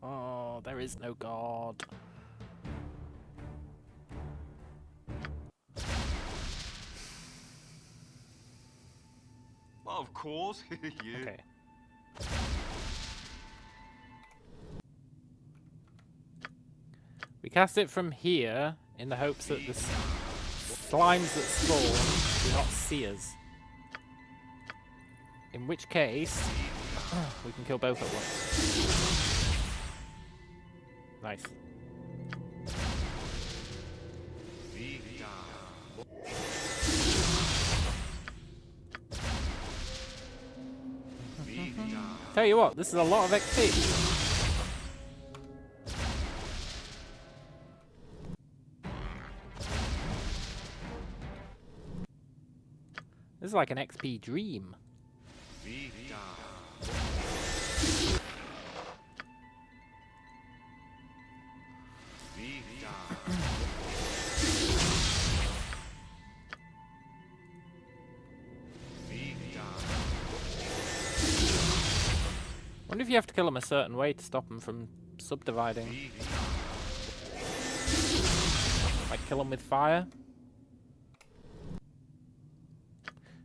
Oh, there is no god. Of course, yeah. Okay. We cast it from here in the hopes that the slimes that spawn do not see us. In which case, we can kill both at once. Nice. Tell you what, this is a lot of XP. This is like an XP dream. Wonder if you have to kill them a certain way to stop them from subdividing. Like kill them with fire.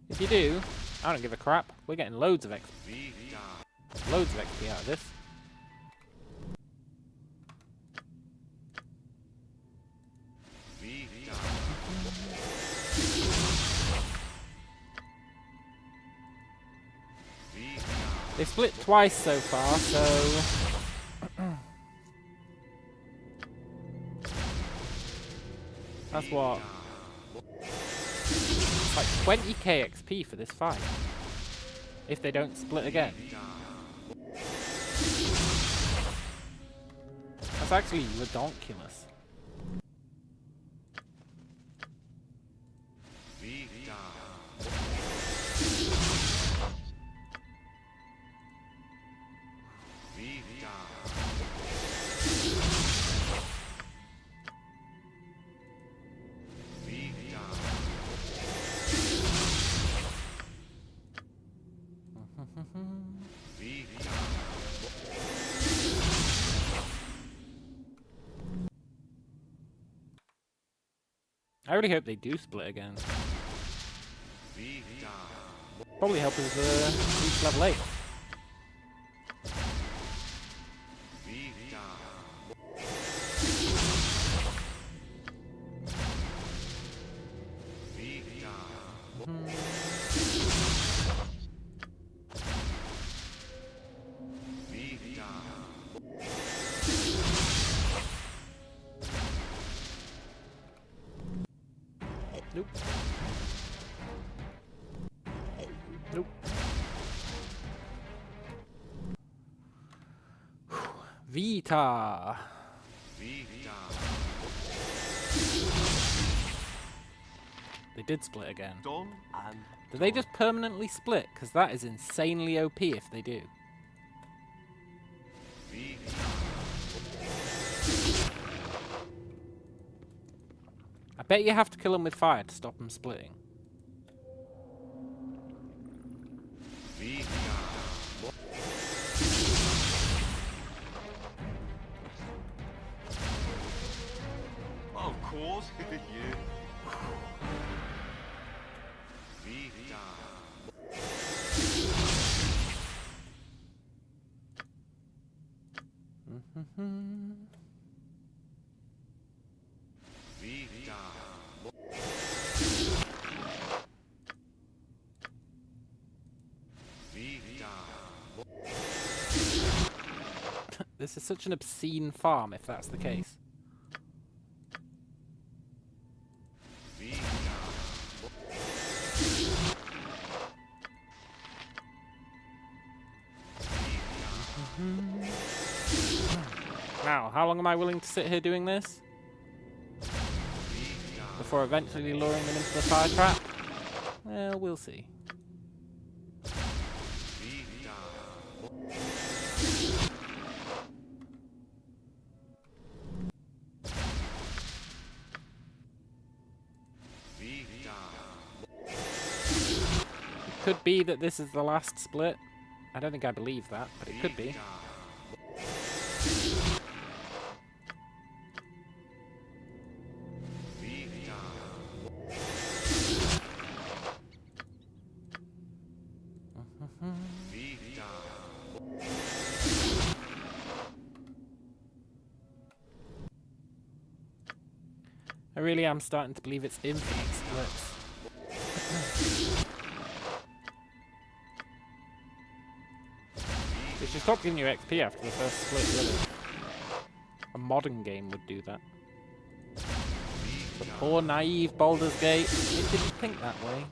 If you do, I don't give a crap. We're getting loads of XP. Loads of XP out of this. They split twice so far, so that's what, like 20k XP for this fight. If they don't split again. That's actually redonkulous. I really hope they do split again. Probably help us reach level 8. Nope. Nope. Vita. They did split again. Done and Did they just permanently split? Because that is insanely OP if they do. I bet you have to kill them with fire to stop them splitting. of course, yeah. This is such an obscene farm if that's the case. long am I willing to sit here doing this? Before eventually luring them into the fire trap? Well, we'll see. It could be that this is the last split. I don't think I believe that, but it could be. I really am starting to believe it's infinite splits. It should stop giving you XP after the first split, really. A modern game would do that. The poor naive Baldur's Gate, it didn't think that way.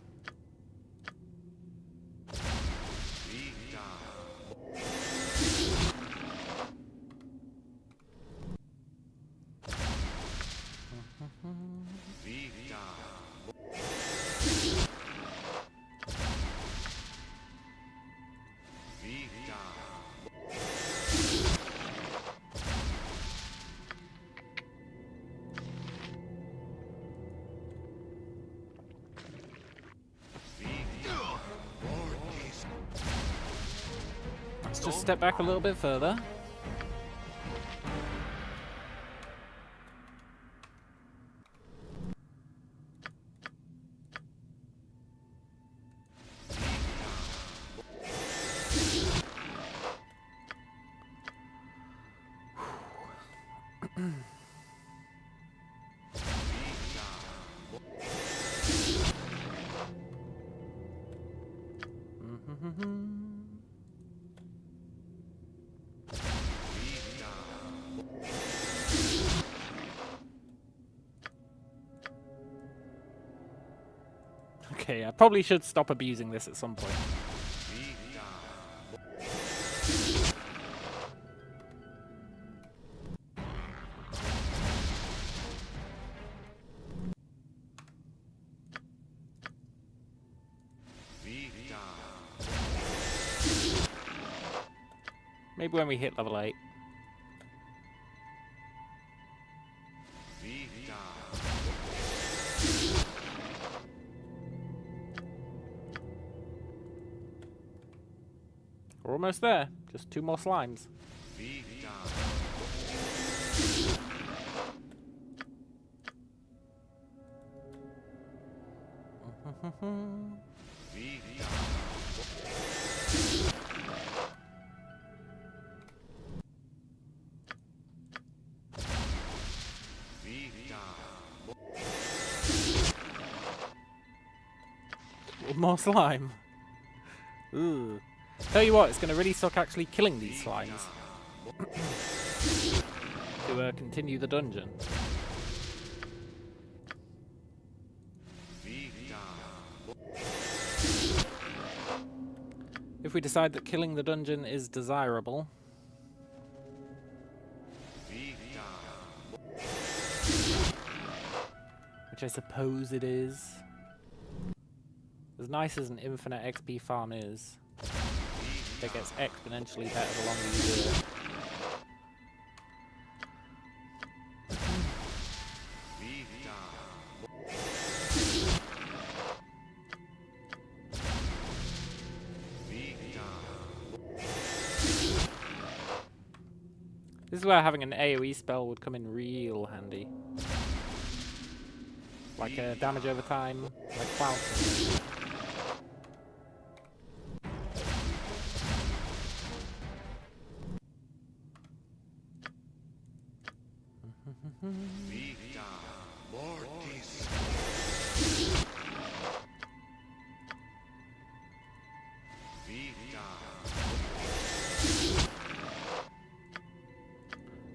Let's just step back a little bit further. Okay, I probably should stop abusing this at some point. Maybe when we hit level 8. We're almost there. Just 2 more slimes. More slime. Ooh. Tell you what, it's going to really suck actually killing these slimes. To continue the dungeon. If we decide that killing the dungeon is desirable. Which I suppose it is. As nice as an infinite XP farm is, it gets exponentially better the longer you do it. This is where having an AoE spell would come in real handy. Like damage over time, like Cloud.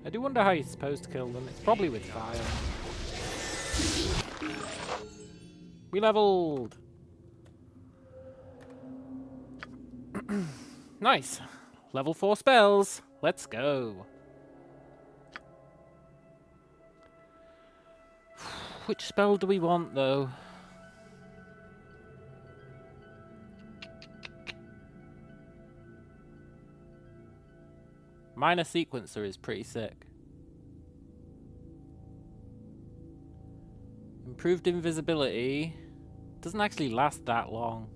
I do wonder how you're supposed to kill them. It's probably with fire. We leveled! Nice! Level 4 spells! Let's go! Which spell do we want, though? Minor Sequencer is pretty sick. Improved invisibility doesn't actually last that long.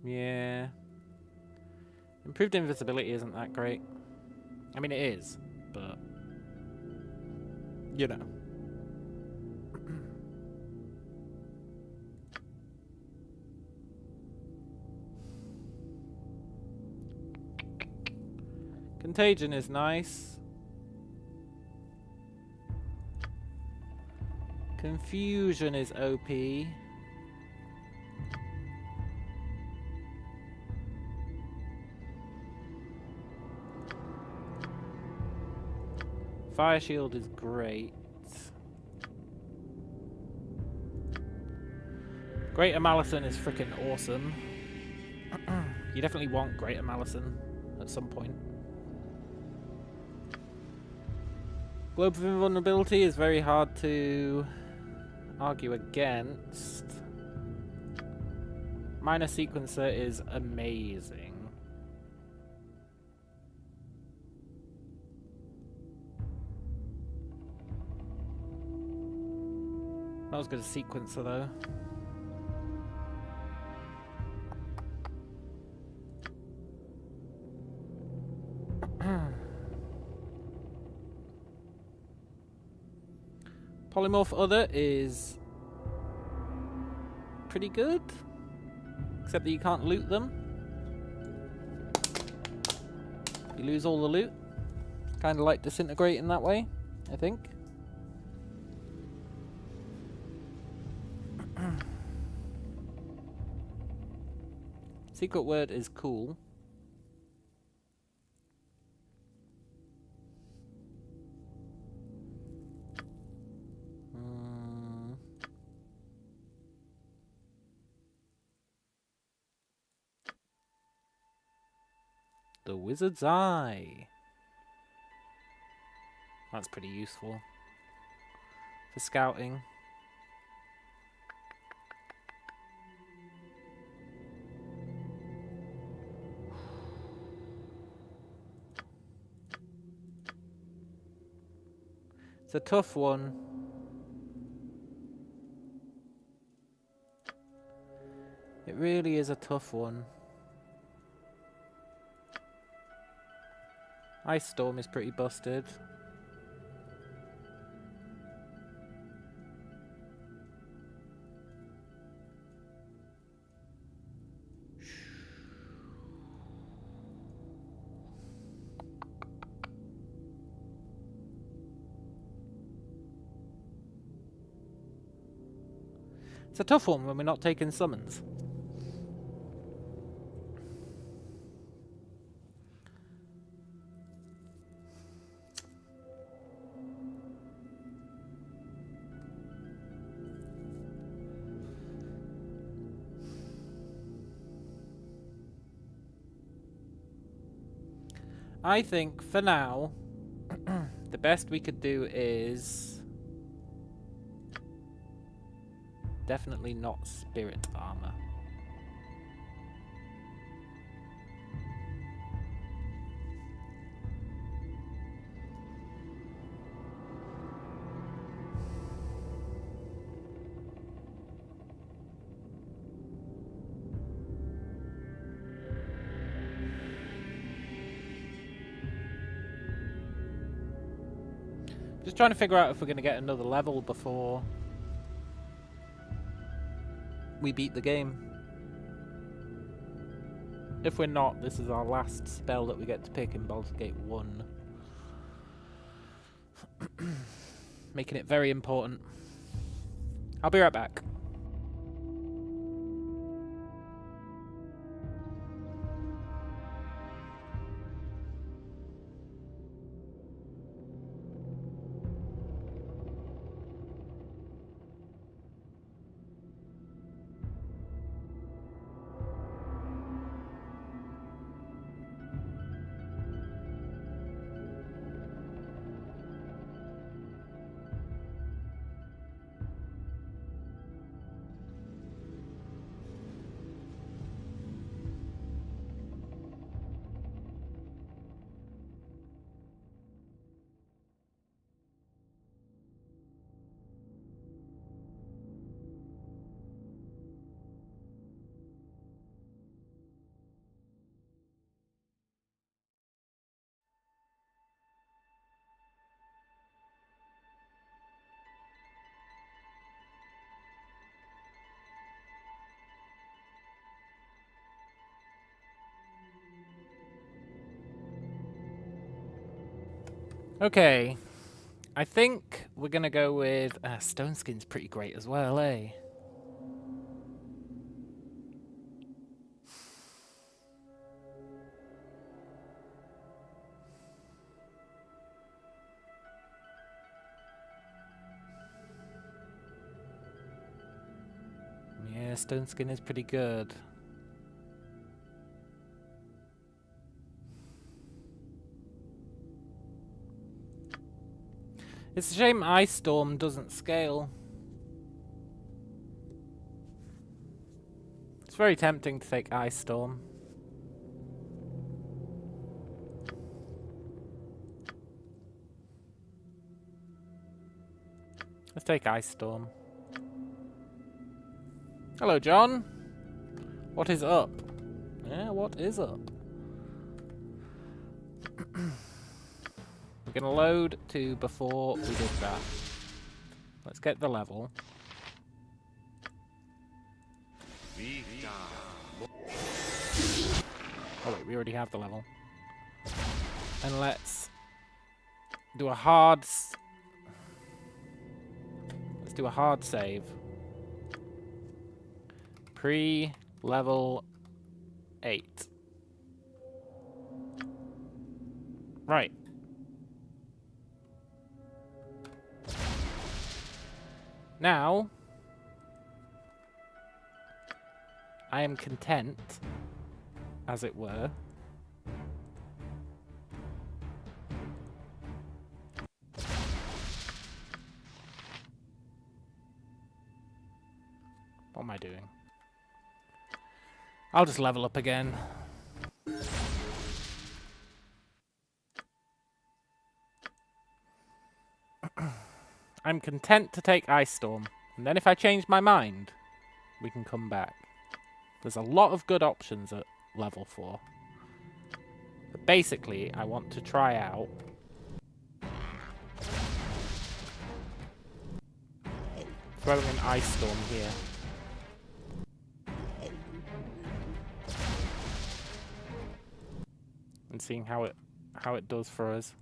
Yeah. Improved invisibility isn't that great. I mean, it is, but you know. Contagion is nice. Confusion is OP. Fire Shield is great. Greater Malison is freaking awesome. You definitely want Greater Malison at some point. Globe of Invulnerability is very hard to argue against. Minor Sequencer is amazing. Not as good as Sequencer though. Polymorph Other is pretty good, except that you can't loot them. You lose all the loot. Kind of like Disintegrate in that way, I think. Secret Word is cool. The Wizard's Eye. That's pretty useful for scouting. It's a tough one. It really is a tough one. Ice Storm is pretty busted. It's a tough one when we're not taking summons. I think, for now, the best we could do is definitely not Spirit Armor. Just trying to figure out if we're going to get another level before we beat the game. If we're not, this is our last spell that we get to pick in Baldur's Gate 1. Making it very important. I'll be right back. Okay. I think we're gonna go with stone skin's pretty great as well, eh? Yeah, stone skin is pretty good. It's a shame Ice Storm doesn't scale. It's very tempting to take Ice Storm. Let's take Ice Storm. Hello, John. What is up? Yeah, what is up? We're gonna load to before we did that. Let's get the level. Oh wait, we already have the level. And let's do a hard... Let's do a hard save. Pre-level 8. Right. Now, I am content, as it were. What am I doing? I'll just level up again. I'm content to take Ice Storm, and then if I change my mind, we can come back. There's a lot of good options at level 4. But basically, I want to try out throwing an Ice Storm here. And seeing how it does for us.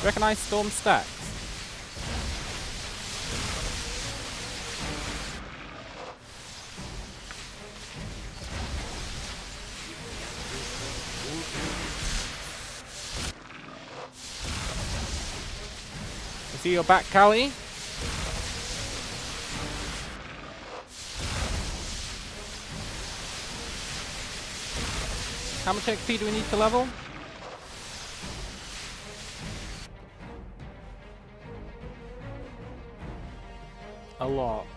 Reckon Ice Storm stacks? I see your back, Callie. How much XP do we need to level? A lot.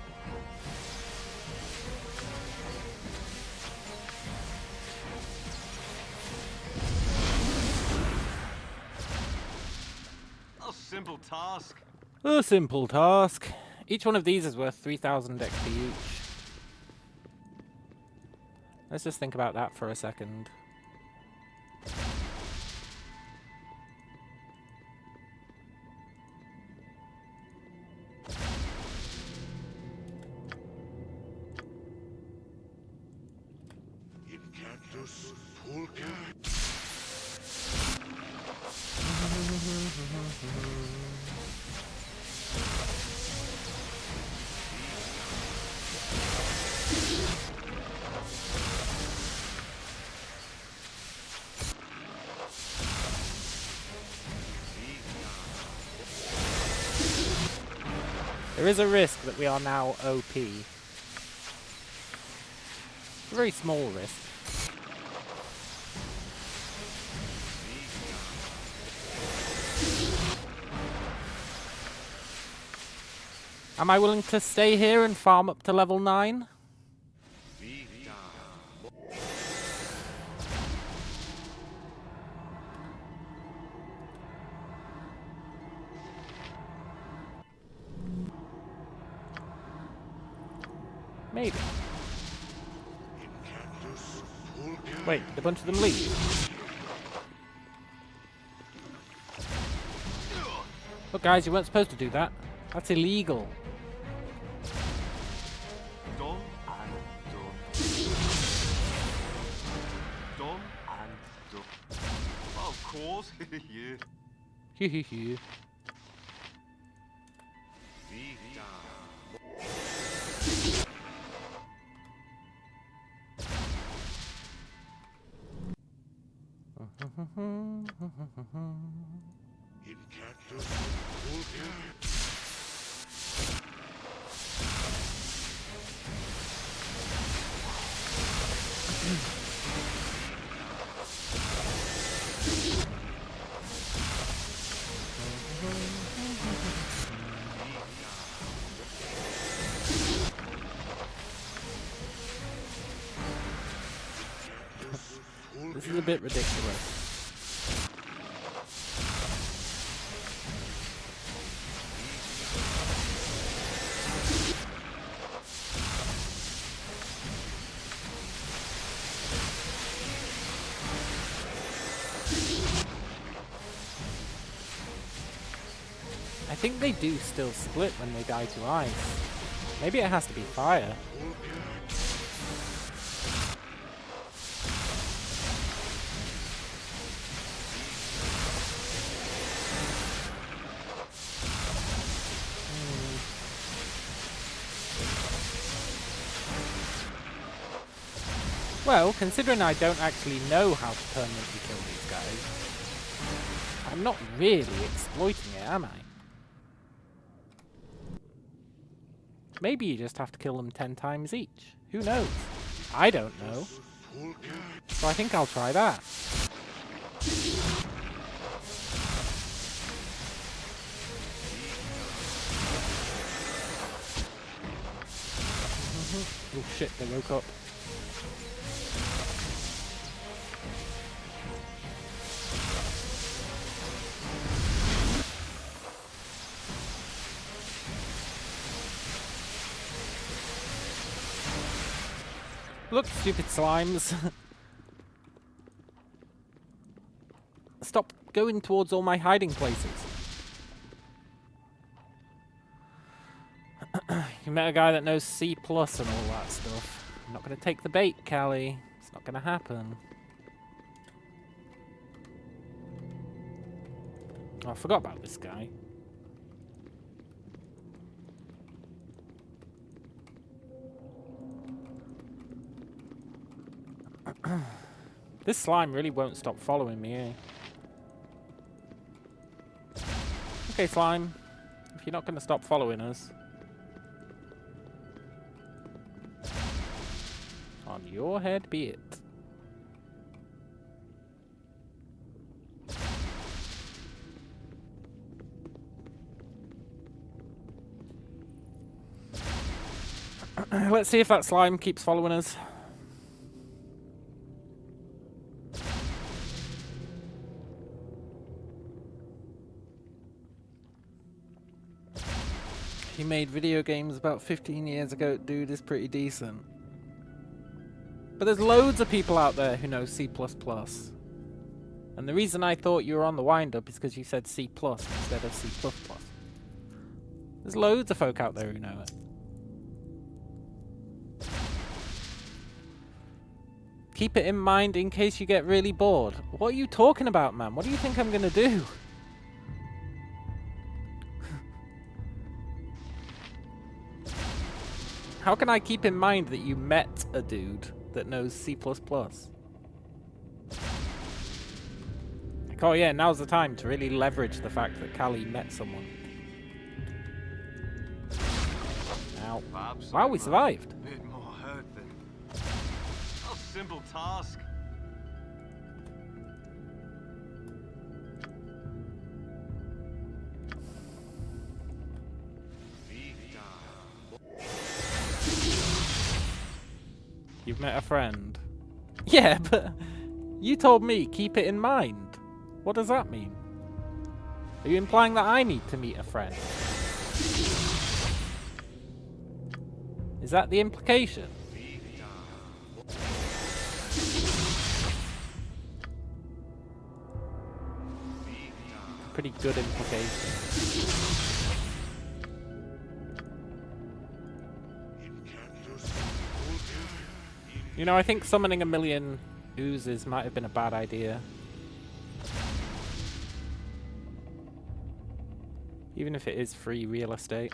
A simple task. A simple task. Each one of these is worth 3,000 XP each. Let's just think about that for a second. There is a risk that we are now OP. A very small risk. Am I willing to stay here and farm up to level 9? Maybe. Wait, did a bunch of them leave? Look, guys, you weren't supposed to do that. That's illegal. Done and done. Done and done. Well, of course, yeah. Hehehe. This is a bit ridiculous. I think they do still split when they die to ice. Maybe it has to be fire. Well, considering I don't actually know how to permanently kill these guys, I'm not really exploiting it, am I? Maybe you just have to kill them 10 times each. Who knows? I don't know. So I think I'll try that. Oh shit, they woke up. Look, stupid slimes. Stop going towards all my hiding places. You met a guy that knows C+ and all that stuff. I'm not going to take the bait, Callie. It's not going to happen. Oh, I forgot about this guy. This slime really won't stop following me, eh? Okay, slime. If you're not going to stop following us. On your head be it. Let's see if that slime keeps following us. He made video games about 15 years ago. Dude is pretty decent. But there's loads of people out there who know C++. And the reason I thought you were on the wind-up is because you said C++ instead of C++. There's loads of folk out there who know it. Keep it in mind in case you get really bored. What are you talking about, man? What do you think I'm gonna do? How can I keep in mind that you met a dude that knows C++? Like, oh yeah, now's the time to really leverage the fact that Callie met someone. Ow. Wow, we survived. A bit more hurt than a simple task. You've met a friend. Yeah, but you told me keep it in mind. What does that mean? Are you implying that I need to meet a friend? Is that the implication? pretty good implication. You know, I think summoning 1,000,000 oozes might have been a bad idea. Even if it is free real estate.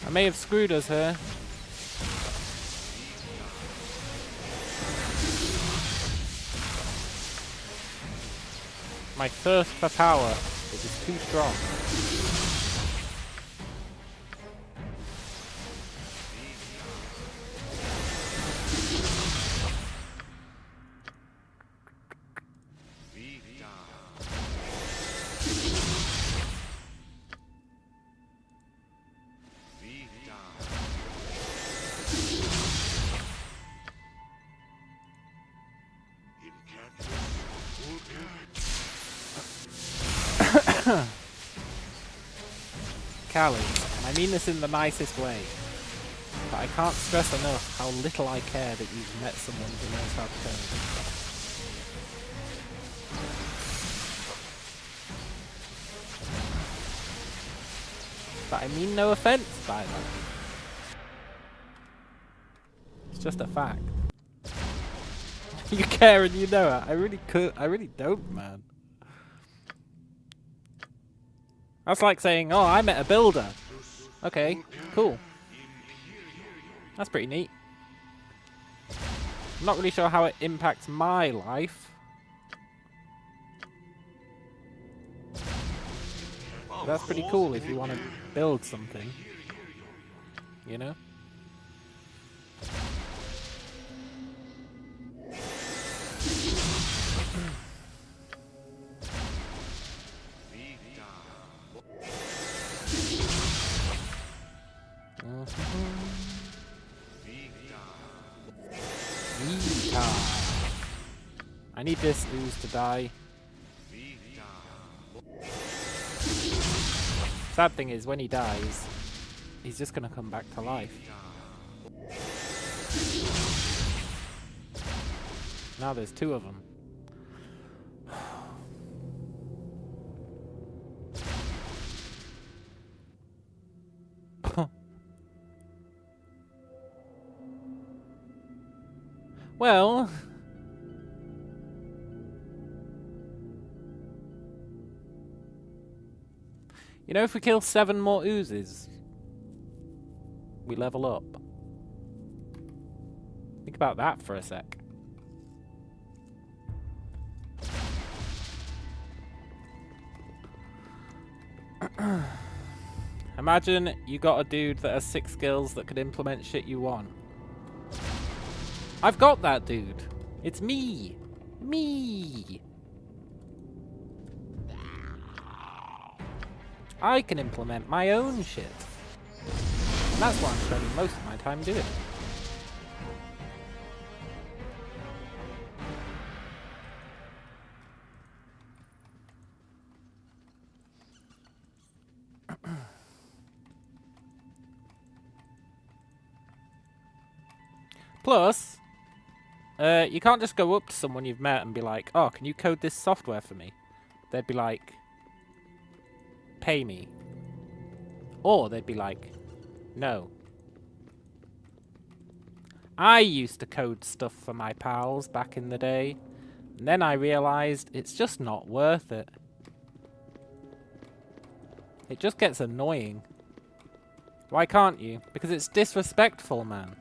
I may have screwed us here. My thirst for power is too strong. Callie, and I mean this in the nicest way, but I can't stress enough how little I care that you've met someone who knows how to code. But I mean no offense by that. It's just a fact. You care and you know it. I really don't, man. That's like saying, oh, I met a builder. Okay, cool. That's pretty neat. I'm not really sure how it impacts my life. But that's pretty cool if you want to build something. You know? I need this ooze to die. Sad thing is, when he dies, he's just gonna come back to life. Now there's two of them. Well, you know, if we kill 7 more oozes, we level up. Think about that for a sec. Imagine you got a dude that has 6 skills that could implement shit you want. I've got that dude. It's me. Me. I can implement my own shit. And that's what I'm spending most of my time doing. Plus, you can't just go up to someone you've met and be like, oh, can you code this software for me? They'd be like, pay me. Or they'd be like, no. I used to code stuff for my pals back in the day, and then I realized it's just not worth it. It just gets annoying. Why can't you? Because it's disrespectful, man.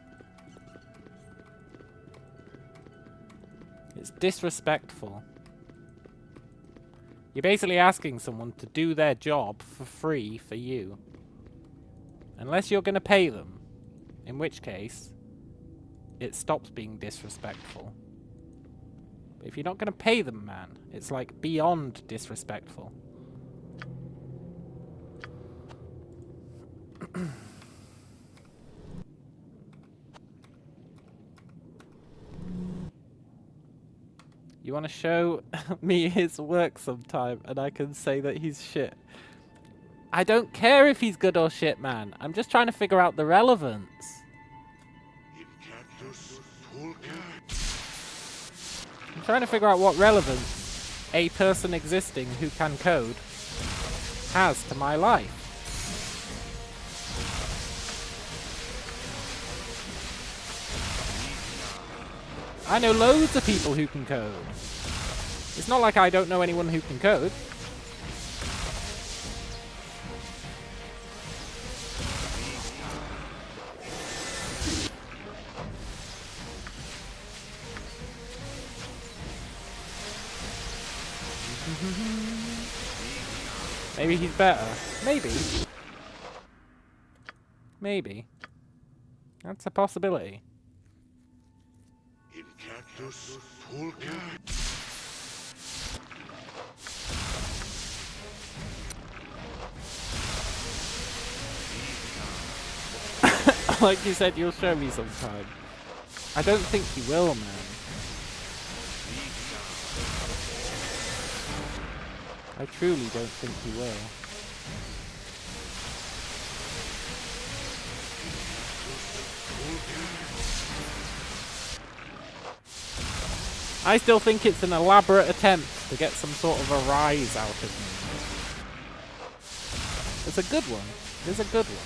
It's disrespectful. You're basically asking someone to do their job for free for you. Unless you're going to pay them. In which case, it stops being disrespectful. But if you're not going to pay them, man, it's like beyond disrespectful. You want to show me his work sometime and I can say that he's shit? I don't care if he's good or shit, man. I'm just trying to figure out the relevance. I'm trying to figure out what relevance a person existing who can code has to my life. I know loads of people who can code. It's not like I don't know anyone who can code. Maybe he's better. Maybe. Maybe. That's a possibility. Like you said, you'll show me sometime. I don't think you will, man. I truly don't think you will. I still think it's an elaborate attempt to get some sort of a rise out of me. It's a good one. It's a good one.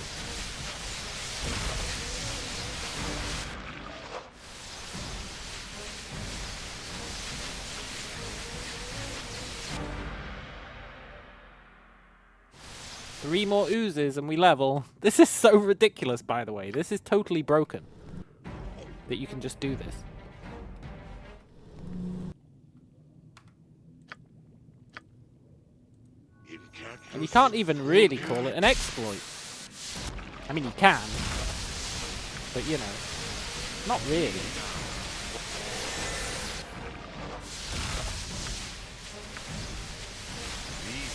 Three more oozes and we level. This is so ridiculous, by the way. This is totally broken. That you can just do this. And you can't even really call it an exploit. I mean, you can. But, you know, not really.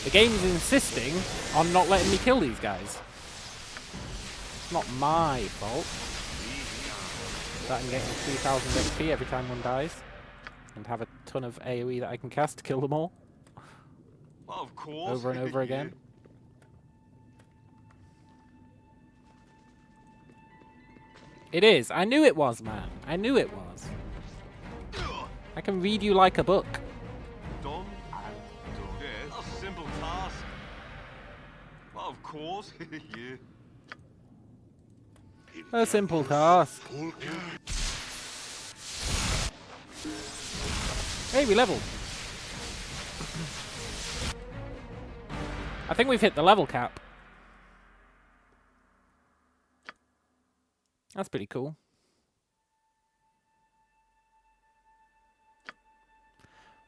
The game's insisting on not letting me kill these guys. It's not my fault that I'm getting 3,000 XP every time one dies. And have a ton of AoE that I can cast to kill them all. Of course. Over and over again. It is. I knew it was, man. I knew it was. I can read you like a book. Done and done. Yeah, a simple task. Of course. Yeah. A simple task. Hey, we leveled. I think we've hit the level cap. That's pretty cool.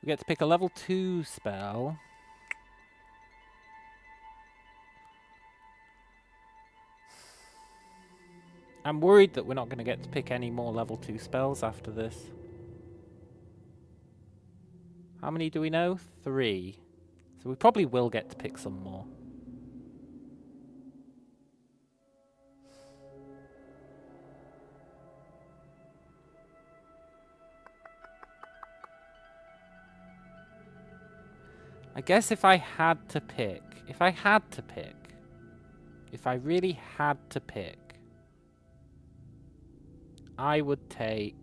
We get to pick a level 2 spell. I'm worried that we're not going to get to pick any more level 2 spells after this. How many do we know? 3. So we probably will get to pick some more. I guess if I had to pick, if I really had to pick, I would take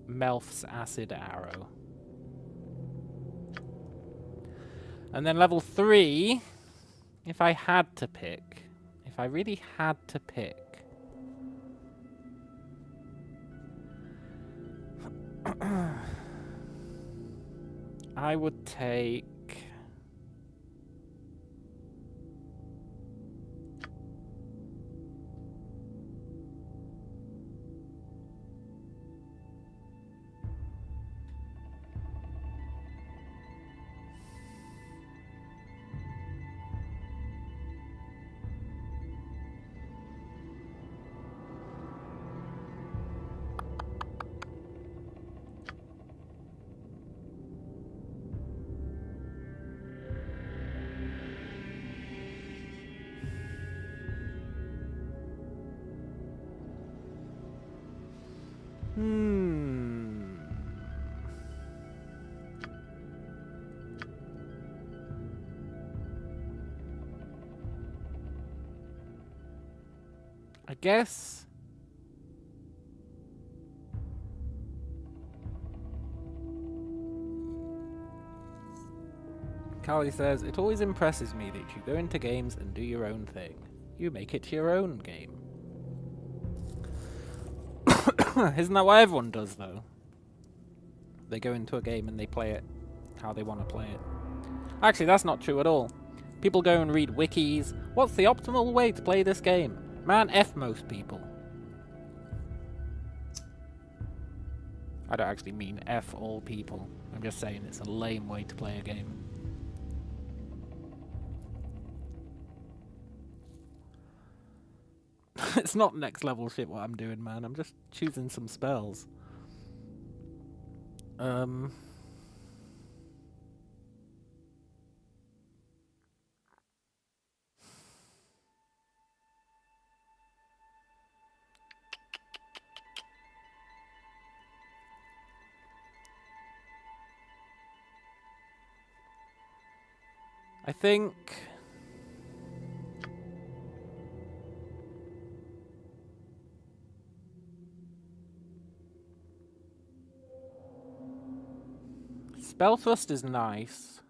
Melf's Acid Arrow. And then level 3, if I had to pick, if I really had to pick, I would take I guess... Carly says, it always impresses me that you go into games and do your own thing. You make it your own game. Isn't that what everyone does, though? They go into a game and they play it how they want to play it. Actually, that's not true at all. People go and read wikis. What's the optimal way to play this game? Man, F most people. I don't actually mean F all people. I'm just saying it's a lame way to play a game. It's not next level shit what I'm doing, man. I'm just choosing some spells. I think... Spell Thrust is nice.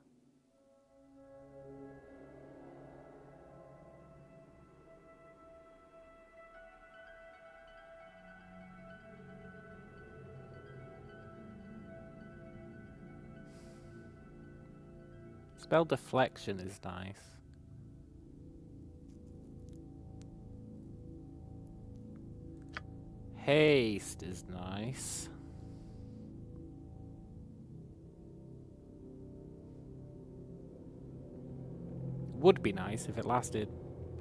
Spell Deflection is nice. Haste is nice. Would be nice if it lasted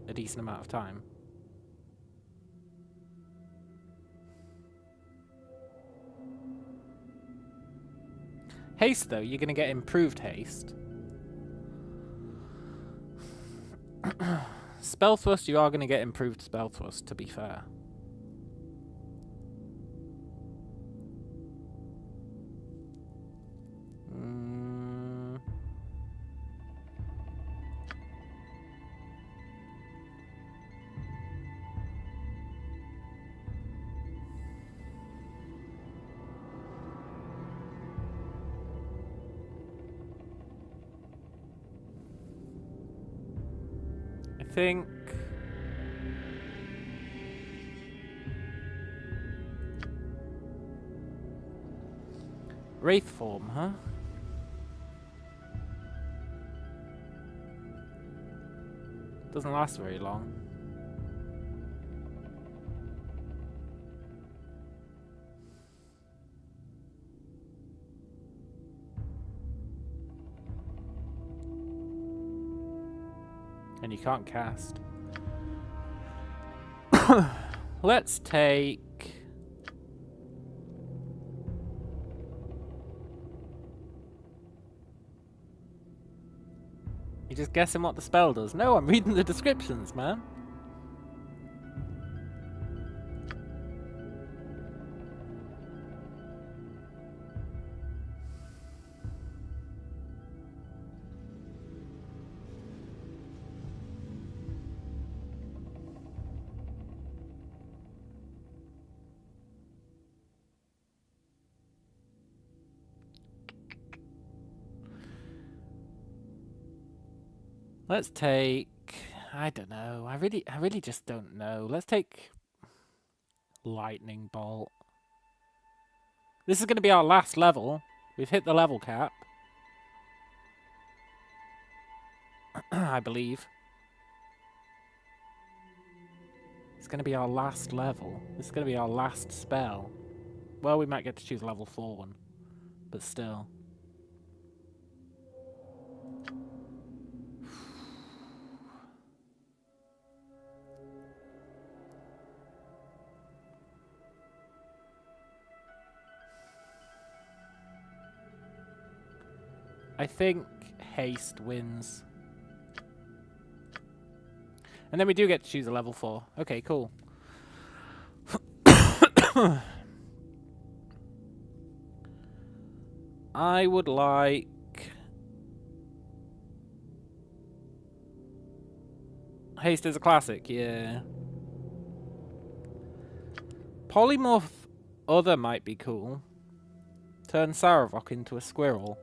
a decent amount of time. Haste, though, you're going to get improved haste. Spell Thrust, you are going to get improved Spell Thrust, to be fair. I think... Wraith form, huh? Doesn't last very long. And you can't cast. Let's take... You just guessing what the spell does? No, I'm reading the descriptions, man. Let's take... I don't know. I really just don't know. Let's take... Lightning Bolt. This is going to be our last level. We've hit the level cap. I believe. It's going to be our last level. This is going to be our last spell. Well, we might get to choose a level 4 one. But still. I think haste wins. And then we do get to choose a level 4. Okay, cool. I would like... Haste is a classic, yeah. Polymorph other might be cool. Turn Saravok into a squirrel.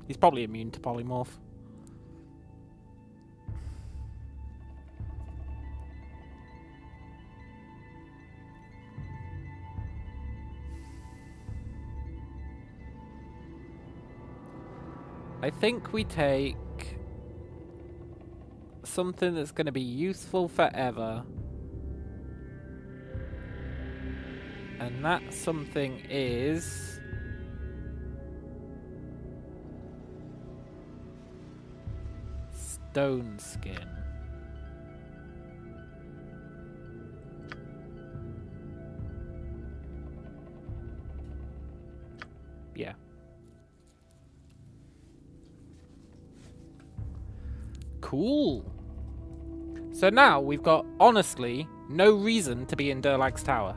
He's probably immune to polymorph. I think we take something that's going to be useful forever. And that something is... stone skin. Yeah. Cool. So now we've got, honestly, no reason to be in Durlag's tower.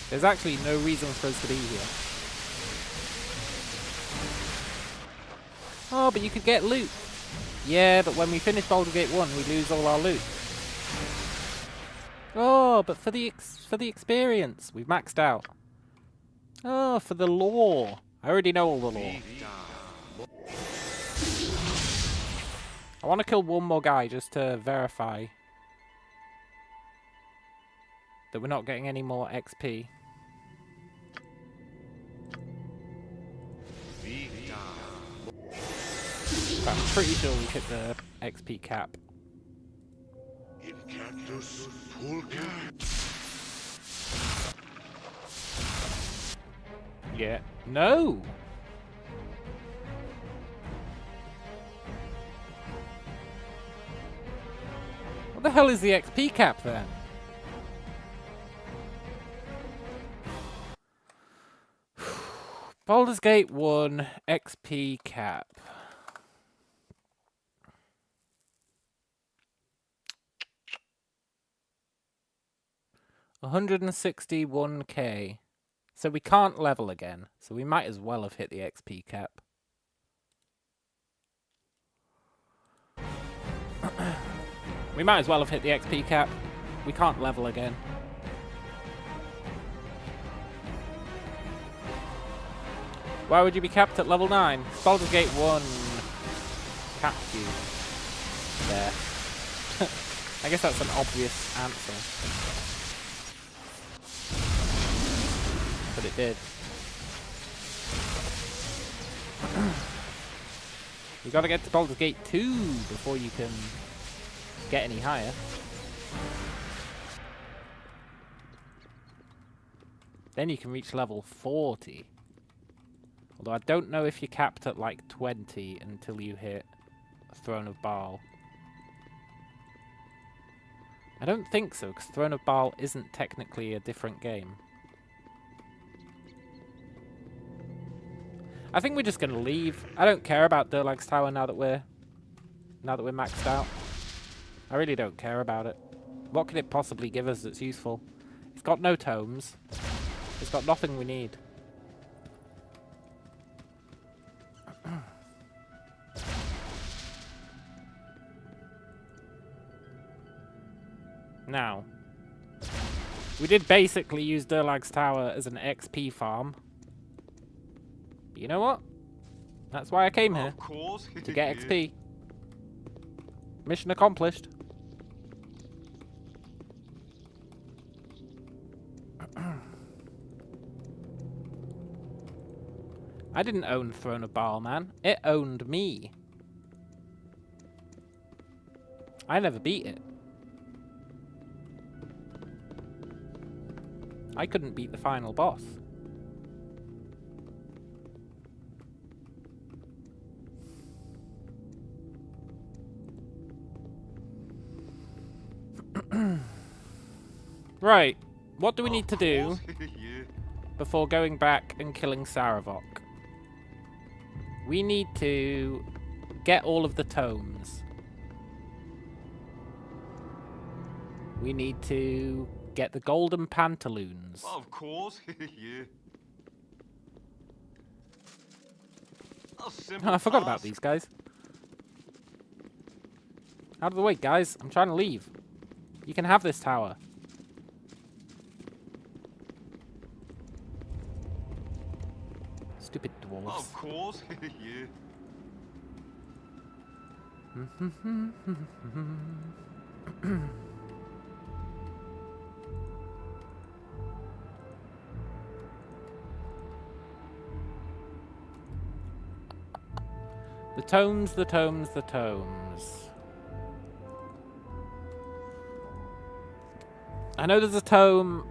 There's actually no reason for us to be here. Oh, but you could get loot. Yeah, but when we finish Baldur's Gate 1, we lose all our loot. Oh, but for the experience, we've maxed out. Oh, for the lore. I already know all the lore. I want to kill one more guy just to verify that we're not getting any more XP. I'm pretty sure we hit the XP cap. Yeah. No! What the hell is the XP cap then? Baldur's Gate 1 XP cap. $161k. So we can't level again. So we might as well have hit the XP cap. We might as well have hit the XP cap. We can't level again. Why would you be capped at level 9? Baldur's Gate 1 capped you. There. I guess that's an obvious answer. But it did. You gotta get to Baldur's Gate 2 before you can get any higher. Then you can reach level 40. Although I don't know if you're capped at like 20 until you hit Throne of Bhaal. I don't think so, because Throne of Bhaal isn't technically a different game. I think we're just gonna leave. I don't care about Durlag's tower now that we're maxed out. I really don't care about it. What could it possibly give us that's useful? It's got no tomes. It's got nothing we need. Now, we did basically use Durlag's tower as an XP farm. But you know what? That's why I came here. To get XP. Mission accomplished. I didn't own Throne of Bhaal, man. It owned me. I never beat it. I couldn't beat the final boss. Right. What do we need to do before going back and killing Saravok? We need to get all of the tomes. We need to get the golden pantaloons. Of course, yeah. A simple I forgot about task. these guys. Out of the way, guys. I'm trying to leave. You can have this tower. Stupid dwarves. Of course, yeah. The tomes, the tomes, the tomes. I know there's a tome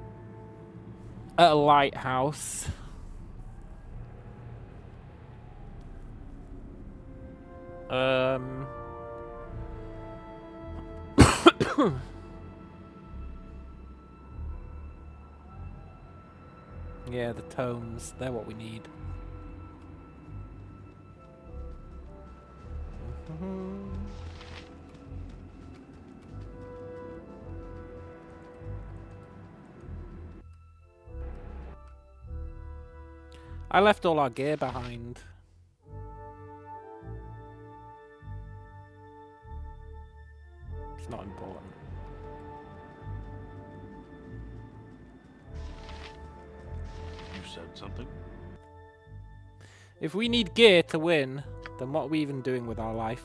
at a lighthouse. Yeah, the tomes. They're what we need. I left all our gear behind. It's not important. You said something? If we need gear to win, then what are we even doing with our life?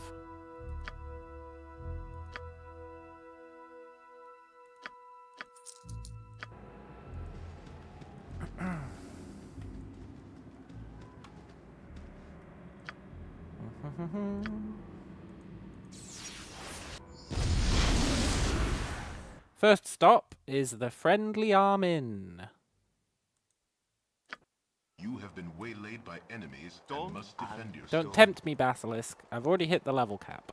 First stop is the Friendly Armin. You have been waylaid by enemies Don't and must defend yourself. Don't tempt me, Basilisk. I've already hit the level cap.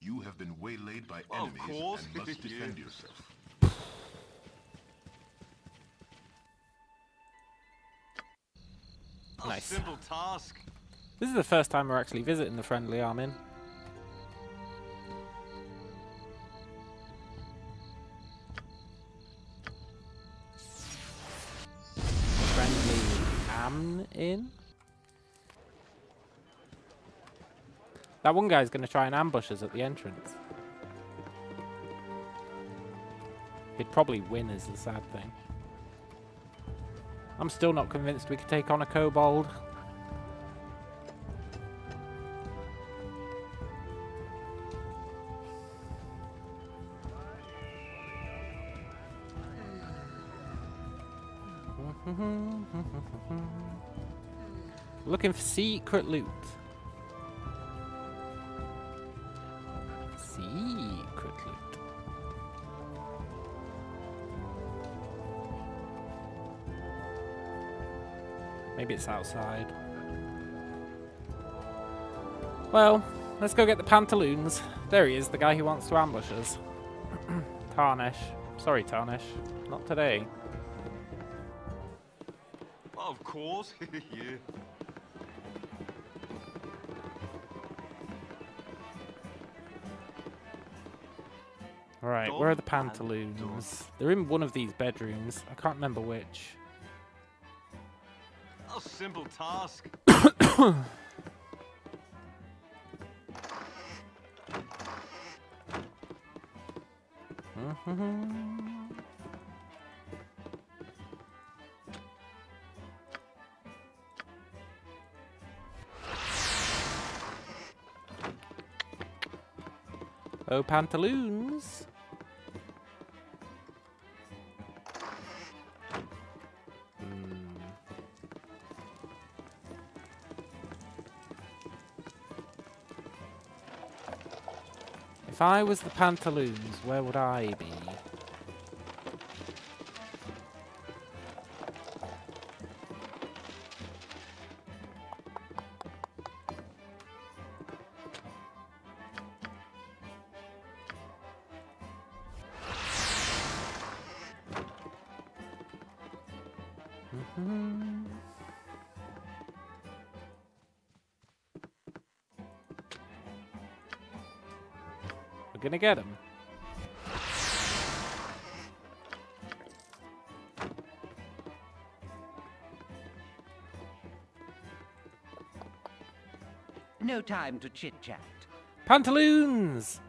You have been waylaid by Of enemies course, and must yeah. defend yourself. A Nice. simple task. This is the first time we're actually visiting the Friendly Armin. Friendly Amn-in? That one guy's going to try and ambush us at the entrance. He'd probably win is the sad thing. I'm still not convinced we could take on a kobold. Looking for secret loot. Secret loot. Maybe it's outside. Well, let's go get the pantaloons. There he is, the guy who wants to ambush us. Tarnish. Sorry, Tarnish. Not today. Of course, yeah. Alright, where are the pantaloons? They're in one of these bedrooms. I can't remember which. A simple task. Oh, pantaloons. If I was the pantaloons, where would I be? We're gonna get him. No time to chit-chat. Pantaloons!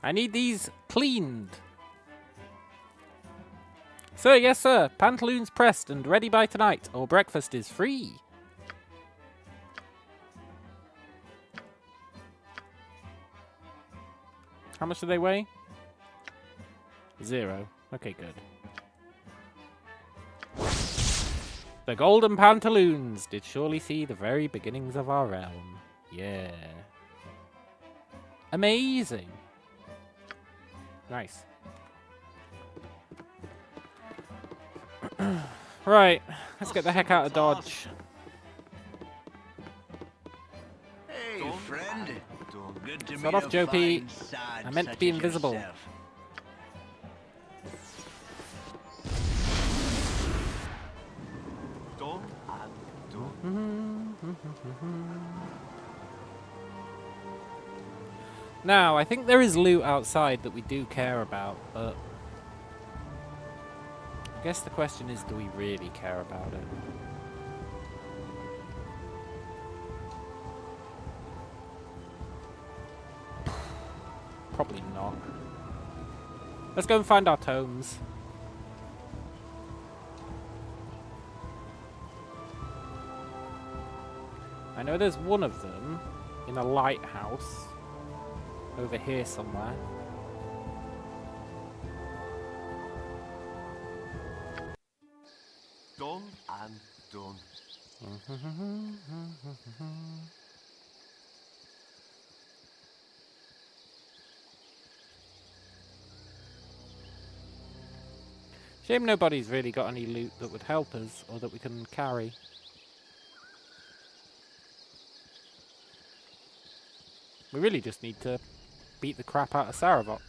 I need these cleaned. Sir, yes sir. Pantaloons pressed and ready by tonight, or breakfast is free. How much do they weigh? 0. Okay, good. The golden pantaloons did surely see the very beginnings of our realm. Yeah. Amazing. Nice. Right, let's get the heck out of Dodge. Hey, friend. Good to Start meet off, a Joe P. fine sod I meant to such be as invisible. yourself. Done and done. Now, I think there is loot outside that we do care about, but I guess the question is, do we really care about it? Probably not. Let's go and find our tomes. I know there's one of them in a lighthouse over here somewhere. Done and done. Shame nobody's really got any loot that would help us or that we can carry. We really just need to beat the crap out of Saravok.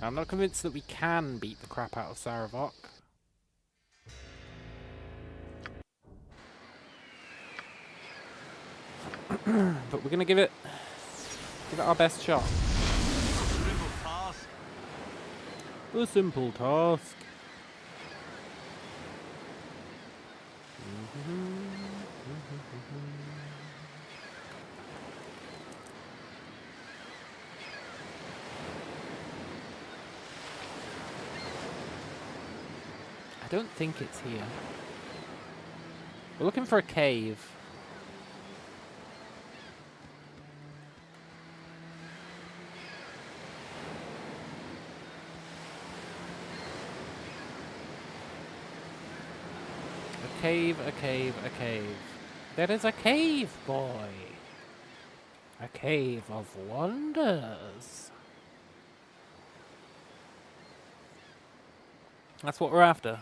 I'm not convinced that we can beat the crap out of Saravok. But we're gonna give it our best shot. Simple task. A simple task. I don't think it's here. We're looking for a cave. A cave, a cave, a cave. There is a cave, boy. A cave of wonders. That's what we're after.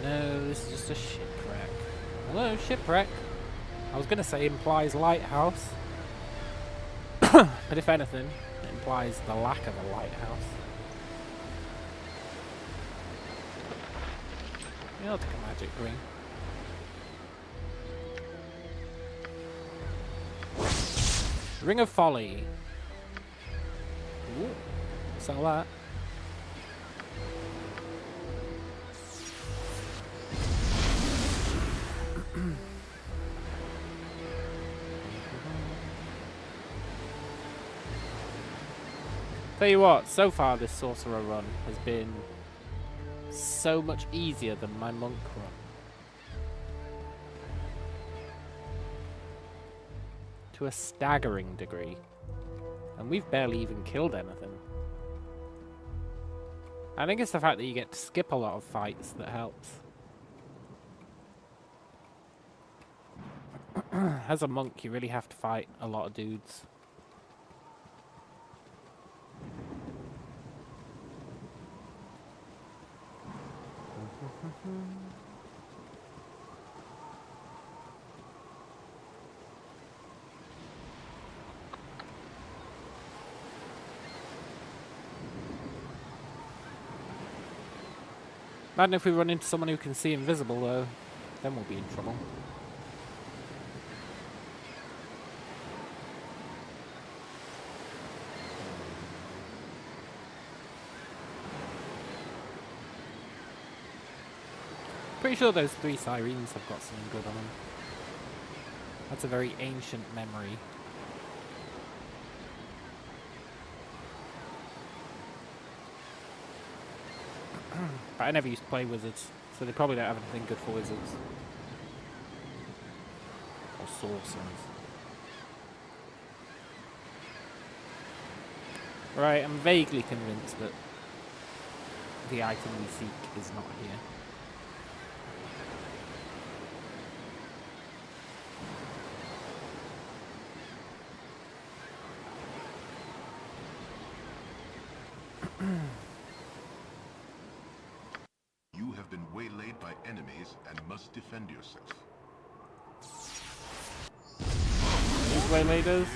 No, this is just a shipwreck. Hello, shipwreck. I was going to say implies lighthouse. But if anything, it implies the lack of a lighthouse. Yeah, I'll take a magic ring. Ring of Folly. Ooh, sell that. Tell you what, so far this Sorcerer run has been so much easier than my Monk run. To a staggering degree. And we've barely even killed anything. I think it's the fact that you get to skip a lot of fights that helps. As a monk, you really have to fight a lot of dudes. Imagine if we run into someone who can see invisible, though. Then we'll be in trouble. Pretty sure those 3 sirens have got something good on them. That's a very ancient memory. But I never used to play wizards, so they probably don't have anything good for wizards. Or sorcerers. Right, I'm vaguely convinced that the item we seek is not here. You have been waylaid by enemies and must defend yourself. These wayladers.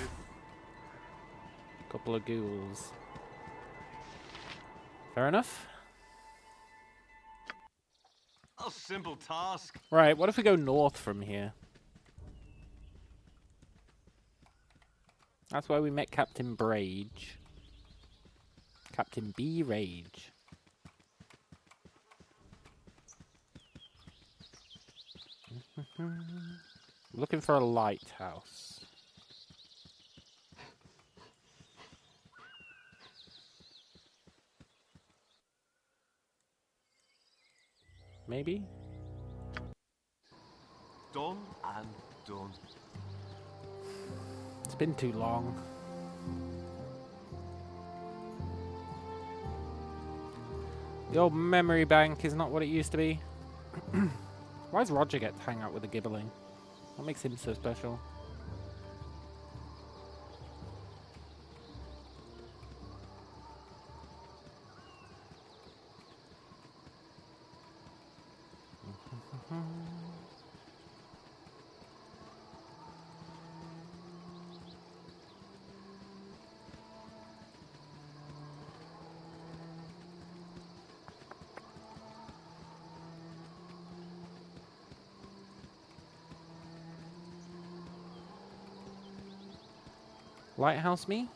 Couple of ghouls. Fair enough. A simple task. Right, what if we go north from here? That's where we met Captain Brage. Captain B. Rage. Looking for a lighthouse. Maybe? Done and done. It's been too long. The old memory bank is not what it used to be. Why does Roger get to hang out with the Gibberling? What makes him so special? Lighthouse me?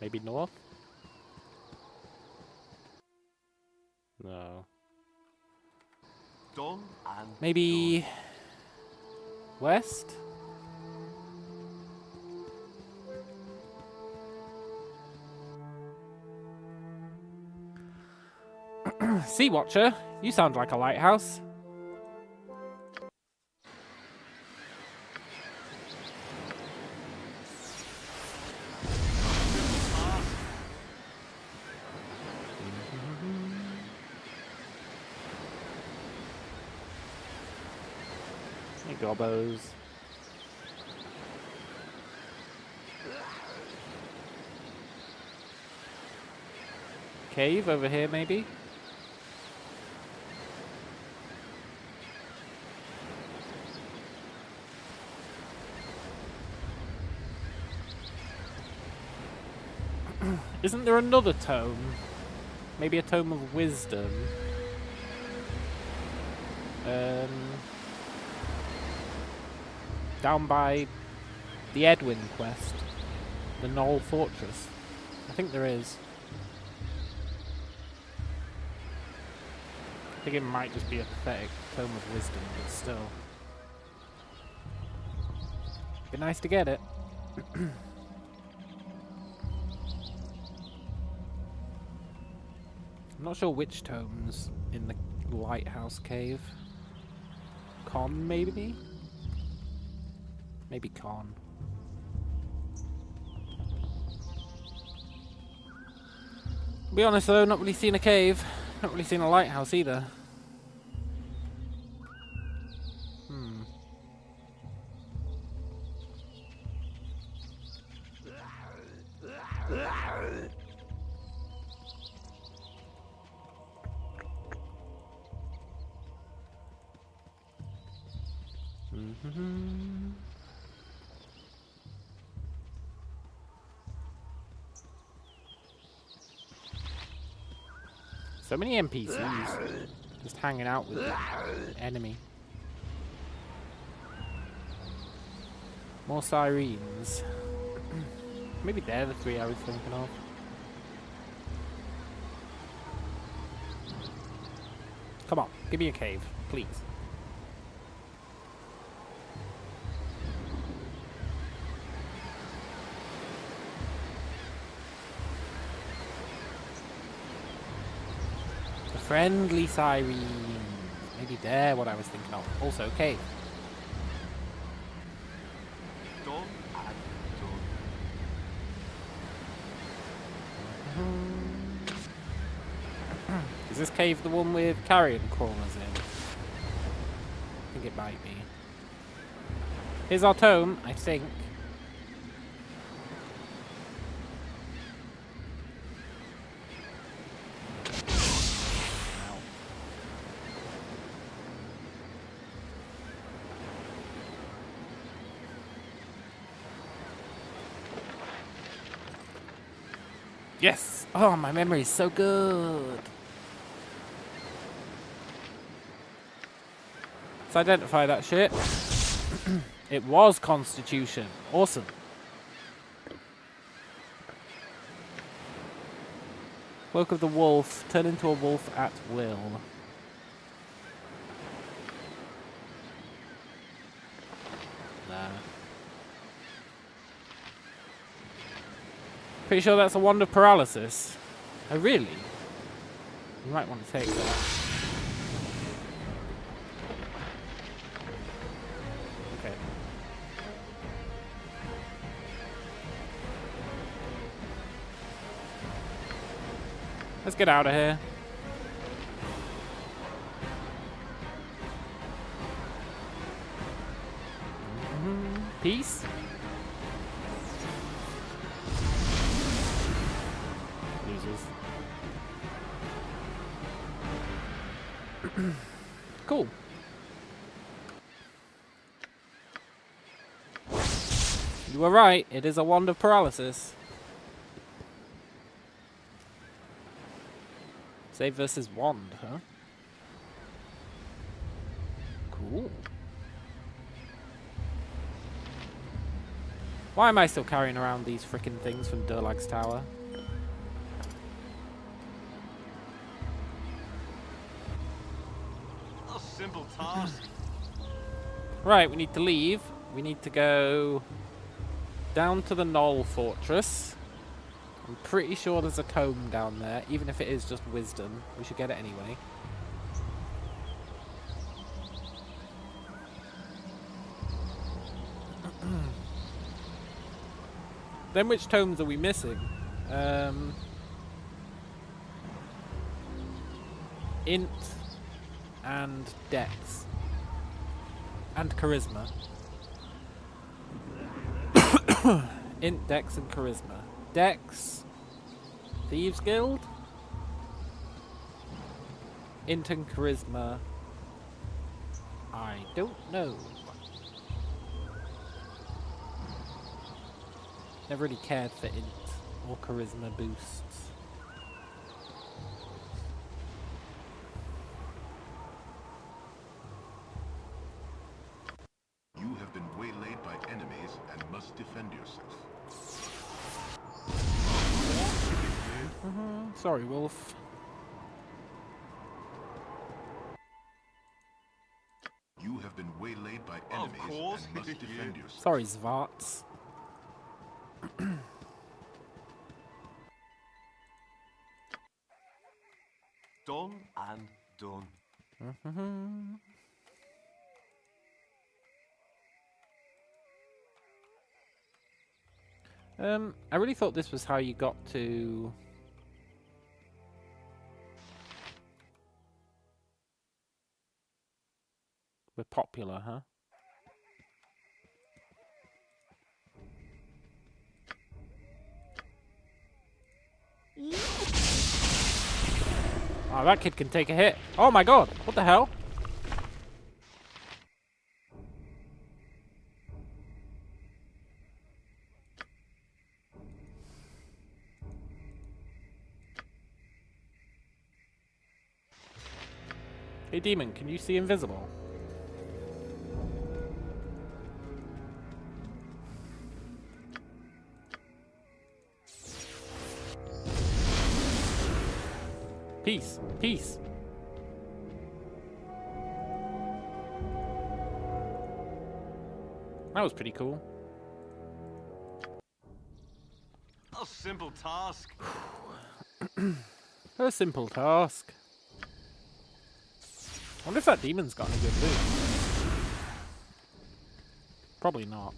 Maybe north? No. Done and Maybe west? Sea Watcher, you sound like a lighthouse. Hey, gobbos. Cave over here, maybe? Isn't there another tome? Maybe a tome of wisdom? Down by the Edwin quest. The Knoll Fortress. I think there is. I think it might just be a pathetic tome of wisdom, but still. Be nice to get it. I'm not sure which tomes in the lighthouse cave. Con, maybe? Maybe con. be honest though, not really seen a cave. Not really seen a lighthouse either. Hmm. So many NPCs just hanging out with the enemy. More sirens. Maybe they're the three I was thinking of. Come on, give me a cave, please. The friendly sirens. Maybe they're what I was thinking of. Also, cave. Done and done. Is this cave the one with carrion crawlers in? I think it might be. Here's our tome, I think. Ow. Yes! Oh, my memory is so good! Let's identify that shit. It was Constitution. Awesome. Cloak of the Wolf. Turn into a wolf at will. Nah. Pretty sure that's a wand of paralysis. Oh, really? You might want to take that. Okay. Let's get out of here. Peace. Losers. Cool. You were right. It is a wand of paralysis. Save versus wand, huh? Cool. Why am I still carrying around these frickin' things from Durlag's tower? A simple task. Right, we need to leave. We need to go down to the Knoll Fortress. I'm pretty sure there's a tome down there, even if it is just wisdom. We should get it anyway. Then which tomes are we missing? Int and Dex. And Charisma. Int, Dex, and Charisma. Dex, Thieves Guild. Int and Charisma, I don't know. Never really cared for Int or Charisma boosts. You have been waylaid by enemies and must defend yourself. Sorry, Wolf. You have been waylaid by Of enemies course. and must defend yourself. Sorry, Zvarts. Done and done. I really thought this was how you got to We're popular, huh? Oh, that kid can take a hit. Oh my god, what the hell? Hey demon, can you see invisible? Peace, peace. That was pretty cool. A simple task. A simple task. I wonder if that demon's got any good loot. Probably not.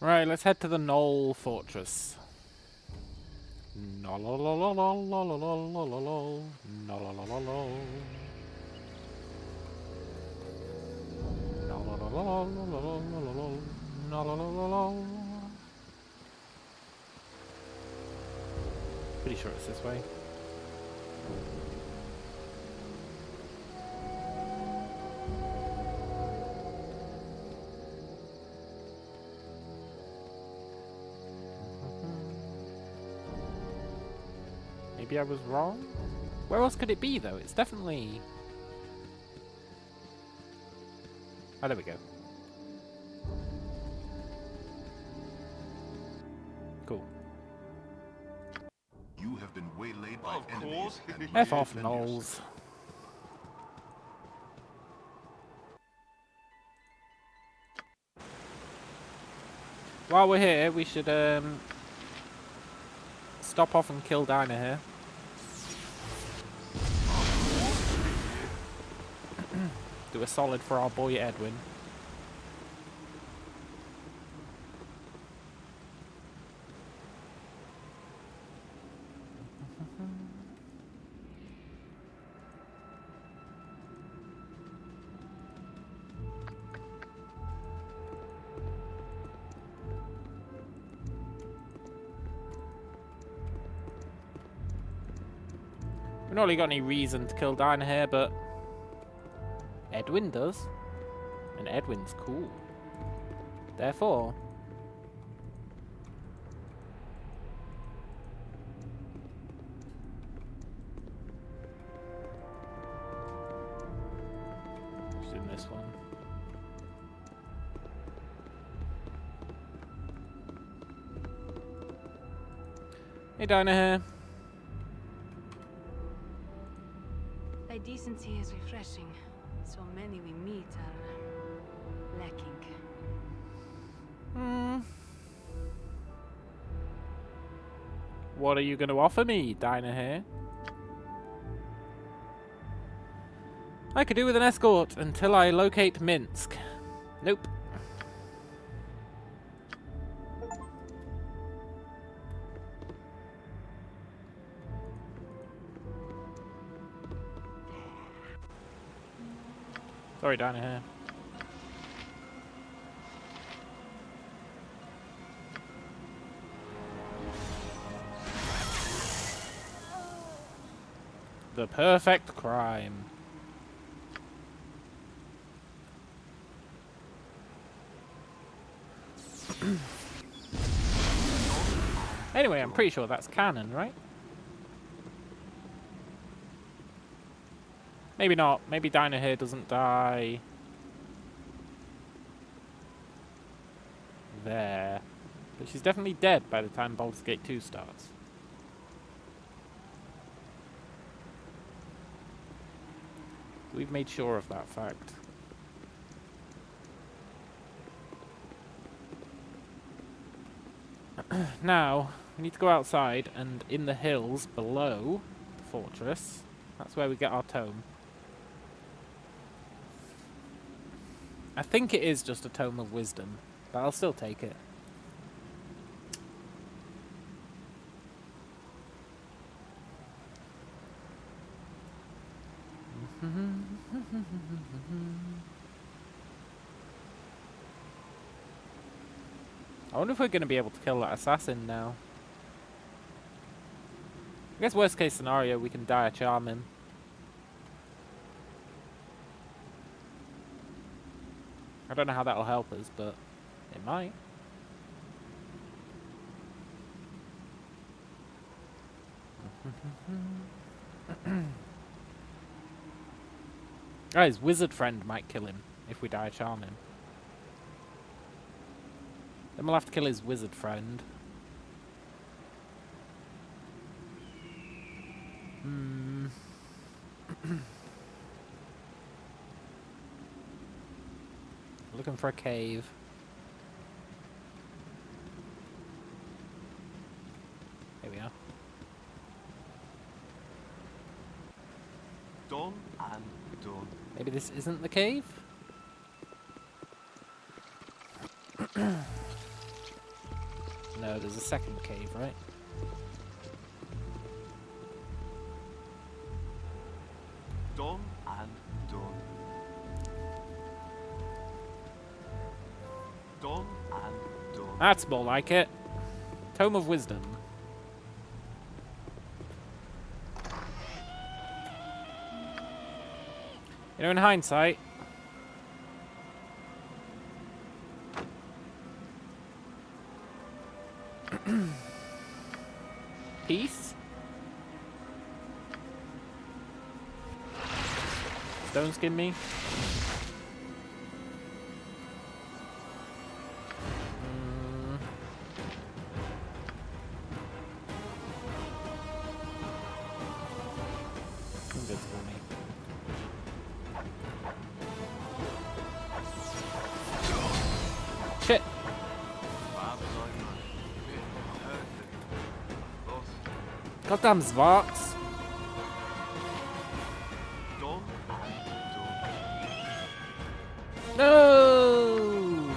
Right, let's head to the Knoll Fortress. Pretty sure it's this way. Maybe I was wrong? Where else could it be, though? It's definitely... Oh, there we go. Cool. You have been waylaid by Of enemies course. and F must off, defend Knolls. yourself. While we're here, we should stop off and kill Dinah here. Do a solid for our boy Edwin. We've not really got any reason to kill Dinah here, but Edwin does. And Edwin's cool. Therefore... Just in this one. Hey Dinah here. Thy decency is refreshing. So many we meet are lacking. What are you going to offer me, Dinah here? I could do with an escort until I locate Minsk. Nope. Sorry, Dinah here. The perfect crime. Anyway, I'm pretty sure that's canon, right? Maybe not. Maybe Dinah here doesn't die there. But she's definitely dead by the time Baldur's Gate 2 starts. We've made sure of that fact. Now, we need to go outside, and in the hills below the fortress, that's where we get our tome. I think it is just a tome of wisdom, but I'll still take it. I wonder if we're going to be able to kill that assassin now. I guess worst case scenario, we can dire charm him. I don't know how that'll help us, but it might. Oh, his wizard friend might kill him if we dire charm him. Then we'll have to kill his wizard friend. Looking for a cave. Here we are. Done and done. Maybe this isn't the cave? No, there's a second cave, right? Done and done. Done and done. That's more like it. Tome of Wisdom. You know, in hindsight, peace. Stone skin me. Invincible me. Shit. Goddamn Svarts. Done and done. No!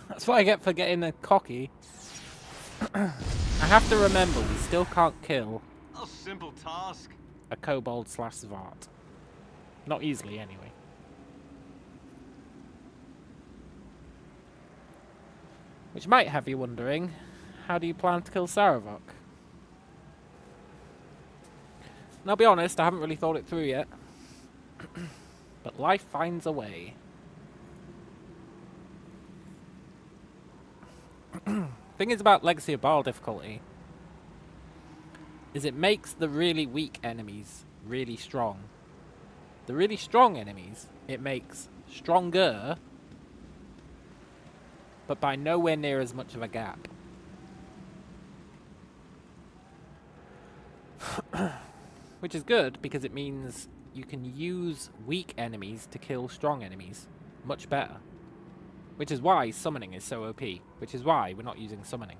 That's what I get for getting a cocky. I have to remember, we still can't kill A simple task. a Kobold / Svart. Not easily, anyway. Which might have you wondering, how do you plan to kill Saravok? And I'll be honest, I haven't really thought it through yet. But life finds a way. Thing is about Legacy of Bhaal difficulty is it makes the really weak enemies really strong. The really strong enemies it makes stronger, but by nowhere near as much of a gap. Which is good because it means you can use weak enemies to kill strong enemies much better. Which is why summoning is so OP. Which is why we're not using summoning.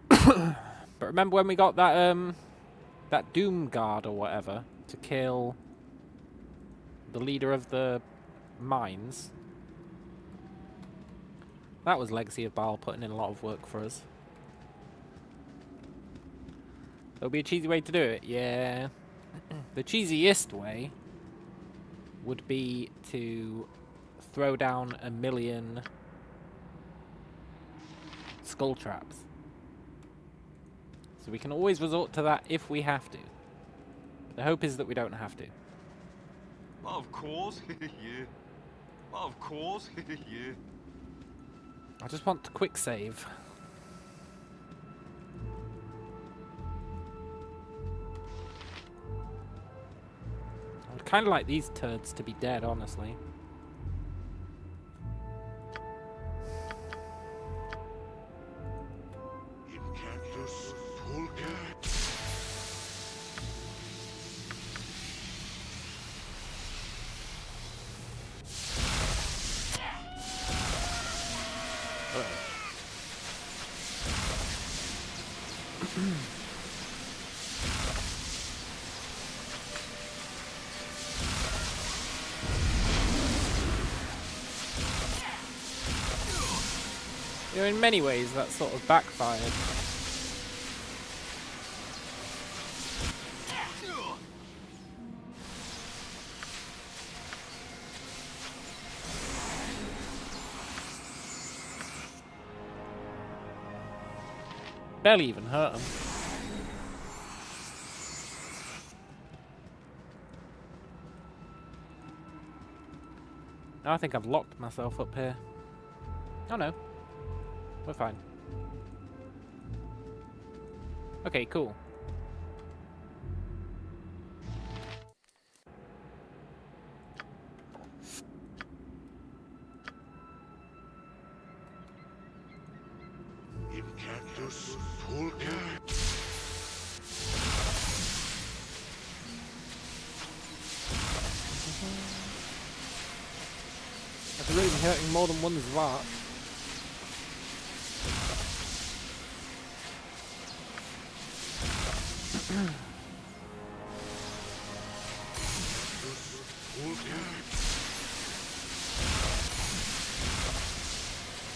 But remember when we got that that Doom Guard or whatever to kill the leader of the mines? That was Legacy of Bhaal putting in a lot of work for us. There'll be a cheesy way to do it, yeah. The cheesiest way would be to throw down 1,000,000 skull traps. So we can always resort to that if we have to. The hope is that we don't have to. Of course, yeah. Of course, yeah. I just want to quick save. I'd kind of like these turds to be dead, honestly. You know, in many ways, that sort of backfired. barely even hurt him. Now I think I've locked myself up here. Oh no. We're fine. Okay, cool. I've really been hurting more than one Zwart.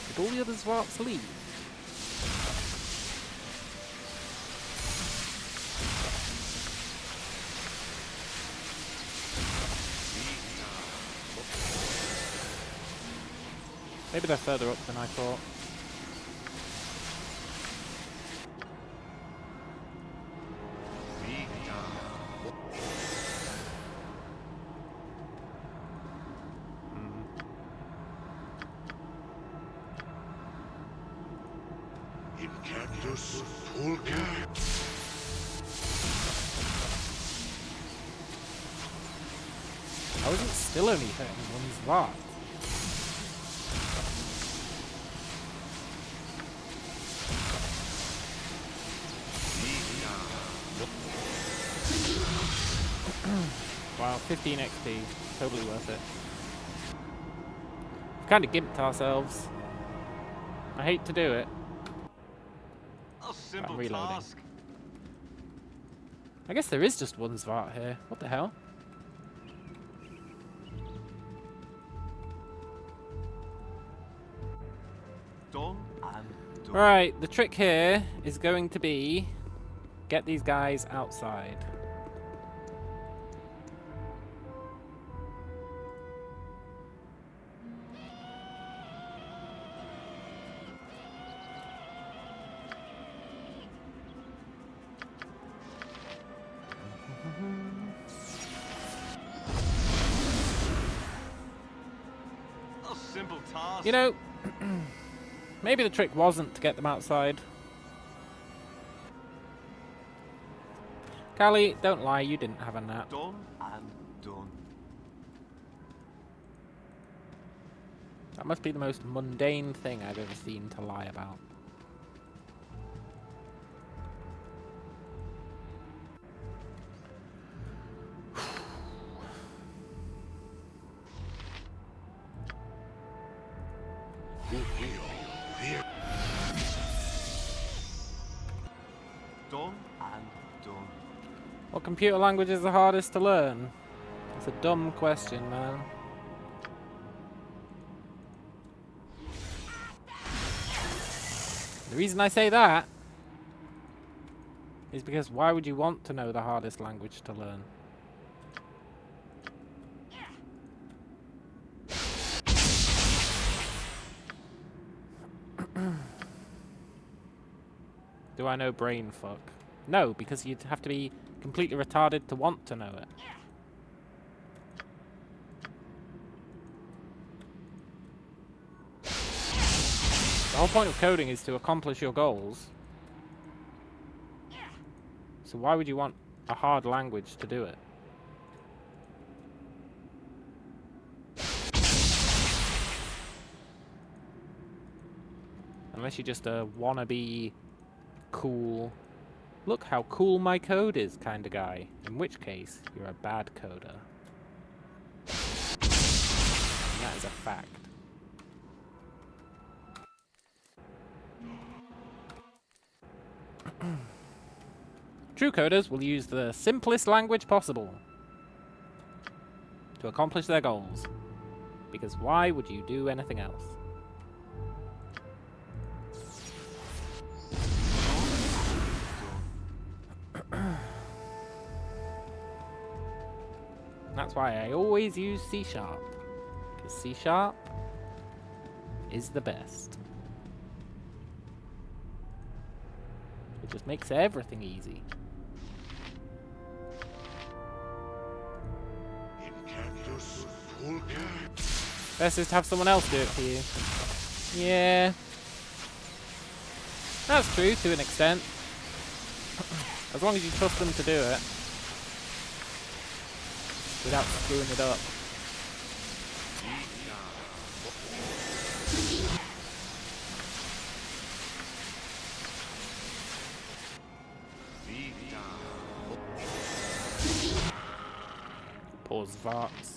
Did all the other Zwarts leave? Maybe they're further up than I thought. I wasn't still only hurting one Zwart. Wow, 15 XP. Totally worth it. We've kind of gimped ourselves. I hate to do it. A simple I'm reloading. task. I guess there is just one Zwart here. What the hell? Done and done. Right, the trick here is going to be get these guys outside. A simple task. You know, maybe the trick wasn't to get them outside. Callie, don't lie, you didn't have a nap. Done and done. That must be the most mundane thing I've ever seen to lie about. Done and done. What computer language is the hardest to learn? It's a dumb question, man. The reason I say that is because why would you want to know the hardest language to learn? Do I know brain fuck? No, because you'd have to be completely retarded to want to know it. The whole point of coding is to accomplish your goals. So why would you want a hard language to do it? Unless you're just a wannabe cool, look how cool my code is kind of guy. In which case, you're a bad coder. And that is a fact. True coders will use the simplest language possible to accomplish their goals. Because why would you do anything else? That's why I always use C#. Because C# is the best. It just makes everything easy. Best is to have someone else do it for you. Yeah. That's true to an extent. As long as you trust them to do it. Without screwing it up. Poor Svarts.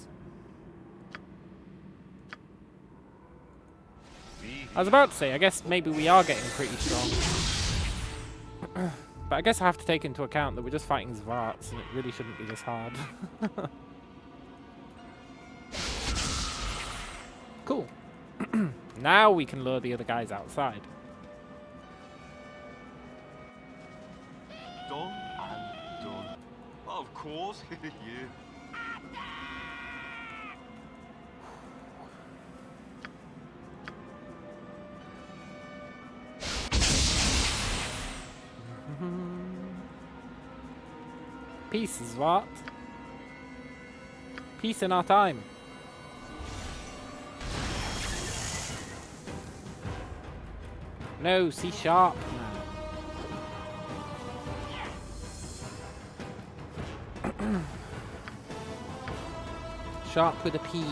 I was about to say, I guess maybe we are getting pretty strong. But I guess I have to take into account that we're just fighting Svarts, and it really shouldn't be this hard. Cool. Now we can lure the other guys outside. Done and done. Of course, yeah. Peace, Svart. Peace in our time. No, C sharp now. Sharp with a P.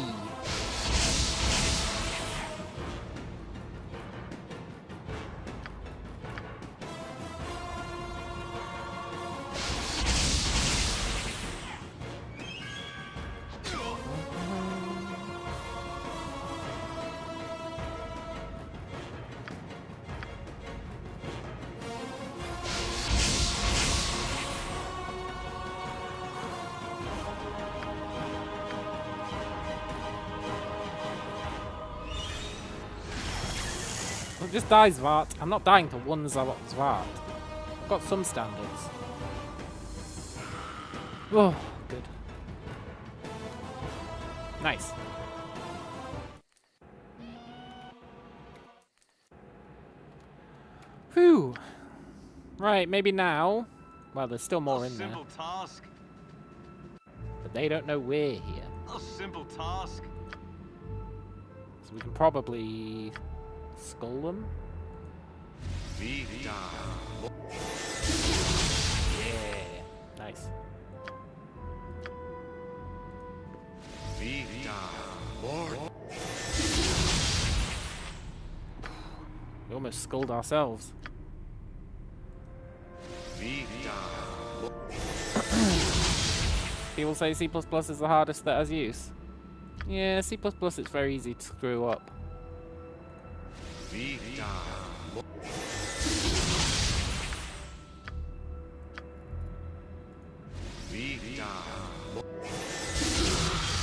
Well, just die, Svart. I'm not dying to one Svart. I've got some standards. Oh, good. Nice. Whew. Right, maybe now. Well, there's still more in there. Simple task. But they don't know we're here. A simple task. So we can probably skull them. Yeah. Nice. We almost skulled ourselves. People say C++ is the hardest that has use. Yeah, C++ it's very easy to screw up.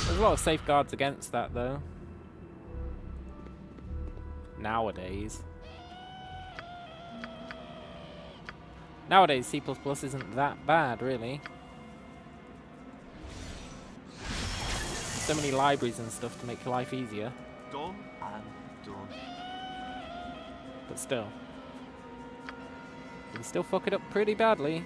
There's a lot of safeguards against that, though. Nowadays. Nowadays, C++ isn't that bad, really. So many libraries and stuff to make your life easier. Done and done. But still. You can still fuck it up pretty badly.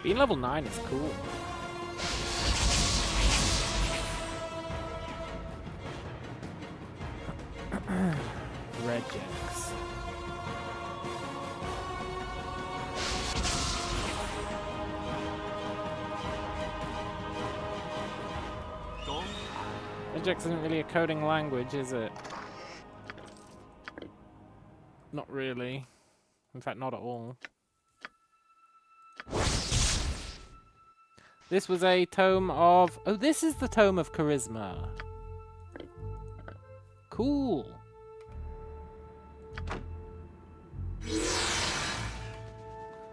Being level 9 is cool. Regex. Regex isn't really a coding language, is it? Not really. In fact, not at all. This was a tome of... Oh, this is the tome of charisma. Cool.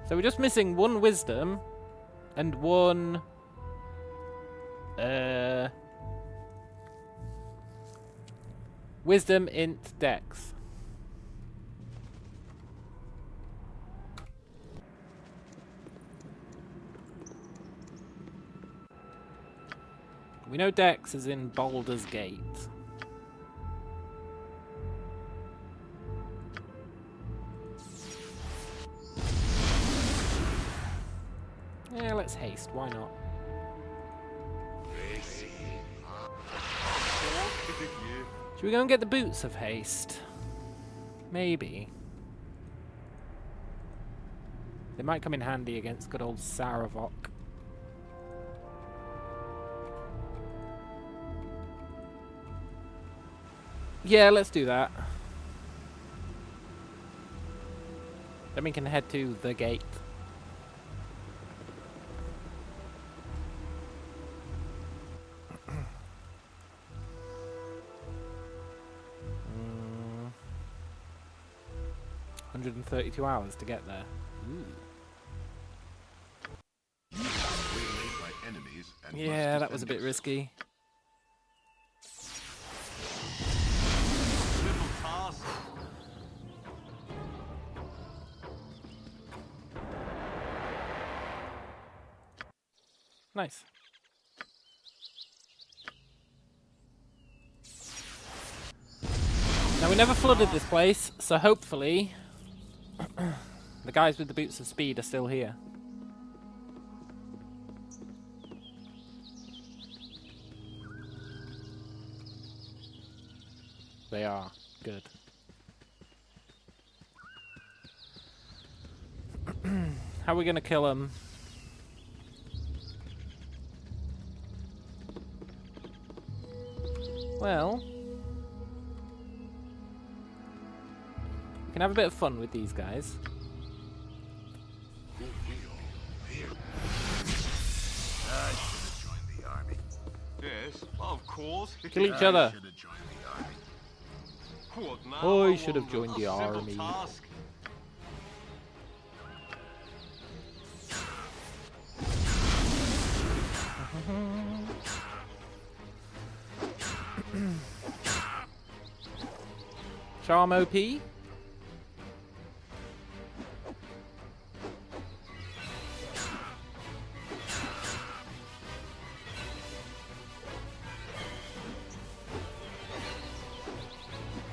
So we're just missing one wisdom and one wisdom, int, dex. We know dex is in Baldur's Gate. Yeah, let's haste. Why not? Should we go and get the boots of haste? Maybe. They might come in handy against good old Saravok. Yeah, let's do that. Then we can head to the gate. mm, 132 hours to get there. Ooh. Waylaid by enemies and Yeah, must that was a defend bit risky. Little task. Nice. Now, we never flooded this place, so hopefully the guys with the boots of speed are still here. They are. Good. How are we going to kill them? Well, we can have a bit of fun with these guys. I should have joined the army. Yes, of course. Kill each other. Should have joined the army. What now? Oh, you I should have wonder. joined the A simple army. task. Charm OP.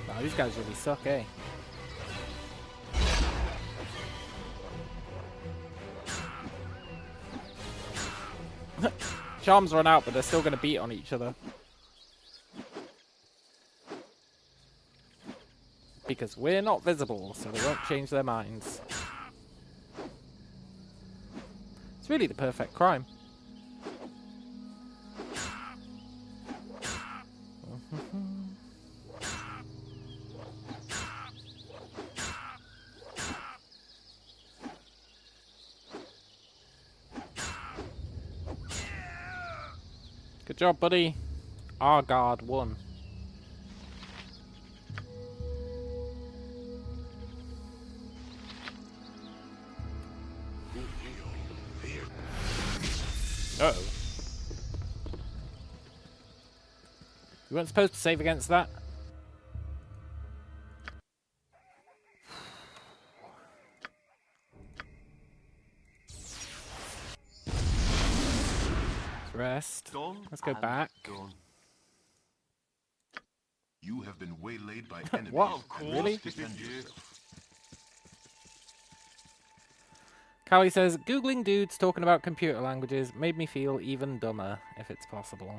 Wow, these guys really suck, eh? Charms run out, but they're still going to beat on each other. Because we're not visible, so they won't change their minds. It's really the perfect crime. Good job, buddy. Our guard won. Uh-oh. You weren't supposed to save against that. Let's rest. Done Let's go and back. done. You have been waylaid by enemies What? Of course. and Really? must defend yourself. Callie says, Googling dudes talking about computer languages made me feel even dumber, if it's possible.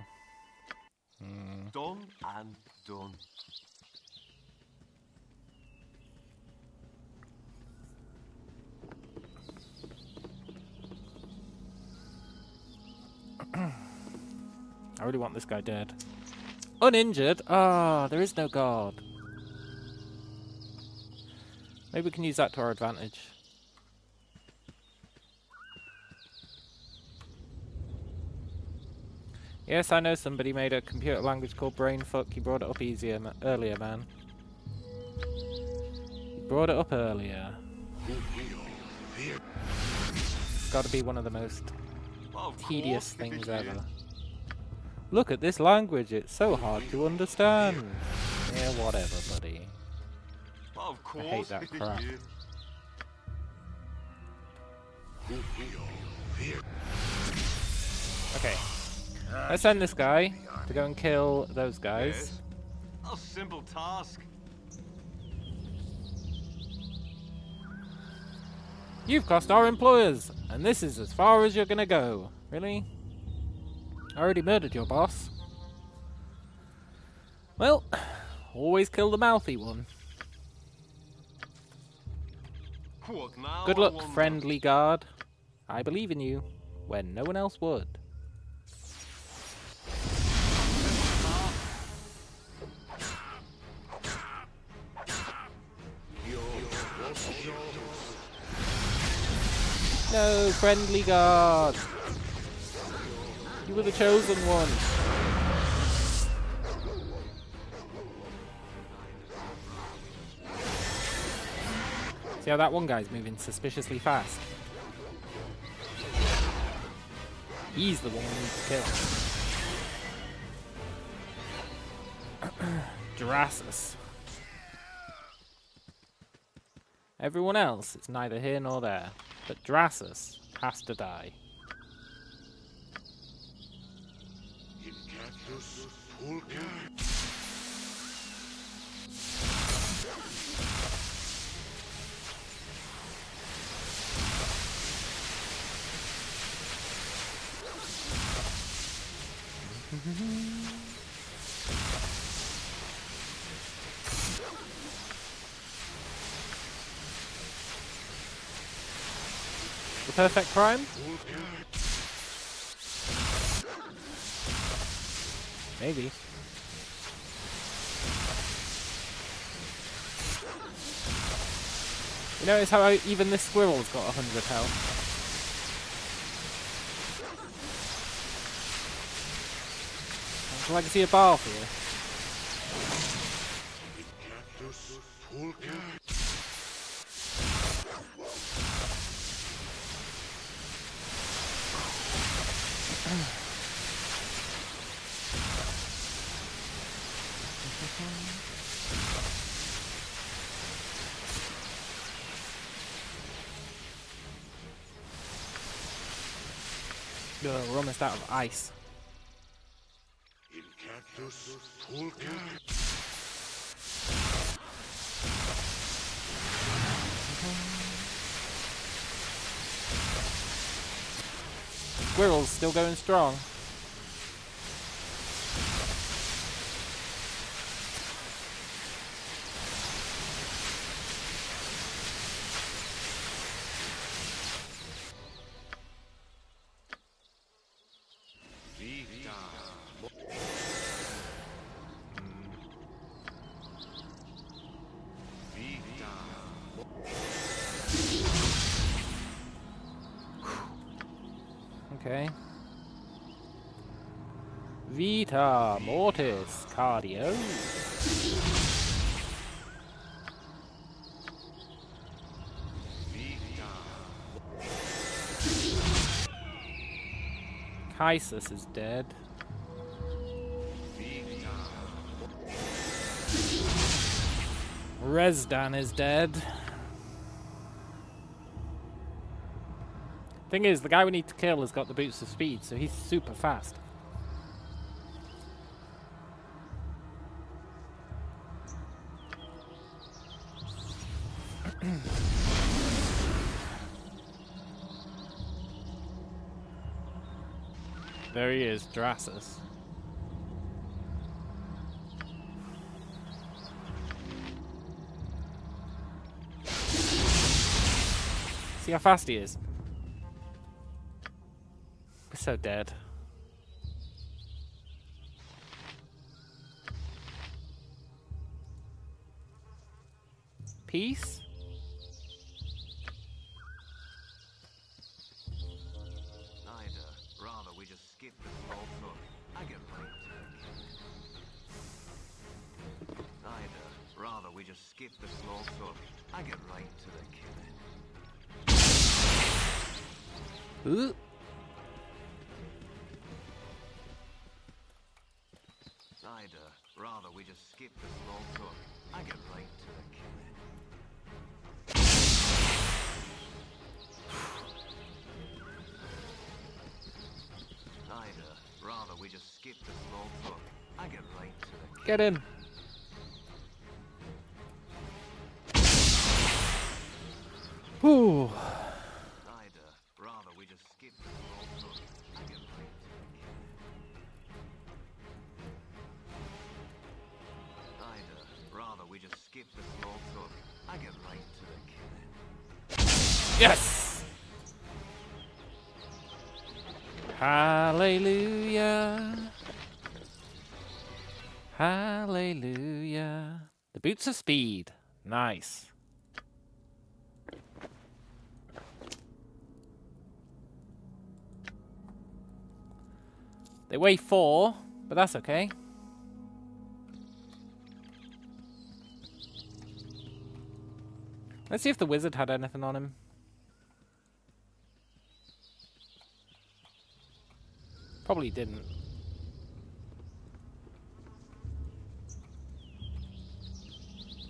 Done and done. I really want this guy dead. Uninjured? Ah, there is no guard. Maybe we can use that to our advantage. Yes, I know somebody made a computer language called Brainfuck. He brought it up earlier, man. He brought it up earlier. It's got to be one of the most Of tedious course it things is. ever. Look at this language, it's so hard to understand. Yeah, whatever, buddy. Of course hate that it crap. is. Okay. Let's send this guy to go and kill those guys. Yes. A simple task. You've cost our employers, and this is as far as you're gonna go. Really? I already murdered your boss. Well, always kill the mouthy one. What now? Good I luck, wonder? friendly guard. I believe in you, when no one else would. No, friendly guard. You were the chosen one. See how that one guy's moving suspiciously fast? He's the one we need to kill. Drasus. Everyone else is neither here nor there, but Drasus has to die. The perfect crime? Maybe. You notice how even this squirrel's got 100 health? That's Legacy of Bhaal for you. Ugh, we're almost out of ice. Squirrel's still going strong. Okay. Vita Mortis Cardio. Kaisus is dead. Rezdan is dead. Thing is, the guy we need to kill has got the boots of speed, so he's super fast. There he is, Drasus. See how fast he is? We're so dead. Peace? Neither. Rather, we just skip the small talk. I get right to the killing. Neither. Rather, we just skip the small talk. I get right to the killing. Ooh. I'd rather we just skip the small talk. I get right to the killing. I'd rather we just skip the small talk. I get right to the killing. Get him. Ooh. I'd rather we just skip the small talk. I get right to the killing. I'd rather we just skip the small talk. I get right to the killing. Yes. Hallelujah. Hallelujah. The boots of speed. Nice. They weigh 4, but that's okay. Let's see if the wizard had anything on him. Probably didn't.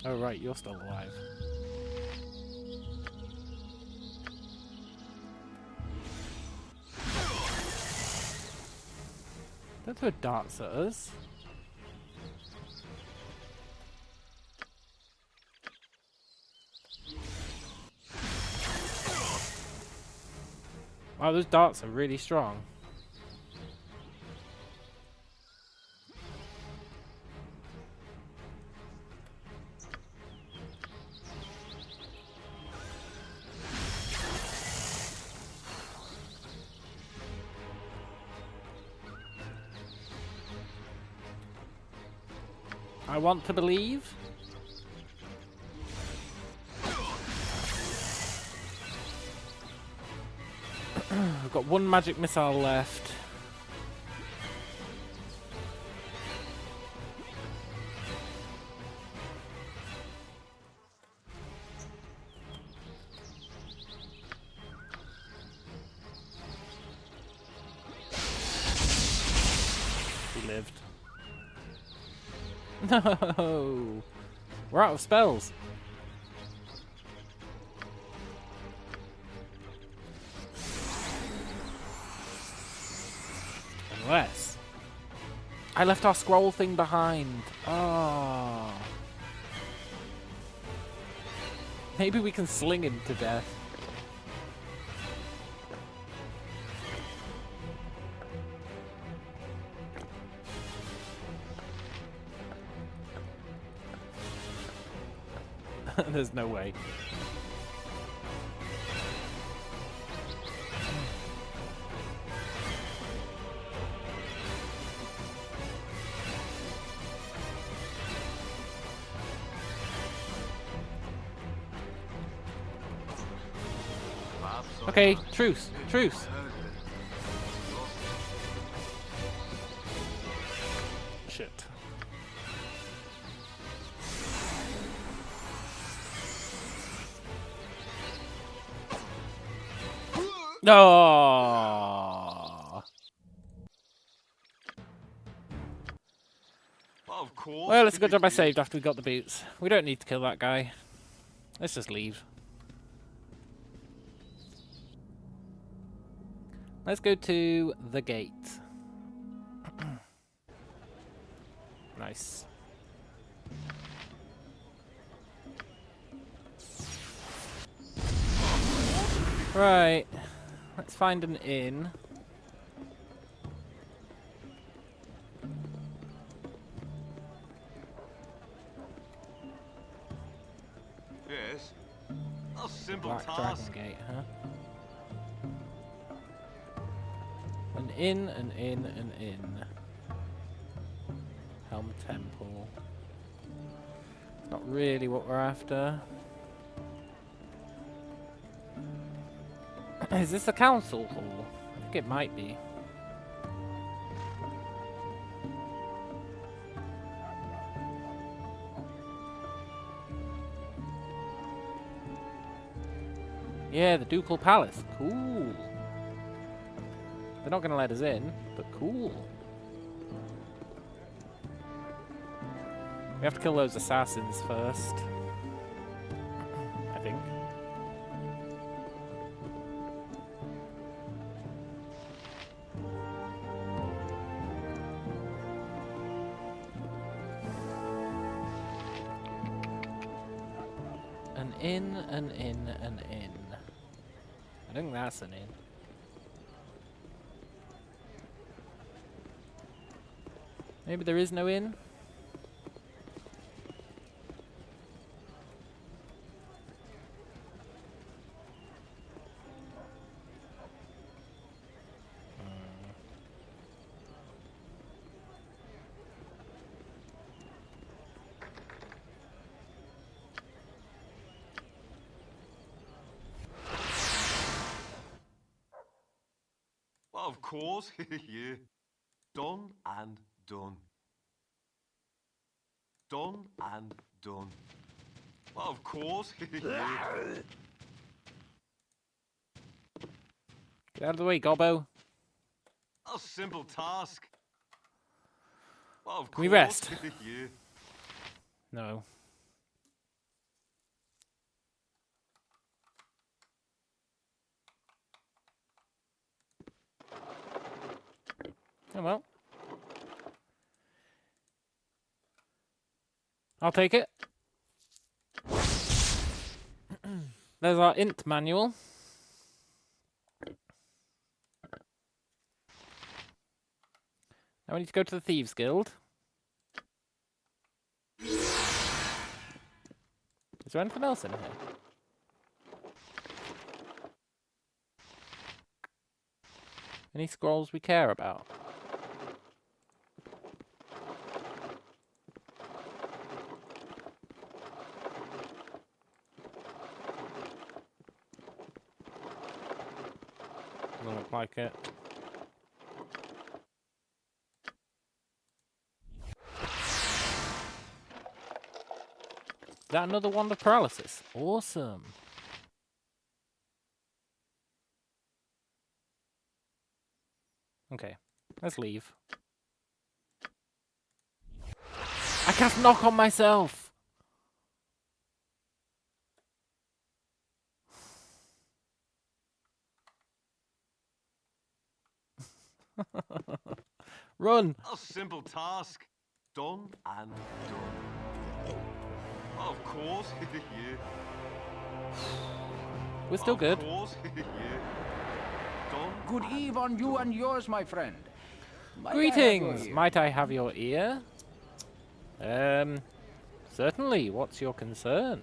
Oh right, you're still alive. Don't throw darts at us. Wow, those darts are really strong. I want to believe. We've got one magic missile left. He lived. No! We're out of spells. Unless I left our scroll thing behind. Oh. Maybe we can sling him to death. There's no way. Okay, truce, truce. Shit. No. Of course. Well, it's a good job I saved after we got the boots. We don't need to kill that guy. Let's just leave. Let's go to the gate. Nice. Right. Let's find an inn. Yes. A simple Black task. Dragon Gate, huh? An inn, an inn, an inn. Helm Temple. Not really what we're after. Is this a council hall? I think it might be. Yeah, the Ducal Palace. Cool. They're not going to let us in, but cool. We have to kill those assassins first. I think. An inn, an inn, an inn. I think that's an inn. Maybe there is no inn? Well, of course, yeah. Done and done. Done and done. Well, of course, yeah. Get out of the way, Gobbo. A simple task. Well, of Can we course, rest? yeah. No. Oh well. I'll take it. There's our int manual. Now we need to go to the Thieves Guild. Is there anything else in here? Any scrolls we care about? Doesn't look like it. Is that another wand of paralysis? Awesome. Okay, let's leave. I cast knock on myself! Run! A simple task. Done and done. Well, of course, yeah. We're still good. Of course, yeah. Done. Good eve on you and yours, my friend. Might I have your Greetings! ear? Might I have your ear? Certainly. What's your concern?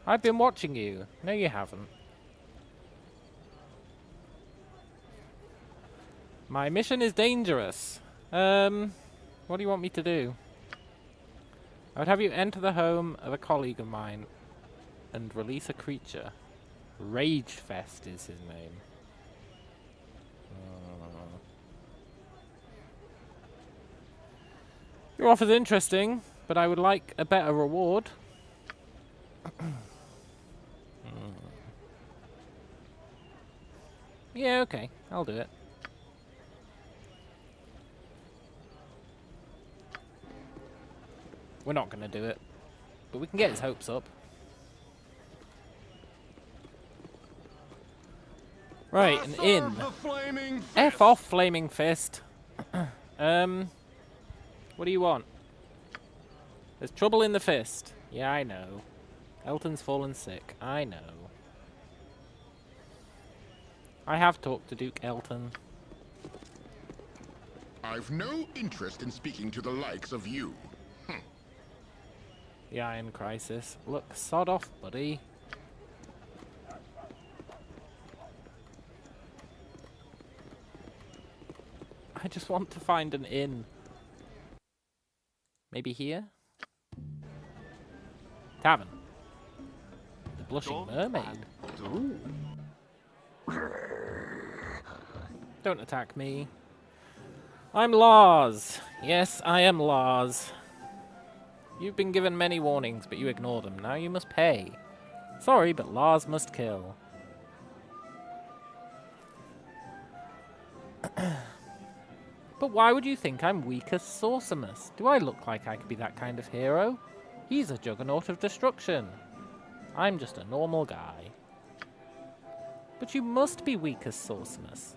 I've been watching you. No, you haven't. My mission is dangerous. What do you want me to do? I would have you enter the home of a colleague of mine and release a creature. Ragefest is his name. Your offer's interesting, but I would like a better reward. Yeah, okay. I'll do it. We're not going to do it, but we can get his hopes up. Right, an inn. F off, Flaming Fist. What do you want? There's trouble in the fist. Yeah, I know. Elton's fallen sick. I know. I have talked to Duke Elton. I've no interest in speaking to the likes of you. The Iron Crisis. Look, sod off, buddy. I just want to find an inn. Maybe here? Tavern. The Blushing Mermaid. Ooh. Don't attack me. I'm Lars. Yes, I am Lars. You've been given many warnings, but you ignore them. Now you must pay. Sorry, but Lars must kill. But why would you think I'm weak as Sorcemus? Do I look like I could be that kind of hero? He's a juggernaut of destruction. I'm just a normal guy. But you must be weak as Sorcemus.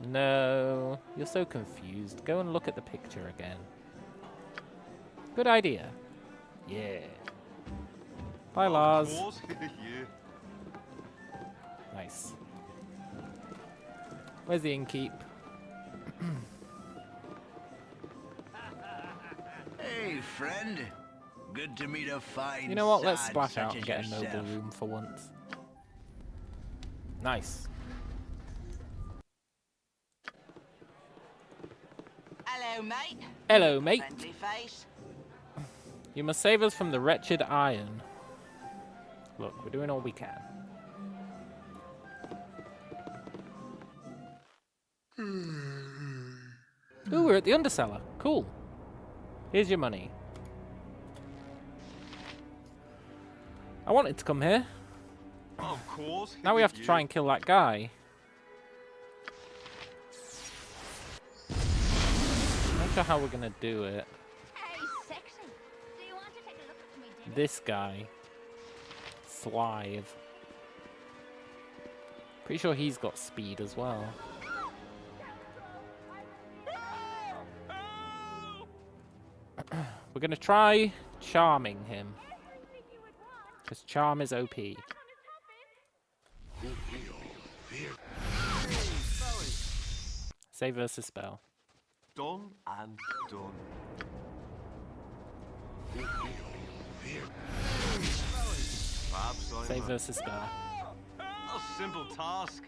No, you're so confused. Go and look at the picture again. Good idea. Yeah. Bye, Lars. Nice. Where's the innkeep? Hey, friend. Good to meet a fine You know what? Let's sod splash such out and as get a noble yourself. room for once. Nice. Hello, mate. Hello, mate. Friendly face. You must save us from the wretched iron. Look, we're doing all we can. Ooh, we're at the Undercellar. Cool. Here's your money. I wanted to come here. Of course. Now we have to try and kill that guy. Not sure how we're gonna do it. Hey, sexy. Do you want to take a look at me, Dick? This guy. Slive. Pretty sure he's got speed as well. We're gonna try charming him. Because charm is OP. Save versus spell. Done and done. Perhaps I'm Save versus spell. a simple task.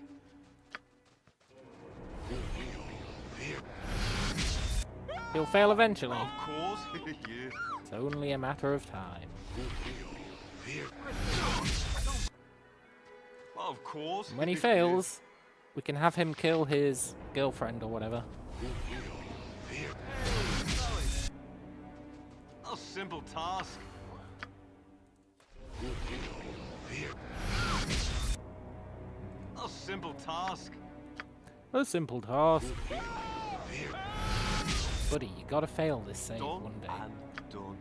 He'll fail eventually. Of course. Yeah. It's only a matter of time. Of course. When he fails, we can have him kill his girlfriend or whatever. A simple task. A simple task. A simple task. Buddy, you gotta fail this save Done one day. and done.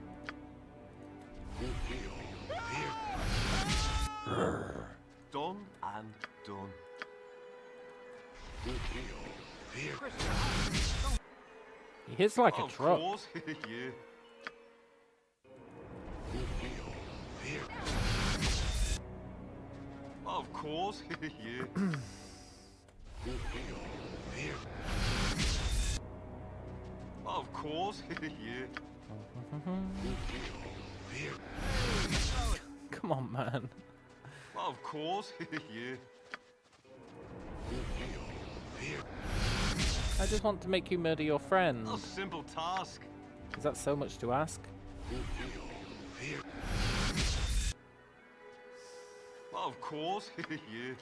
Done and done. He hits like a Of truck. course. Yeah. Of course. Yeah. Of course. Yeah. Come on, man. Of course. Yeah. I just want to make you murder your friend. A simple task. Is that so much to ask? Of course. Yeah.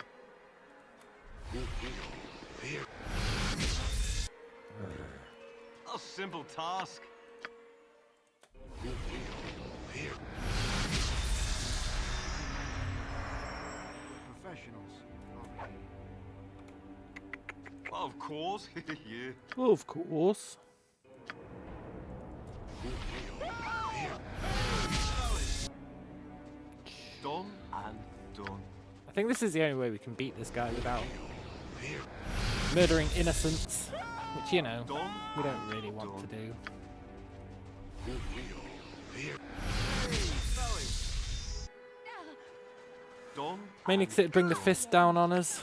A simple task. Professionals. Of course. Yeah. Of course. Done and done. I think this is the only way we can beat this guy without murdering innocents, which, you know, Done. we don't really want to do. Done. Mainly because it'd bring the fist down on us.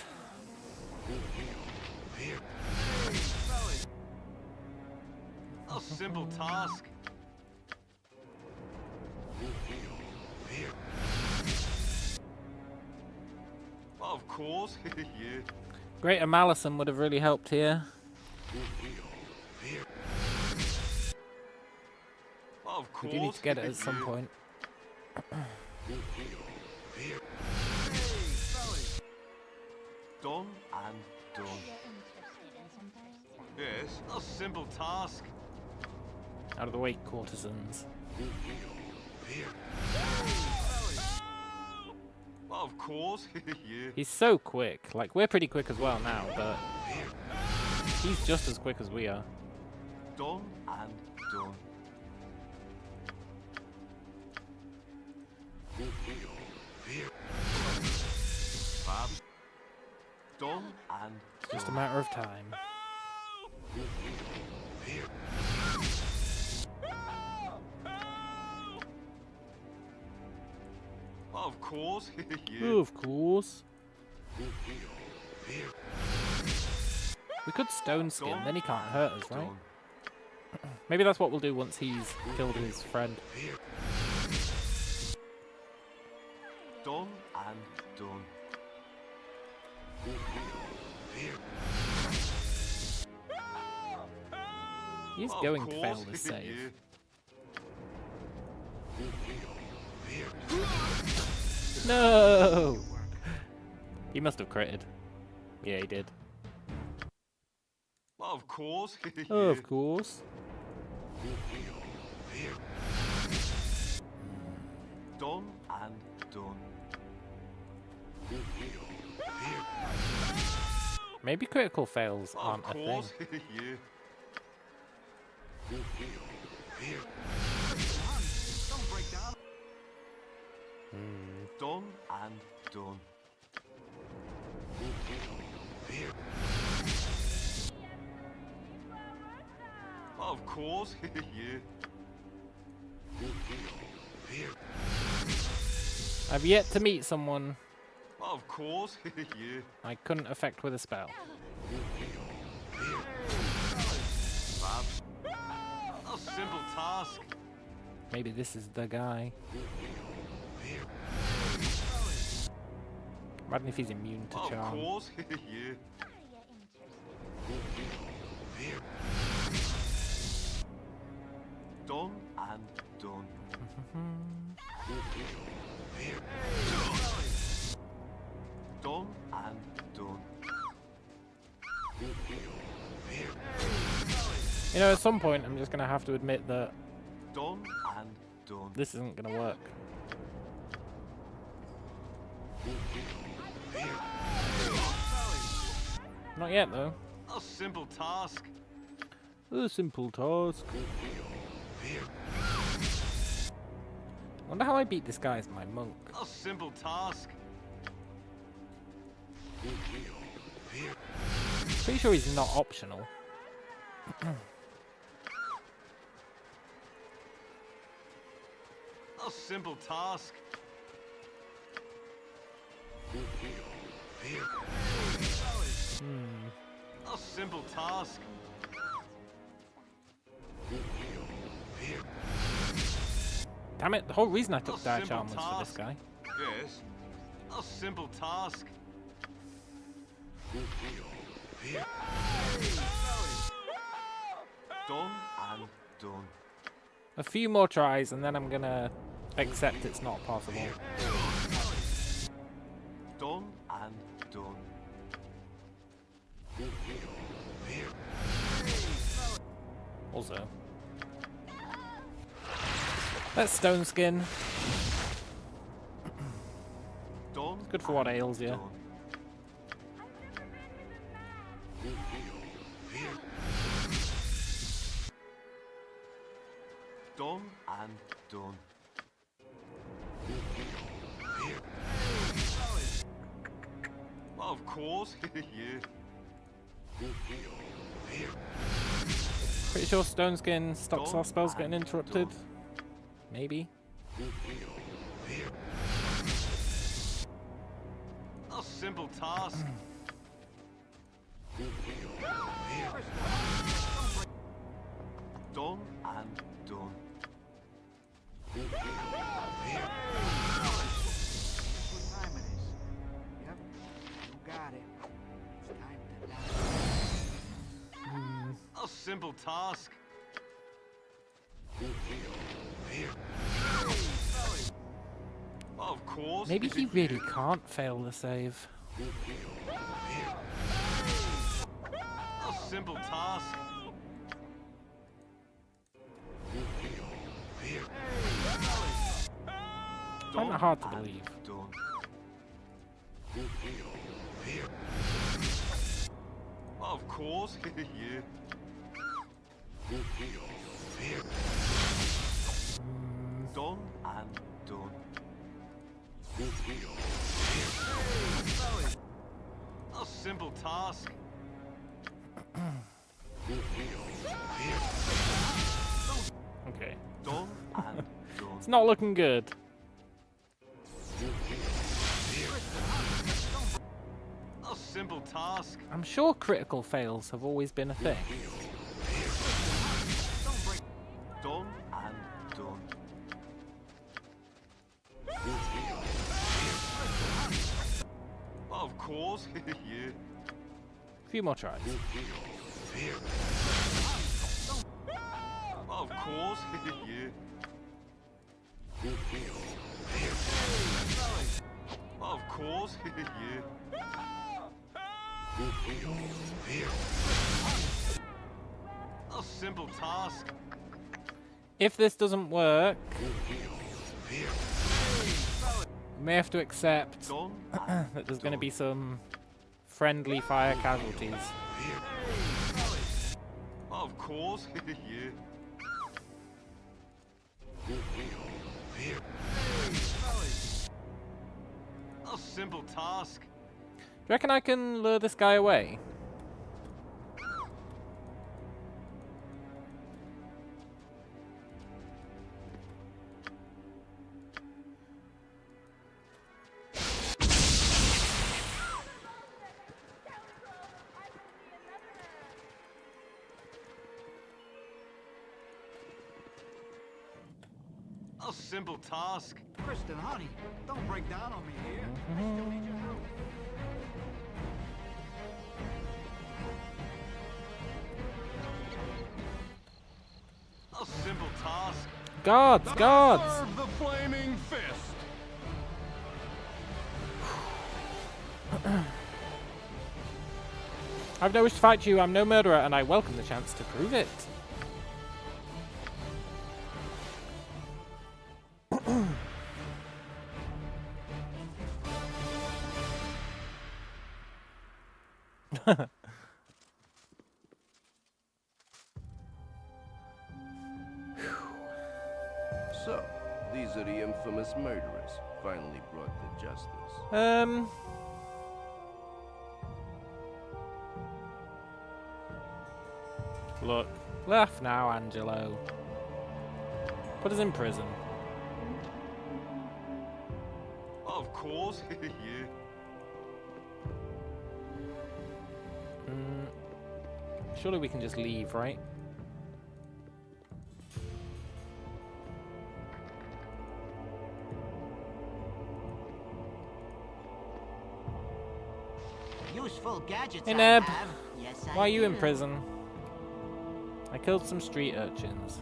A simple task. Of course. Yeah. Greater Malison would have really helped here. Of course. We do need to get it at some point. Done and done. Yes, a simple task. Out of the way, courtesans. Of course. Yeah. He's so quick. Like, we're pretty quick as well now, but He's just as quick as we are. Done and done. Fab. Done and It's just a matter of time. of course. Yeah. Oh, of course. We could stone skin, then he can't hurt us, right? Maybe that's what we'll do once he's killed his friend. Done and done. He's Of going to course. fail this save. No! He must have critted. Yeah, he did. Of course. Oh, of course. Done and done. Maybe critical fails Of aren't a thing. course. Yeah. Done and done. Of course. Yeah. I've yet to meet someone Of course. Yeah. I couldn't affect with a spell. Fab. A simple task. Maybe this is the guy. Imagine if he's immune to Of charm. course. Yeah. Done and done. Done and done. You know, at some point I'm just going to have to admit that Done and done. this isn't going to work. Not yet, though. A simple task. A simple task. Wonder how I beat this guy as my monk. A simple task. Pretty sure he's not optional. A simple task. A simple task. Damn it, the whole reason I took A dire simple charm was for this task. guy. Yes. A simple task. Done and done. A few more tries and then I'm gonna accept it's not possible. Done and done. Also, that's stone skin. Done. Good for what ails you. Done. Done and done. Of course. Yeah. Pretty sure stone skin stops Done our spells getting and interrupted. done. Maybe. A simple task. Done and done. What time it is? Yep, you got it. It's time to die. A simple task. Of course. Maybe he really can't fail the save. A simple task. Find it hard to Done and believe. Done. Of course, yeah. Done and done. A simple task. Okay. Done and done. It's not looking good. A simple task. I'm sure critical fails have always been a thing. Done and done. Of course, yeah. A few more tries. Of course, yeah. Of course, yeah. A simple task. If this doesn't work, we may have to accept Done. that there's going to be some friendly fire casualties. Of course, yeah. A simple task. Do you reckon I can lure this guy away? A simple task. Kristen, honey, don't break down on me here. I still need your help. A simple task. Guards! Guards! Serve the flaming fist! I've no wish to fight you, I'm no murderer, and I welcome the chance to prove it. So, these are the infamous murderers, finally brought to justice. Look. Laugh now, Angelo. Put us in prison. Of course, yeah. Surely we can just leave, right? Useful gadgets Hey, I Neb. have. Yes, Why are you in do. prison? I killed some street urchins.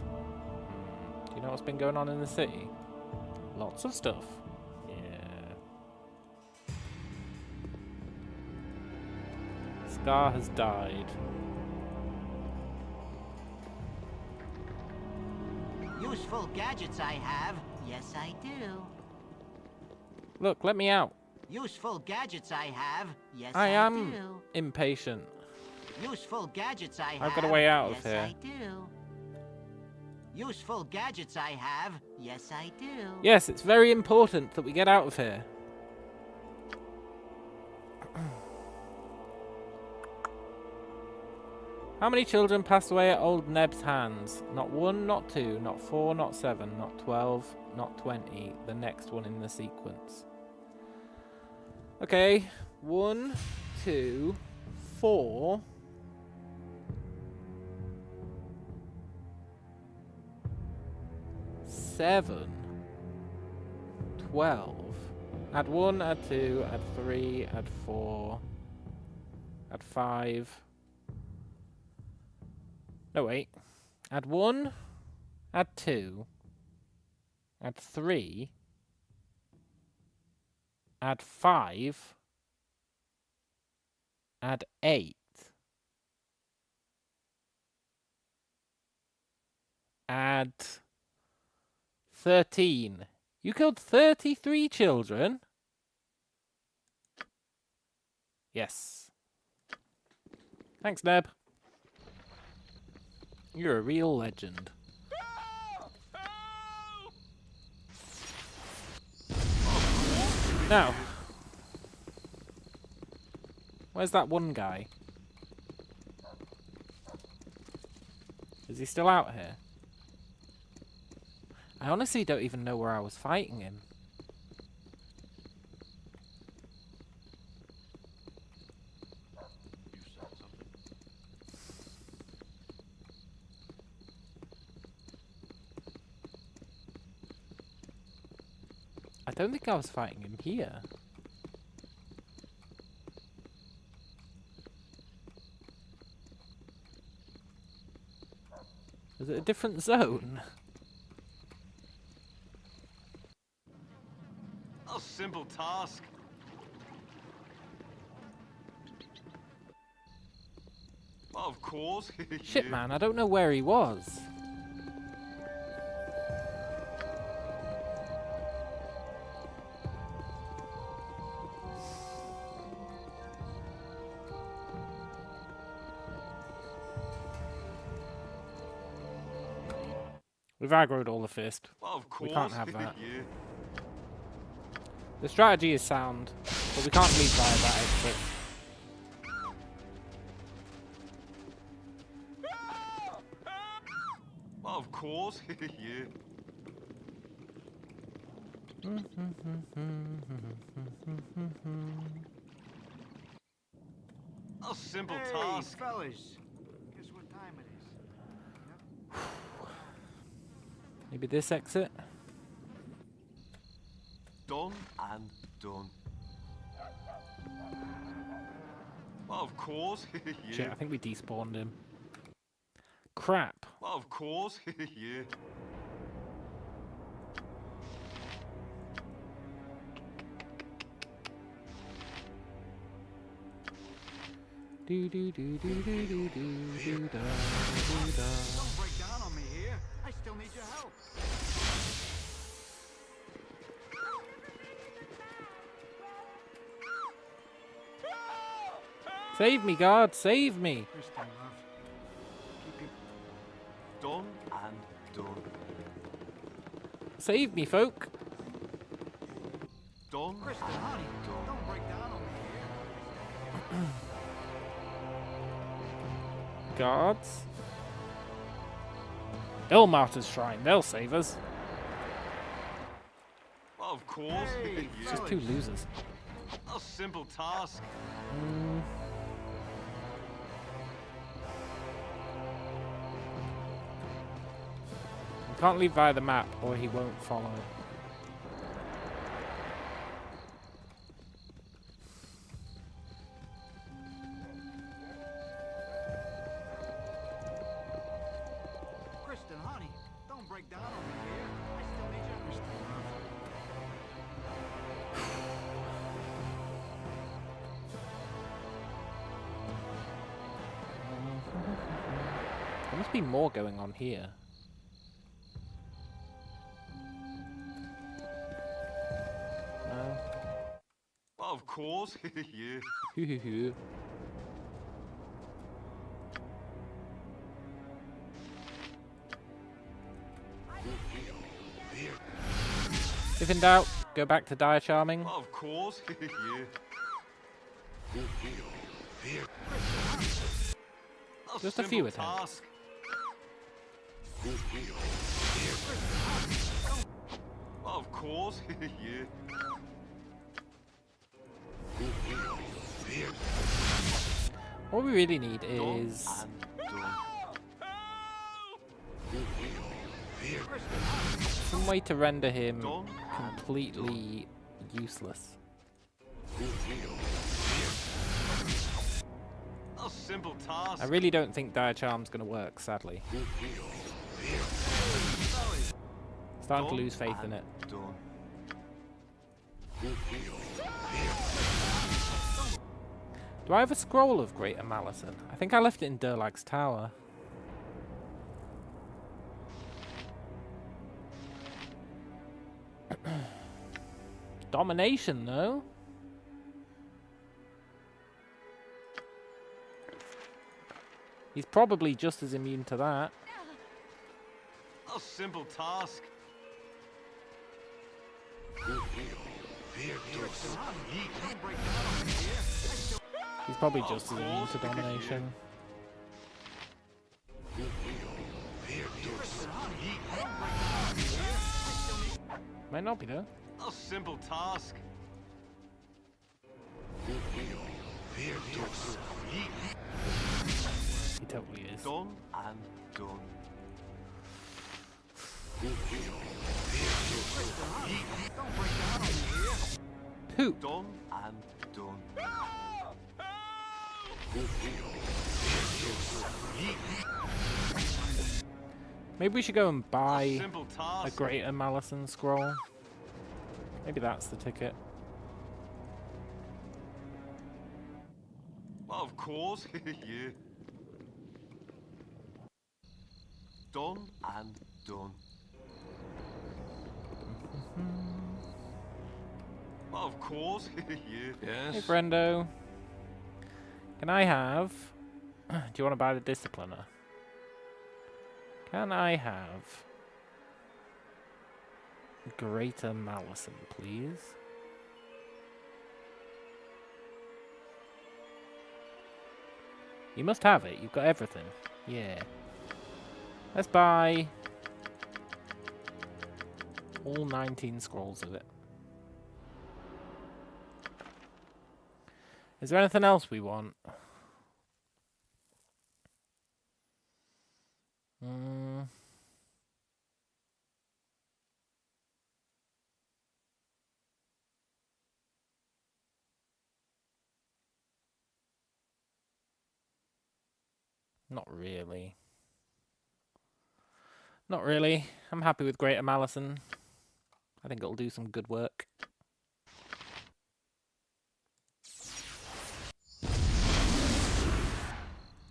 Do you know what's been going on in the city? Lots of stuff. Yeah. Scar has died. Useful gadgets I have. Yes, I do. Look, let me out. Useful gadgets I have. Yes, I am do. impatient. Useful gadgets I have. I've got a way out of yes, here. I do. Useful gadgets I have. Yes, I do. Yes, it's very important that we get out of here. How many children passed away at old Neb's hands? Not 1, not 2, not 4, not 7, not 12, not 20. The next one in the sequence. Okay, 1, 2, 4. 7, 12. Add 1, add 2, add 3, add 4, add 5. No, wait. Add 1, add 2, add 3, add 5, add 8, add 13. You killed 33 children? Yes. Thanks, Neb. You're a real legend. Now, where's that one guy? Is he still out here? I honestly don't even know where I was fighting him. I don't think I was fighting him here. Was it a different zone? A simple task. Of course. Shit, man, I don't know where he was. We've aggroed all the fist. Of course. We can't have that. Yeah. The strategy is sound, but we can't leave via that exit. Of course. Yeah. A simple task. fellas. Guess what time it is? Maybe this exit? Done and done. Of course. Yeah. Shit, I think we despawned him. Crap. Of course. Yeah. Do do do do do do do do da do da. Don't break down on me here. I still need your help. Save me, God! Save me! Kristen, love. Keep it. Done and done. Save me, folk! Done. Kristen, honey, don't break down on me here. Guards? Ilmarter's shrine, they'll save us. Of course. Hey, Yeah. Just two losers. A simple task. We can't leave via the map or he won't follow. Kristen, honey, don't break down on me here. I still need your Kristen, love. There must be more going on here. No. Of course. Yeah. Hoo hoo hoo. If in doubt, go back to Dire Charming. Of course. Yeah. Just a few attempts. task. Of course. Yeah. What we really need is And done. some way to render him Done. completely useless. A simple task. I really don't think Dire Charm's gonna work, sadly. Starting to lose faith in it. Done. Do I have a scroll of Greater Malison? I think I left it in Durlag's tower. Domination, though. He's probably just as immune to that. A simple task. He's probably just as immune to domination. Might not be though. A simple task. He totally is. Done and done. Who? Done and done. Maybe we should go and A buy simple a task. Greater Malison scroll. Maybe that's the ticket. Well, of course, yeah. Done and done. Well, of course, yeah. Hey, Yes. friendo. Can I have... Do you want to buy the Discipliner? Can I have... Greater Malison, please? You must have it. You've got everything. Yeah. Let's buy... all 19 scrolls of it. Is there anything else we want? Not really. Not really. I'm happy with Greater Malison. I think it'll do some good work.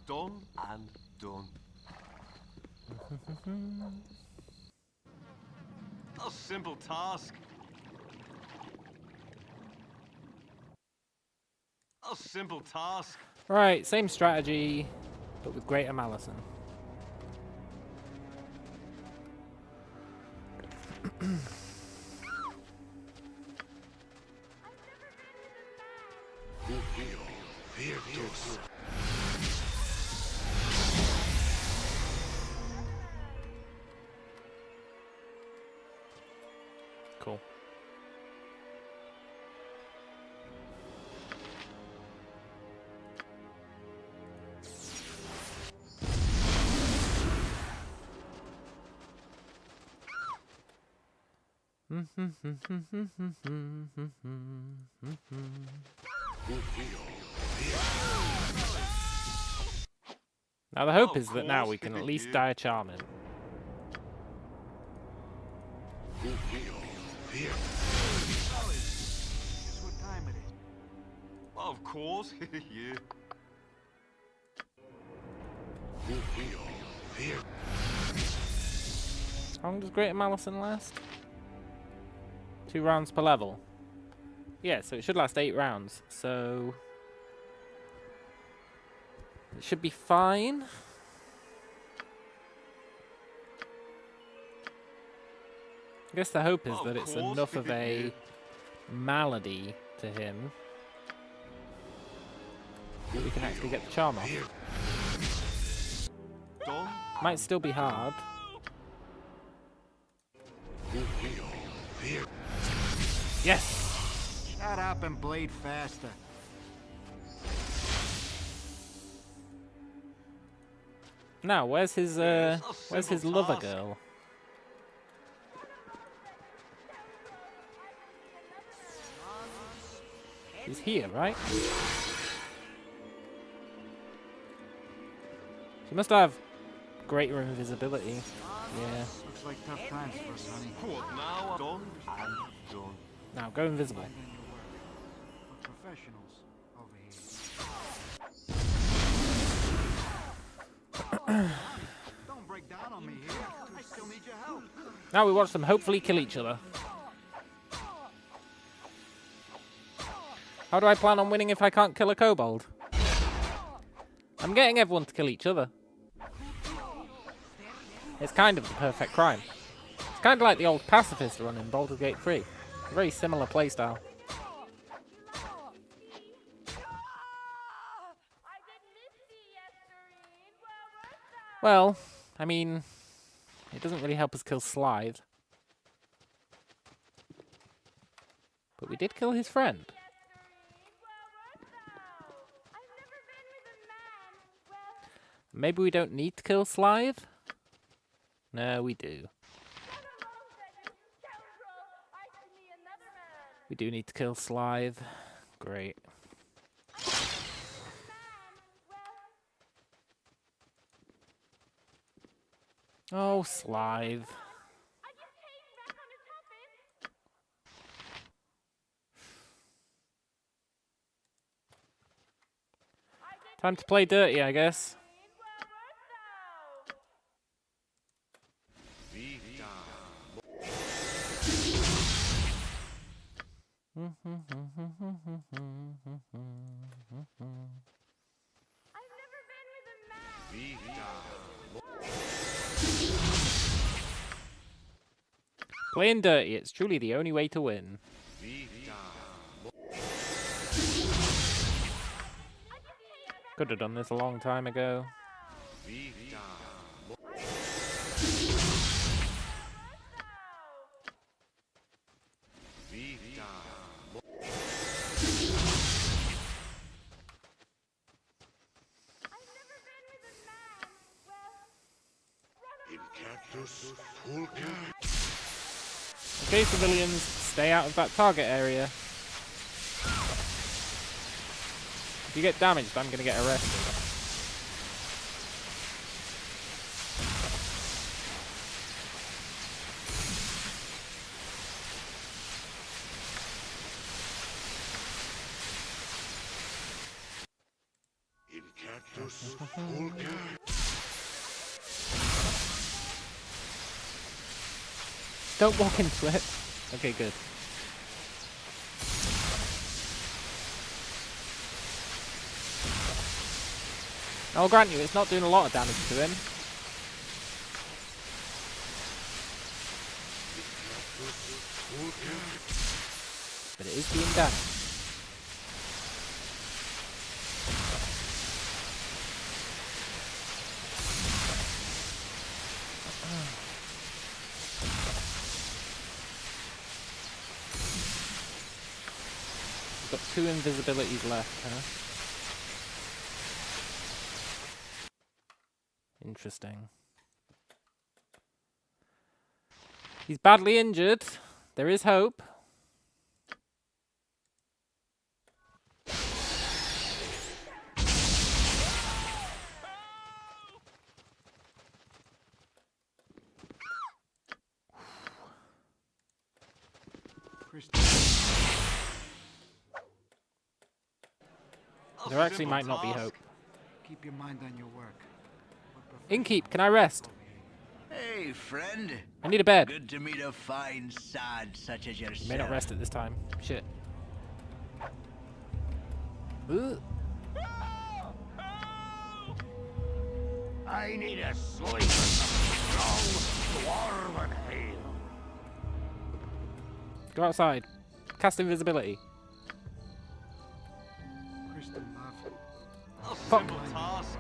Done and done. A simple task. A simple task. Right, same strategy, but with Greater Malison. Cool. Now the hope is that now we can at least die charming. Guess what time it is? Well, of course, yeah. How long does Greater Malison last? 2 rounds per level. Yeah, so it should last 8 rounds, so... it should be fine. I guess the hope is Well, that of it's course, enough of a yeah. malady to him that we can actually get the charm off. Done. Might still be hard. Yes! Shut up and blade faster. Now, where's his Yes, a where's his simple lover task. girl? She's here, right? She must have greater invisibility. Yeah. Looks like tough times for us, honey. What now? Done and done. Now, go invisible. Than you were. We're professionals over here. Don't break down on me here. I still need your help. Now we watch them hopefully kill each other. How do I plan on winning if I can't kill a kobold? I'm getting everyone to kill each other. It's kind of the perfect crime. It's kind of like the old pacifist run in Baldur's Gate 3. A very similar playstyle. Well, I mean, it doesn't really help us kill Slithe. But we did kill his friend. Maybe we don't need to kill Slithe? No, we do. We do need to kill Slithe. Great. Oh, Slithe. Time to play dirty, I guess. Playing dirty, it's truly the only way to win. Could have done this a long time ago. Okay, civilians, stay out of that target area. If you get damaged, I'm gonna get arrested. Don't walk into it. Okay, good. I'll grant you, it's not doing a lot of damage to him. But it is doing damage. Got 2 invisibilities left, huh? Interesting. He's badly injured. There is hope. There actually might not be hope. Keep your mind on your work. Innkeep, can I rest? Hey, friend. I need a bed. Good to meet a fine sod such as yourself. May not rest at this time. Shit. Ugh. I need a swing of some strong dwarven ale. Go outside. Cast invisibility. Kristen, love. Fuck. Simple task.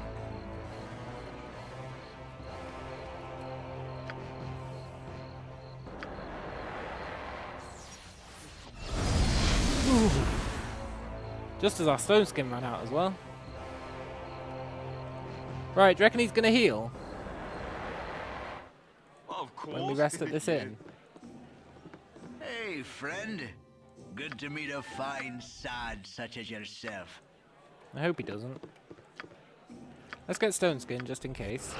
Just as our stone skin ran out as well. Right, do you reckon he's gonna heal Well, of course. when we rest at this inn? Hey, friend. Good to meet a fine sod such as yourself. I hope he doesn't. Let's get stone skin just in case.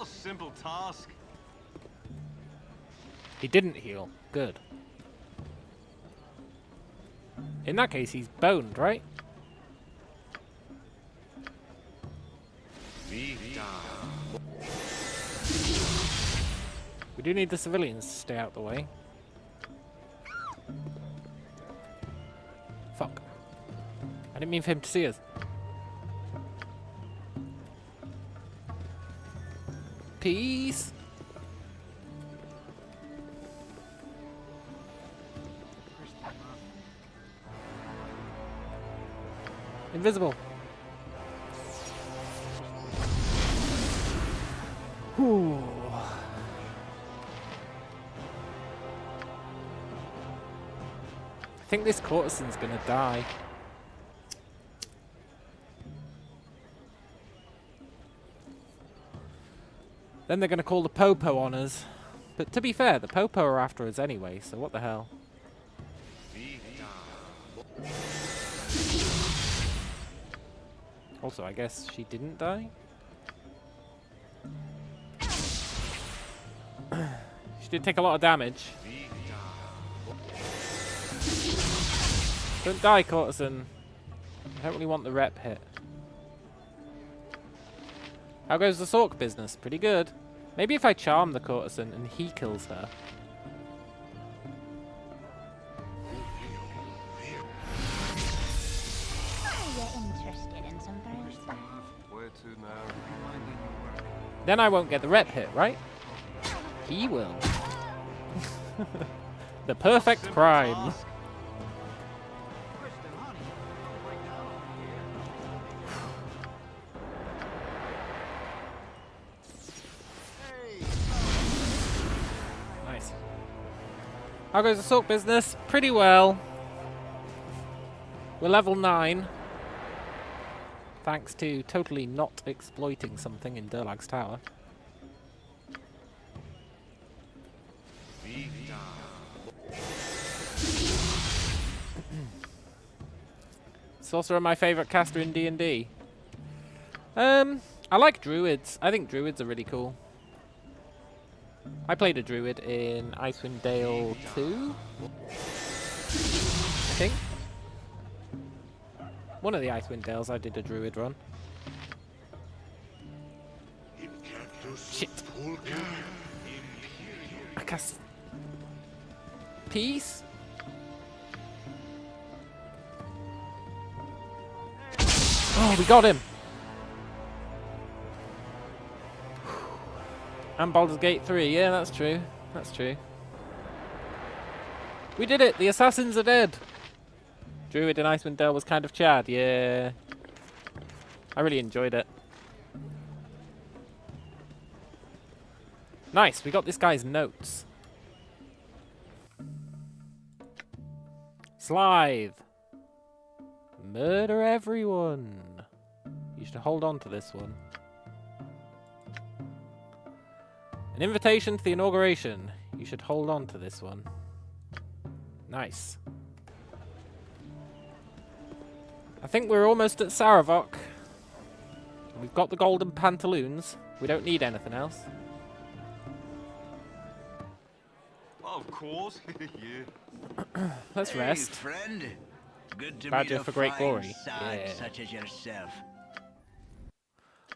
A simple task. He didn't heal. Good. In that case, he's boned, right? We do need the civilians to stay out the way. Fuck. I didn't mean for him to see us. Peace. Invisible. Whew. I think this courtesan's gonna die. Then they're gonna call the Popo on us. But to be fair, the Popo are after us anyway, so what the hell? Also, I guess she didn't die? She did take a lot of damage. Don't die, courtesan. I don't really want the rep hit. How goes the Sorc business? Pretty good. Maybe if I charm the courtesan and he kills her. Are you interested in some birds? Where to now? Then I won't get the rep hit, right? He will. The perfect crime. Kristen, honey, don't break down over here. Nice. How goes the Sorc business? Pretty well. We're level 9. Thanks to totally not exploiting something in Durlag's tower. Sorcerer, my favourite caster in D&D. I like druids. I think druids are really cool. I played a druid in Icewind Dale 2. I think. One of the Icewind Dales I did a druid run. Shit. I cast... Peace? Oh, we got him! And Baldur's Gate 3, yeah, that's true. That's true. We did it! The assassins are dead! Druid in Icewind Dale was kind of Chad, yeah. I really enjoyed it. Nice, we got this guy's notes. Slithe! Murder everyone! You should hold on to this one. An invitation to the inauguration. You should hold on to this one. Nice. I think we're almost at Saravok. We've got the golden pantaloons. We don't need anything else. Of course, yeah. Let's rest. Friend. Good to Badger meet a for great fine glory. sod Yeah. such as yourself.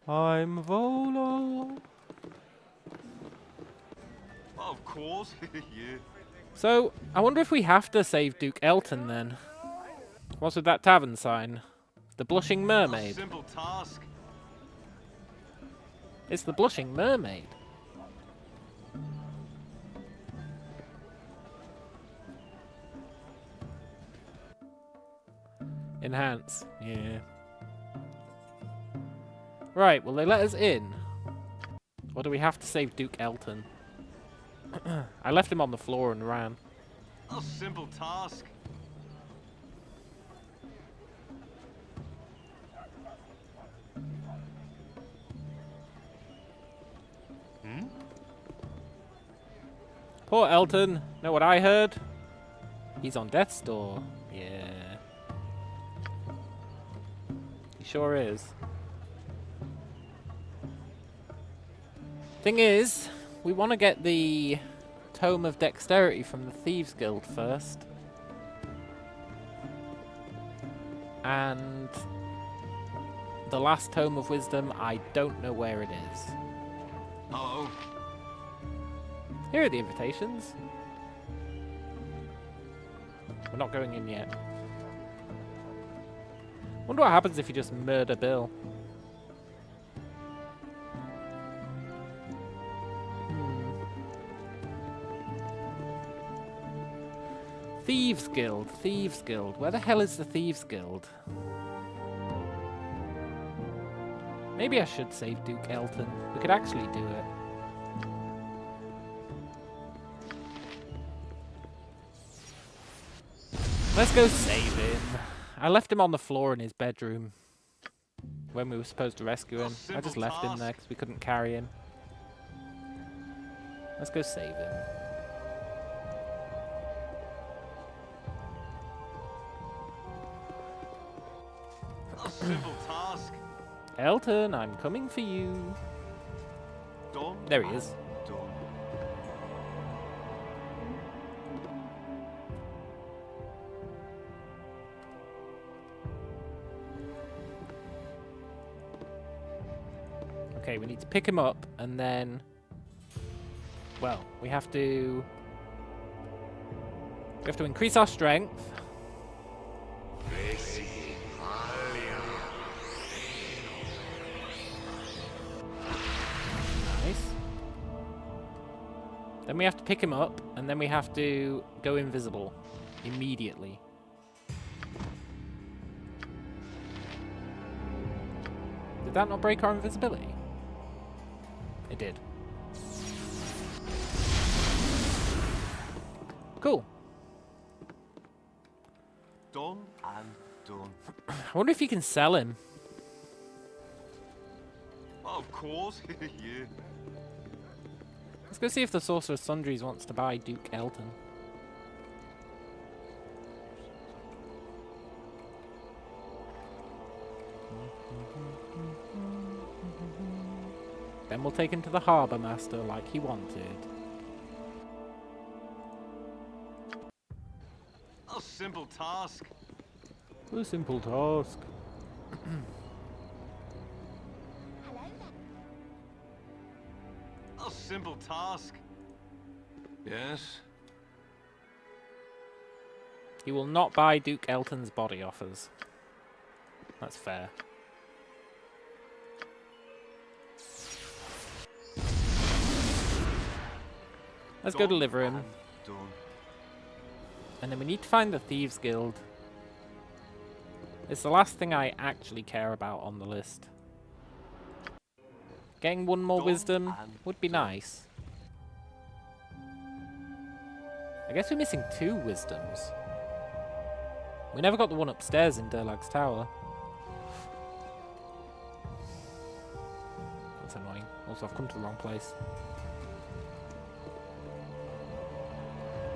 I'm Volo. Of course, yeah. So, I wonder if we have to save Duke Elton then. What's with that tavern sign? The Blushing A Mermaid. simple task. It's the Blushing Mermaid. Enhance. Yeah. Right, will they let us in? Or do we have to save Duke Elton? I left him on the floor and ran. A simple task. Poor Elton. Know what I heard? He's on death's door. Yeah. He sure is. Thing is, we want to get the Tome of Dexterity from the Thieves Guild first. And the last Tome of Wisdom, I don't know where it is. Hello. Here are the invitations. We're not going in yet. Wonder what happens if you just murder Bill. Thieves Guild, Thieves Guild. Where the hell is the Thieves Guild? Maybe I should save Duke Elton. We could actually do it. Let's go save him. I left him on the floor in his bedroom when we were supposed to rescue him. I just left him there because we couldn't carry him. Let's go save him. A simple task. Elton, I'm coming for you. Done. There he is. Done. Okay, we need to pick him up and then... Well, we have to increase our strength. Nice. Then we have to pick him up, and then we have to go invisible immediately. Did that not break our invisibility? It did. Cool. Done and done. I wonder if you can sell him. Of course. Yeah. Let's go see if the Sorcerer Sundries wants to buy Duke Elton. Then we'll take him to the Harbour Master like he wanted. A simple task. A simple task. Hello there. A simple task. Yes. He will not buy Duke Elton's body offers. That's fair. Let's go deliver him. Done. And then we need to find the Thieves Guild. It's the last thing I actually care about on the list. Getting one more wisdom would be nice. I guess we're missing 2 wisdoms. We never got the one upstairs in Durlag's tower. That's annoying. Also, I've come to the wrong place.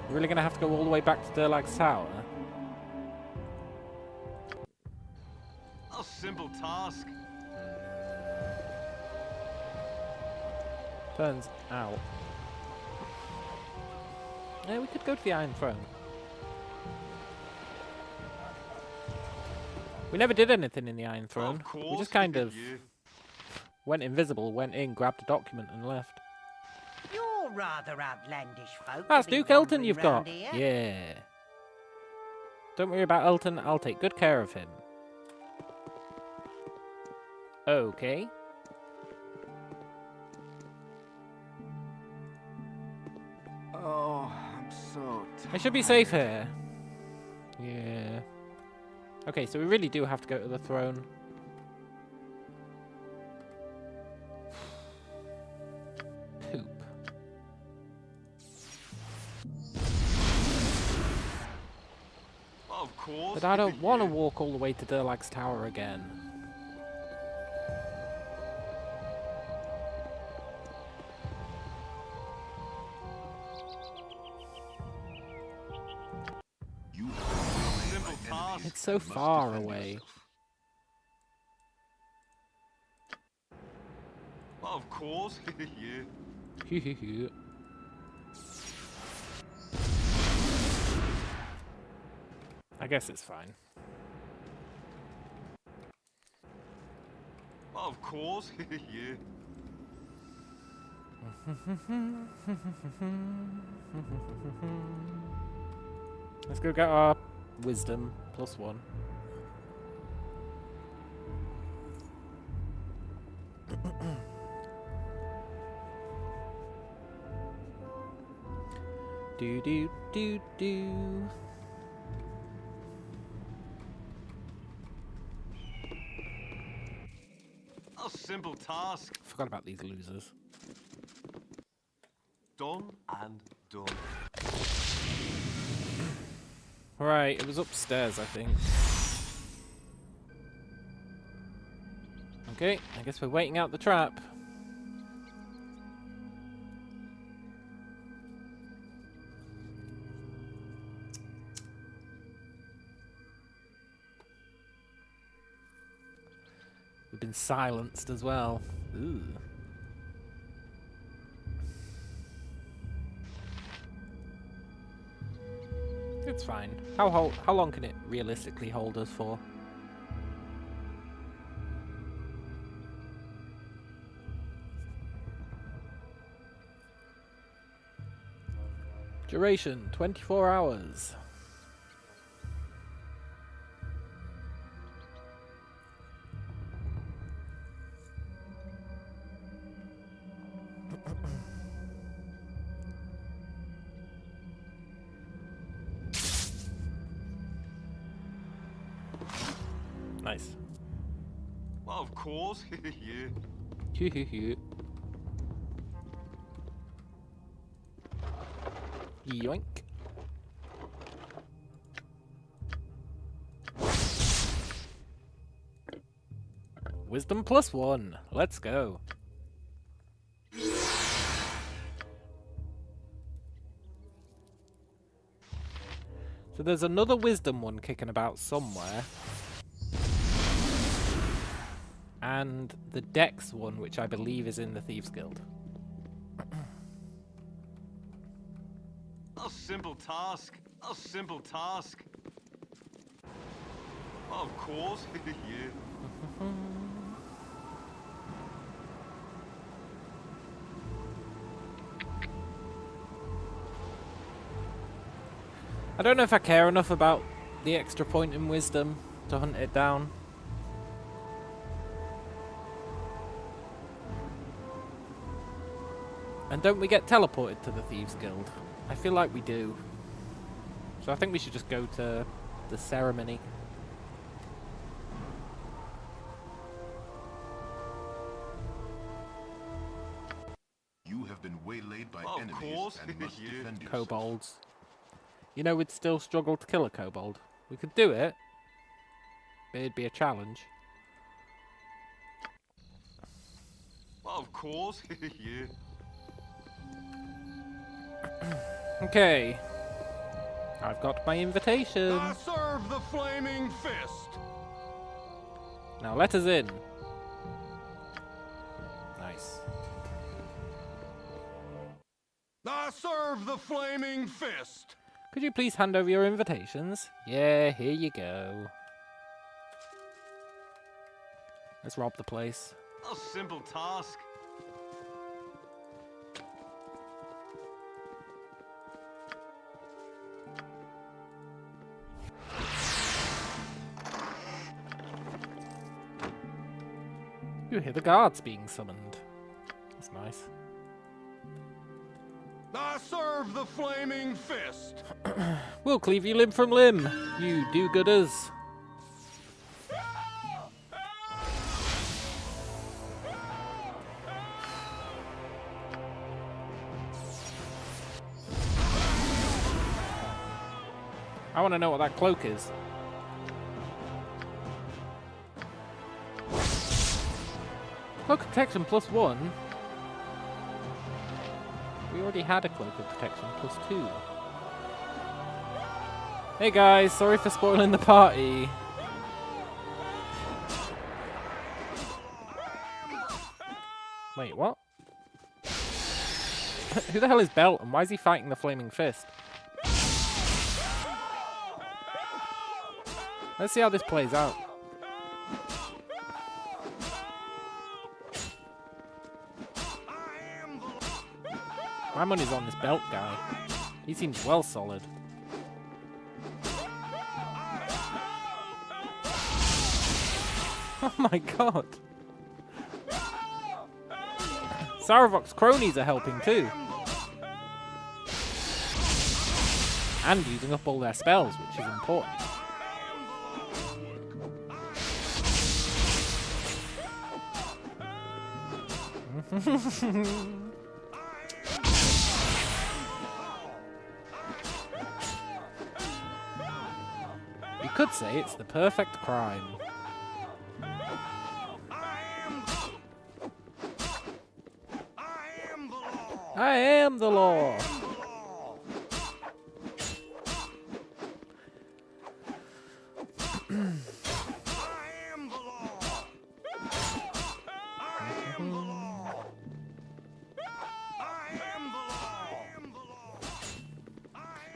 We're really going to have to go all the way back to Durlag's tower? A simple task. Turns out. Yeah, we could go to the Iron Throne. We never did anything in the Iron Throne. Of course. We just kind of Yeah. went invisible, went in, grabbed a document and left. You're rather outlandish folk. That's to be Duke Elton wandering you've got. round here. Yeah. Don't worry about Elton, I'll take good care of him. Okay. Oh, I'm so tired. I should be safe here. Yeah. Okay, so we really do have to go to the throne. Poop. Of course. But I don't want to Yeah. walk all the way to Durlag's tower again. You Simple task. It's so far away. Of course. Yeah. I guess it's fine. Of course. Yeah. Let's go get our wisdom +1. Do do do do. A simple task. Forgot about these losers. Done and done. Right, it was upstairs, I think. Okay, I guess we're waiting out the trap. We've been silenced as well. Ooh. It's fine. How long can it realistically hold us for? Duration 24 hours. Nice. Well, of course. Yeah. Yoink. Wisdom +1. Let's go. So there's another wisdom one kicking about somewhere. And the Dex one, which I believe is in the Thieves Guild. A simple task. A simple task. Of course. Yeah. I don't know if I care enough about the extra point in wisdom to hunt it down. And don't we get teleported to the Thieves Guild? I feel like we do. So I think we should just go to the ceremony. You have been waylaid by Of enemies course. and must Yeah. defend yourself. Kobolds. You know, we'd still struggle to kill a kobold. We could do it, but it'd be a challenge. Of course. Yeah. Okay. I've got my invitation. I serve the flaming fist. Now let us in. Nice. I serve the flaming fist. Could you please hand over your invitations? Yeah, here you go. Let's rob the place. A simple task. You hear the guards being summoned. That's nice. I serve the flaming fist. We'll cleave you limb from limb, you do-gooders. I want to know what that cloak is. Cloak of protection +1. We already had a cloak of protection +2. Hey guys, sorry for spoiling the party. Wait, what? Who the hell is Belt and why is he fighting the flaming fist? Let's see how this plays out. My money's on this belt guy. He seems well solid. Oh my god. Saravok's cronies are helping too. And using up all their spells, which is important. You could say it's the perfect crime. I am the law.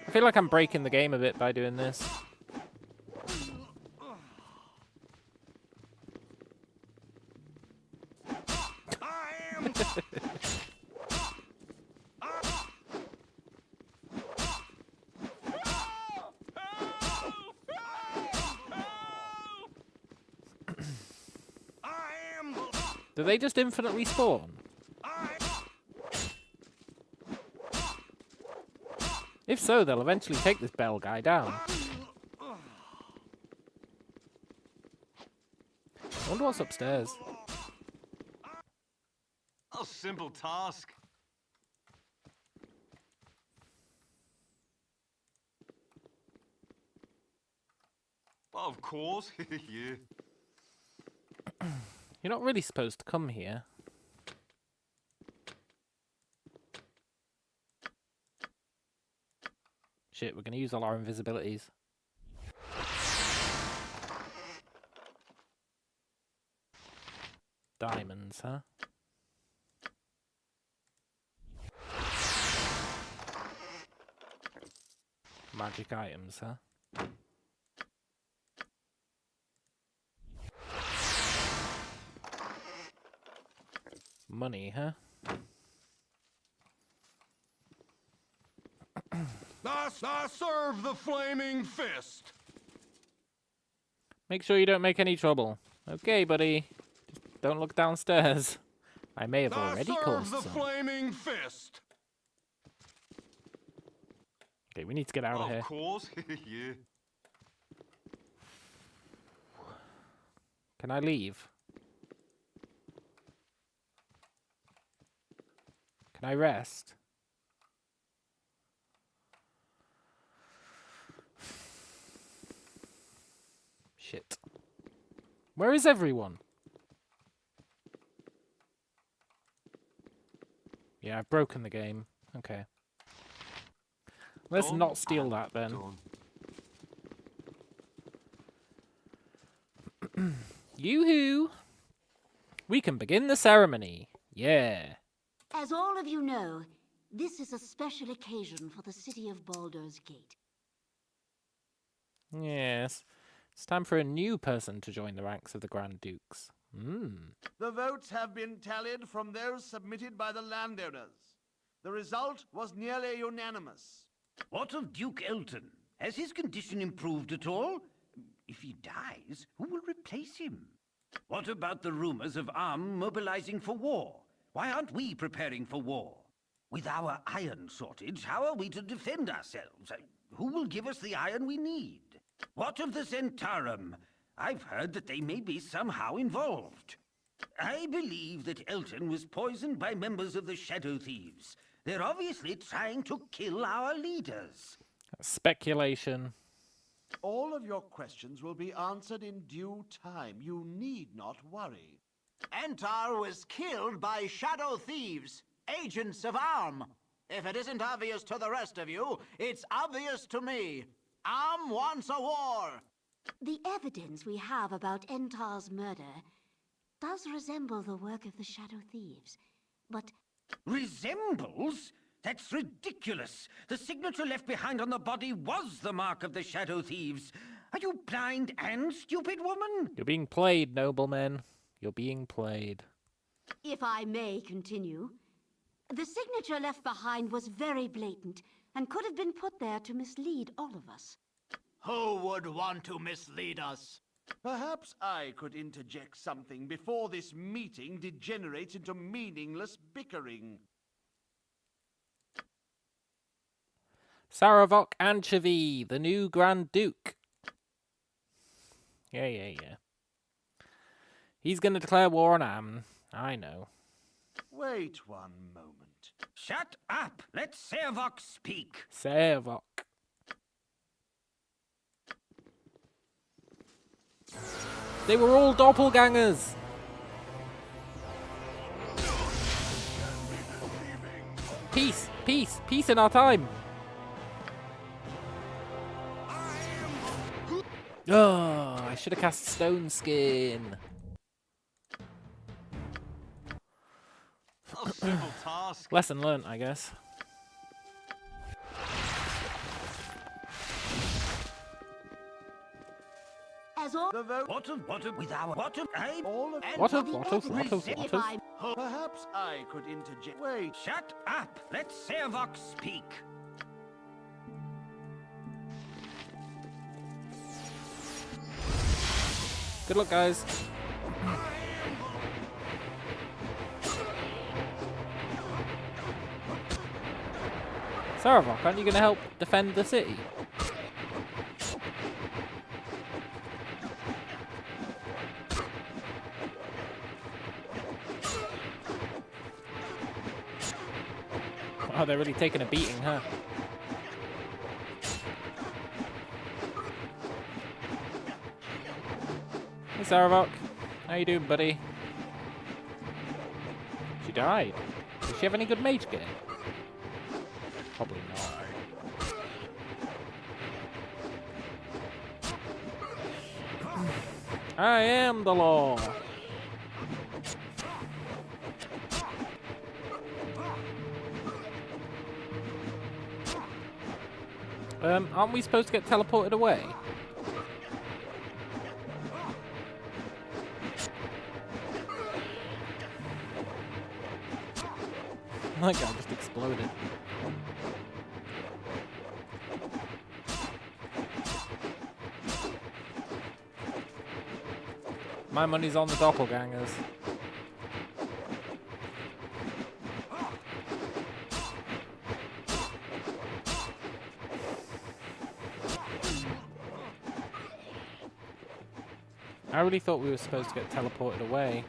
I feel like I'm breaking the game a bit by doing this. Do they just infinitely spawn? If so, they'll eventually take this bell guy down. I wonder what's upstairs. A simple task. Of course, yeah. You're not really supposed to come here. Shit, we're gonna use all our invisibilities. Diamonds, huh? Magic items, huh? Money, huh? I serve the flaming fist. Make sure you don't make any trouble. Okay, buddy. Just don't look downstairs. I may have already caused some. Flaming fist. Okay, we need to get out of here. Of course, yeah. Can I leave? Can I rest? Shit. Where is everyone? Yeah, I've broken the game. Okay. Let's not steal that then. Yoo-hoo! We can begin the ceremony. Yeah. As all of you know, this is a special occasion for the city of Baldur's Gate. Yes. It's time for a new person to join the ranks of the Grand Dukes. The votes have been tallied from those submitted by the landowners. The result was nearly unanimous. What of Duke Elton? Has his condition improved at all? If he dies, who will replace him? What about the rumors of Arm mobilizing for war? Why aren't we preparing for war? With our iron shortage, how are we to defend ourselves? Who will give us the iron we need? What of the Zentarum? I've heard that they may be somehow involved. I believe that Elton was poisoned by members of the Shadow Thieves. They're obviously trying to kill our leaders. Speculation. All of your questions will be answered in due time. You need not worry. Entar was killed by Shadow Thieves, agents of Arm. If it isn't obvious to the rest of you, it's obvious to me. Arm wants a war. The evidence we have about Entar's murder does resemble the work of the Shadow Thieves, but... Resembles? That's ridiculous. The signature left behind on the body was the mark of the Shadow Thieves. Are you blind and stupid, woman? You're being played, noblemen. You're being played. If I may continue, The signature left behind was very blatant and could have been put there to mislead all of us. Who would want to mislead us? Perhaps I could interject something before this meeting degenerates into meaningless bickering. Saravok Anchovy, the new Grand Duke. Yeah. He's gonna declare war on Am. I know. Wait one moment. Shut up! Let Saravok speak. Saravok. They were all doppelgangers. Peace in our time. Oh, I should have cast Stone Skin. A simple task. Lesson learnt, I guess. As all The vote. What of with our what of I All of What of? Perhaps I could interject. Wait. Shut up! Let Saravok speak. Good luck, guys. Saravok, aren't you going to help defend the city? Oh, they're really taking a beating, huh? Hey, Saravok. How you doing, buddy? She died. Does she have any good mage gear? Probably not. I am the law. Aren't we supposed to get teleported away? That guy just exploded. My money's on the doppelgangers. I really thought we were supposed to get teleported away.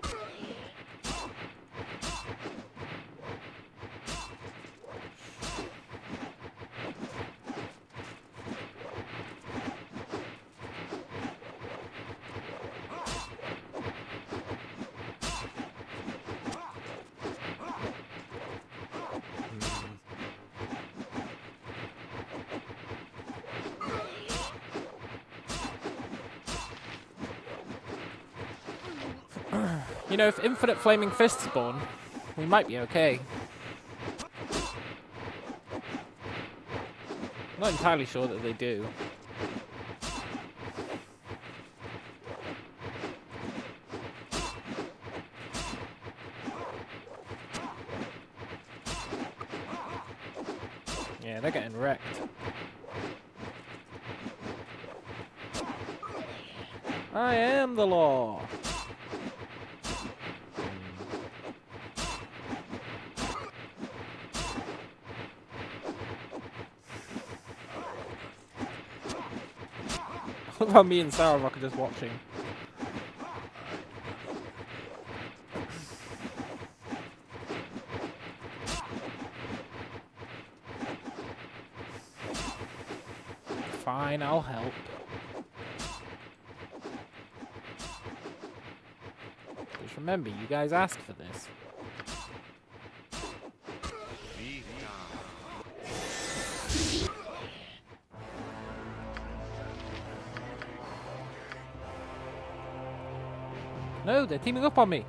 You know, if infinite flaming fists spawn, we might be okay. I'm not entirely sure that they do. Yeah, they're getting wrecked. I am the law. What about me and Saravok are just watching? Fine, I'll help. Just remember, you guys asked for this. No, they're teaming up on me.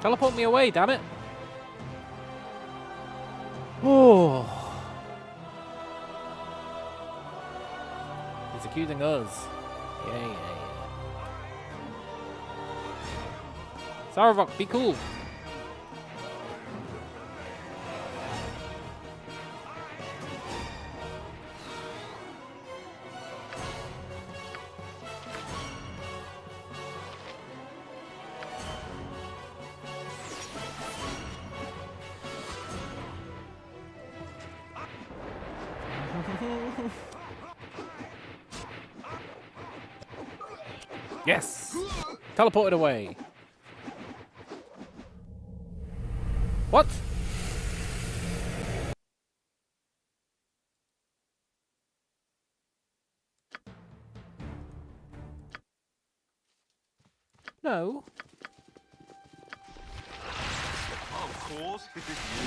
Teleport me away, damn it. Oh. He's accusing us. Yeah. Saravok, be cool. Yes! Teleported away. What? No. Of course.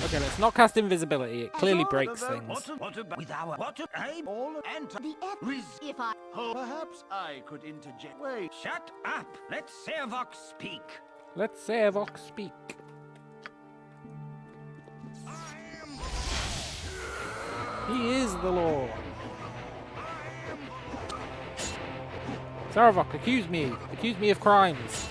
Okay, let's not cast invisibility. It clearly breaks things. What about with our aim? All enter The if I... Oh, perhaps I could interject. Wait. Shut up! Let Servok speak. Let Saravok speak. He is the law. Saravok, accuse me. Accuse me of crimes.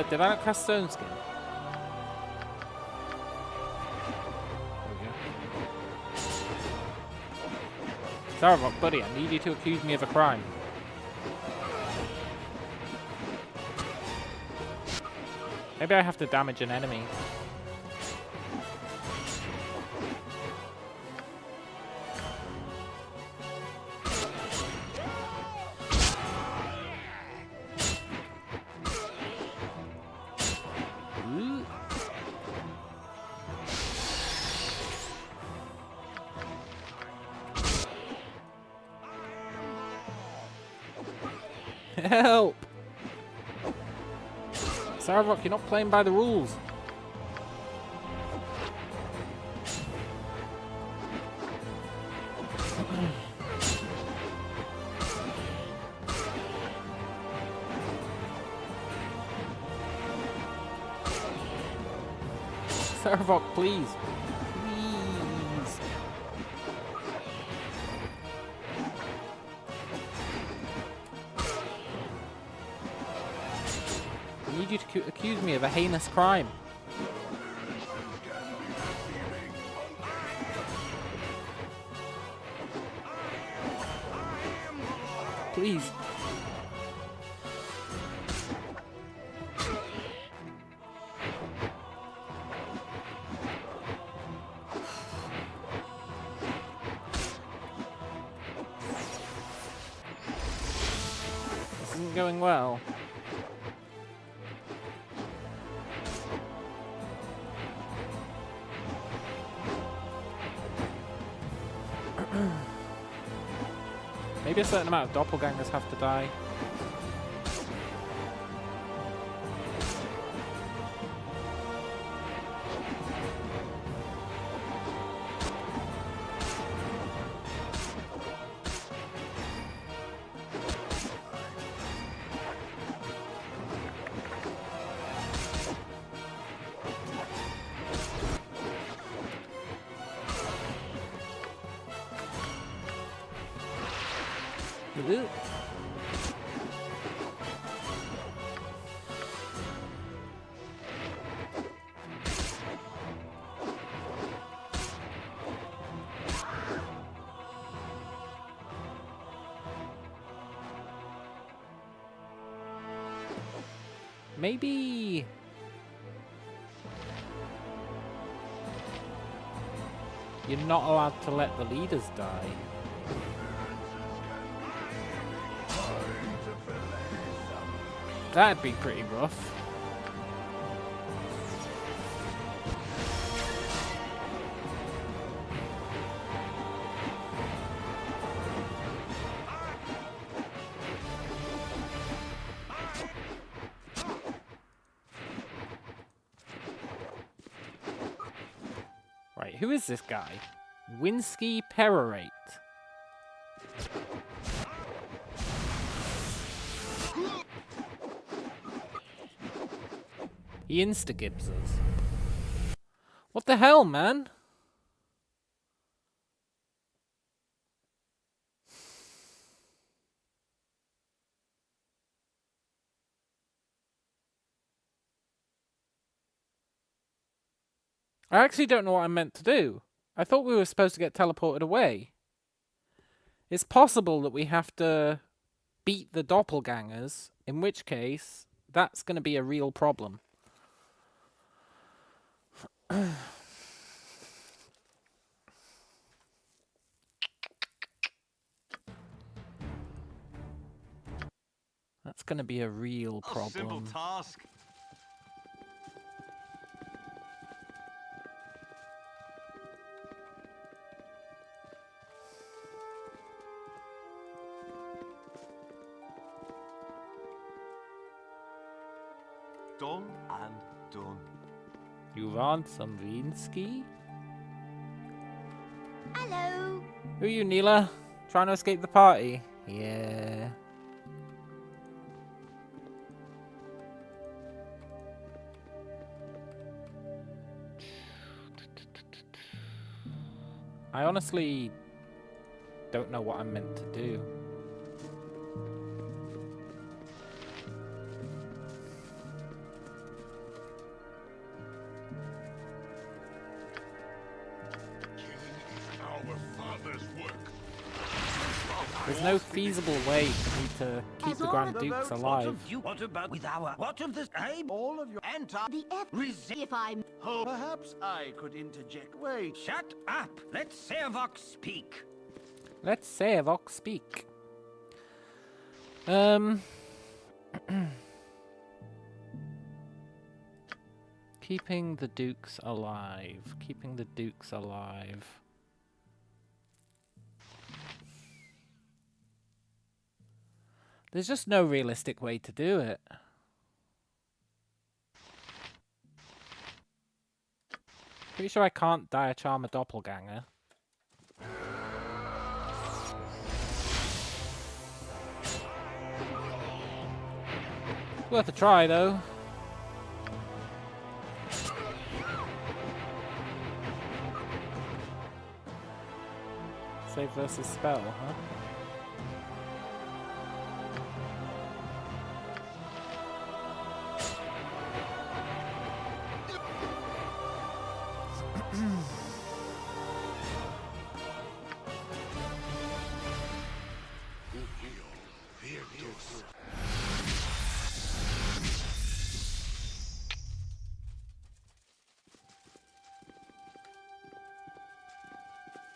Did I not cast Stone Skin? Saravok, buddy, I need you to accuse me of a crime. Maybe I have to damage an enemy. Ooh. Help! Saravok, you're not playing by the rules. Saravok, please. Please. I need you to accuse me of a heinous crime. Please. This isn't going well. Maybe a certain amount of doppelgangers have to die. Ugh. Maybe... You're not allowed to let the leaders die. That'd be pretty rough. Right, who is this guy? Winsky Perorate. He insta-gibbs us. What the hell, man? I actually don't know what I'm meant to do. I thought we were supposed to get teleported away. It's possible that we have to beat the doppelgangers, in which case, that's going to be a real problem. That's going to be a real problem. Simple task. Done and done. You want some Vinsky? Hello. Who are you, Neela? Trying to escape the party? Yeah. I honestly don't know what I'm meant to do. There's no feasible way for me to keep the Grand Dukes alive. What about with our... What of this aim? All of your... Enter... The if I'm... Oh, perhaps I could interject. Wait. Shut up! Let Servox speak. Let Servox speak. Keeping the Dukes alive. Keeping the Dukes alive. There's just no realistic way to do it. Pretty sure I can't Dire Charm a doppelganger. Worth a try, though. Save versus spell, huh?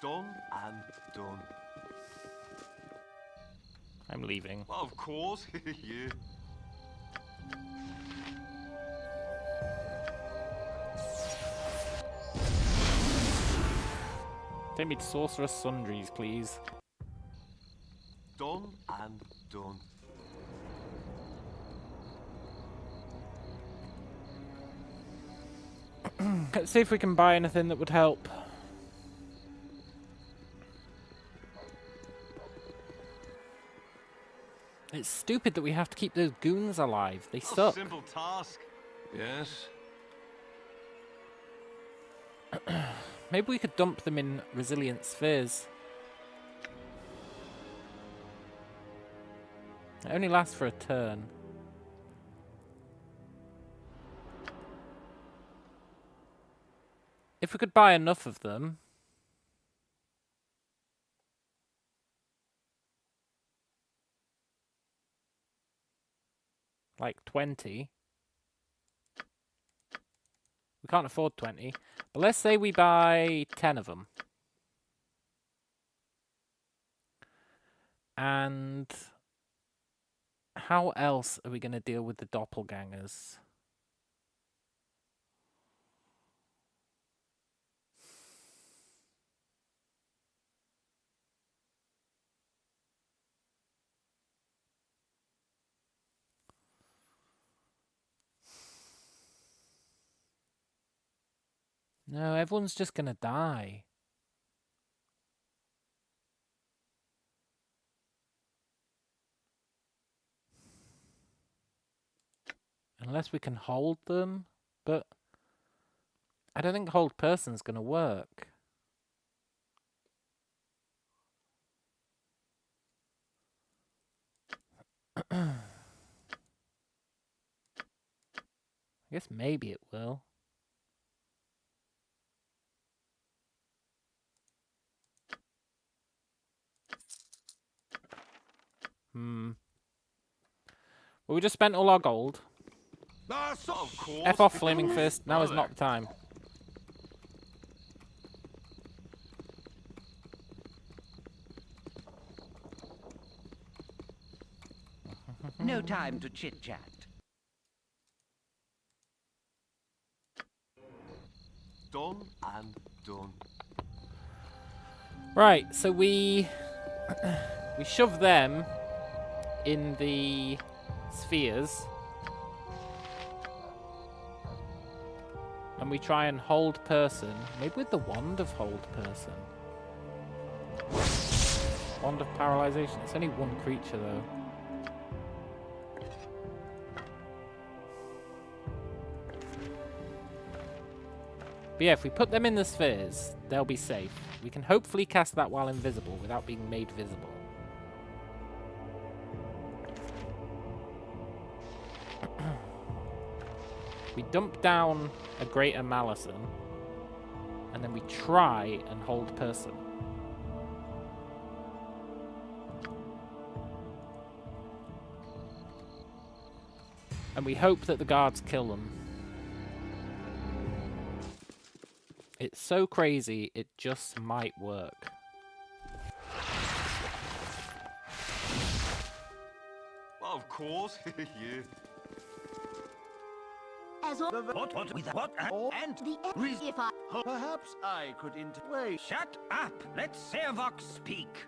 Done and done. I'm leaving. Of course, yeah. Take me to Sorcerer Sundries, please. Done and done. Let's see if we can buy anything that would help. It's stupid that we have to keep those goons alive. They suck. Simple task. Yes. Maybe we could dump them in resilient spheres. It only lasts for a turn. If we could buy enough of them... like 20. We can't afford 20. But let's say we buy 10 of them. And how else are we going to deal with the doppelgangers? No, everyone's just gonna die. Unless we can hold them. But I don't think hold person's gonna work. I guess maybe it will. Well, we just spent all our gold. Of course. F off Flaming Fist. Now is not the time. No time to chit-chat. Done and done. Right, so we shove them in the spheres. And we try and hold person. Maybe with the wand of hold person. Wand of paralyzation. It's only one creature though. But yeah, if we put them in the spheres, they'll be safe. We can hopefully cast that while invisible without being made visible. We dump down a Greater Malison, and then we try and hold person. And we hope that the guards kill them. It's so crazy, it just might work. Of course. Yeah. As all What with what? And the if I Perhaps I could wait. shut up. Let Servox speak.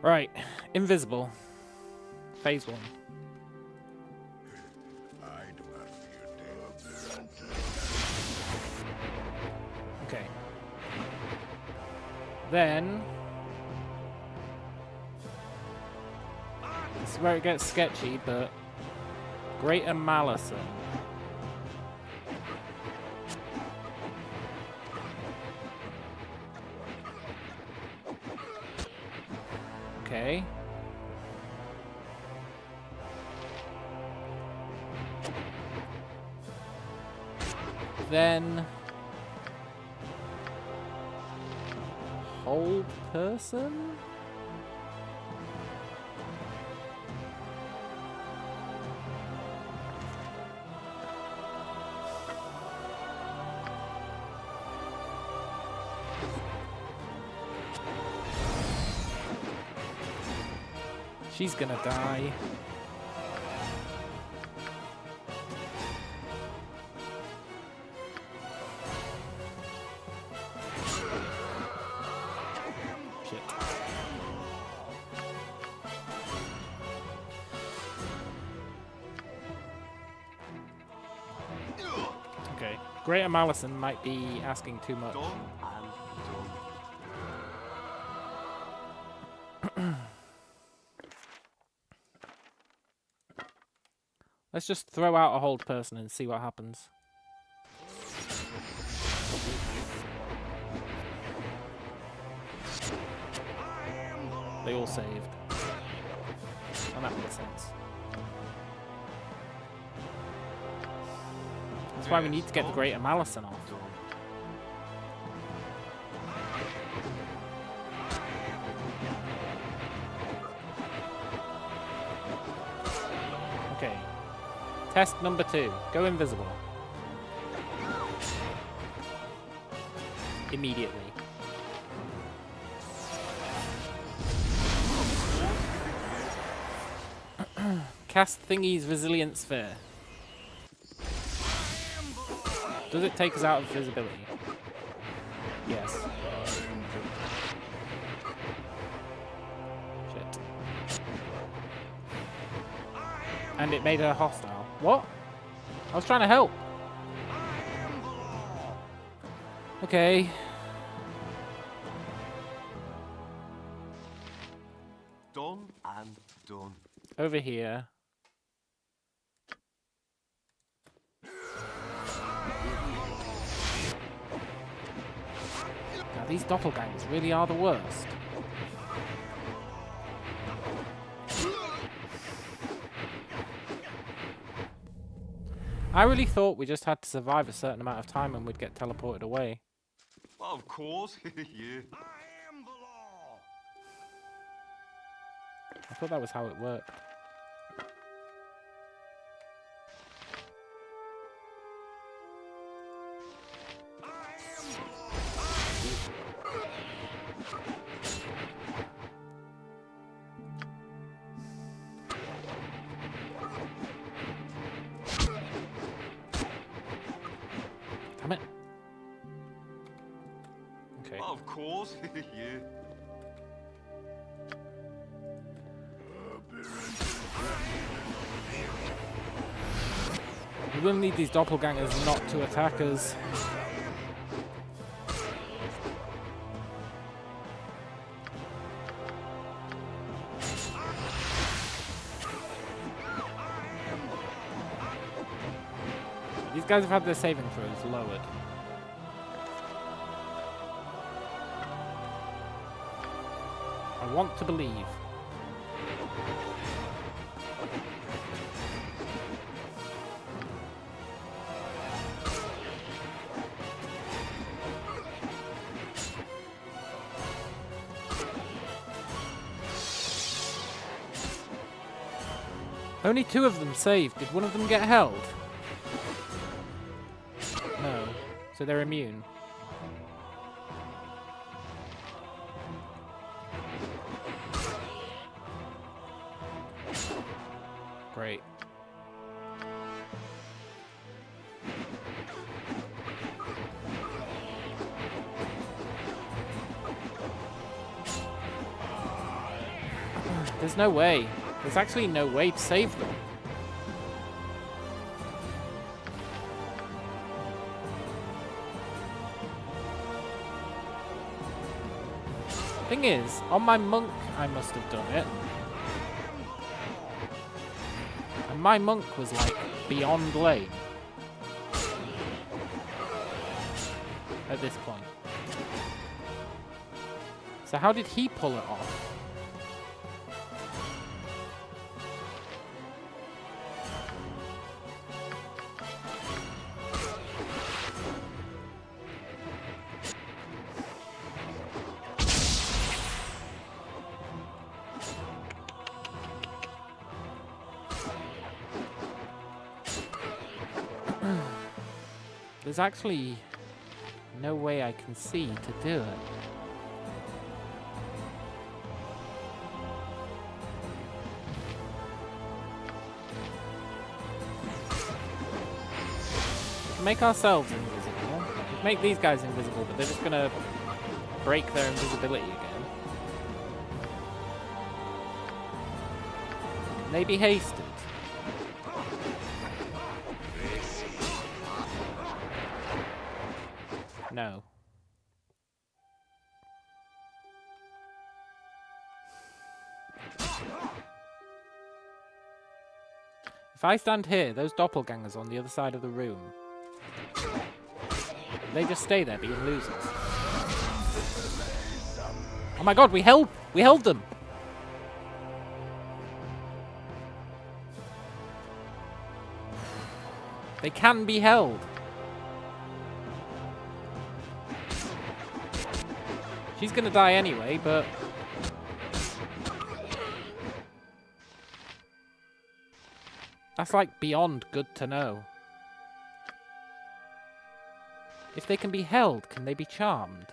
Right, invisible. Phase 1. I do not fear death. Okay. Then... this is where it gets sketchy, but... Greater Malison. Okay. Then... hold person? She's gonna die. Shit. Okay. Greater Malison might be asking too much. Done and done. Let's just throw out a hold person and see what happens. They all saved. And that makes sense. That's why we need to get the Greater Malison off. Okay. Test number 2. Go invisible. Immediately. Cast Thingy's Resilient Sphere. Does it take us out of visibility? Yes. Shit. And it made her hostile. What? I was trying to help. Okay. Done and done. over here. Now, these doppelgangers really are the worst. I really thought we just had to survive a certain amount of time and we'd get teleported away. Well, of course. Yeah. I thought that was how it worked. Damn it. Okay. Well, of course. Yeah. We will need these doppelgangers not to attack us. These guys have had their saving throws lowered. I want to believe. Only 2 of them saved. Did one of them get held? No. So they're immune. Great. There's no way. There's actually no way to save them. Thing is, on my monk I must have done it. And my monk was like beyond lane. At this point. So how did he pull it off? There's actually no way I can see to do it. We can make ourselves invisible. We can make these guys invisible, but they're just gonna break their invisibility again. Can they be hasted? No. If I stand here, those doppelgangers on the other side of the room, they just stay there being losers. Oh my god, we held them! They can be held. She's gonna die anyway, but... that's like beyond good to know. If they can be held, can they be charmed?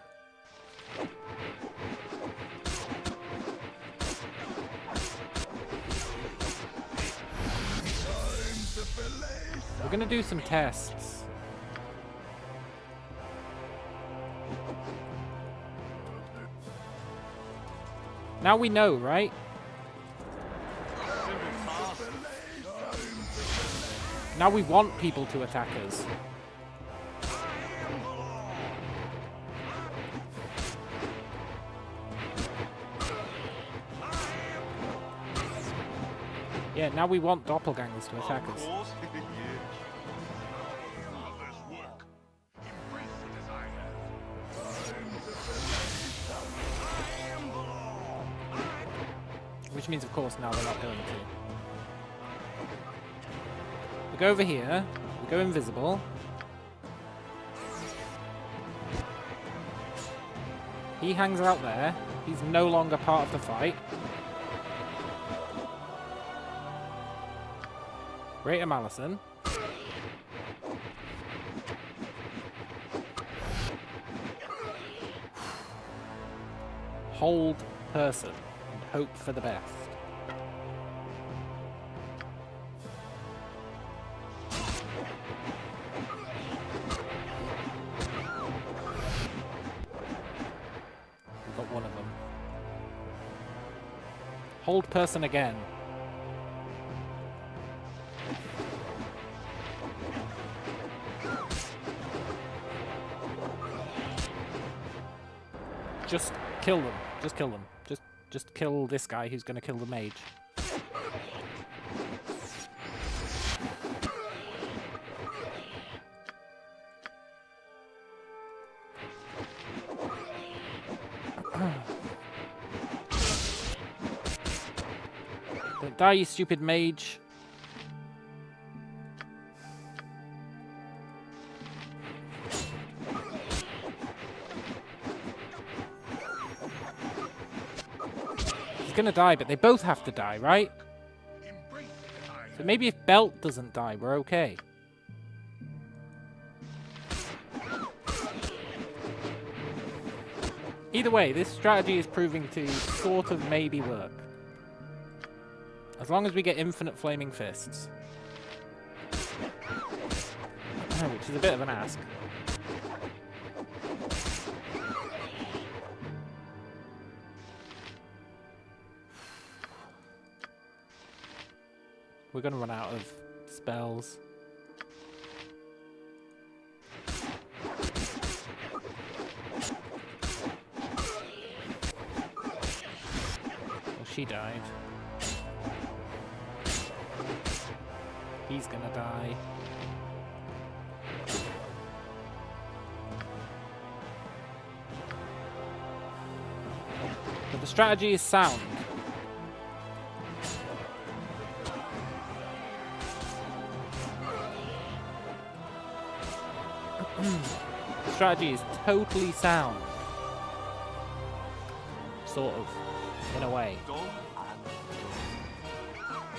We're gonna do some tests. Now we know, right? Now we want people to attack us. Yeah, now we want doppelgangers to attack Of us. course, yeah. Which means, of course, now they're not going to. We go over here. We go invisible. He hangs out there. He's no longer part of the fight. Greater Malison. Hold person and hope for the best. We've got one of them. Hold person again. Just kill them. Just kill them. Just kill this guy who's going to kill the mage. Don't die, you stupid mage. He's gonna die, but they both have to die, right? So maybe if Belt doesn't die, we're okay. Either way, this strategy is proving to sort of maybe work. As long as we get infinite flaming fists. Which is a bit of an ask. We're gonna run out of spells. Well, she died. He's gonna die. But the strategy is sound. The strategy is totally sound. Sort of, in a way.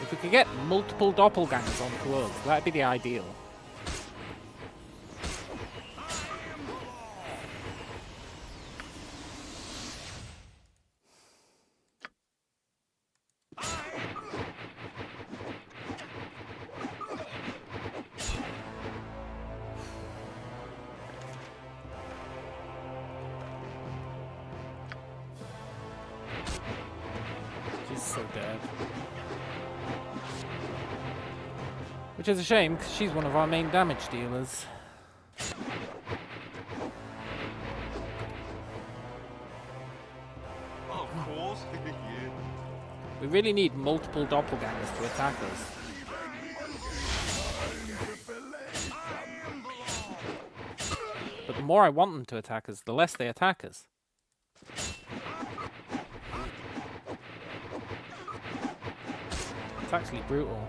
If we could get multiple doppelgangers onto us, that'd be the ideal. She's so dead. Which is a shame, because she's one of our main damage dealers. Of course, yeah. We really need multiple doppelgangers to attack us. But the more I want them to attack us, the less they attack us. It's actually brutal.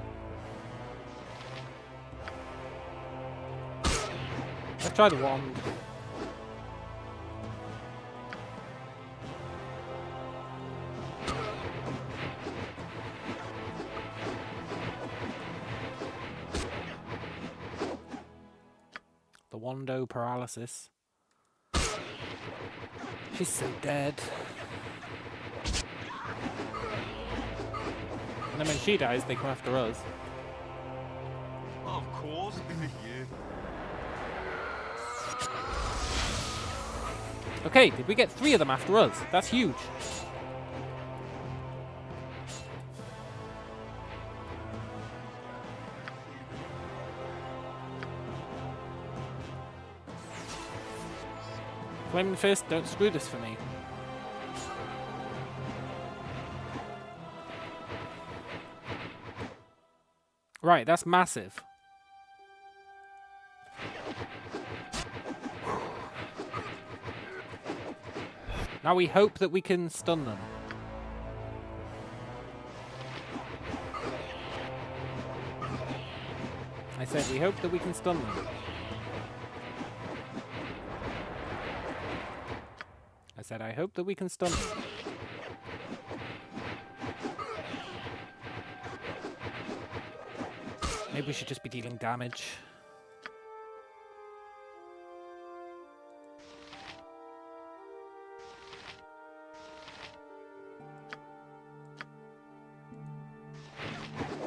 Let's try the wand. The wando paralysis. She's so dead. And then when she dies, they come after us. Of course, yeah. Okay, did we get 3 of them after us? That's huge. Flaming Fist, don't screw this for me. Right, that's massive. Now we hope that we can stun them. I said we hope that we can stun them. I said I hope that we can stun them. Maybe we should just be dealing damage.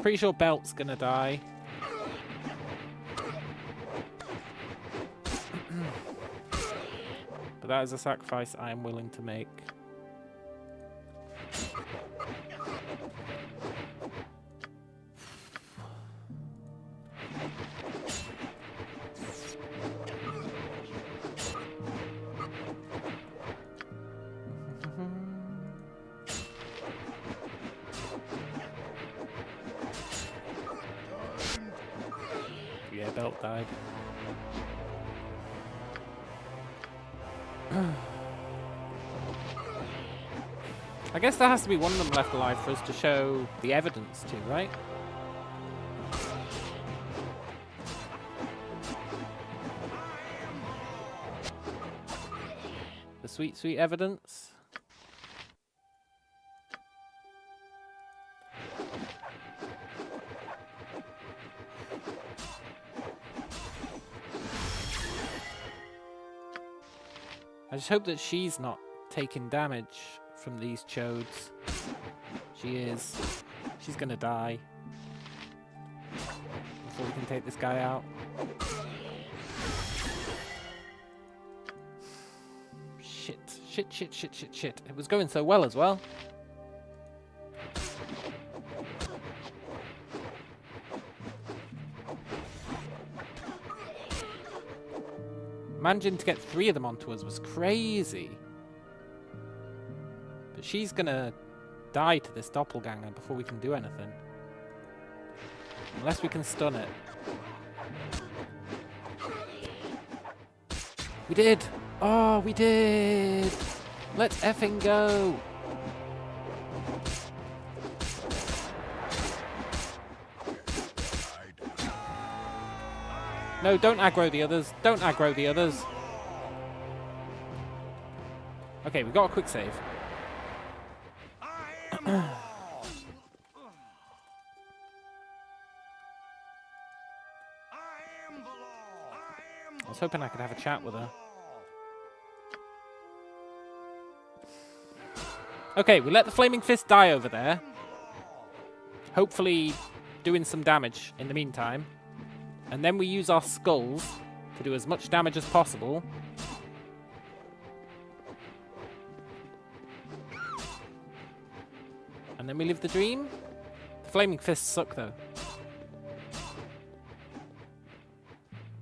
Pretty sure Belt's gonna die. But that is a sacrifice I am willing to make. Yeah, Belt died. I guess there has to be one of them left alive for us to show the evidence to, right? The sweet, sweet evidence. I just hope that she's not taking damage from these chodes. She is. She's gonna die before we can take this guy out. Shit. Shit, shit, shit, shit, shit. It was going so well as well. Managing to get 3 of them onto us was crazy. But she's gonna die to this doppelganger before we can do anything. Unless we can stun it. We did! Oh, we did! Let's effing go! No, don't aggro the others. Don't aggro the others. Okay, we got a quick save. I was hoping I could have a chat with her. Okay, we let the Flaming Fist die over there. Hopefully doing some damage in the meantime. And then we use our skulls to do as much damage as possible. And then we live the dream. The Flaming Fists suck though.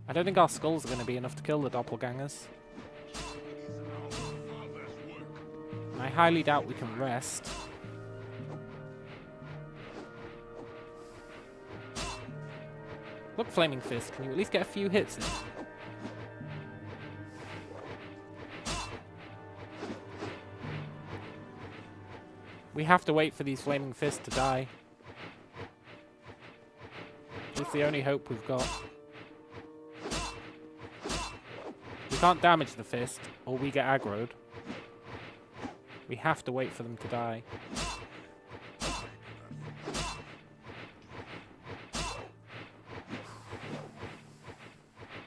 I don't think our skulls are going to be enough to kill the doppelgangers. I highly doubt we can rest. Look, Flaming Fist, can you at least get a few hits in? We have to wait for these Flaming Fists to die. It's the only hope we've got. We can't damage the fist, or we get aggroed. We have to wait for them to die.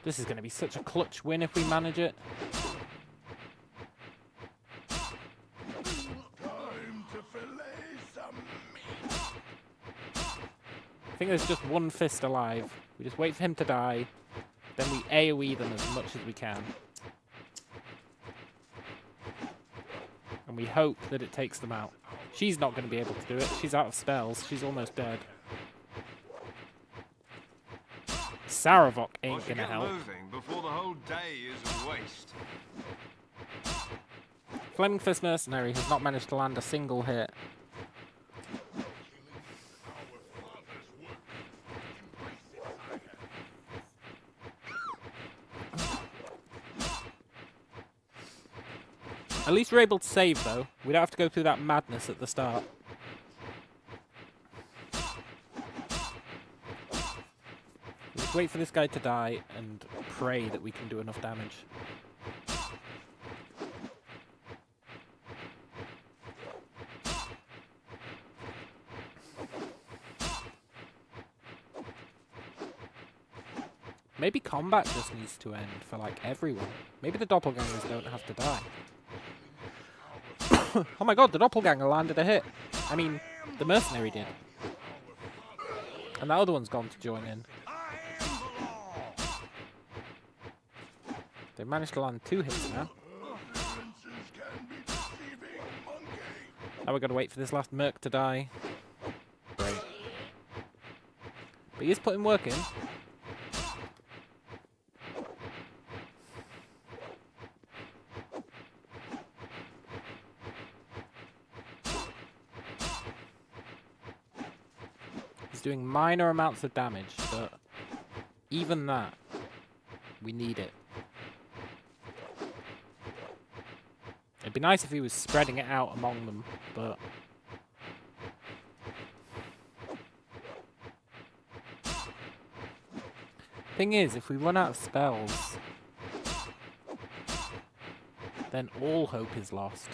This is going to be such a clutch win if we manage it. I think there's just one fist alive. We just wait for him to die. Then we AoE them as much as we can. And we hope that it takes them out. She's not going to be able to do it. She's out of spells. She's almost dead. Saravok ain't gonna help. Moving before the whole day is a waste. Flaming Fist Mercenary has not managed to land a single hit. At least we're able to save, though. We don't have to go through that madness at the start. We just wait for this guy to die and pray that we can do enough damage. Maybe combat just needs to end for, like, everyone. Maybe the doppelgangers don't have to die. Oh my god, the doppelganger landed a hit. I mean, the mercenary did. And that other one's gone to join in. They've managed to land 2 hits now. Now we've got to wait for this last merc to die. Great. But he is putting work in. Doing minor amounts of damage, but even that, we need it. It'd be nice if he was spreading it out among them, but... Thing is, if we run out of spells, then all hope is lost.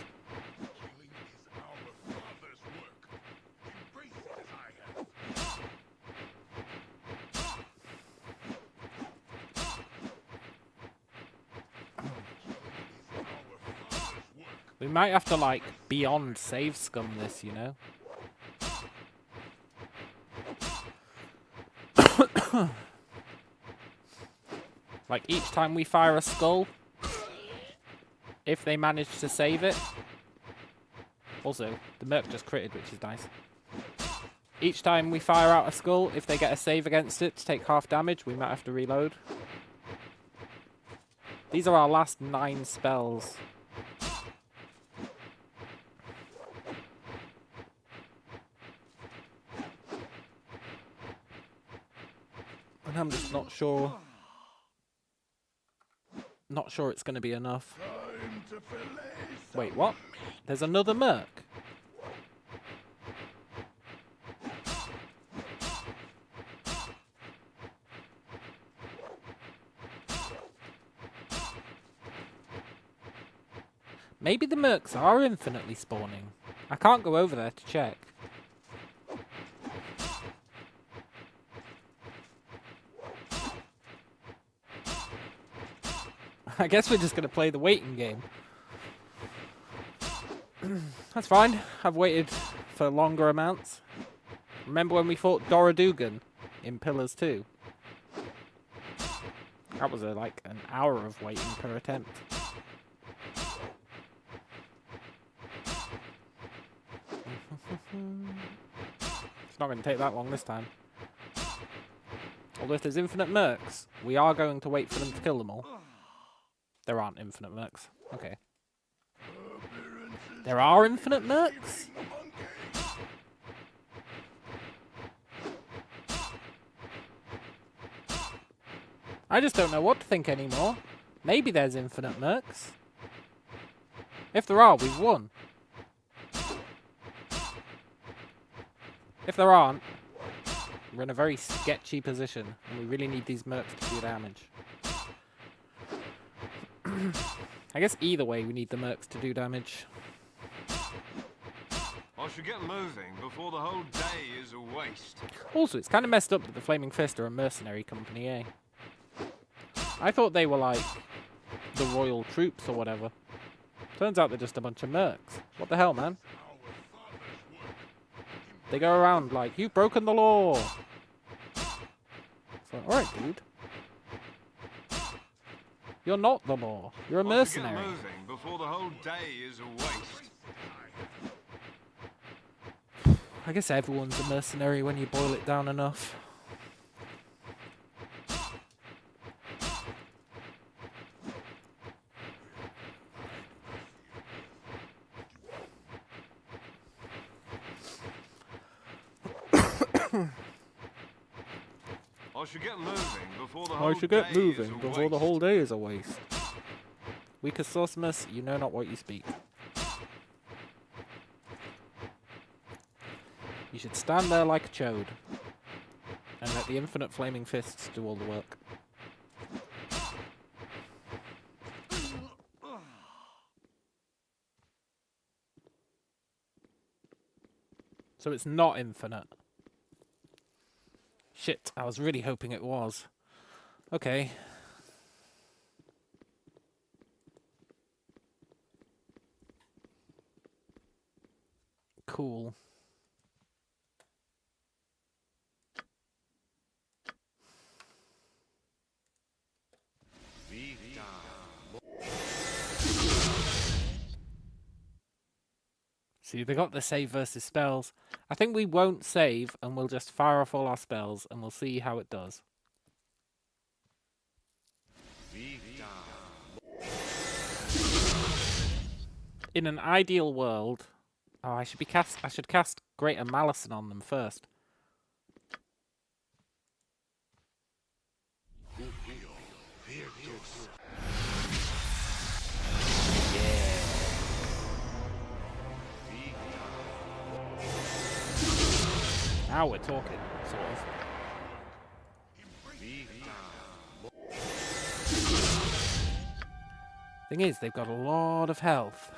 We might have to, like, beyond save scum this, you know? Like, each time we fire a skull, if they manage to save it... Also, the merc just critted, which is nice. Each time we fire out a skull, if they get a save against it to take half damage, we might have to reload. These are our last 9 spells. And I'm just not sure. Not sure it's going to be enough. Wait, what? There's another merc? Maybe the mercs are infinitely spawning. I can't go over there to check. I guess we're just going to play the waiting game. That's fine. I've waited for longer amounts. Remember when we fought Doradugan in Pillars 2? That was like an hour of waiting per attempt. It's not going to take that long this time. Although if there's infinite mercs, we are going to wait for them to kill them all. There aren't infinite mercs. Okay. There are infinite mercs? I just don't know what to think anymore. Maybe there's infinite mercs. If there are, we've won. If there aren't, we're in a very sketchy position, and we really need these mercs to do damage. I guess either way we need the mercs to do damage. I should get moving before the whole day is a waste. Also, it's kind of messed up that the Flaming Fist are a mercenary company, eh? I thought they were like the royal troops or whatever. Turns out they're just a bunch of mercs. What the hell, man? They go around like, you've broken the law. It's like, alright, dude. You're not the law. You're a mercenary. Get moving before the whole day is a waste. I guess everyone's a mercenary when you boil it down enough. I should get moving before the whole day is a waste. Weak as Sorcerer, you know not what you speak. should stand there like a chode and let the infinite flaming fists do all the work. So it's not infinite. Shit, I was really hoping it was. Okay. Cool. See, they got the save versus spells. I think we won't save, and we'll just fire off all our spells, and we'll see how it does. In an ideal world... Oh, I should cast Greater Malison on them first. Now we're talking, sort of. Thing is, they've got a lot of health.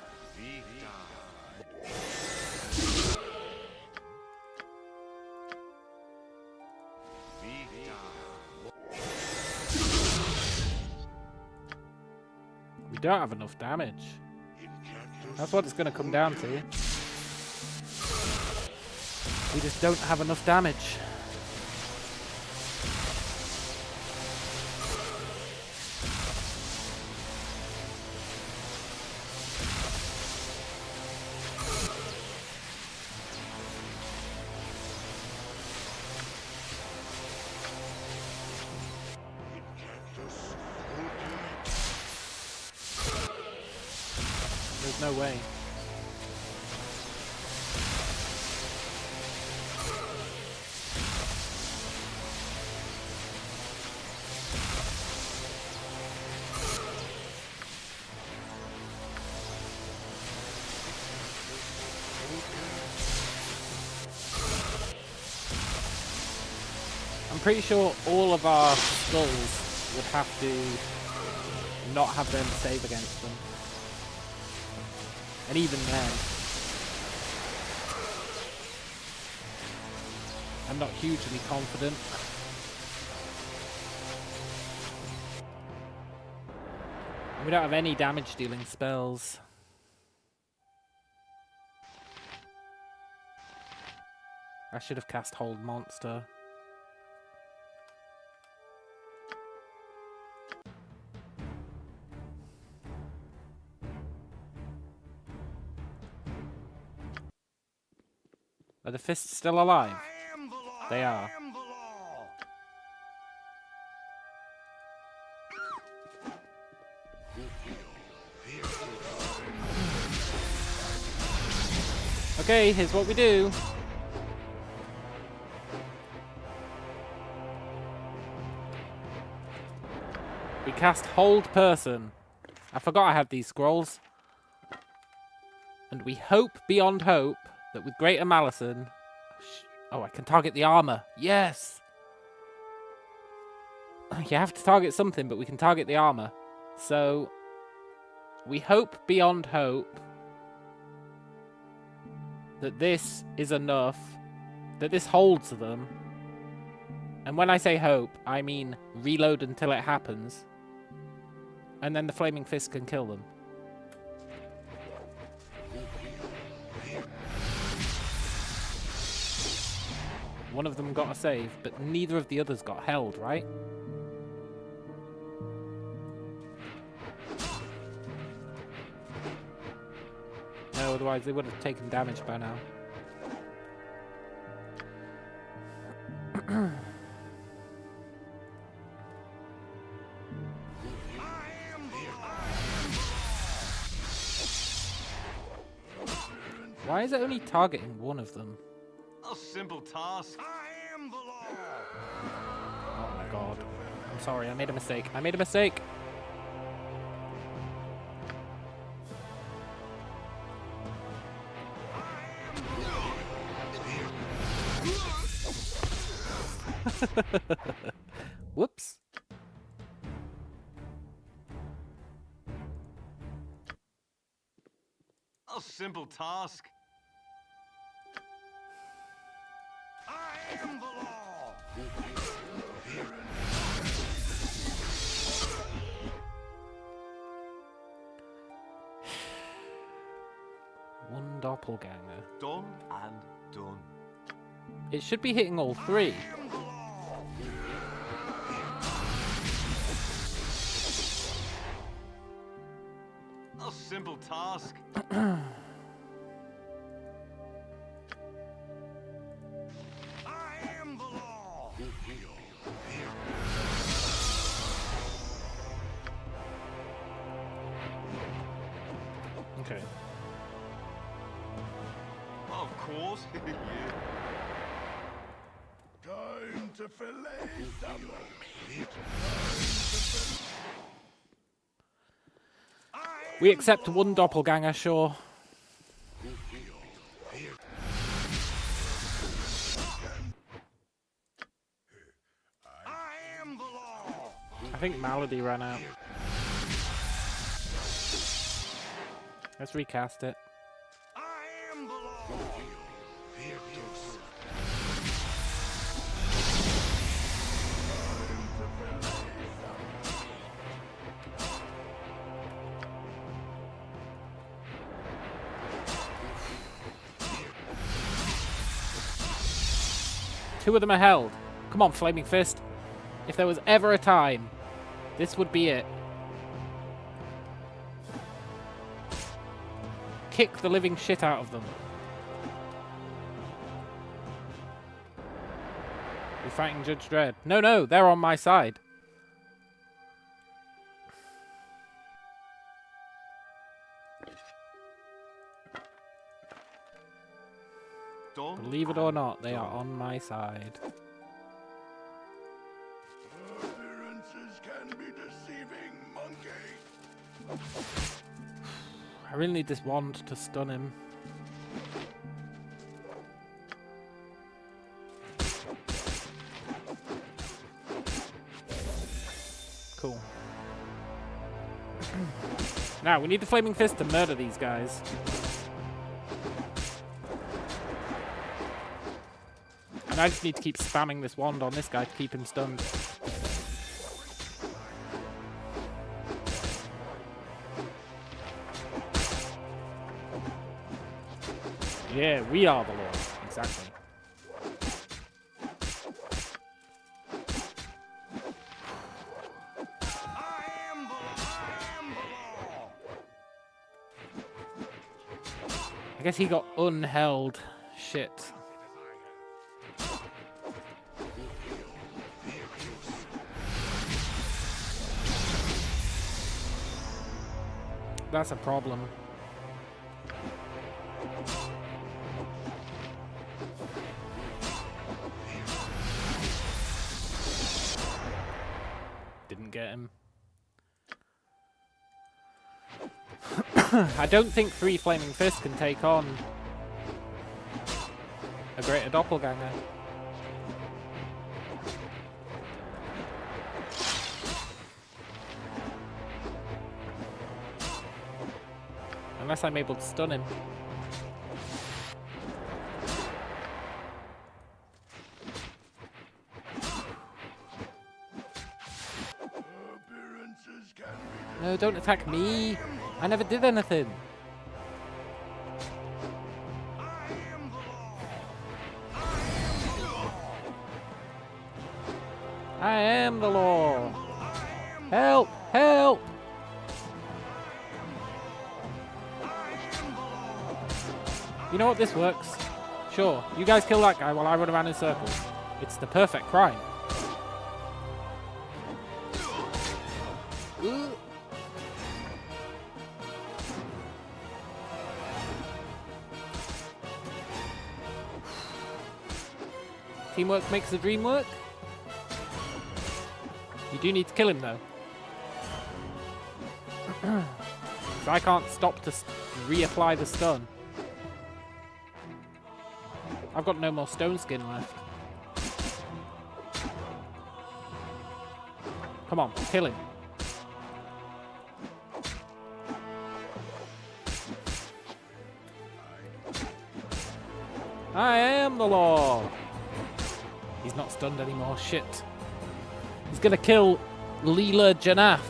We don't have enough damage. That's what it's going to come down to. We just don't have enough damage. There's no way. I'm pretty sure all of our skulls would have to not have them save against them. And even then, I'm not hugely confident. We don't have any damage dealing spells. I should have cast Hold Monster. Are the fists still alive? They are. Okay, here's what we do. We cast Hold Person. I forgot I had these scrolls. And we hope beyond hope that with Greater Malison... Oh, I can target the armor. Yes! You have to target something, but we can target the armor. So, we hope beyond hope that this is enough, that this holds them. And when I say hope, I mean reload until it happens. And then the Flaming Fist can kill them. One of them got a save, but neither of the others got held, right? No, otherwise they would have taken damage by now. Why is it only targeting one of them? A simple task. I am the law. Oh my god. I'm sorry, I made a mistake. I made a mistake! Whoops. A simple task. I am the law. One doppelganger. Done and done. It should be hitting all three. A simple task. I am the law. Okay. Of course. Yeah. Time to fillet some. We accept one doppelganger, sure. I am the law. I think Malady ran out. Let's recast it. I am the law. Two of them are held. Come on, Flaming Fist. If there was ever a time, this would be it. Kick the living shit out of them. You're fighting Judge Dredd. No, no, they're on my side. Done. Believe it or not, they are on my side. Appearances can be deceiving, monkey. I really need this wand to stun him. Cool. Now, we need the Flaming Fist to murder these guys. And I just need to keep spamming this wand on this guy to keep him stunned. Yeah, we are the law. Exactly. I guess he got unheld. Shit. That's a problem. Didn't get him. I don't think 3 Flaming Fists can take on a greater doppelganger. Unless I'm able to stun him. No, don't attack me. I never did anything. I am the law. Help! Help! You know what? This works. Sure, you guys kill that guy while I run around in circles. It's the perfect crime. Teamwork makes the dream work. You do need to kill him though. So I can't stop to reapply the stun. I've got no more stone skin left. Come on, kill him. I am the law. He's not stunned anymore. Shit. He's gonna kill Leela Janath.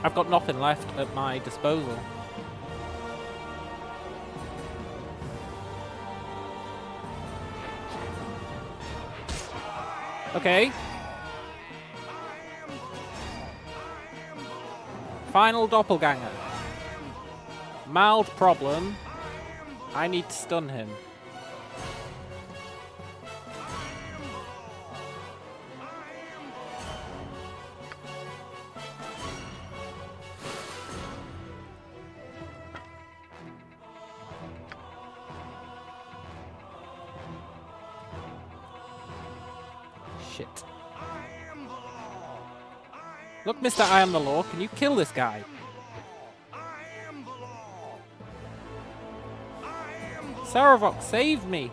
I've got nothing left at my disposal. Okay. Final doppelganger. Mild problem. I need to stun him. Shit. Look, Mr. I am the law, can you kill this guy? Saravok, save me!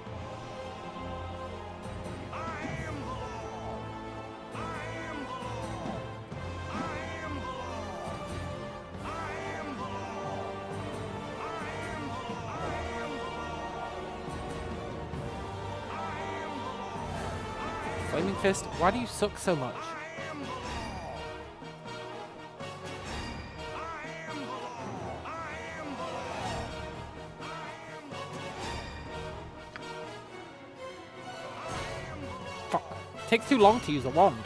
Flaming Fist, why do you suck so much? Fuck. Takes too long to use a wand.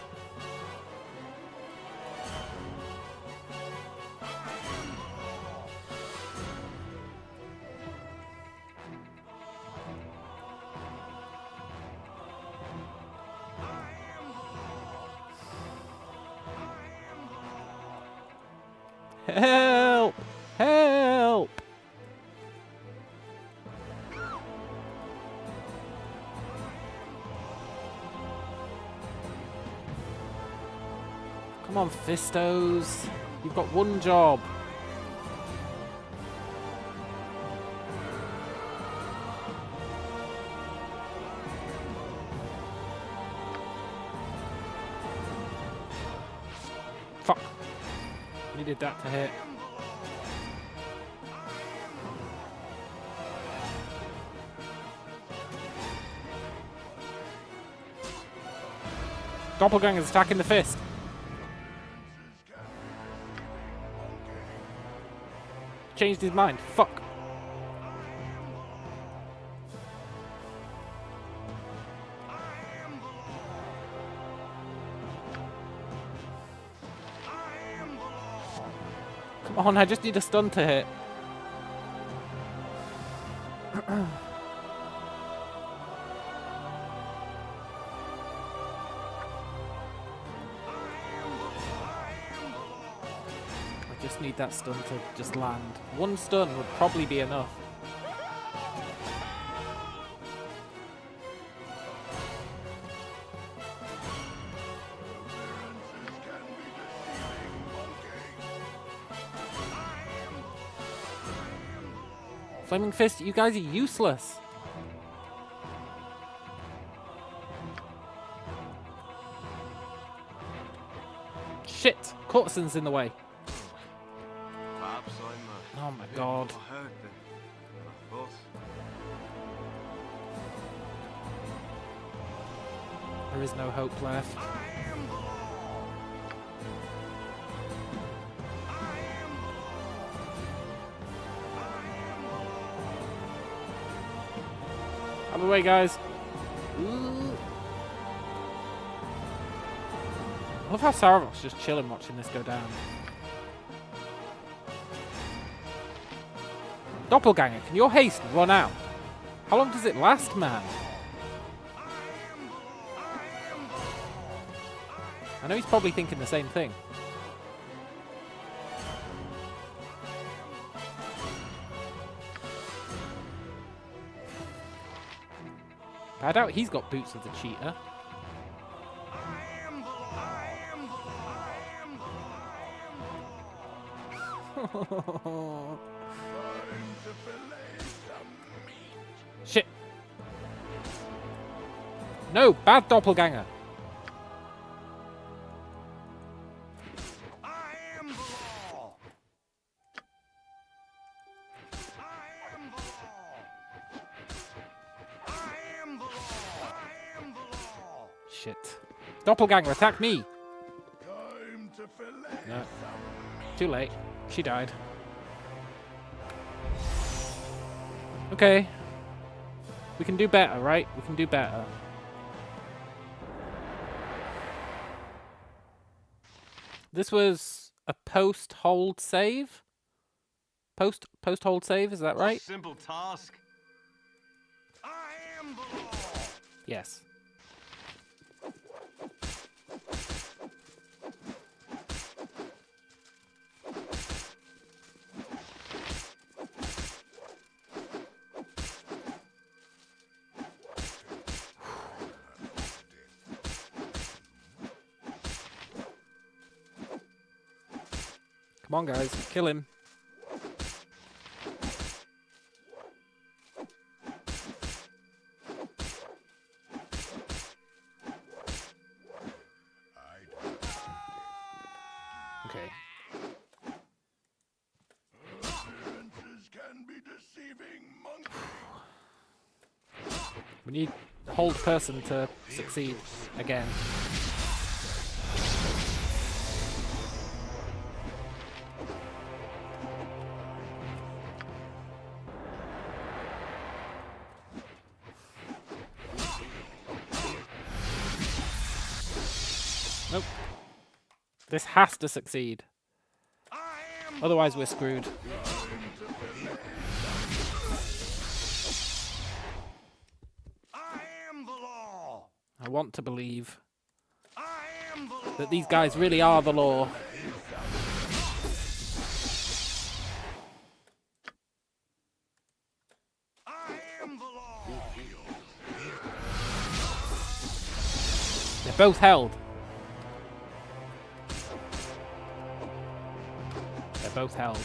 Help! Help! Come on, Fistos. You've got one job. Fuck. Needed that to hit. Doppelganger's attacking the fist. Changed his mind. Fuck. Come on, I just need a stun to hit. I just need that stun to just land. One stun would probably be enough. Flaming Fist, you guys are useless. Shit, Courtesan's in the way. Perhaps I'm Oh my god. more hurt than I thought. There is no hope left. Out of the way, guys. Ooh. I love how Saravok's just chilling watching this go down. Doppelganger, can your haste run out? How long does it last, man? I know he's probably thinking the same thing. I doubt he's got boots of the cheetah. Shit. No, bad doppelganger. I am the law. I am the law. I am the law. I am the law. Shit. Doppelganger, attack me. Time to fillet. No. Too late. She died. Okay. We can do better, right? We can do better. This was a post-hold save? Post-hold save, is that right? A simple task. I am the law. Yes. Come on, guys. Kill him. Okay. Appearances can be deceiving, monkey. We need hold person to succeed again. Nope. This has to succeed. Otherwise we're screwed. I am the law. I want to believe I am the law. that these guys really are the law. I am the law. They're both held. They're both held.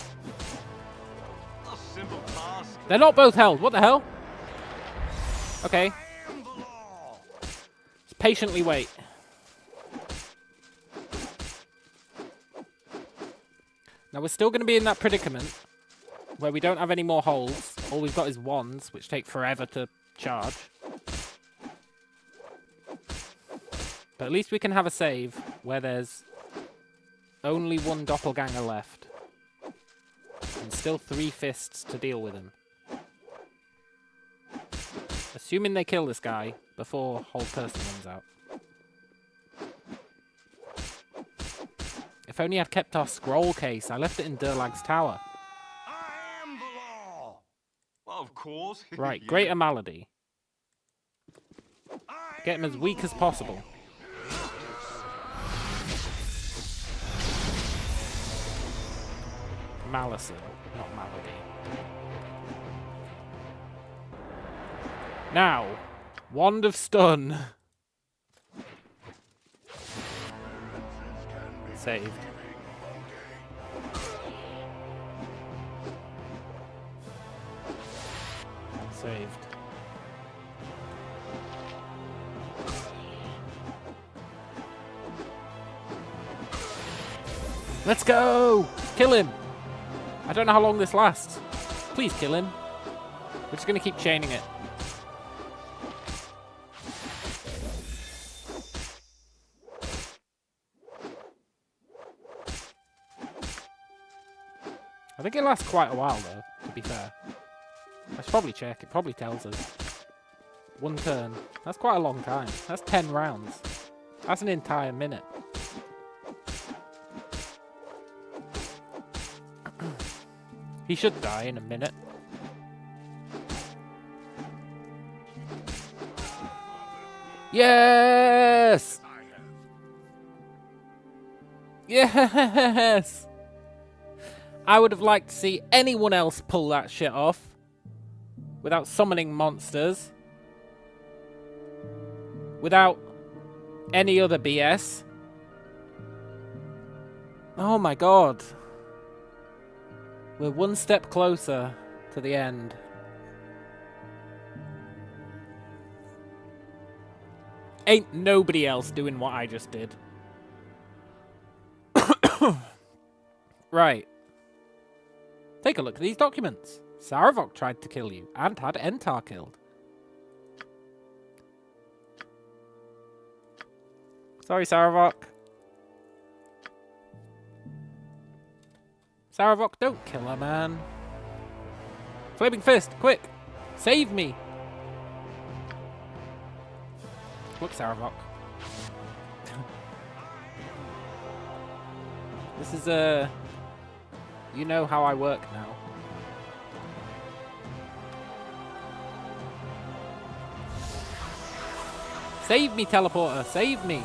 A simple task. They're not both held. What the hell? Okay. I am the law. Just patiently wait. Now we're still going to be in that predicament where we don't have any more holds. All we've got is wands, which take forever to charge. But at least we can have a save where there's only one doppelganger left. And still 3 fists to deal with him. Assuming they kill this guy before hold person runs out. If only I'd kept our scroll case. I left it in Durlag's tower. I am the law. Well, of course. Right, Yeah. greater malady. I Get him as weak as possible. Malison, not malady. Now, Wand of Stun. Saved. Saved. Let's go! Kill him! I don't know how long this lasts. Please kill him. We're just going to keep chaining it. I think it lasts quite a while, though, to be fair. I should probably check. It probably tells us. 1 turn. That's quite a long time. That's 10 rounds. That's an entire minute. He should die in a minute. Yes! Yes! I would have liked to see anyone else pull that shit off without summoning monsters. Without any other BS. Oh my god. We're 1 step closer to the end. Ain't nobody else doing what I just did. Right. Take a look at these documents. Saravok tried to kill you and had Entar killed. Sorry, Saravok. Saravok, don't kill her, man. Flaming Fist, quick! Save me! Look, Saravok. This is you know how I work now. Save me, teleporter! Save me!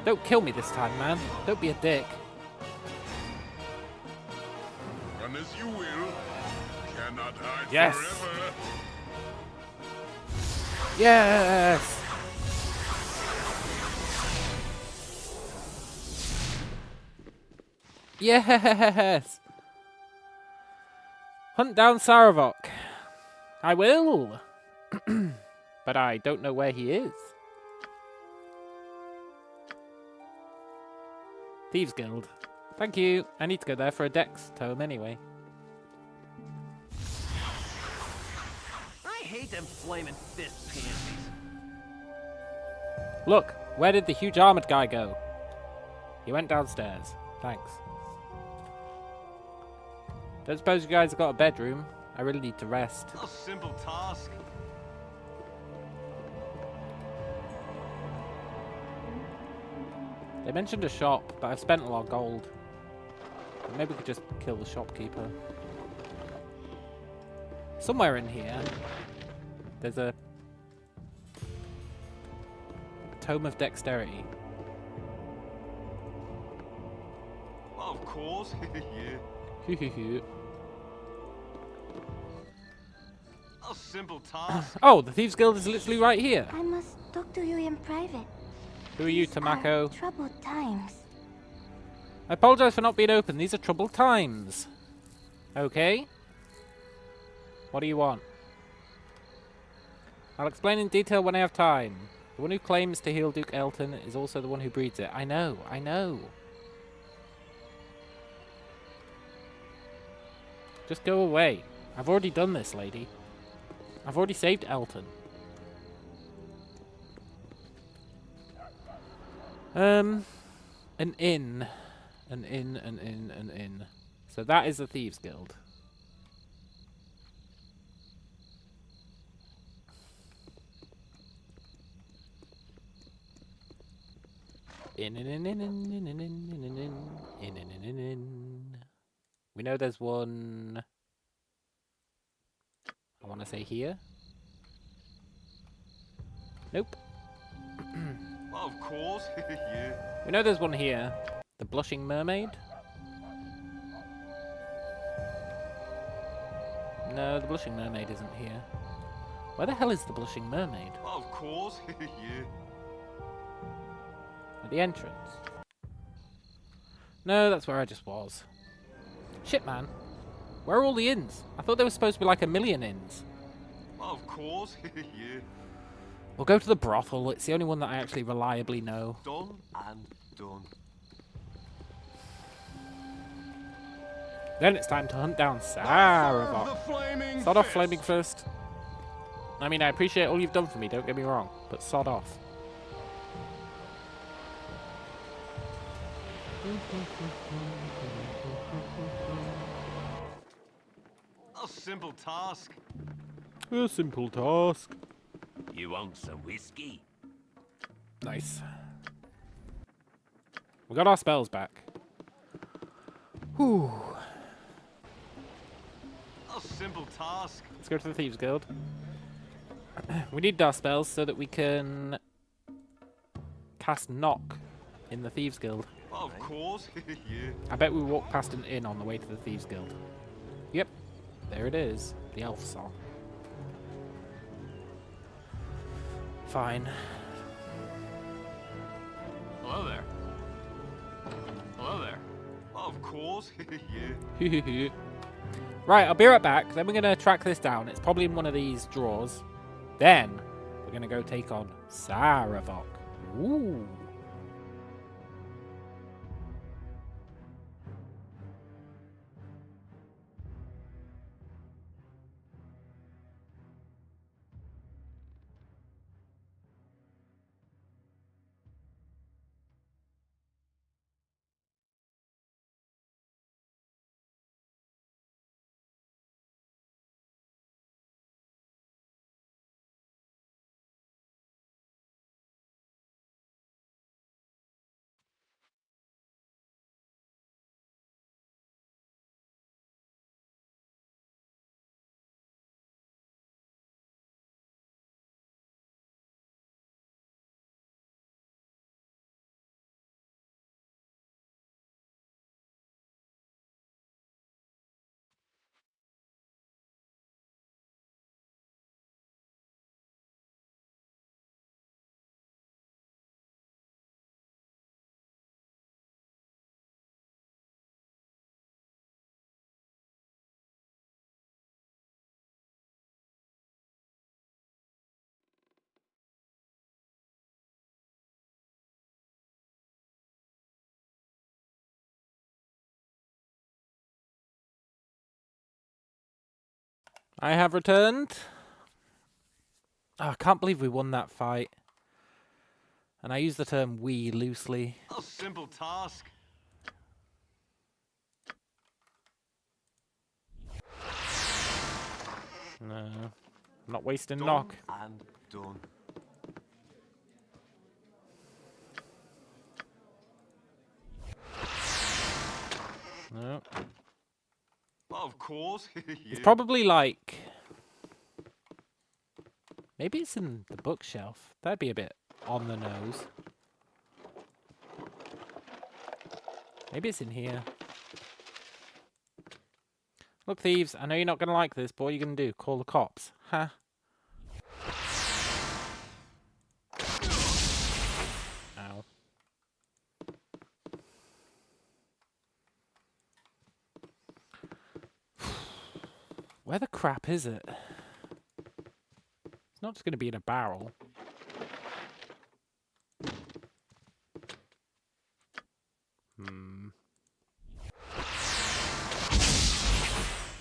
Don't kill me this time, man. Don't be a dick. Run as you will. Cannot hide Yes. forever. Yes! Yes! Hunt down Saravok. I will! But I don't know where he is. Thieves Guild. Thank you. I need to go there for a Dex tome anyway. I hate them flaming fist pansies. Look, where did the huge armored guy go? He went downstairs. Thanks. Don't suppose you guys have got a bedroom? I really need to rest. A simple task. They mentioned a shop, but I've spent a lot of gold. Maybe we could just kill the shopkeeper. Somewhere in here, there's a Tome of Dexterity. Of course, yeah. A simple task. Oh, the Thieves Guild is literally right here. I must talk to you in private. Who are you, These are Tamako? troubled times. I apologize for not being open. These are troubled times. Okay. What do you want? I'll explain in detail when I have time. The one who claims to heal Duke Elton is also the one who breeds it. I know, I know. Just go away. I've already done this, lady. I've already saved Elton. An inn. An inn. So that is the Thieves Guild. In. We know there's one. I want to say here. Nope. Of course, yeah. We know there's one here. The Blushing Mermaid. No, the Blushing Mermaid isn't here. Where the hell is the Blushing Mermaid? Of course, yeah. At the entrance. No, that's where I just was. Shit, man. Where are all the inns? I thought there was supposed to be like 1 million inns. Of course, yeah. We'll go to the brothel. It's the only one that I actually reliably know. Done and done. Then it's time to hunt down Saravok. Sod off, Flaming Fist. I mean, I appreciate all you've done for me, don't get me wrong, but sod off. A simple task. A simple task. You want some whiskey? Nice. We got our spells back. Whew. A simple task. Let's go to the Thieves Guild. We need our spells so that we can cast Knock in the Thieves Guild. Of course, yeah. I bet we walked past an inn on the way to the Thieves Guild. Yep, there it is. The elf song. Fine. Hello there. Hello there. Of course, yeah. Right, I'll be right back. Then we're going to track this down. It's probably in one of these drawers. Then, we're going to go take on Saravok. Ooh. I have returned. Oh, I can't believe we won that fight. And I use the term we loosely. A simple task. No, I'm not wasting Done knock. and done. No. Of course. It's probably like... Maybe it's in the bookshelf. That'd be a bit on the nose. Maybe it's in here. Look, thieves, I know you're not going to like this, but what are you going to do? Call the cops? Huh? Ow. Where the crap is it? It's not just going to be in a barrel.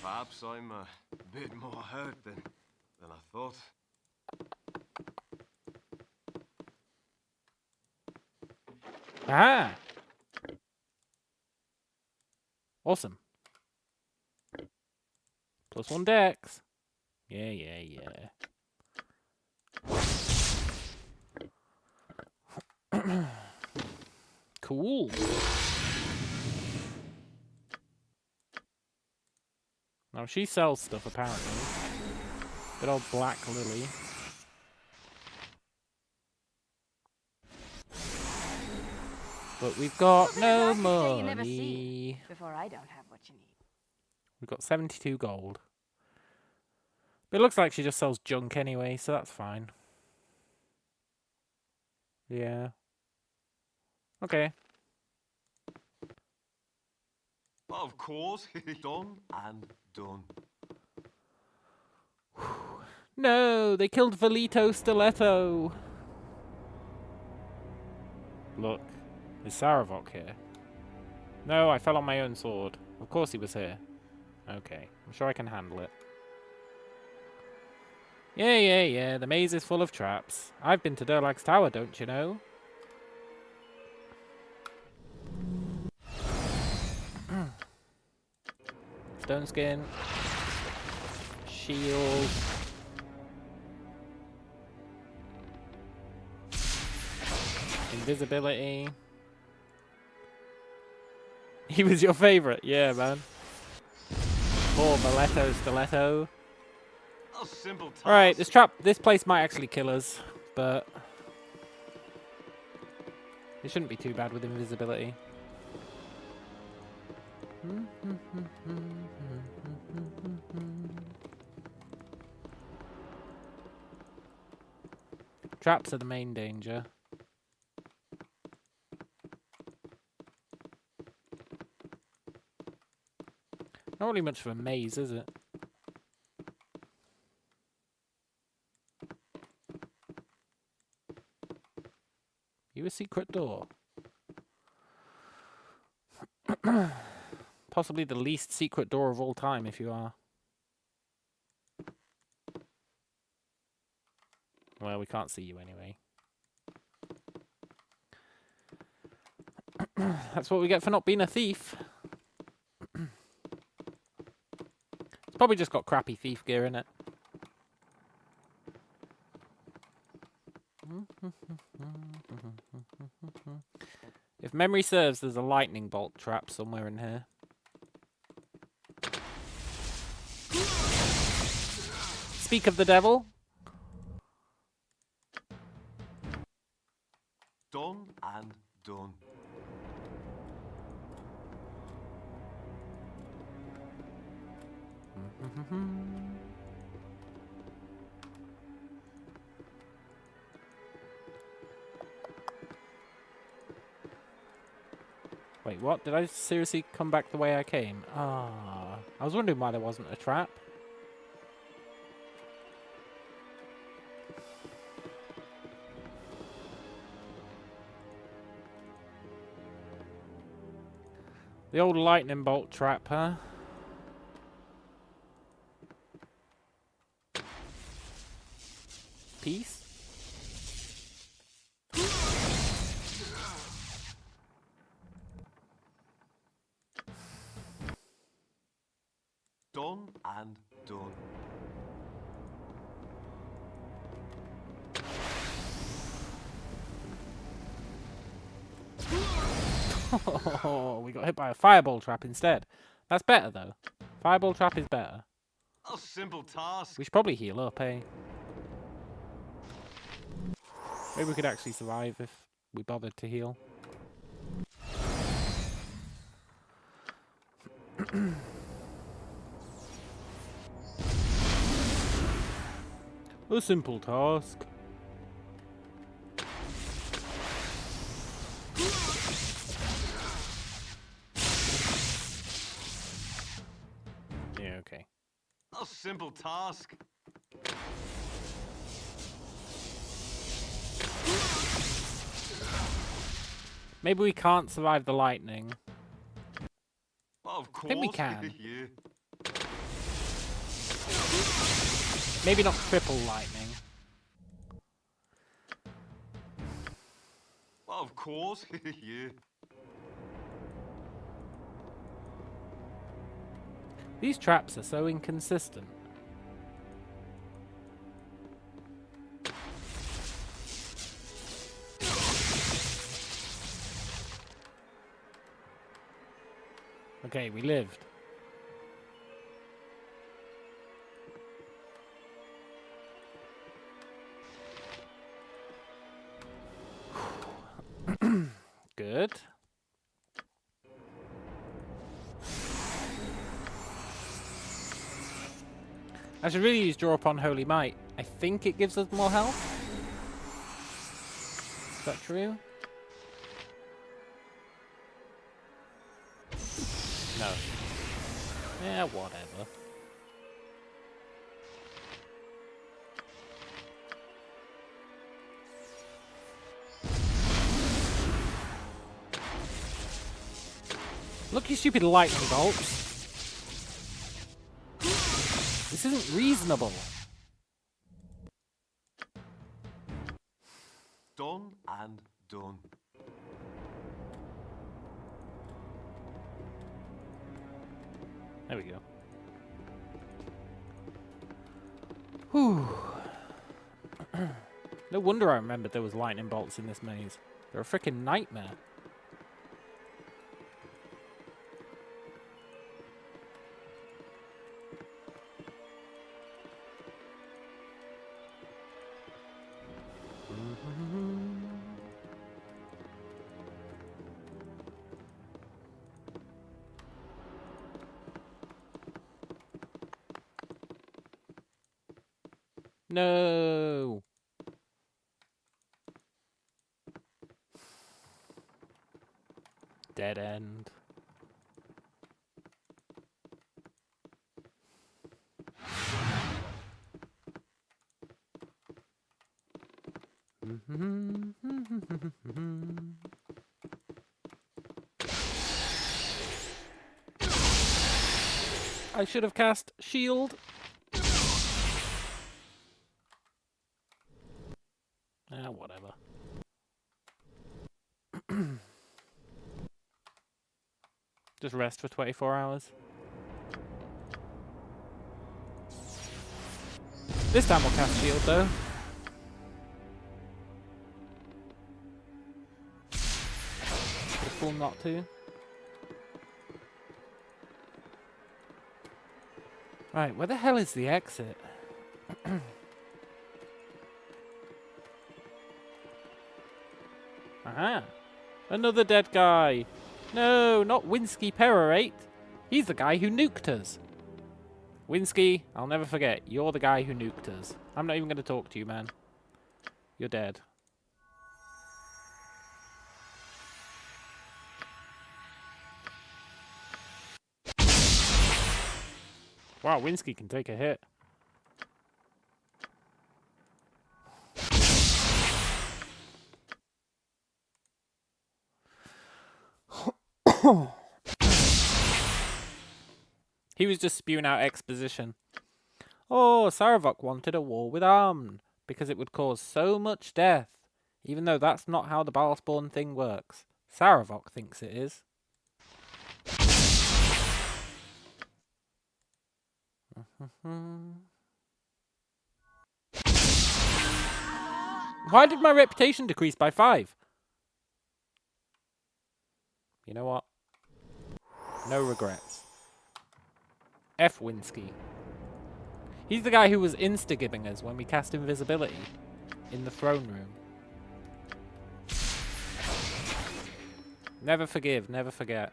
Perhaps I'm a bit more hurt than I thought. Ah! Awesome. +1 dex. Yeah, yeah, yeah. Cool. Now she sells stuff apparently. Good old Black Lily. But we've got no money. Before I don't have what you need. We've got 72 gold. But it looks like she just sells junk anyway, so that's fine. Yeah. Okay. Of course. Done and done. No, they killed Velito Stiletto. Look, is Saravok here? No, I fell on my own sword. Of course he was here. Okay, I'm sure I can handle it. Yeah, yeah, yeah, the maze is full of traps. I've been to Durlag's tower, don't you know? Stone skin. Shield. Invisibility. He was your favorite, yeah, man. More Valeto Stiletto. A simple task. Alright, this place might actually kill us, but it shouldn't be too bad with invisibility. Traps are the main danger. Not really much of a maze, is it? You a secret door? Possibly the least secret door of all time, if you are. Well, we can't see you anyway. That's what we get for not being a thief. It's probably just got crappy thief gear in it. If memory serves, there's a lightning bolt trap somewhere in here. Speak of the devil. Done and done. Wait, what? Did I seriously come back the way I came? Ah, I was wondering why there wasn't a trap. The old lightning bolt trap, huh? Peace? Done and done. Oh, we got hit by a fireball trap instead. That's better, though. Fireball trap is better. A simple task. We should probably heal up, eh? Maybe we could actually survive if we bothered to heal. A simple task. Yeah, okay. A simple task. Maybe we can't survive the lightning. Of course. I think we can. Yeah. Maybe not triple lightning. Of course. Yeah. These traps are so inconsistent. Okay, we lived. Good. I should really use Draw Upon Holy Might. I think it gives us more health. Is that true? No. Yeah, whatever. Look, you stupid lightning bolts. This isn't reasonable. Done and done. There we go. Whew. No wonder I remembered there was lightning bolts in this maze. They're a freaking nightmare. No. Dead end. I should have cast shield. Ah, whatever. Just rest for 24 hours. This time we'll cast shield though. Be a fool not to. Right, where the hell is the exit? Aha! Another dead guy! No, not Winsky Perorate! He's the guy who nuked us! Winsky, I'll never forget, you're the guy who nuked us. I'm not even going to talk to you, man. You're dead. Wow, Winsky can take a hit. He was just spewing out exposition. Oh, Saravok wanted a war with Arm because it would cause so much death, even though that's not how the Baalspawn thing works. Saravok thinks it is. Why did my reputation decrease by 5? You know what? No regrets. F Winsky. He's the guy who was insta-gibbing us when we cast invisibility in the throne room. Never forgive, never forget.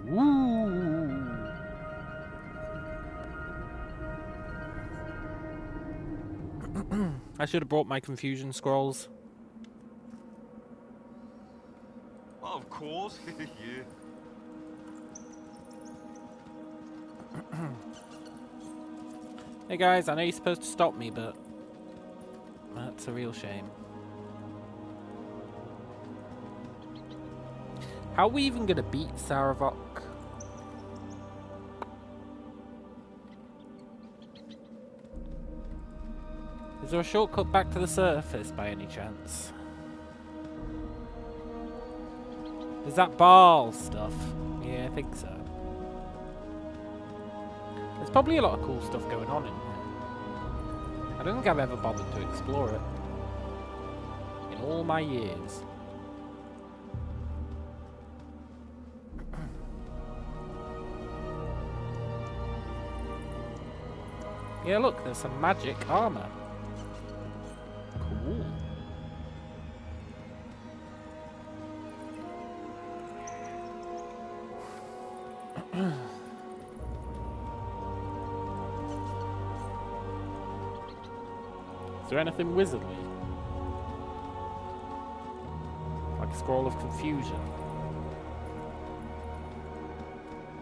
Woo! I should have brought my confusion scrolls. Of course, yeah. Hey guys, I know you're supposed to stop me, but that's a real shame. How are we even gonna beat Saravok? Is there a shortcut back to the surface by any chance? Is that Bhaal stuff? Yeah, I think so. There's probably a lot of cool stuff going on in here. I don't think I've ever bothered to explore it. In all my years. Yeah, look, there's some magic armor. Cool. Is there anything wizardly? Like a scroll of confusion?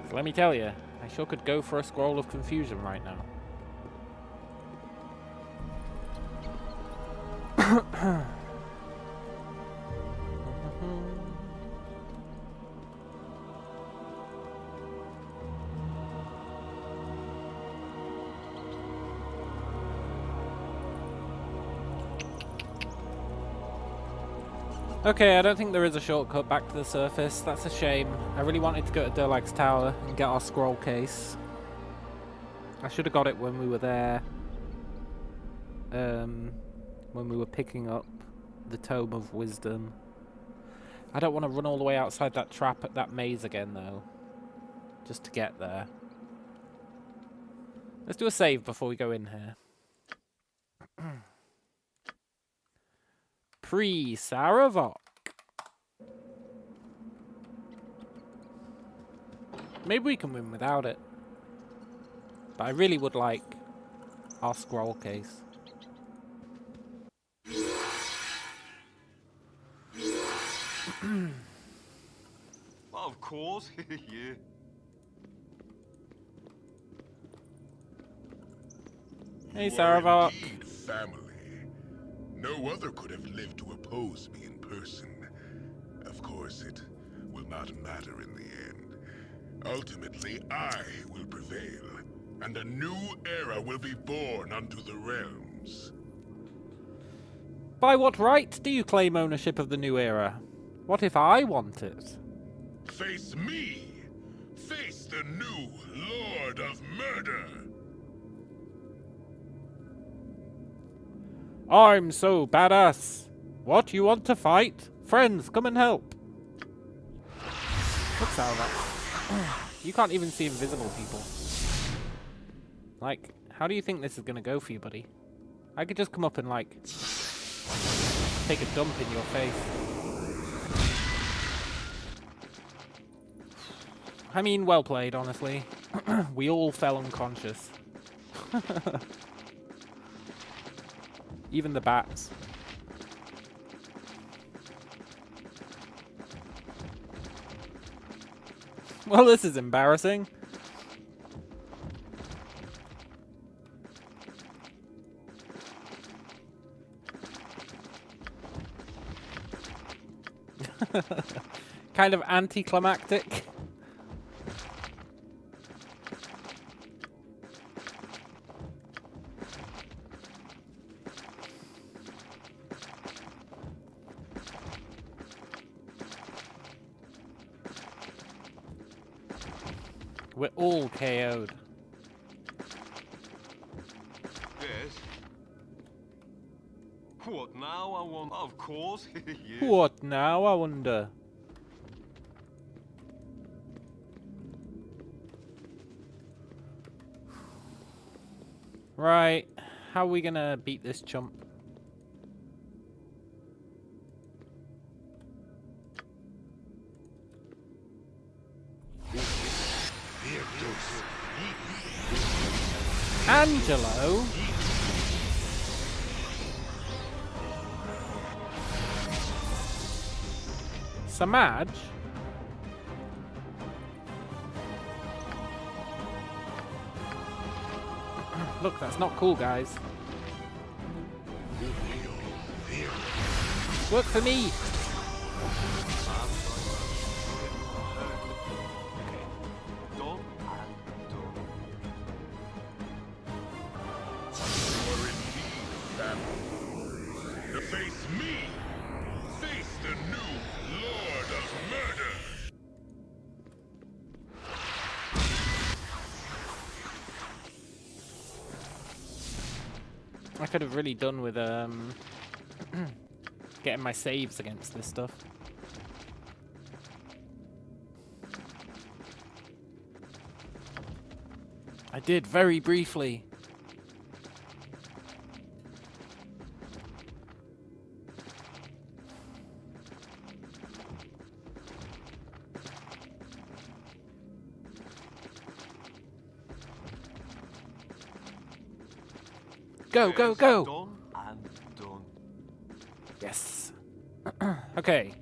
'Cause let me tell you, I sure could go for a scroll of confusion right now. Okay, I don't think there is a shortcut back to the surface. That's a shame. I really wanted to go to Durlag's tower and get our scroll case. I should have got it when we were there. When we were picking up the Tome of Wisdom. I don't want to run all the way outside that trap at that maze again, though. Just to get there. Let's do a save before we go in here. Pre-Saravok. Maybe we can win without it. But I really would like our scroll case. Of course, yeah. Hey, You are Saravok. indeed family. No other could have lived to oppose me in person. Of course, it will not matter in the end. Ultimately, I will prevail, and a new era will be born unto the realms. By what right do you claim ownership of the new era? What if I want it? Face me! Face the new Lord of Murder! I'm so badass. What, you want to fight? Friends, come and help. Look, Saravok. You can't even see invisible people. Like, how do you think this is gonna go for you, buddy? I could just come up and, like, take a dump in your face. I mean, well played, honestly. We all fell unconscious. Even the bats. Well, this is embarrassing. Kind of anticlimactic. We're all KO'd. Yes. What now, I want? Of course. Yeah. What now, I wonder? Right, how are we gonna beat this chump? Angelo? Samaj? Look, that's not cool, guys. Work for me! Done and done. You are indeed family. To face me! Face the new Lord of Murder! I could have really done with getting my saves against this stuff. I did very briefly. Go, go, Yes, go! Done and done. Yes. Okay.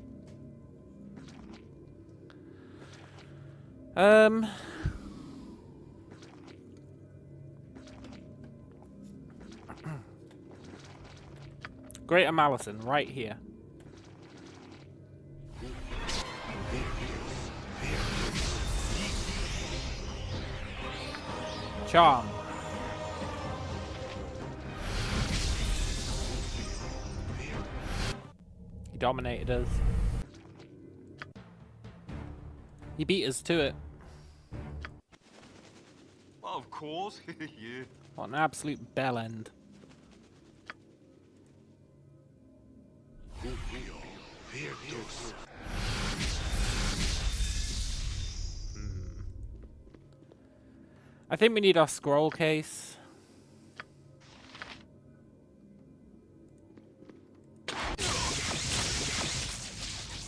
Greater Malison, right here. Charm. He dominated us. He beat us to it. Of course. Yeah. What an absolute bell end. I think we need our scroll case.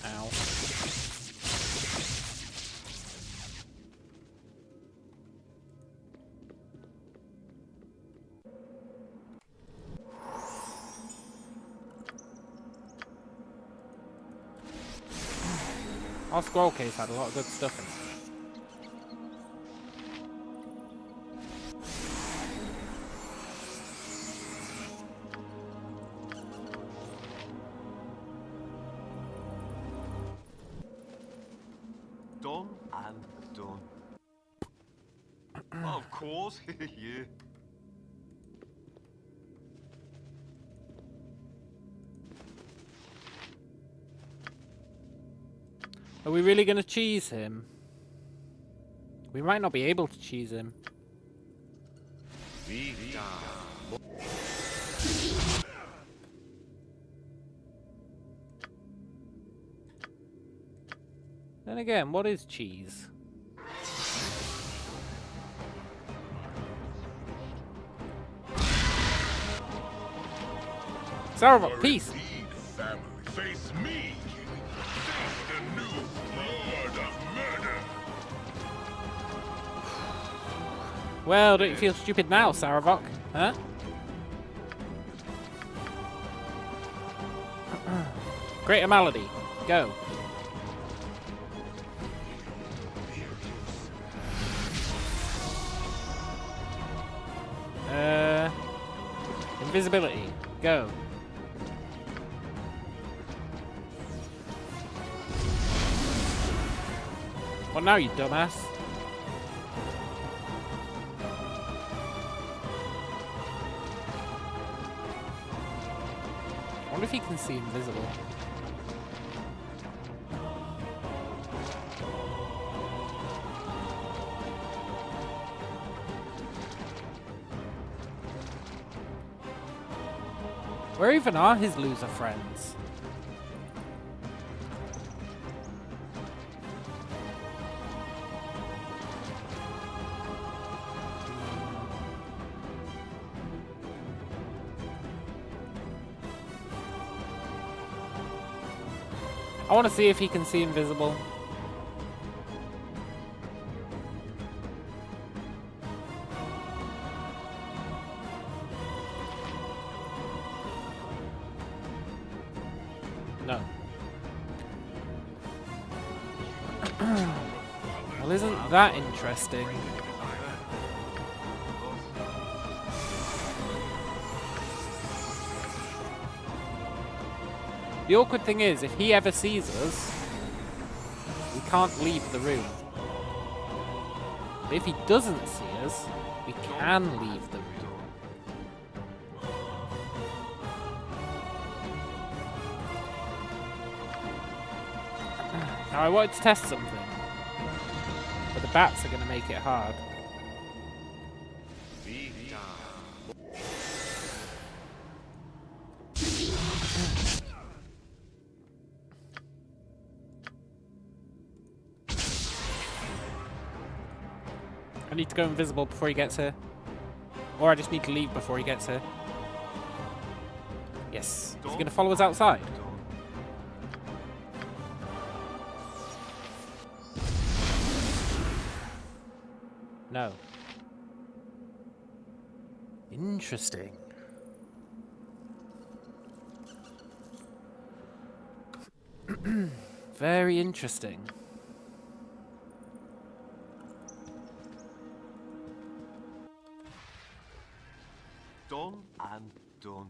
Ow. Our scroll case had a lot of good stuff in it. Done and done. Of course, yeah. Are we really going to cheese him? We might not be able to cheese him. Then again, what is cheese? Sarva, peace! Indeed, family. Face me! Face the new Lord of Murder! Well, don't you feel stupid now, Saravok? Huh? Greater Malady, go. Invisibility, go. What now, you dumbass? I wonder if he can see invisible. Where even are his loser friends? I want to see if he can see invisible. No. Well, isn't that interesting? The awkward thing is, if he ever sees us, we can't leave the room. But if he doesn't see us, we can leave the room. Now I wanted to test something, but the bats are going to make it hard. I need to go invisible before he gets here. Or I just need to leave before he gets here. Yes. Is he going to follow us outside? No. Interesting. Very interesting. Done and done.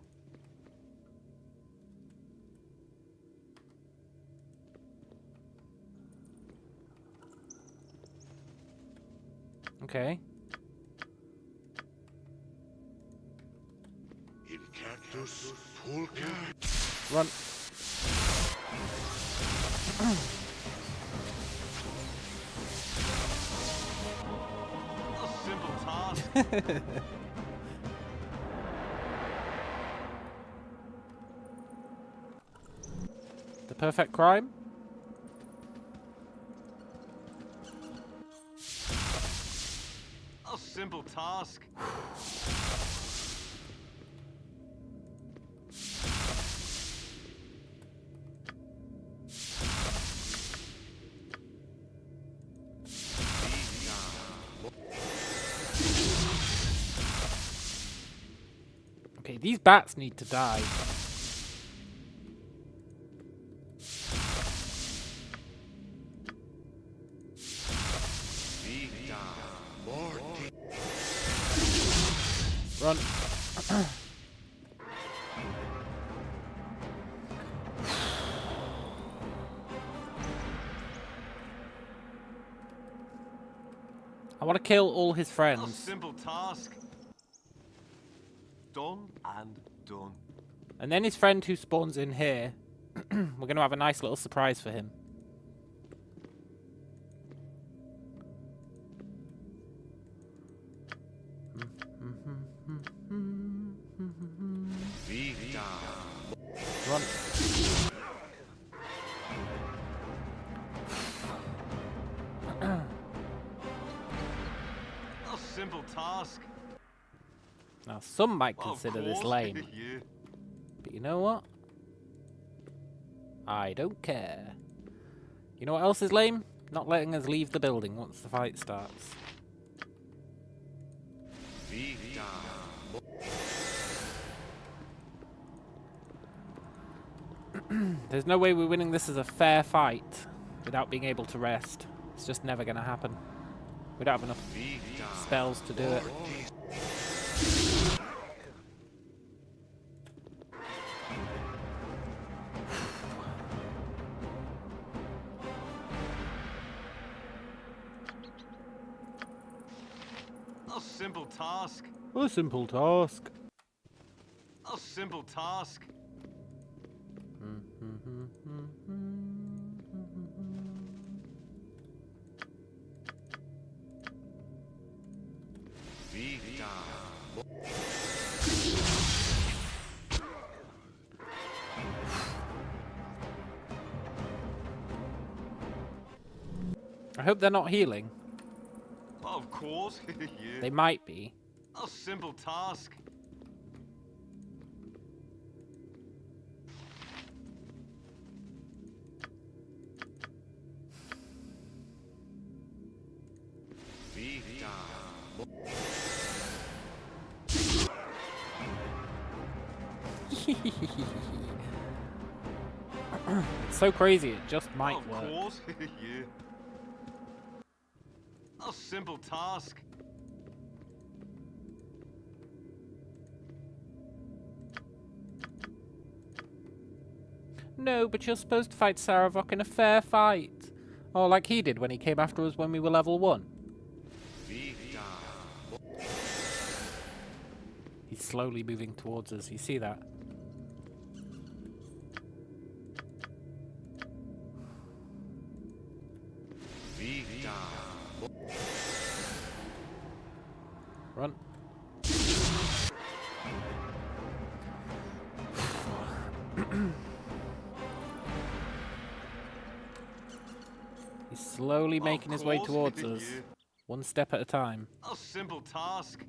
Okay. In cactus, pulca. Run. A simple task. The perfect crime? A simple task. Okay, these bats need to die. Run. I want to kill all his A friends. simple task. Done and done. And then his friend who spawns in here, we're going to have a nice little surprise for him. Run. A simple task. Now, some might Well, of consider this course. lame. Yeah. But you know what? I don't care. You know what else is lame? Not letting us leave the building once the fight starts. There's no way we're winning this as a fair fight without being able to rest. It's just never going to happen. We don't have enough spells to do it. A simple task. A simple task. A simple task. I hope they're not healing. Of course. Yeah. They might be. A simple task. It's so crazy, it just might Of work. course. Yeah. A simple task. No, but you're supposed to fight Saravok in a fair fight. Oh, like he did when he came after us when we were level 1. He's slowly moving towards us, you see that? Run. He's slowly making his way course. towards us, Yeah. one step at a time. A simple task.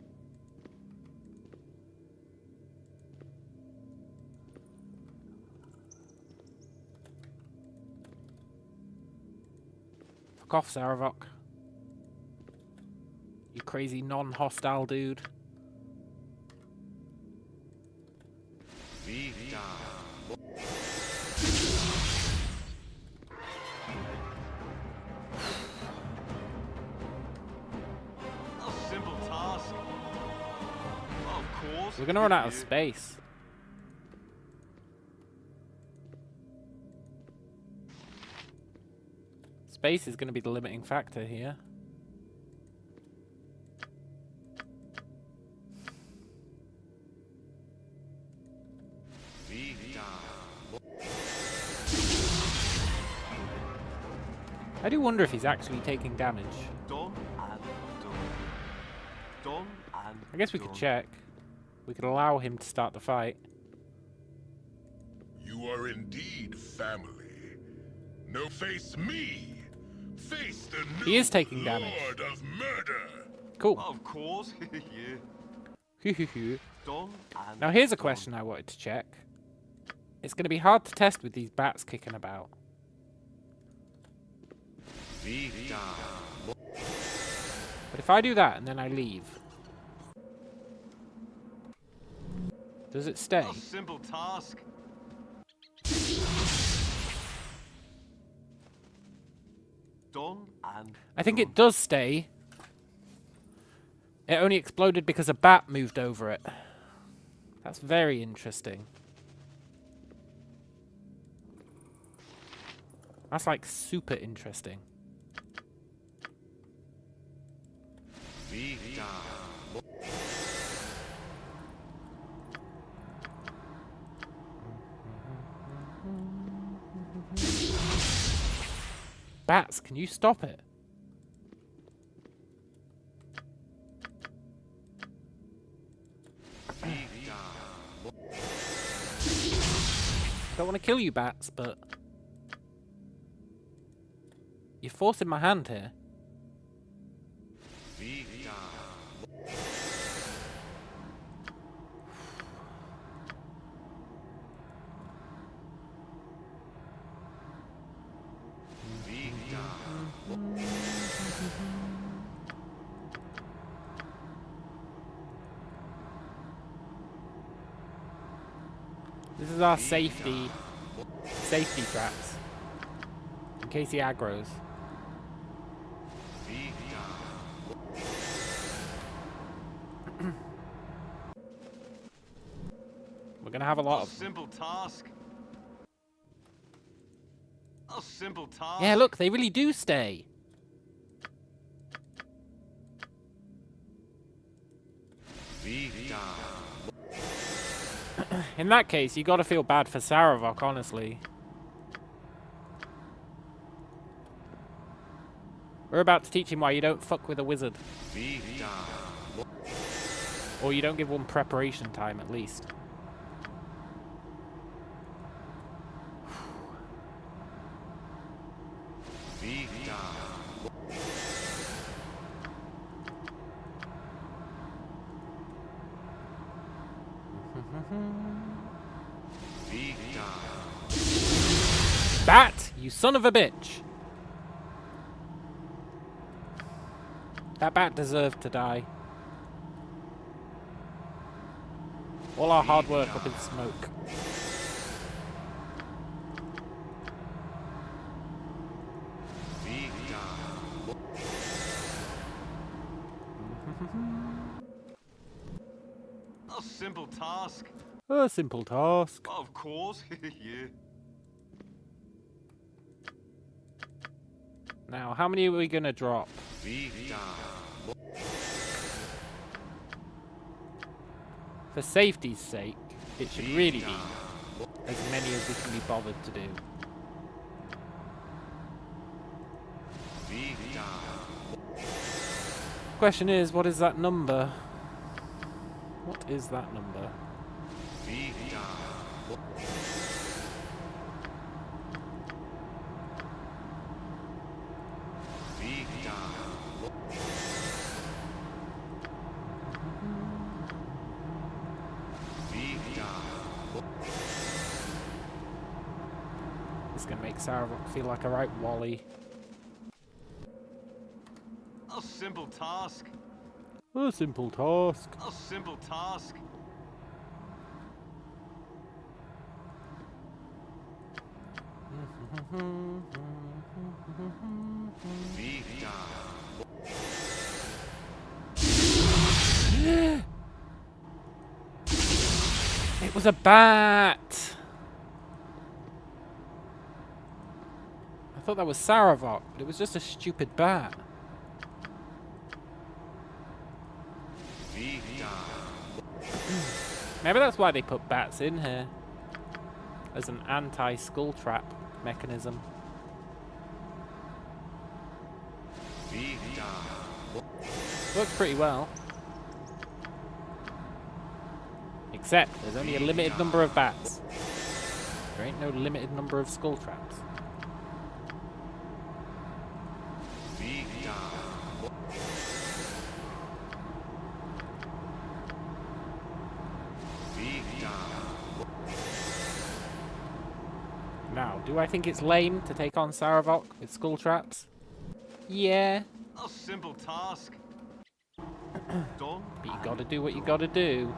Fuck off, Saravok. You crazy non-hostile dude. A simple task. Of course. We're gonna run out of Yeah. space. Space is gonna be the limiting factor here. I do wonder if he's actually taking damage. Done and done. Done and I guess we could done. check. We could allow him to start the fight. You are indeed family. No, face me. Face the new He is taking damage. Lord of Murder. Cool. Of course. Yeah. Done and Now here's a done. question I wanted to check. It's going to be hard to test with these bats kicking about. But if I do that and then I leave, does it stay? A simple task. Done and I think it does stay. It only exploded because a bat moved over it. That's very interesting. That's like super interesting. Bats, can you stop it? Don't want to kill you, bats, but you're forcing my hand here. This is our safety traps. In case he aggroes. We're gonna have a lot of simple task. A simple task. Yeah, look, they really do stay. In that case, you gotta feel bad for Saravok, honestly. We're about to teach him why you don't fuck with a wizard. Or you don't give one preparation time, at least. Bat, you son of a bitch! That bat deserved to die. All our hard work up in smoke. A simple task. A simple task. Of course, yeah. Now, how many are we gonna drop? For safety's sake, it should really be as many as we can be bothered to do. Question is, what is that number? What is that number? This is gonna make Saravok feel like a right Wally. A simple task. A simple task. A simple task. It was a bat! I thought that was Saravok, but it was just a stupid bat. Maybe that's why they put bats in here. As an anti-skull trap mechanism. Works pretty well. Except there's only a limited number of bats. There ain't no limited number of skull traps. Now, do I think it's lame to take on Saravok with skull traps? Yeah. A simple task. Done. But you gotta do what you gotta do.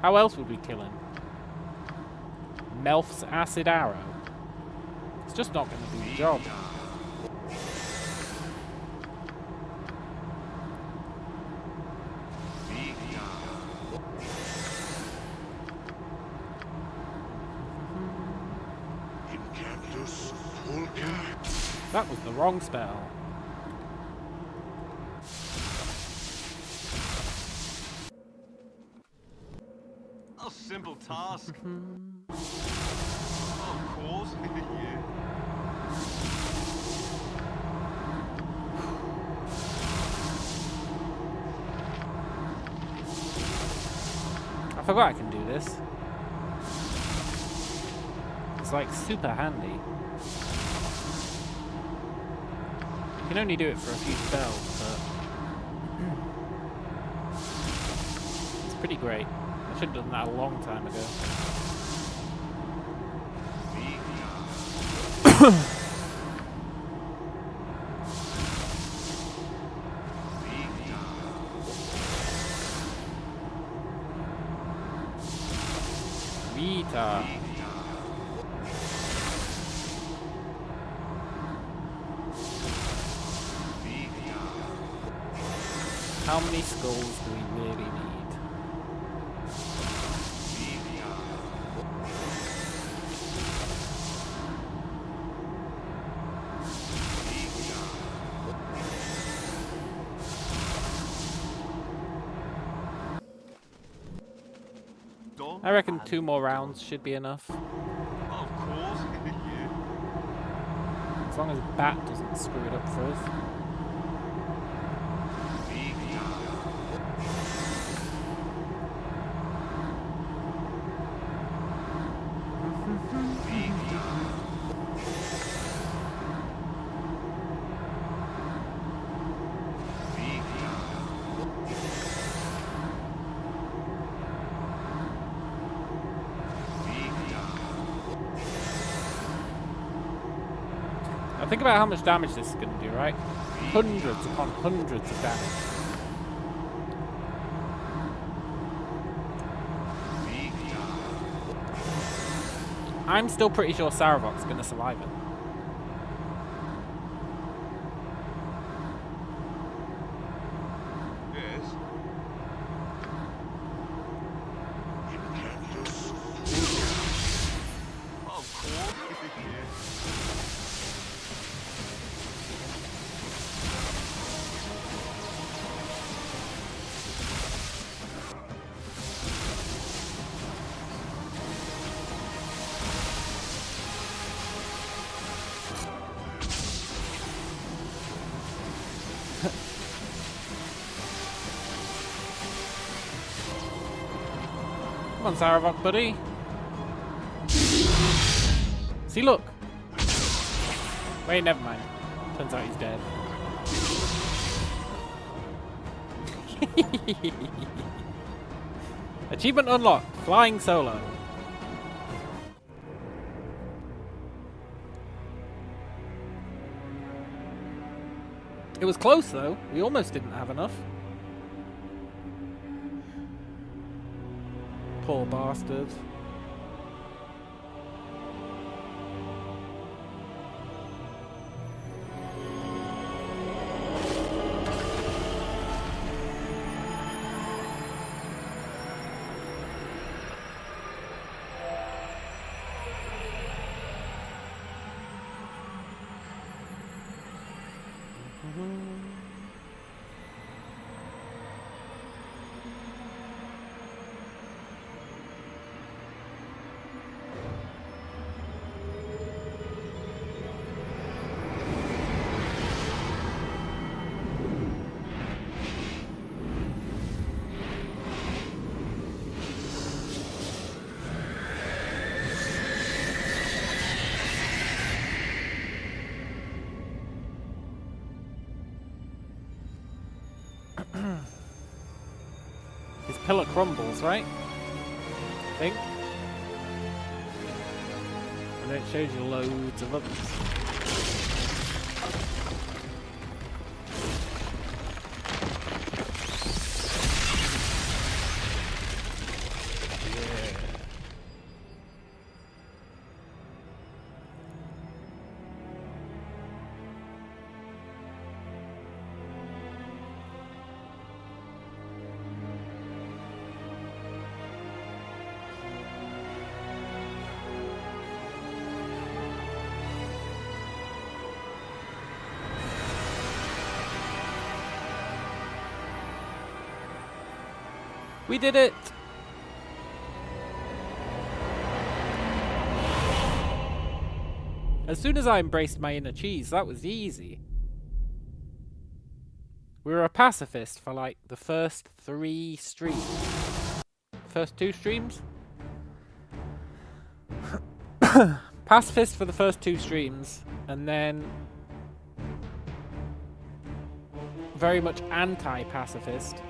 How else would we kill him? Melf's acid arrow? It's just not gonna do the job. That was the wrong spell. simple task. Of course, yeah. I forgot I can do this. It's like super handy. You can only do it for a few spells, but it's pretty great. I should have done that a long time ago. Vita. How many skulls do we really need? I reckon 2 more rounds should be enough. Of course, yeah. As long as Bat doesn't screw it up for us. Now think about how much damage this is going to do, right? Hundreds upon hundreds of damage. I'm still pretty sure Saravok's going to survive it. Yes. Of course, yeah. Come on, Saravok, buddy. See, look. Wait, never mind. Turns out he's dead. Achievement unlocked. Flying solo. It was close, though. We almost didn't have enough. Poor bastard. His pillar crumbles, right? I think. And then it shows you loads of others. We did it! As soon as I embraced my inner cheese, that was easy. We were a pacifist for like the first 3 streams. First 2 streams? Pacifist for the first 2 streams, and then very much anti-pacifist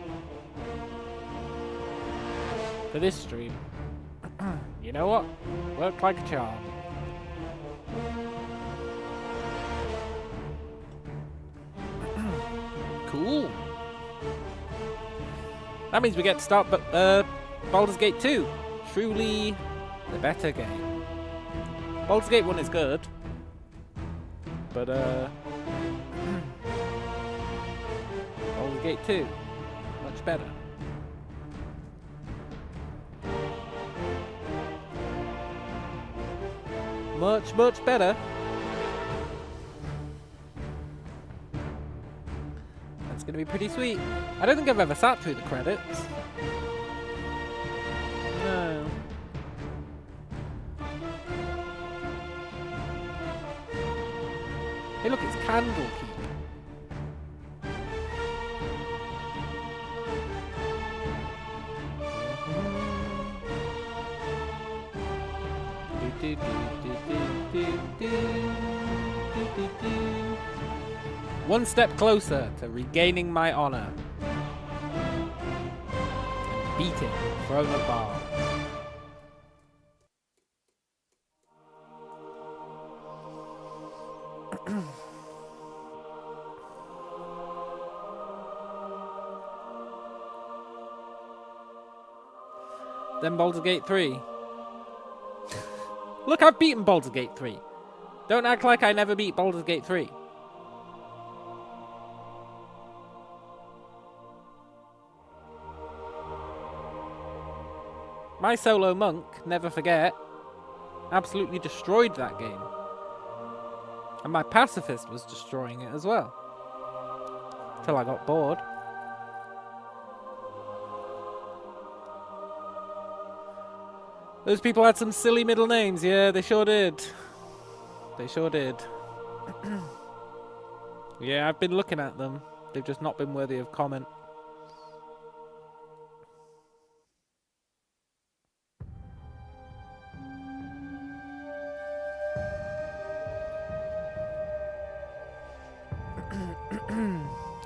for this stream. You know what? Worked like a charm. Cool. That means we get to start Baldur's Gate 2. Truly the better game. Baldur's Gate 1 is good, but Baldur's Gate 2, much better. Much, much better. That's gonna be pretty sweet. I don't think I've ever sat through the credits. No. Hey look, it's Candlekeep. One step closer to regaining my honor. And beating Throne of Bhaal. Then Baldur's Gate 3. Look, I've beaten Baldur's Gate 3. Don't act like I never beat Baldur's Gate 3. My solo monk, never forget, absolutely destroyed that game. And my pacifist was destroying it as well. Till I got bored. Those people had some silly middle names, yeah, they sure did. They sure did. Yeah, I've been looking at them. They've just not been worthy of comment.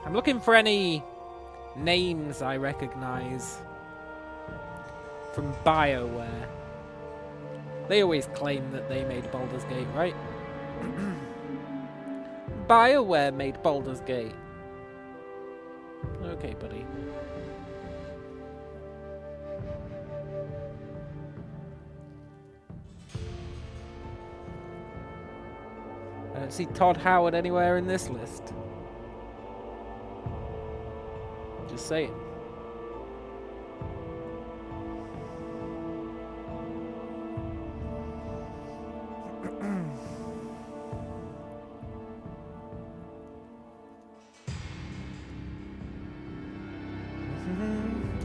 I'm looking for any names I recognize from BioWare. They always claim that they made Baldur's Gate, right? BioWare made Baldur's Gate. Okay, buddy. I don't see Todd Howard anywhere in this list. Just saying.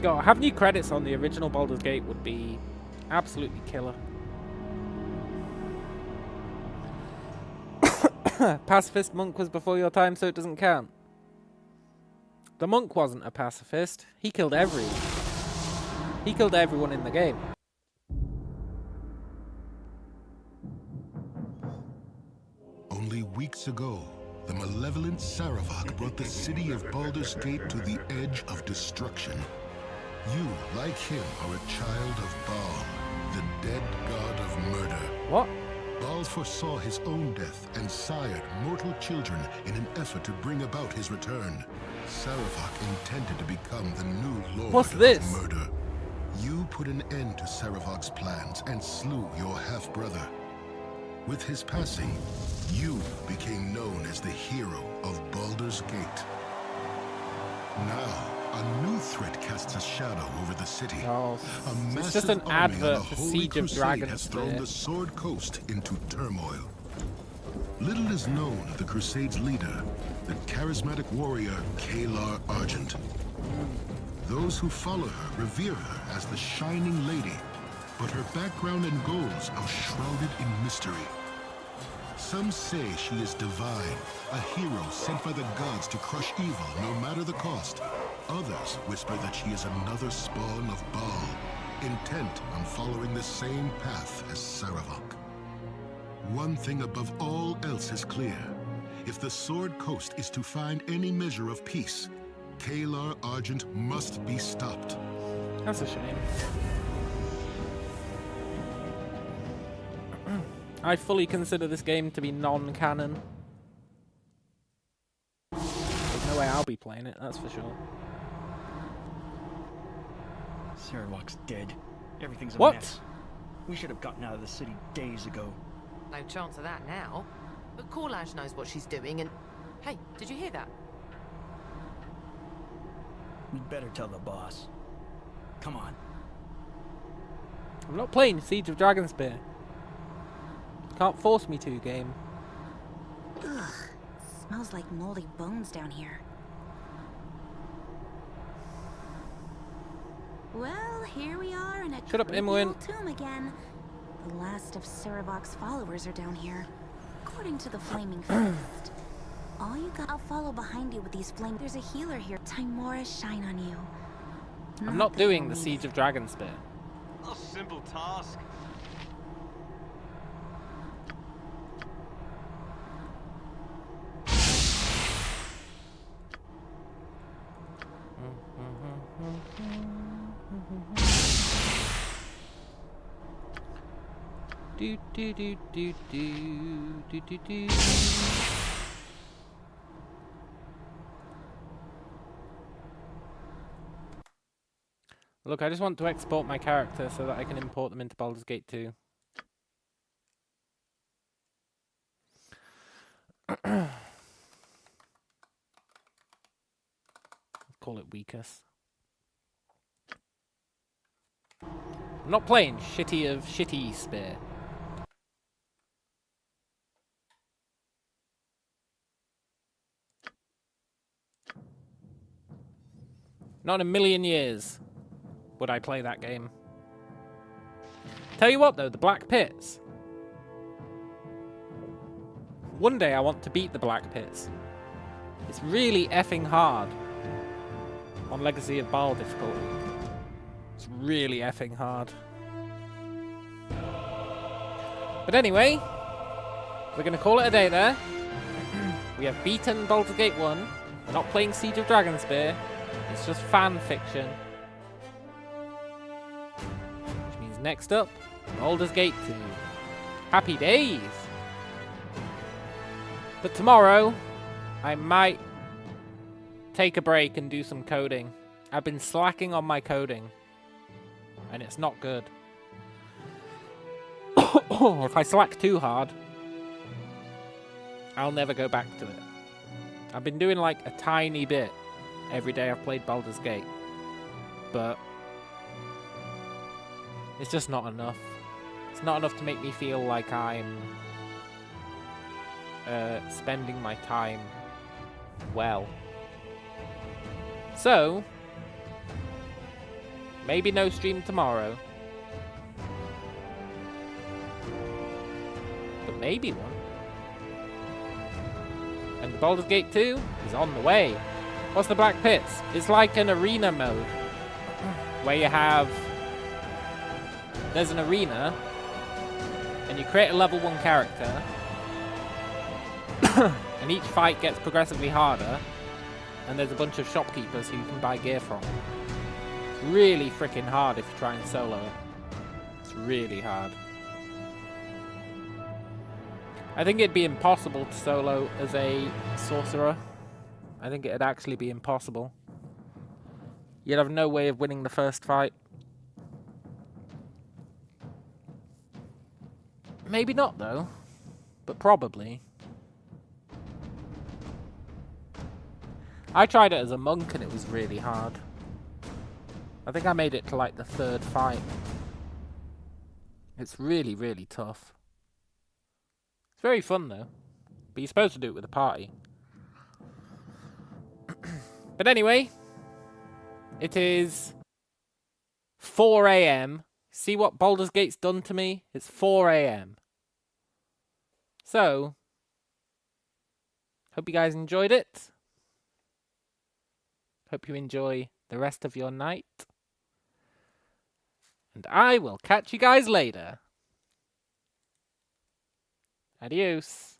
God, have new credits on the original Baldur's Gate would be absolutely killer. Pacifist monk was before your time, so it doesn't count. The monk wasn't a pacifist. He killed everyone. He killed everyone in the game. Only weeks ago, the malevolent Sarevok brought the city of Baldur's Gate to the edge of destruction. You, like him, are a child of Bhaal, the dead god of murder. What? Bhaal foresaw his own death and sired mortal children in an effort to bring about his return. Sarevok intended to become the new lord of murder. You put an end to Sarevok's plans and slew your half-brother. With his passing, you became known as the hero of Baldur's Gate. Now, a new threat casts a shadow over the city. Oh, it's just an advert for Siege of Dragons. Has thrown the Sword Coast into turmoil. Little is known of the Crusade's leader, the charismatic warrior Kalar Argent. Those who follow her revere her as the Shining Lady, but her background and goals are shrouded in mystery. Some say she is divine, a hero sent by the gods to crush evil no matter the cost. Others whisper that she is another spawn of Bhaal, intent on following the same path as Saravok. One thing above all else is clear. If the Sword Coast is to find any measure of peace, Kalar Argent must be stopped. That's a shame. I fully consider this game to be non-canon. There's no way I'll be playing it, that's for sure. Saravok's dead. Everything's a What? mess. We should have gotten out of the city days ago. No chance of that now. But Korlash knows what she's doing and... Hey, did you hear that? We'd better tell the boss. Come on. I'm not playing Siege of Dragonspear. Can't force me to, game. Ugh. Smells like moldy bones down here. Well, here we are in a Shut up, creepy Imoen. old tomb again. The last of Saravok's followers are down here, according to the Flaming Fist. All you got, I'll follow behind you with these flames. There's a healer here. Timora shine on you. I'm not that doing you'll the need Siege of Dragonspear. A simple task. Do do do do do do do do. Look, I just want to export my character so that I can import them into Baldur's Gate 2. Call it weakest. I'm not playing Shitty Spear. Not in a million years would I play that game. Tell you what though, the Black Pits. One day I want to beat the Black Pits. It's really effing hard on Legacy of Bhaal difficulty. It's really effing hard. But anyway, we're going to call it a day there. We have beaten Baldur's Gate 1. We're not playing Siege of Dragonspear. It's just fan fiction. Which means next up, Baldur's Gate 2. Happy days! But tomorrow, I might take a break and do some coding. I've been slacking on my coding. And it's not good. If I slack too hard, I'll never go back to it. I've been doing like a tiny bit every day I've played Baldur's Gate. But it's just not enough. It's not enough to make me feel like I'm spending my time well. So, maybe no stream tomorrow. But maybe one. And Baldur's Gate 2 is on the way. What's the Black Pits? It's like an arena mode. Where you have... There's an arena. And you create a level 1 character. And each fight gets progressively harder. And there's a bunch of shopkeepers who you can buy gear from. It's really freaking hard if you try and solo it. It's really hard. I think it'd be impossible to solo as a sorcerer. I think it'd actually be impossible. You'd have no way of winning the first fight. Maybe not though, but probably. I tried it as a monk and it was really hard. I think I made it to like the 3rd fight. It's really, really tough. It's very fun though, but you're supposed to do it with a party. But anyway, it is 4 AM. See what Baldur's Gate's done to me? It's 4 AM. So, Hope you guys enjoyed it. Hope you enjoy the rest of your night. And I will catch you guys later. Adios.